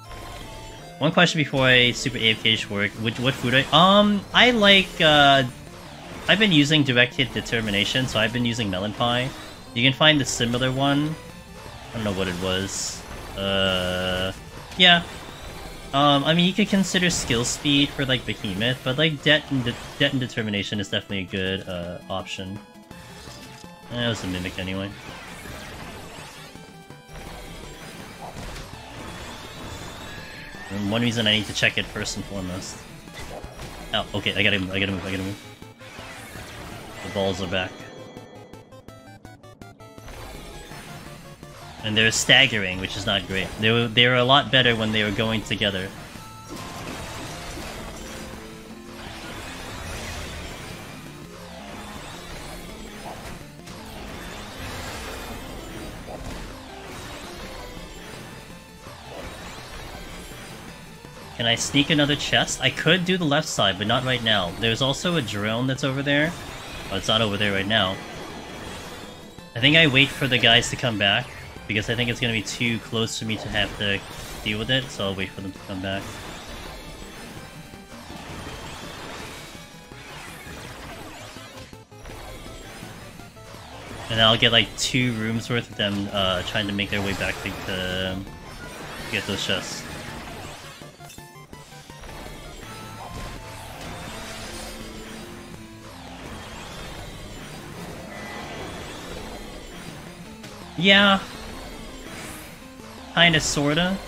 Speaker 1: One question before I super AFK work. What food I like, I've been using direct hit determination, so I've been using melon pie. You can find the similar one. I don't know what it was. Yeah. I mean, you could consider skill speed for, like, Behemoth, but, like, det and determination is definitely a good, option. It was a Mimic anyway. And one reason I need to check it first and foremost. Oh, okay, I gotta move. The balls are back. And they're staggering, which is not great. They were a lot better when they were going together. Can I sneak another chest? I could do the left side, but not right now. There's also a drone that's over there. Oh, it's not over there right now. I think I wait for the guys to come back, because I think it's going to be too close for me to have to deal with it, so I'll wait for them to come back. And I'll get like 2 rooms worth of them trying to make their way back to get those chests. Yeah. Kinda, sorta.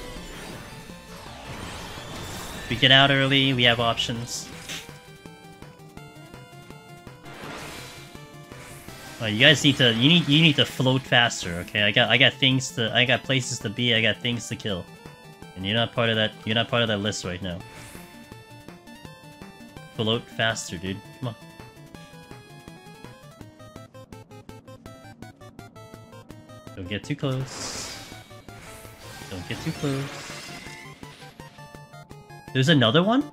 Speaker 1: We get out early, we have options. You guys need to you need to float faster, okay? I got places to be, I got things to kill. And you're not part of that list right now. Float faster, dude. Come on. Don't get too close. Don't get too close. There's another one?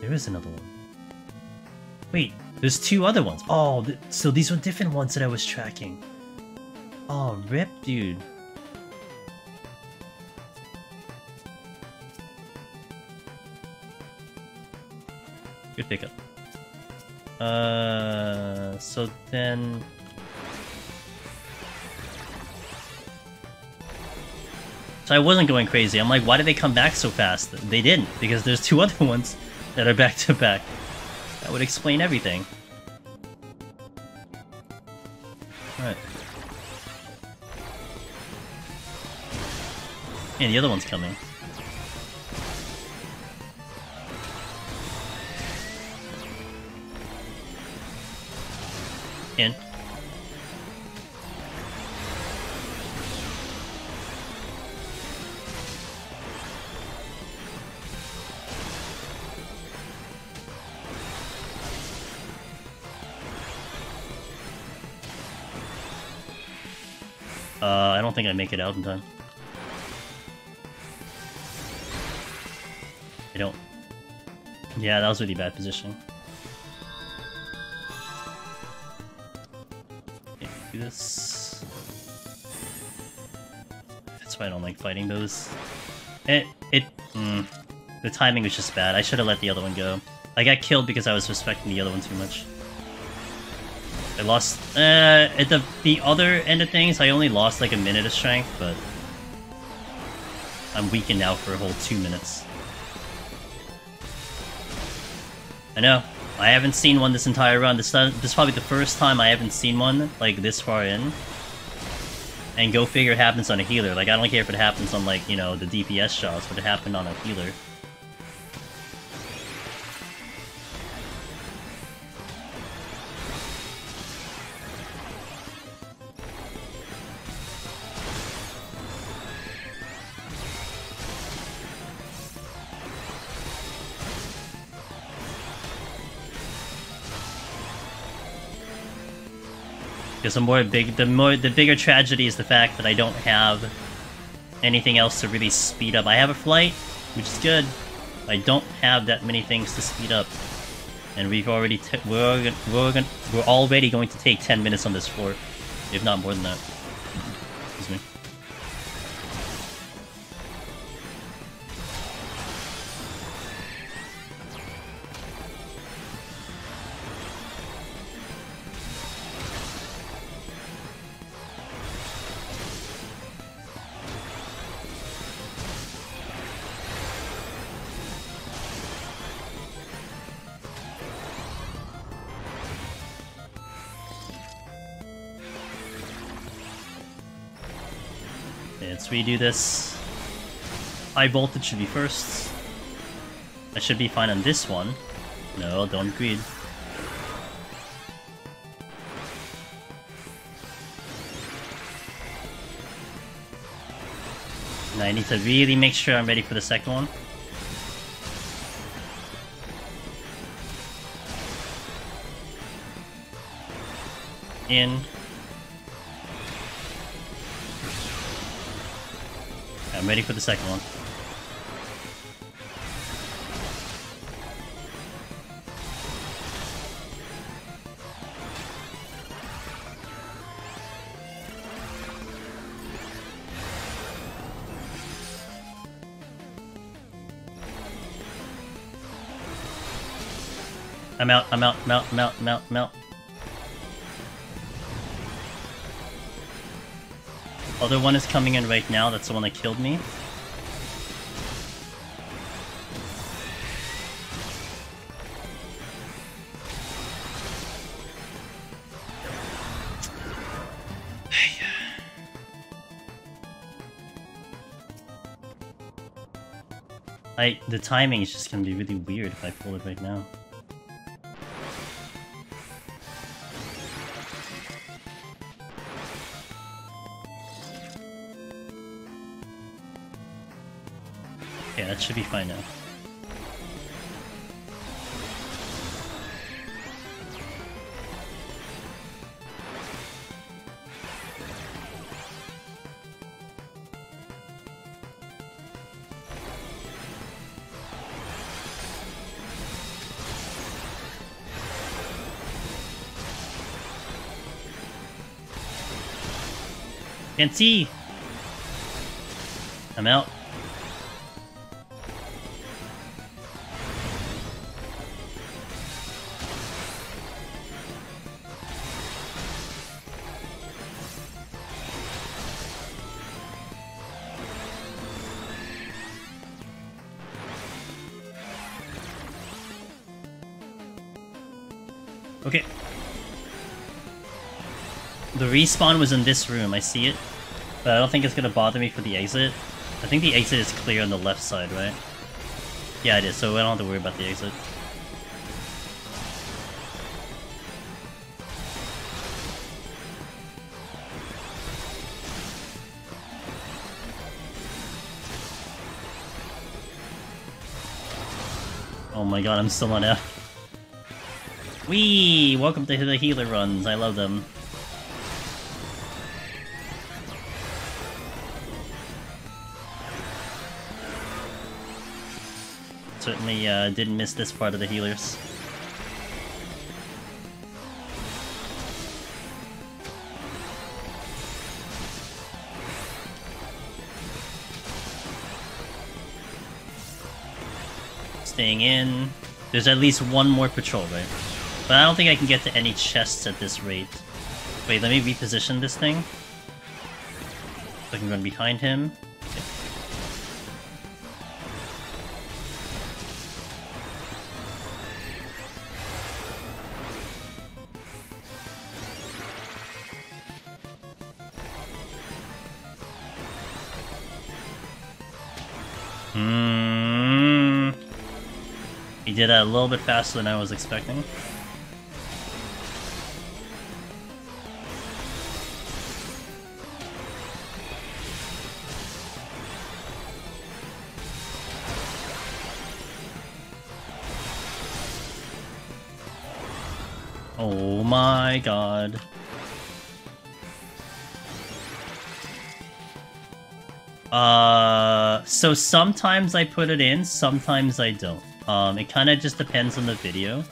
Speaker 1: There is another one. Wait, there's 2 other ones. Oh, so these were different ones that I was tracking. Oh, rip, dude. Good pickup. So then... So I wasn't going crazy. I'm like, why did they come back so fast? They didn't, because there's 2 other ones that are back to back. That would explain everything. Alright. And the other one's coming. In. I don't think I make it out in time. I don't. Yeah, that was really bad positioning. Okay, do this. That's why I don't like fighting those. The timing was just bad. I should have let the other one go. I got killed because I was respecting the other one too much. I lost, at the other end of things, I only lost like a minute of strength, but I'm weakened now for a whole 2 minutes. I know, I haven't seen one this entire run. This is probably the first time I haven't seen one, like, this far in. And go figure it happens on a healer. Like, I don't care if it happens on, like, you know, the DPS shots, but it happened on a healer. Because the bigger tragedy is the fact that I don't have anything else to really speed up. I have a flight, which is good. I don't have that many things to speed up, and we're already going to take 10 minutes on this floor, if not more than that. Excuse me. Okay, let's redo this. High voltage should be first. I should be fine on this one. No, don't greed. And I need to really make sure I'm ready for the second one. In. I'm ready for the second one. I'm out, I'm out, I'm out, I'm out, I'm out, I'm out. Other one is coming in right now, that's the one that killed me. The timing is just gonna be really weird if I pull it right now. Okay, that should be fine now. Can't see! I'm out. Okay. The respawn was in this room, I see it. But I don't think it's gonna bother me for the exit. I think the exit is clear on the left side, right? Yeah, it is, so I don't have to worry about the exit. Oh my god, I'm still on F. Whee! Welcome to the healer runs, I love them. Certainly didn't miss this part of the healers. Staying in. There's at least one more patrol, right? But I don't think I can get to any chests at this rate. Wait, let me reposition this thing. So I can run behind him. Okay. He did that a little bit faster than I was expecting. Oh my god. So sometimes I put it in, sometimes I don't. It kind of just depends on the video.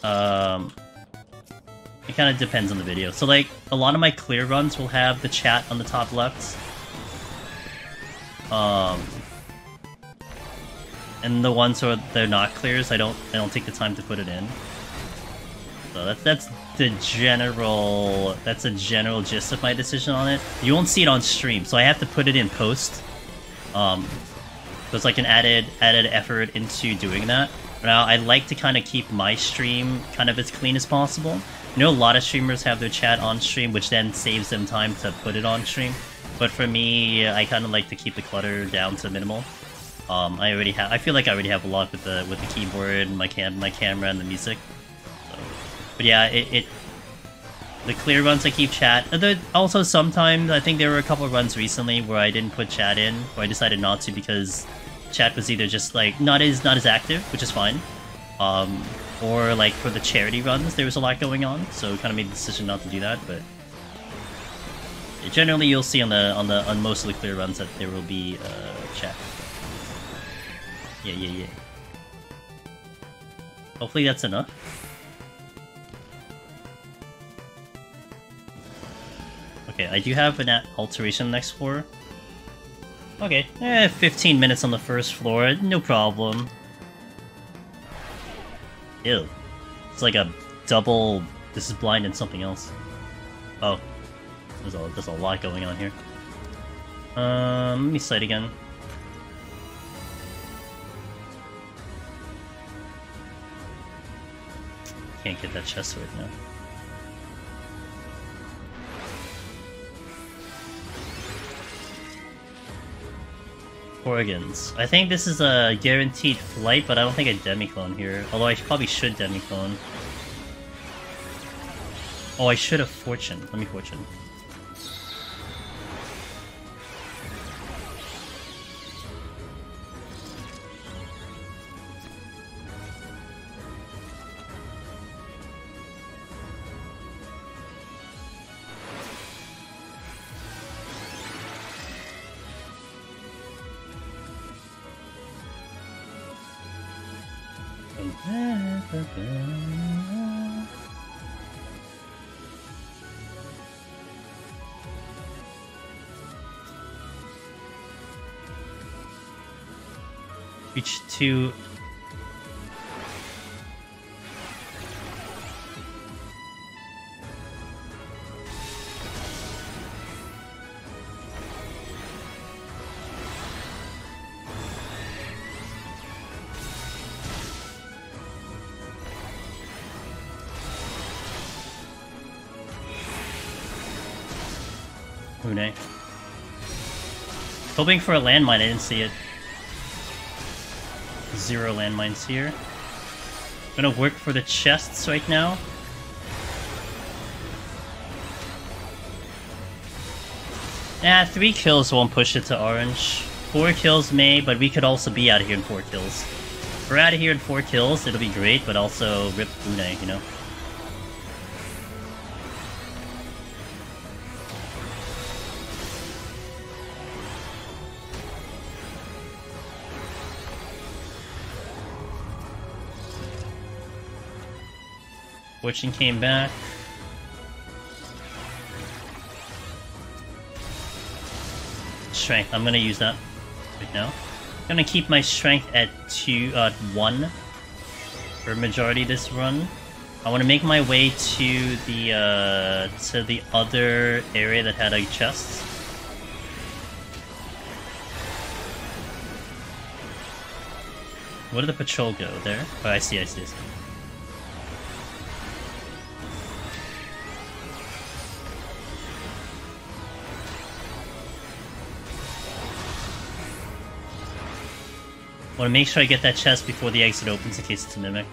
Speaker 1: It kind of depends on the video. So like, a lot of my clear runs will have the chat on the top left. And the ones where they're not clears, I don't take the time to put it in. So that's the general, that's a general gist of my decision on it. You won't see it on stream, so I have to put it in post. There's like an added effort into doing that. Now, I like to kind of keep my stream kind of as clean as possible. I know a lot of streamers have their chat on stream, which then saves them time to put it on stream. But for me, I kind of like to keep the clutter down to minimal. I feel like I already have a lot with the keyboard, my camera, and the music. So, but yeah, the clear runs I keep chat. Also, sometimes I think there were a couple of runs recently where I didn't put chat in, or I decided not to because chat was either just like not as active, which is fine, or like for the charity runs there was a lot going on, so kind of made the decision not to do that. But generally, you'll see on most of the clear runs that there will be chat. Yeah. Hopefully that's enough. Okay, I do have an alteration next floor. Okay, 15 minutes on the first floor, no problem. Ew. It's like a double... This is blind and something else. Oh. There's a lot going on here. Let me sight again. Can't get that chest right now. Organs. I think this is a guaranteed flight, but I don't think I demi-clone here. Although I probably should demi-clone. Oh, I should have fortune. Let me fortune. Reach 2. Hune. Hoping for a landmine, I didn't see it. 0 landmines here. I'm gonna work for the chests right now. Nah, 3 kills won't push it to orange. 4 kills may, but we could also be out of here in 4 kills. If we're out of here in 4 kills, it'll be great, but also rip Hune, you know? Fortune came back. Strength. I'm gonna use that right now. I'm gonna keep my strength at 1 for majority of this run. I want to make my way to the other area that had a chest. Where did the patrol go? There? Oh, I see. I want to make sure I get that chest before the exit opens in case it's a mimic.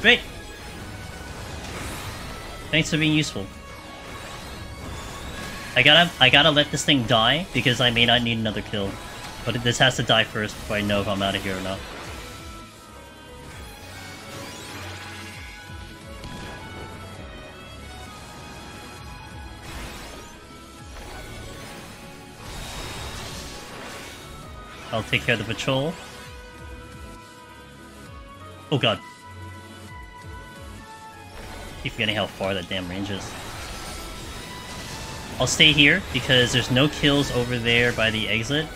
Speaker 1: Great! Thanks for being useful. I gotta let this thing die, because I may not need another kill. But this has to die first before I know if I'm out of here or not. I'll take care of the patrol. Oh god. Keep forgetting how far that damn range is. I'll stay here because there's no kills over there by the exit.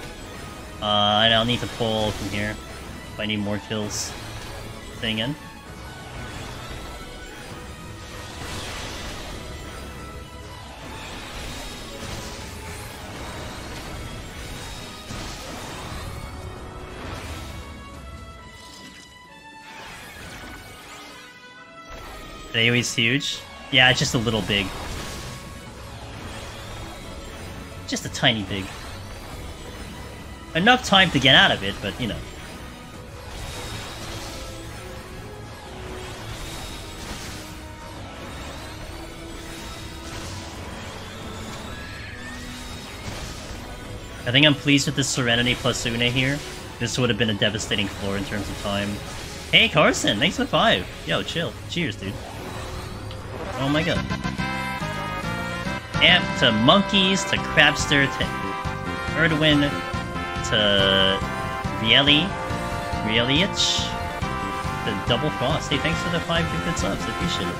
Speaker 1: And I'll need to pull from here if I need more kills. Staying in. The AoE's huge. Yeah, it's just a little big. Just a tiny big. Enough time to get out of it, but you know. I think I'm pleased with this Serenity plus Une here. This would have been a devastating floor in terms of time. Hey Carson, thanks for the 5. Yo, chill. Cheers, dude. Oh my god. Amp to Monkeys to Crabster to Erdwin to Rielich to Double Frost. Hey, thanks for the 5 gifted subs. I appreciate it.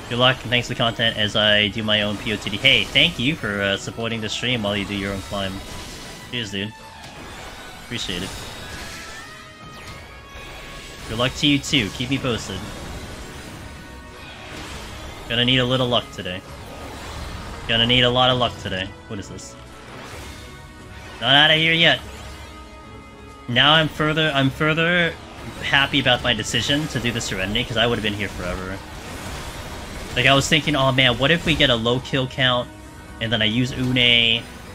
Speaker 1: Good luck and thanks for the content as I do my own POTD. Hey, thank you for supporting the stream while you do your own climb. Cheers, dude. Appreciate it. Good luck to you too. Keep me posted. Gonna need a little luck today. Gonna need a lot of luck today. What is this? Not out of here yet. Now I'm further happy about my decision to do the Serenity because I would have been here forever. Like I was thinking, oh man, what if we get a low kill count and then I use Une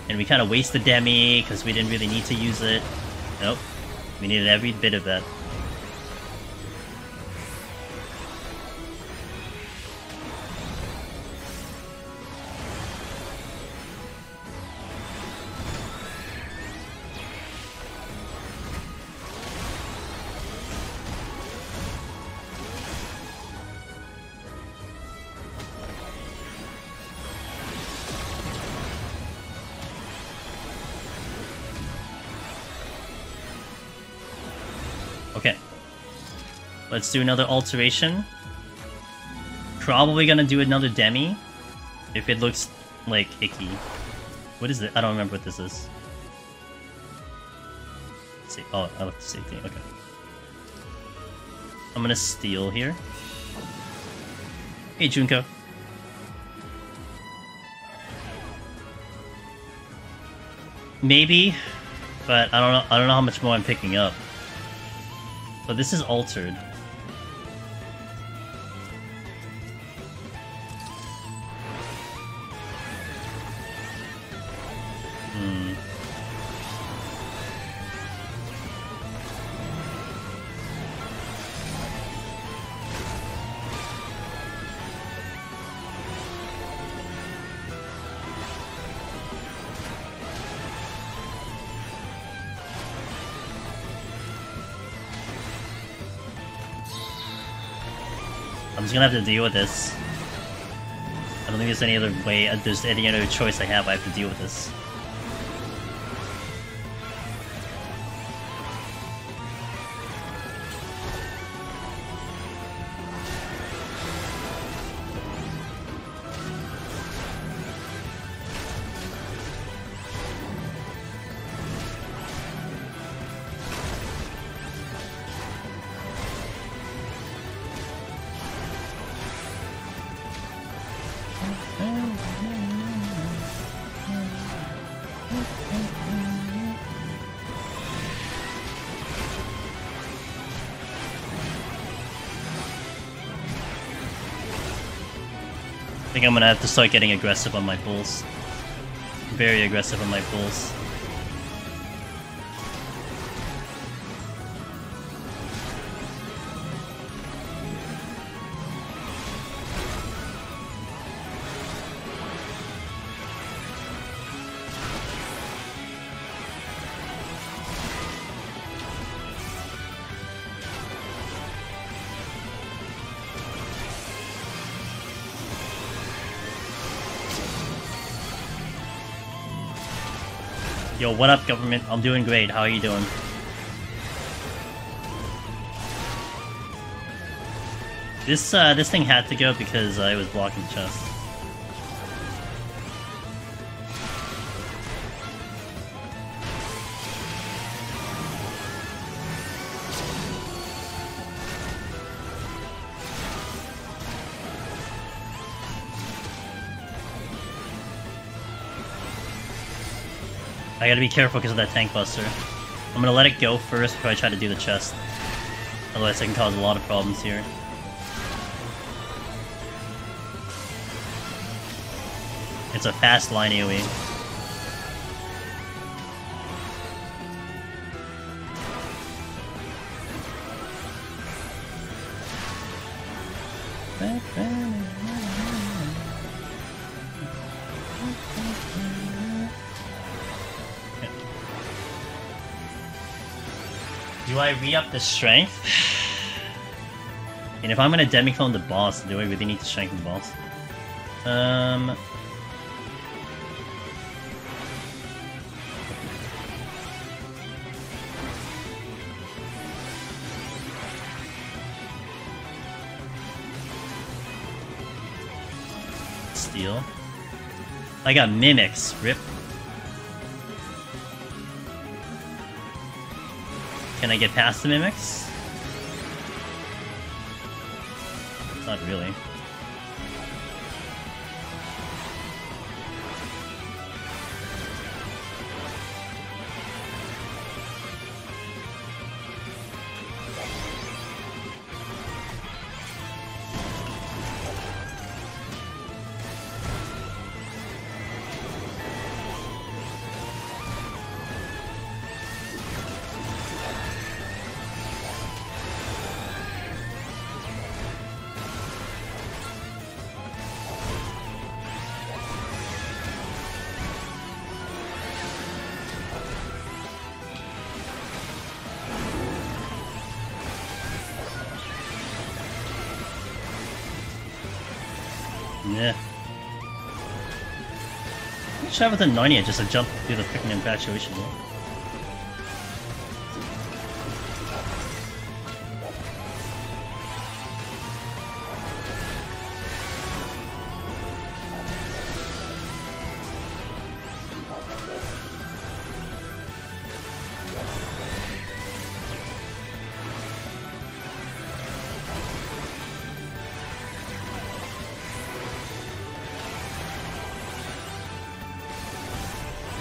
Speaker 1: and we kind of waste the Demi because we didn't really need to use it. Nope. We needed every bit of that. Okay. Let's do another alteration. Probably gonna do another Demi. If it looks, like, icky. What is it? I don't remember what this is. Let's see. Oh, I left the safety. Okay. I'm gonna steal here. Hey, Junko. Maybe, but I don't know how much more I'm picking up. So this is altered. I'm just gonna have to deal with this. I don't think there's any other way, there's any other choice I have to deal with this. I think I'm gonna have to start getting aggressive on my pulls. Very aggressive on my pulls. Yo, what up, government? I'm doing great. How are you doing? This thing had to go because I was blocking the chest. I gotta be careful because of that tank buster. I'm gonna let it go first before I try to do the chest. Otherwise I can cause a lot of problems here. It's a fast line AoE. Do I re-up the strength? And if I'm gonna demiclone the boss, do I really need to strengthen the boss? Steal. I got mimics. Rip. Can I get past the mimics? Not really. Yeah. I should have with a Narnia just to jump through the freaking infatuation wall.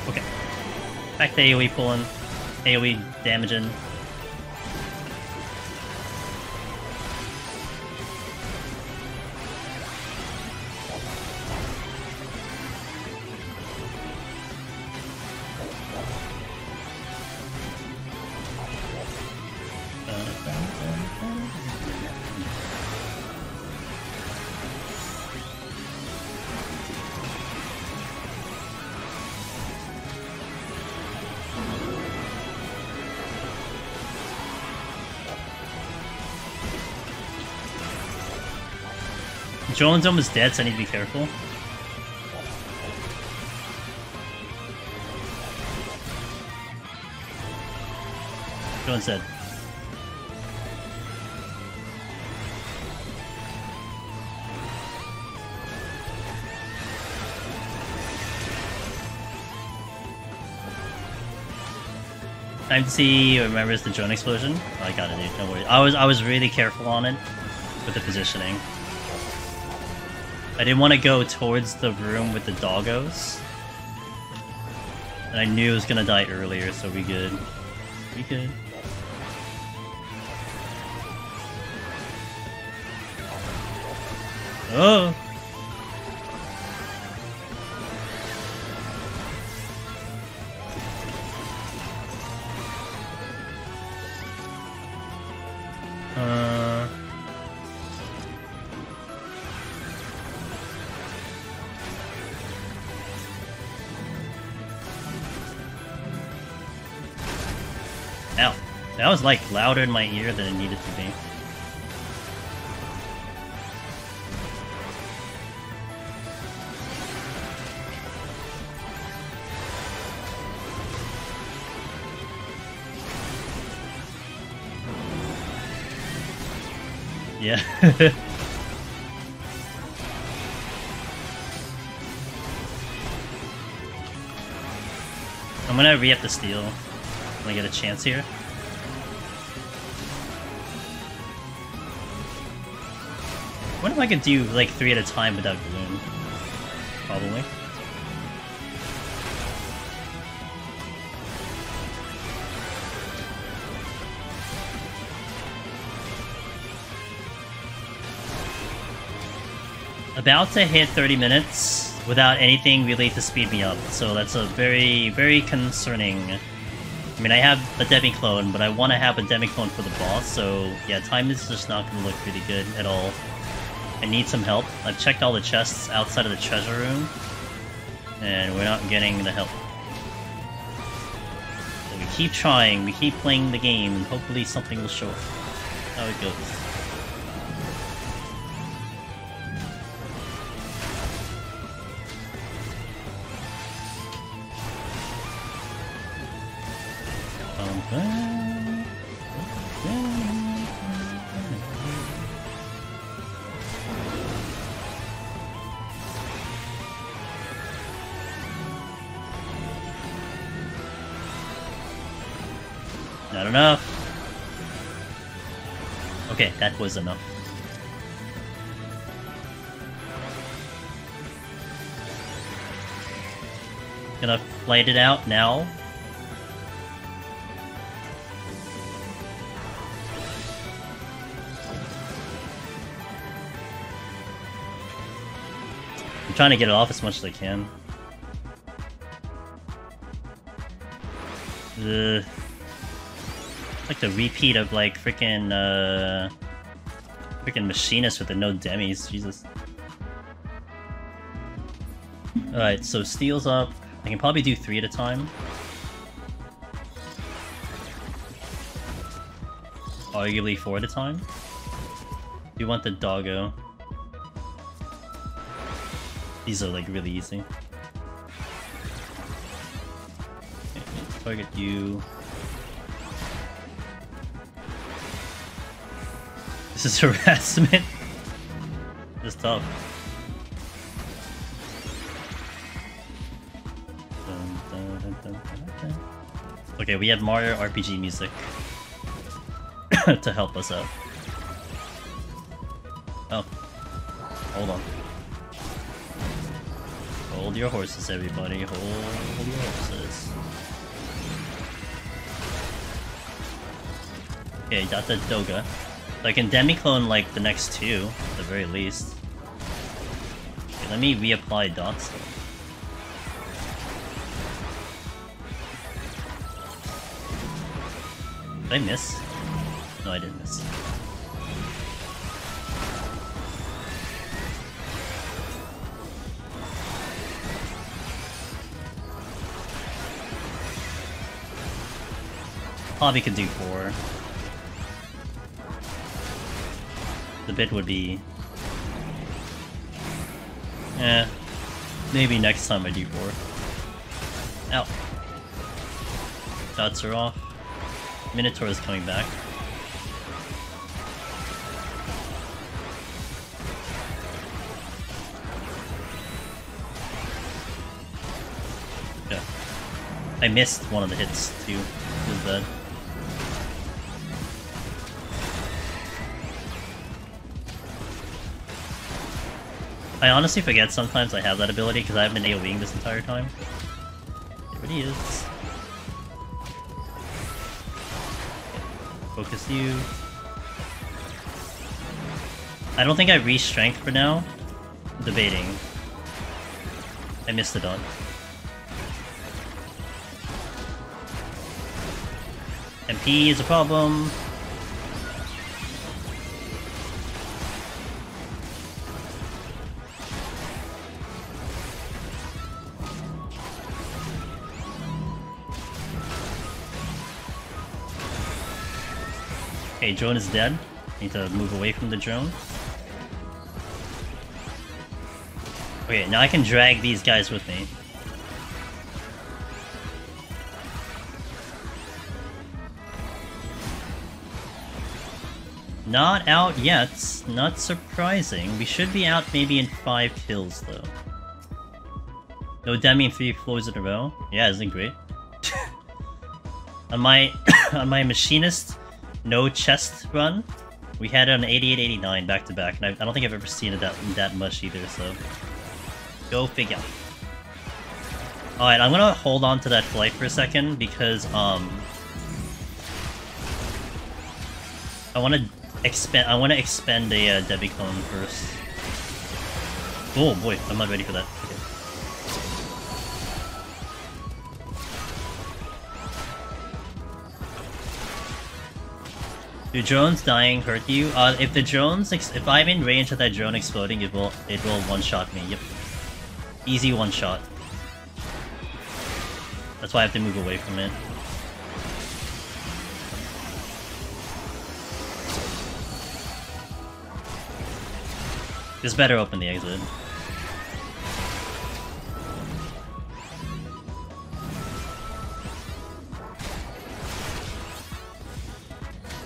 Speaker 1: Okay. Back to AoE pulling. AoE damaging. Jones almost dead, so I need to be careful. Jones dead. Time to see who remembers the drone explosion. Oh, I got it, dude. Don't worry. I was really careful on it with the positioning. I didn't want to go towards the room with the doggos. And I knew it was gonna die earlier, so we good. We good. Oh! Ow. That was like louder in my ear than it needed to be. Yeah. gonna re-up the steal when I get a chance here. I wonder if I could do like 3 at a time without gloom. Probably. About to hit 30 minutes without anything really to speed me up, so that's a very, very concerning. I mean, I have a demi-clone, but I want to have a demi-clone for the boss, so yeah, time is just not going to look really good at all. I need some help. I've checked all the chests outside of the treasure room, and we're not getting the help. So we keep trying, we keep playing the game, and hopefully something will show up. How it goes. Not enough. Okay, that was enough. Gonna flight it out now. I'm trying to get it off as much as I can. Like the repeat of like freaking machinist with the no demis, Jesus. Alright, so steel's up. I can probably do 3 at a time. Arguably 4 at a time. You want the doggo. These are like really easy. Okay, target you. This is harassment. This is tough. Okay, we have Mario RPG music to help us out. Oh. Hold on. Hold your horses, everybody. Hold your horses. Okay, got the Doga. So I can demi-clone like the next 2, at the very least. Okay, let me reapply dots. Did I miss? No, I didn't miss. Probably could do 4. The bid would be... maybe next time I do 4. Ow. Dots are off. Minotaur is coming back. Yeah. I missed one of the hits too. It was bad. I honestly forget sometimes I have that ability because I haven't been AoEing this entire time. There he is. Focus you. I don't think I reached strength for now. Debating. I missed the dot. MP is a problem. Okay, drone is dead. Need to move away from the drone. Okay, now I can drag these guys with me. Not out yet. Not surprising. We should be out maybe in 5 kills, though. No Demi in 3 floors in a row. Yeah, isn't it great? On my on my machinist no chest run, we had it on 88-89 back to back, and I don't think I've ever seen it that much either. So go figure. All right, I'm gonna hold on to that flight for a second because I want to expend a Debbie clone first. Oh boy, I'm not ready for that. Okay. Do drones dying hurt you? If the drones, if I'm in range of that drone exploding, it will one-shot me. Yep, easy one-shot. That's why I have to move away from it. Just better open the exit.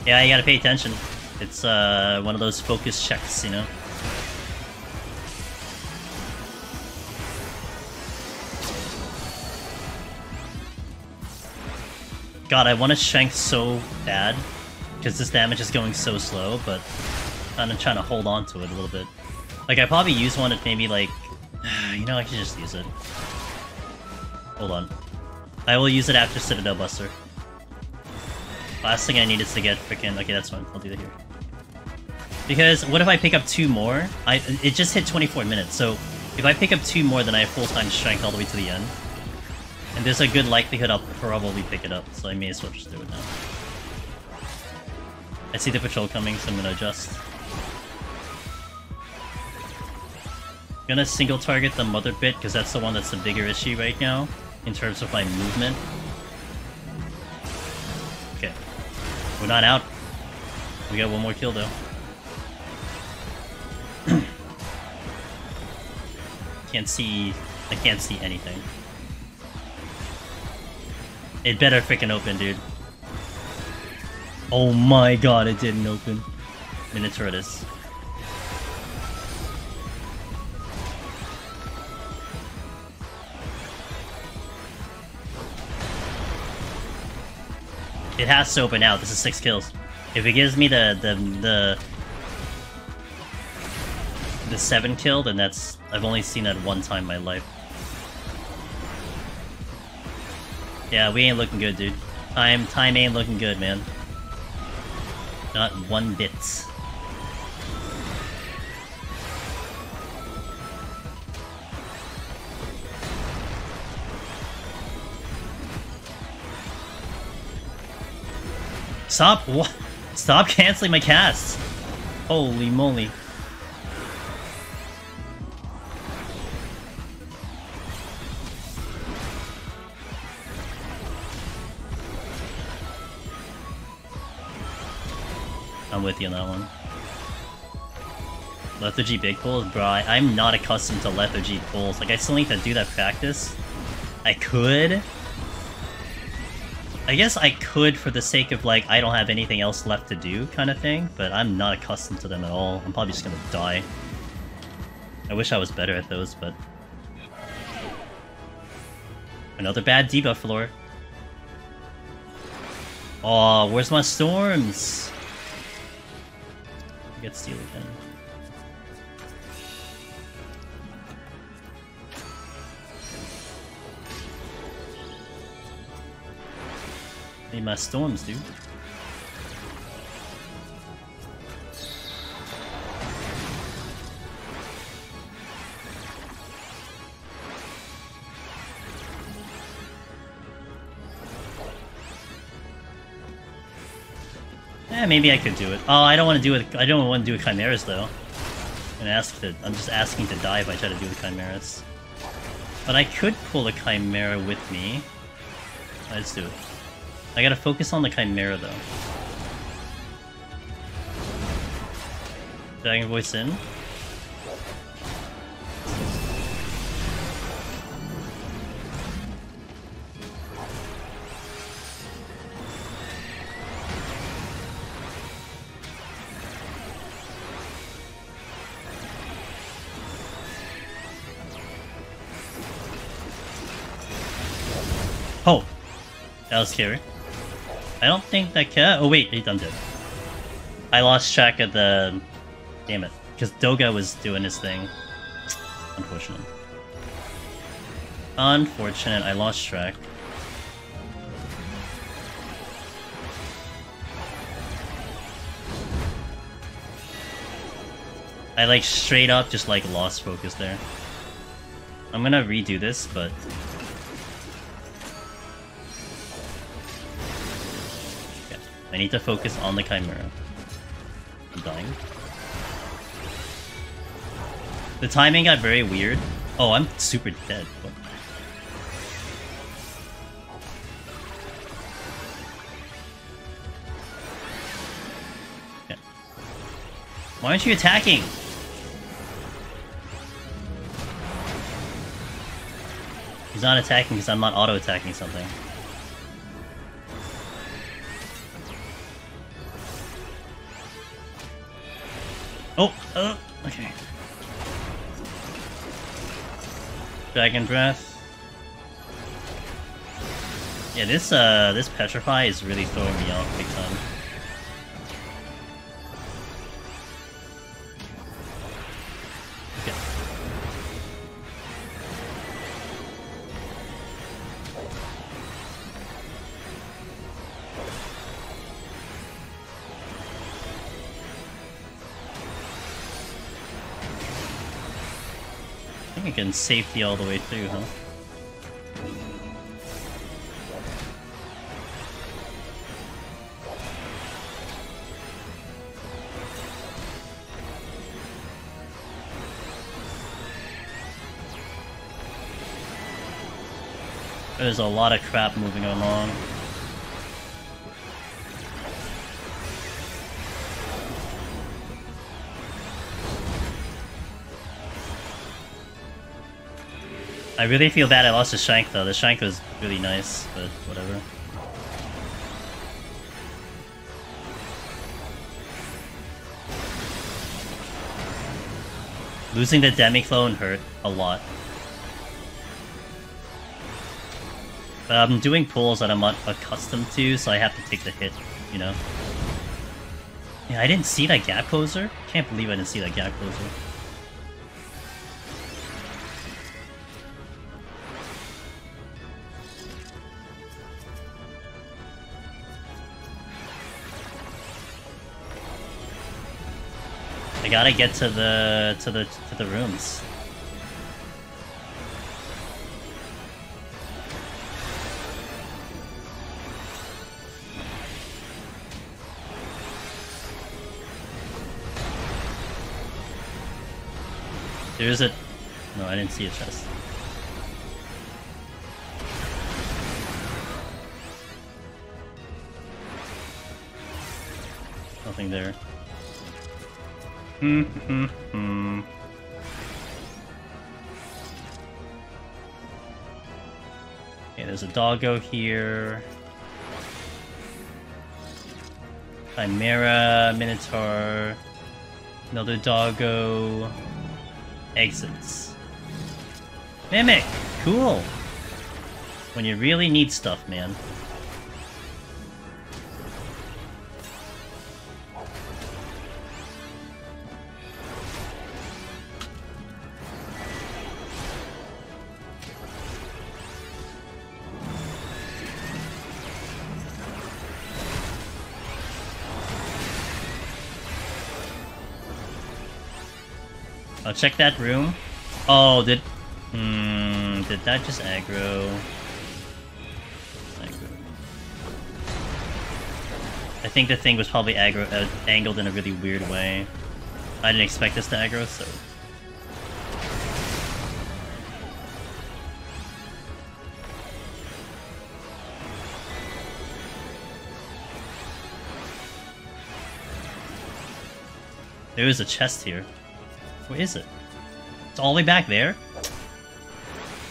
Speaker 1: Yeah, you gotta pay attention. It's one of those focus checks, you know? God, I want to shank so bad, because this damage is going so slow, but I'm trying to hold on to it a little bit. Like, I probably use one at maybe, like... You know, I should just use it. Hold on. I will use it after Citadel Buster. Last thing I need is to get frickin'... Okay, that's fine. I'll do that here. Because, what if I pick up 2 more? It just hit 24 minutes, so... If I pick up 2 more, then I have full-time strength all the way to the end. And there's a good likelihood I'll probably pick it up, so I may as well just do it now. I see the patrol coming, so I'm gonna adjust. I'm gonna single target the mother bit, because that's the one that's the bigger issue right now, in terms of my movement. Okay. We're not out. We got one more kill, though. I can't see anything. It better freaking open, dude. Oh my god, it didn't open. Minotaur it is. It has to open out. This is 6 kills. If it gives me the 7 kill, then that's... I've only seen that one time in my life. Yeah, we ain't looking good, dude. Time ain't looking good, man. Not one bit. Stop! What? Stop canceling my casts! Holy moly. I'm with you on that one. Lethargy big pulls? Bro, I'm not accustomed to lethargy pulls. Like, I still need to do that practice. I could. I guess I could for the sake of, like, I don't have anything else left to do kind of thing, but I'm not accustomed to them at all. I'm probably just gonna die. I wish I was better at those, but... Another bad debuff floor. Oh, where's my storms? Get steal again. Need my storms, dude. Eh, maybe I could do it. Oh, I don't want to do it. I don't want to do it Chimeras though. I'm just asking to die if I try to do the Chimeras. But I could pull the Chimera with me. Let's do it. I gotta focus on the Chimera though. Dragon Voice in. Oh! That was scary. I don't think that can. Oh wait, I'm dead. I lost track of the. Damn it, because Doga was doing his thing. Unfortunate. Unfortunate. I lost track. I like straight up just like lost focus there. I'm gonna redo this, but okay. I need to focus on the Chimera. I'm dying. The timing got very weird. Oh, I'm super dead. What? Okay. Why aren't you attacking? He's not attacking because I'm not auto-attacking something. Oh! Okay. Dragon Breath. Yeah, this Petrify is really throwing me off big time. I think I can safety all the way through, huh? There's a lot of crap moving along. I really feel bad I lost the Shank though. The Shank was really nice, but whatever. Losing the Demiclone hurt a lot. But I'm doing pulls that I'm not accustomed to, so I have to take the hit, you know? Yeah, I didn't see that gap closer. Can't believe I didn't see that gap closer. I gotta get to the rooms. There's a... No, I didn't see a chest. Nothing there. Okay, there's a doggo here. Chimera, Minotaur, another doggo. Exits. Mimic! Cool! When you really need stuff, man. I'll check that room. Oh, did that just aggro? I think the thing was probably angled in a really weird way. I didn't expect this to aggro, so... There is a chest here. Where is it? It's all the way back there?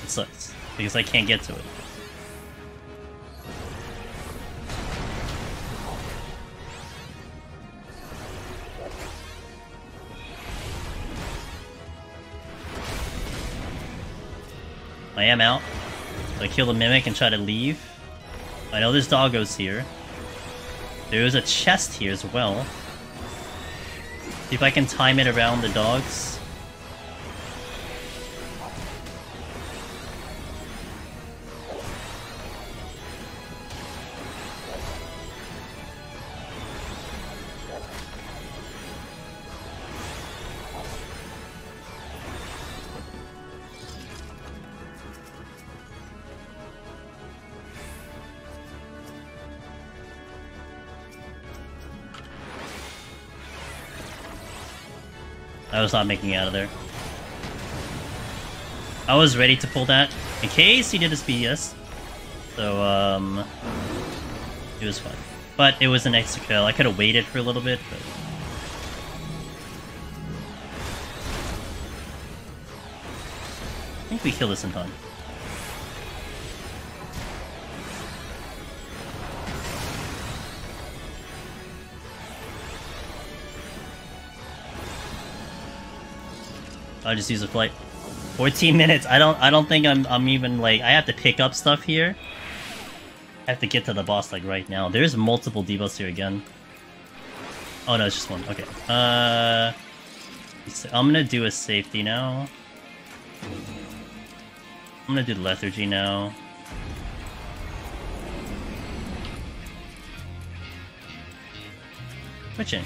Speaker 1: It sucks, because I can't get to it. I am out. So I kill the Mimic and try to leave. I know there's doggos here. There is a chest here as well. See if I can time it around the dogs. I was not making it out of there. I was ready to pull that in case he did his BS. So, it was fine. But it was an extra kill. I could have waited for a little bit, but... I think we kill this in time. I'll just use a flight. 14 minutes. I don't think I'm even like I have to pick up stuff here. I have to get to the boss like right now. There's multiple debuffs here again. Oh no, it's just one. Okay. I'm gonna do a safety now. I'm gonna do lethargy now. Switching.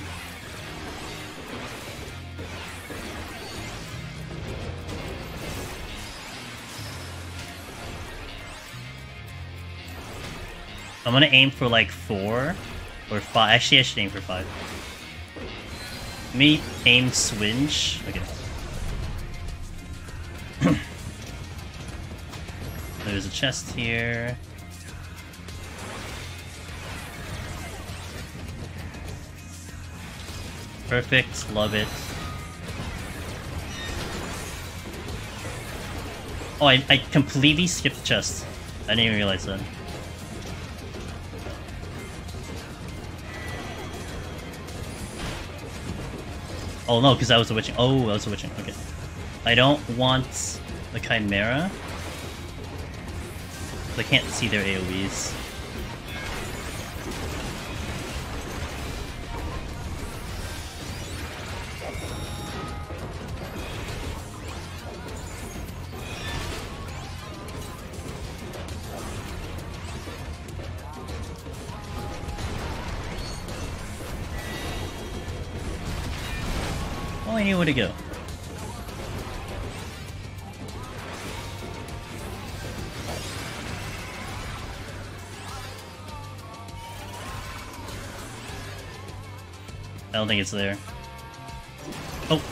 Speaker 1: I'm gonna aim for like 4 or 5. Actually, I should aim for 5. Let me aim swinge. Okay. There's a chest here. Perfect. Love it. Oh, I completely skipped the chest. I didn't even realize that. Oh no, because I was a witching. Oh, I was a witching. Okay. I don't want the Chimera. I can't see their AoEs. I knew where to go. I don't think it's there. Oh!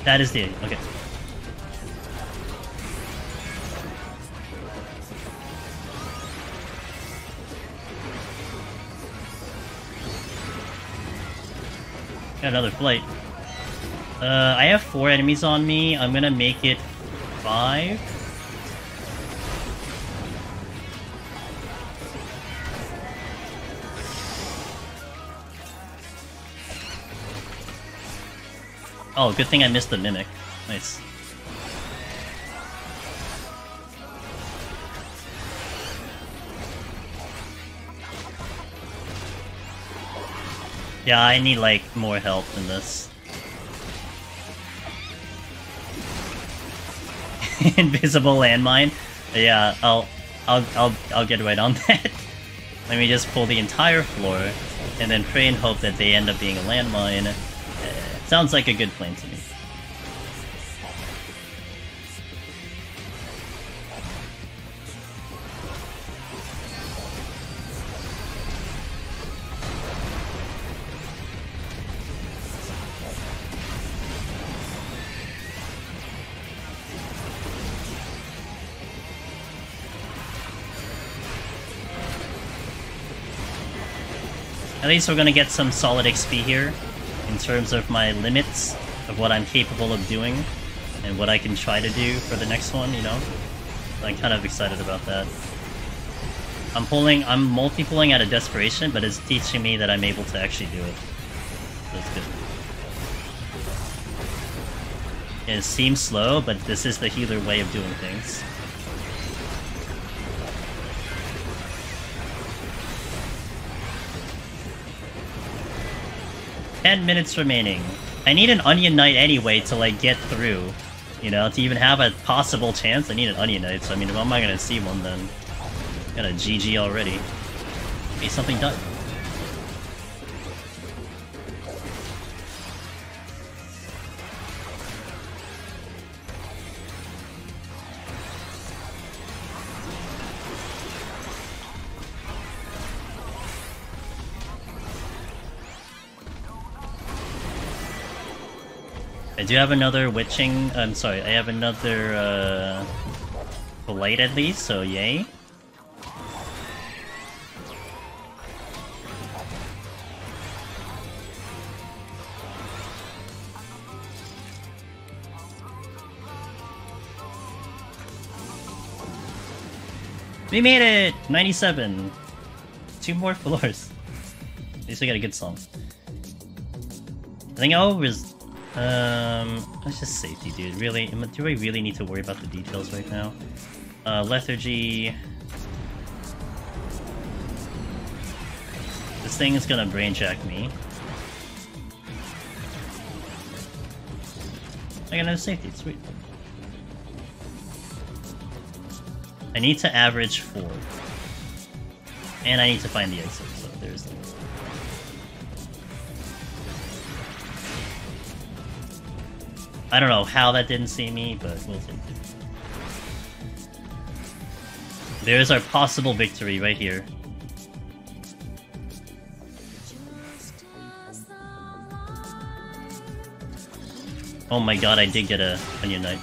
Speaker 1: That is the... okay. Got another flight. I have 4 enemies on me. I'm gonna make it 5. Oh, good thing I missed the mimic. Nice. Yeah, I need like more help than this. Invisible landmine. Yeah, I'll get right on that. Let me just pull the entire floor, and then pray and hope that they end up being a landmine. Sounds like a good plan to me. At least we're gonna get some solid XP here, in terms of my limits of what I'm capable of doing, and what I can try to do for the next one, you know? I'm kind of excited about that. I'm multi-pulling out of desperation, but it's teaching me that I'm able to actually do it. That's good. It seems slow, but this is the healer way of doing things. $10 remaining. I need an Onion Knight anyway to like get through. You know, to even have a possible chance, I need an Onion Knight. So I mean, if I'm not gonna see one, then got a GG already. Maybe something done. I do have another witching. I'm sorry, I have another polite at least, so yay. We made it! 97! 2 more floors. At least we got a good song. I think I'll it's just safety, dude. Really? Do I really need to worry about the details right now? Lethargy... This thing is gonna brain jack me. I got no safety, sweet. I need to average 4. And I need to find the exit, so there's that. I don't know how that didn't see me, but we'll see. There's our possible victory right here. Oh my god, I did get a Onion Knight.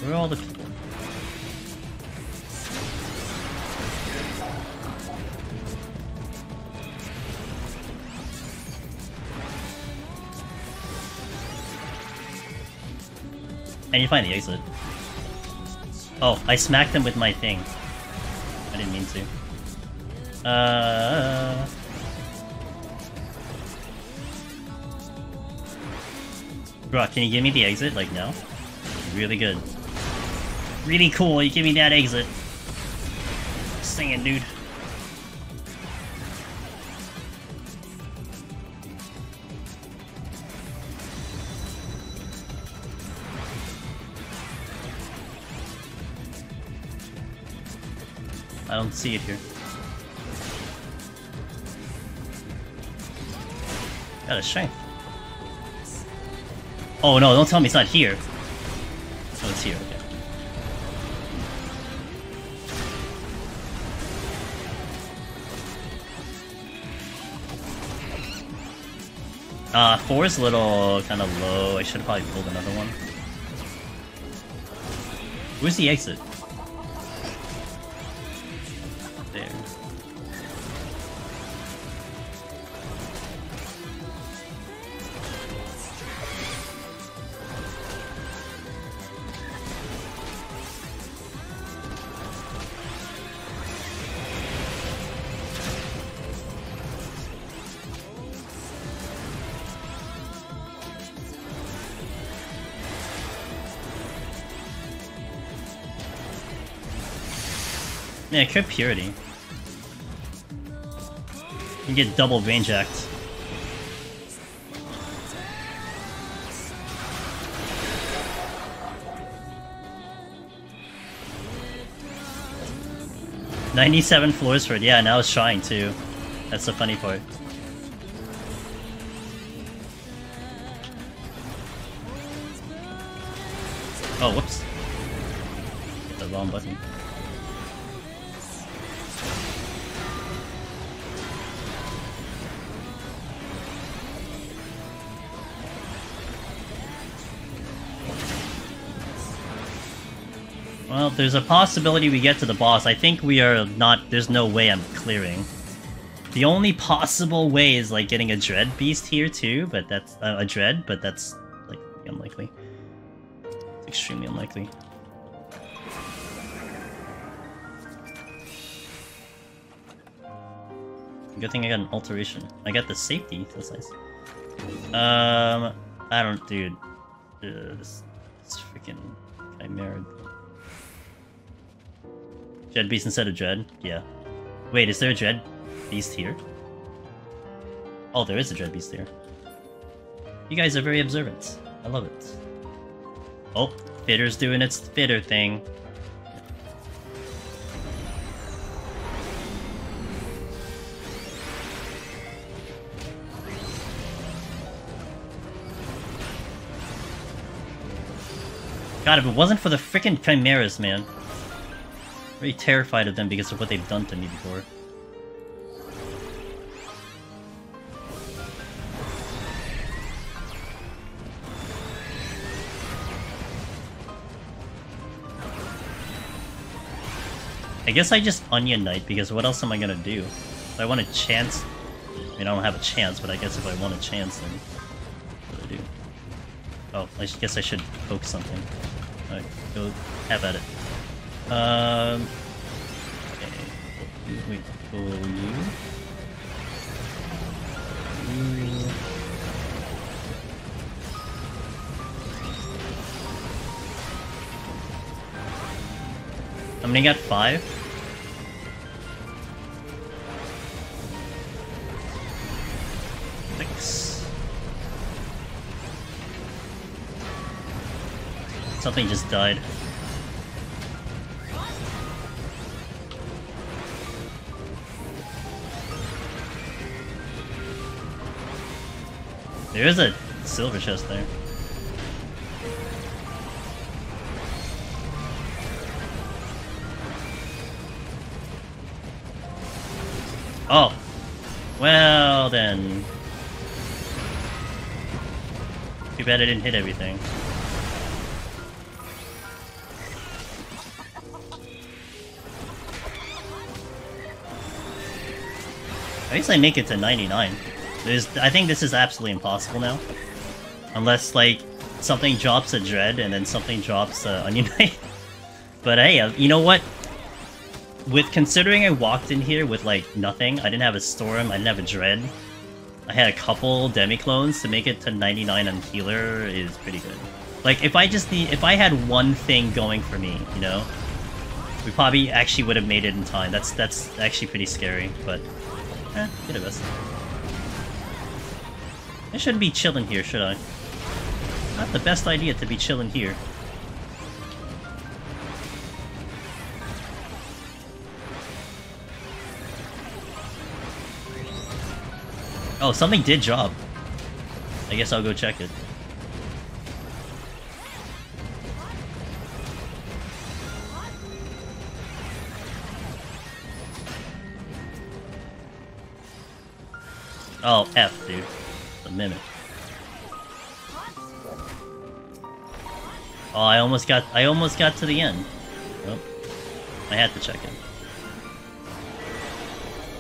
Speaker 1: Where are all the people? And you find the exit. Oh, I smacked them with my thing. I didn't mean to. Bro, can you give me the exit, like, now? Really good. Really cool, you give me that exit. Sing it, dude. I don't see it here. Got a strength. Oh no, don't tell me it's not here. Oh, it's here, okay. 4 is a little kind of low. I should have probably pulled another one. Where's the exit? There. Yeah, Crypt Purity. You get double range act. $97 floors for it. Yeah, now it's trying too. That's the funny part. Oh, whoops. Hit the wrong button. Well, there's a possibility we get to the boss. I think we are not... There's no way I'm clearing. The only possible way is, like, getting a Dread Beast here, too, but that's... a Dread, but that's, like, Unlikely. It's extremely unlikely. Good thing I got an alteration. I got the safety. That's nice. I don't, dude. This freaking Chimera. Dread Beast instead of Dread? Yeah. Wait, is there a Dread Beast here? Oh, there is a Dread Beast here. You guys are very observant. I love it. Oh, Fitter's doing its Fitter thing. God, if it wasn't for the freaking Chimeras, man. I'm very terrified of them because of what they've done to me before. I guess I just Onion Knight, because what else am I gonna do? If I want a chance... I mean, I don't have a chance, but I guess if I want a chance, then... What do I do? Oh, I guess I should poke something. Alright, go have at it. Okay. Wait, pull you. How many got 5? Something just died. There is a silver chest there. Oh! Well then... Too bad I didn't hit everything. At least I make it to 99. I think this is absolutely impossible now. Unless, like, something drops a Dread and then something drops Onion Knight. But hey, you know what? With considering I walked in here with, like, nothing, I didn't have a Storm, I didn't have a Dread. I had a couple Demi-Clones to make it to 99 on Healer is pretty good. Like, if I had one thing going for me, you know? We probably actually would have made it in time. That's actually pretty scary, but... get a best. I shouldn't be chilling here, should I? Not the best idea to be chilling here. Oh, something did drop. I guess I'll go check it. Oh, F, dude. A minute. Oh, I almost got to the end. Oh, I had to check it.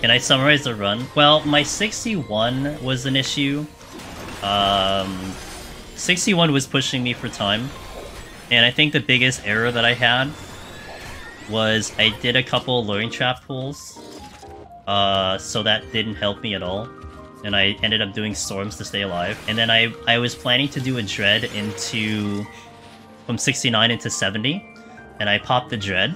Speaker 1: Can I summarize the run? Well, my 61 was an issue. 61 was pushing me for time. And I think the biggest error that I had was I did a couple luring trap pulls. So that didn't help me at all. And I ended up doing storms to stay alive. And then I was planning to do a Dread from 69 into 70. And I popped the Dread.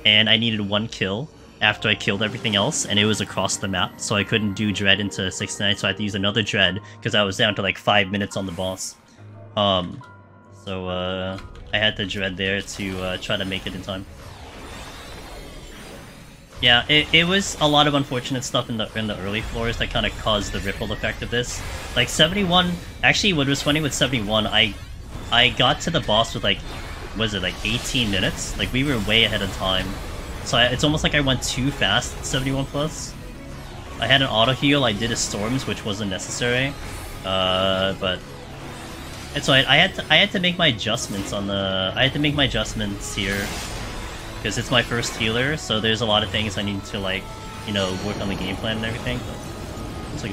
Speaker 1: And I needed 1 kill after I killed everything else. And it was across the map. So I couldn't do Dread into 69. So I had to use another Dread. Because I was down to like 5 minutes on the boss. So I had the Dread there to try to make it in time. Yeah, it was a lot of unfortunate stuff in the early floors that kind of caused the ripple effect of this. Like 71, actually what was funny with 71, I got to the boss with like, was it like 18 minutes? Like we were way ahead of time. So it's almost like I went too fast at 71 plus. I had an auto heal, I did a storms, which wasn't necessary. But it's alright. I had to make my adjustments on the. I had to make my adjustments here because it's my first healer. So there's a lot of things I need to like, you know, work on the game plan and everything. But it's like.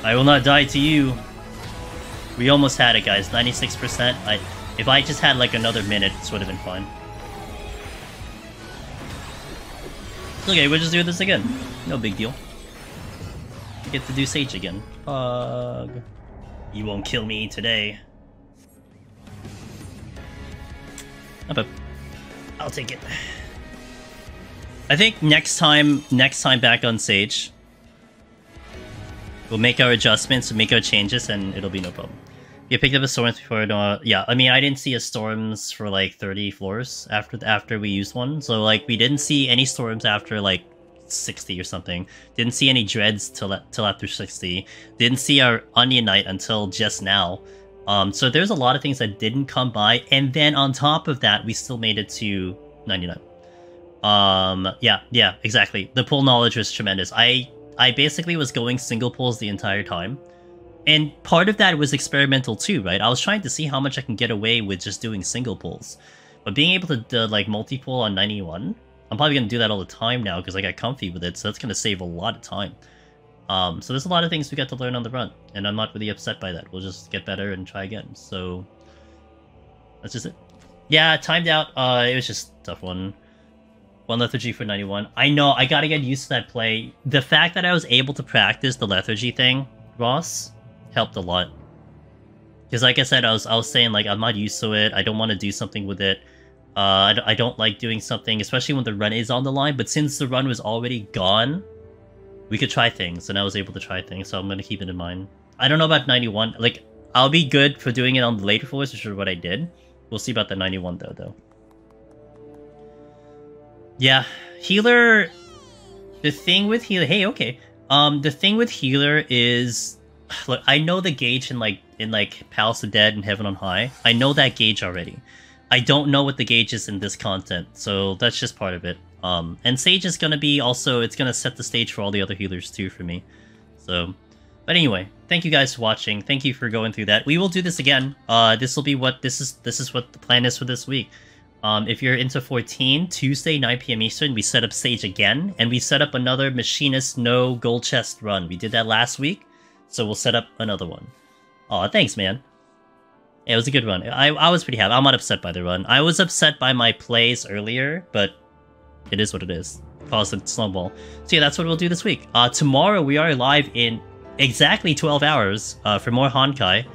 Speaker 1: I will not die to you. We almost had it, guys. 96%. If I just had like another minute, this would have been fine. Okay, we'll just do this again. No big deal. We get to do Sage again. Pug. You won't kill me today. But I'll take it. I think next time back on Sage, we'll make our adjustments, make our changes, and it'll be no problem. You picked up a Storms before, no, yeah, I mean, I didn't see a Storms for like 30 floors after we used one, so like, we didn't see any Storms after like 60 or something. Didn't see any Dreads till after 60. Didn't see our Onion Knight until just now. So there's a lot of things that didn't come by, and then on top of that, we still made it to 99. Yeah, exactly. The pull knowledge was tremendous. I basically was going single pulls the entire time. And part of that was experimental too, right? I was trying to see how much I can get away with just doing single pulls. But being able to like multi-pull on 91, I'm probably going to do that all the time now because I got comfy with it, so that's going to save a lot of time. So there's a lot of things we got to learn on the run, and I'm not really upset by that. We'll just get better and try again. So that's just it. Yeah, timed out. It was just a tough one. One lethargy for 91. I know, I gotta get used to that play. The fact that I was able to practice the lethargy thing, Ross, helped a lot. Because like I said, I was saying, like, I'm not used to it. I don't want to do something with it. I don't like doing something, especially when the run is on the line. But since the run was already gone, we could try things, and I was able to try things, so I'm going to keep it in mind. I don't know about 91. Like, I'll be good for doing it on the later floors, which is what I did. We'll see about the 91, though. Yeah, healer... The thing with healer... Hey, okay. The thing with healer is... Look, I know the gauge in Palace of Dead and Heaven on High. I know that gauge already. I don't know what the gauge is in this content, so that's just part of it. And Sage is gonna be also... It's gonna set the stage for all the other healers, too, for me. So... But anyway, thank you guys for watching. Thank you for going through that. We will do this again. This will be what... This is what the plan is for this week. If you're into 14, Tuesday, 9 PM Eastern, we set up Sage again, and we set up another Machinist no gold chest run. We did that last week, so we'll set up another one. Aw, thanks, man. Yeah, it was a good run. I was pretty happy. I'm not upset by the run. I was upset by my plays earlier, but it is what it is. Caused a snowball. So yeah, that's what we'll do this week. Tomorrow, we are live in exactly 12 hours for more Honkai.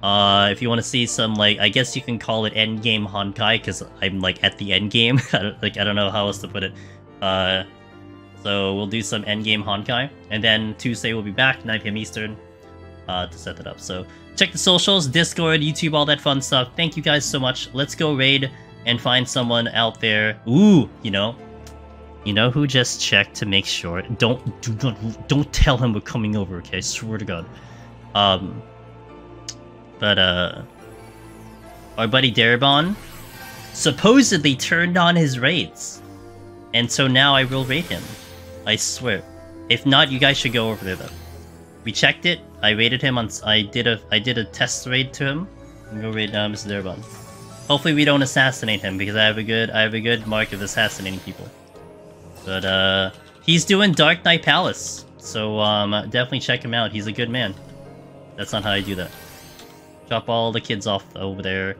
Speaker 1: If you want to see some, like, I guess you can call it endgame Honkai, because I'm, like, at the endgame. I don't know how else to put it. So we'll do some endgame Honkai, and then Tuesday we'll be back, 9 PM Eastern, to set that up. So check the socials, Discord, YouTube, all that fun stuff. Thank you guys so much. Let's go raid and find someone out there. Ooh, you know who just checked to make sure. Don't tell him we're coming over, okay? I swear to God. But, our buddy Darabon supposedly turned on his raids. And so now I will raid him. I swear. If not, you guys should go over there, though. We checked it. I raided him on... I did a test raid to him. I'm gonna raid Mr. Darabon. Hopefully we don't assassinate him, because I have a good mark of assassinating people. But, he's doing Dark Knight Palace. So, definitely check him out. He's a good man. That's not how I do that. Drop all the kids off over there.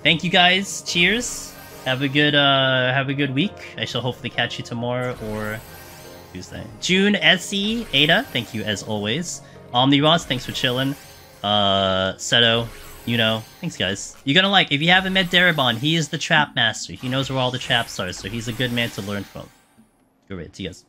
Speaker 1: Thank you guys. Cheers. Have a good week. I shall hopefully catch you tomorrow or Tuesday. June, SE, Ada, thank you as always. Omniross, thanks for chilling. Seto, thanks guys. You're gonna like, if you haven't met Darabon, he is the trap master. He knows where all the traps are, so he's a good man to learn from. Go raid. See you guys.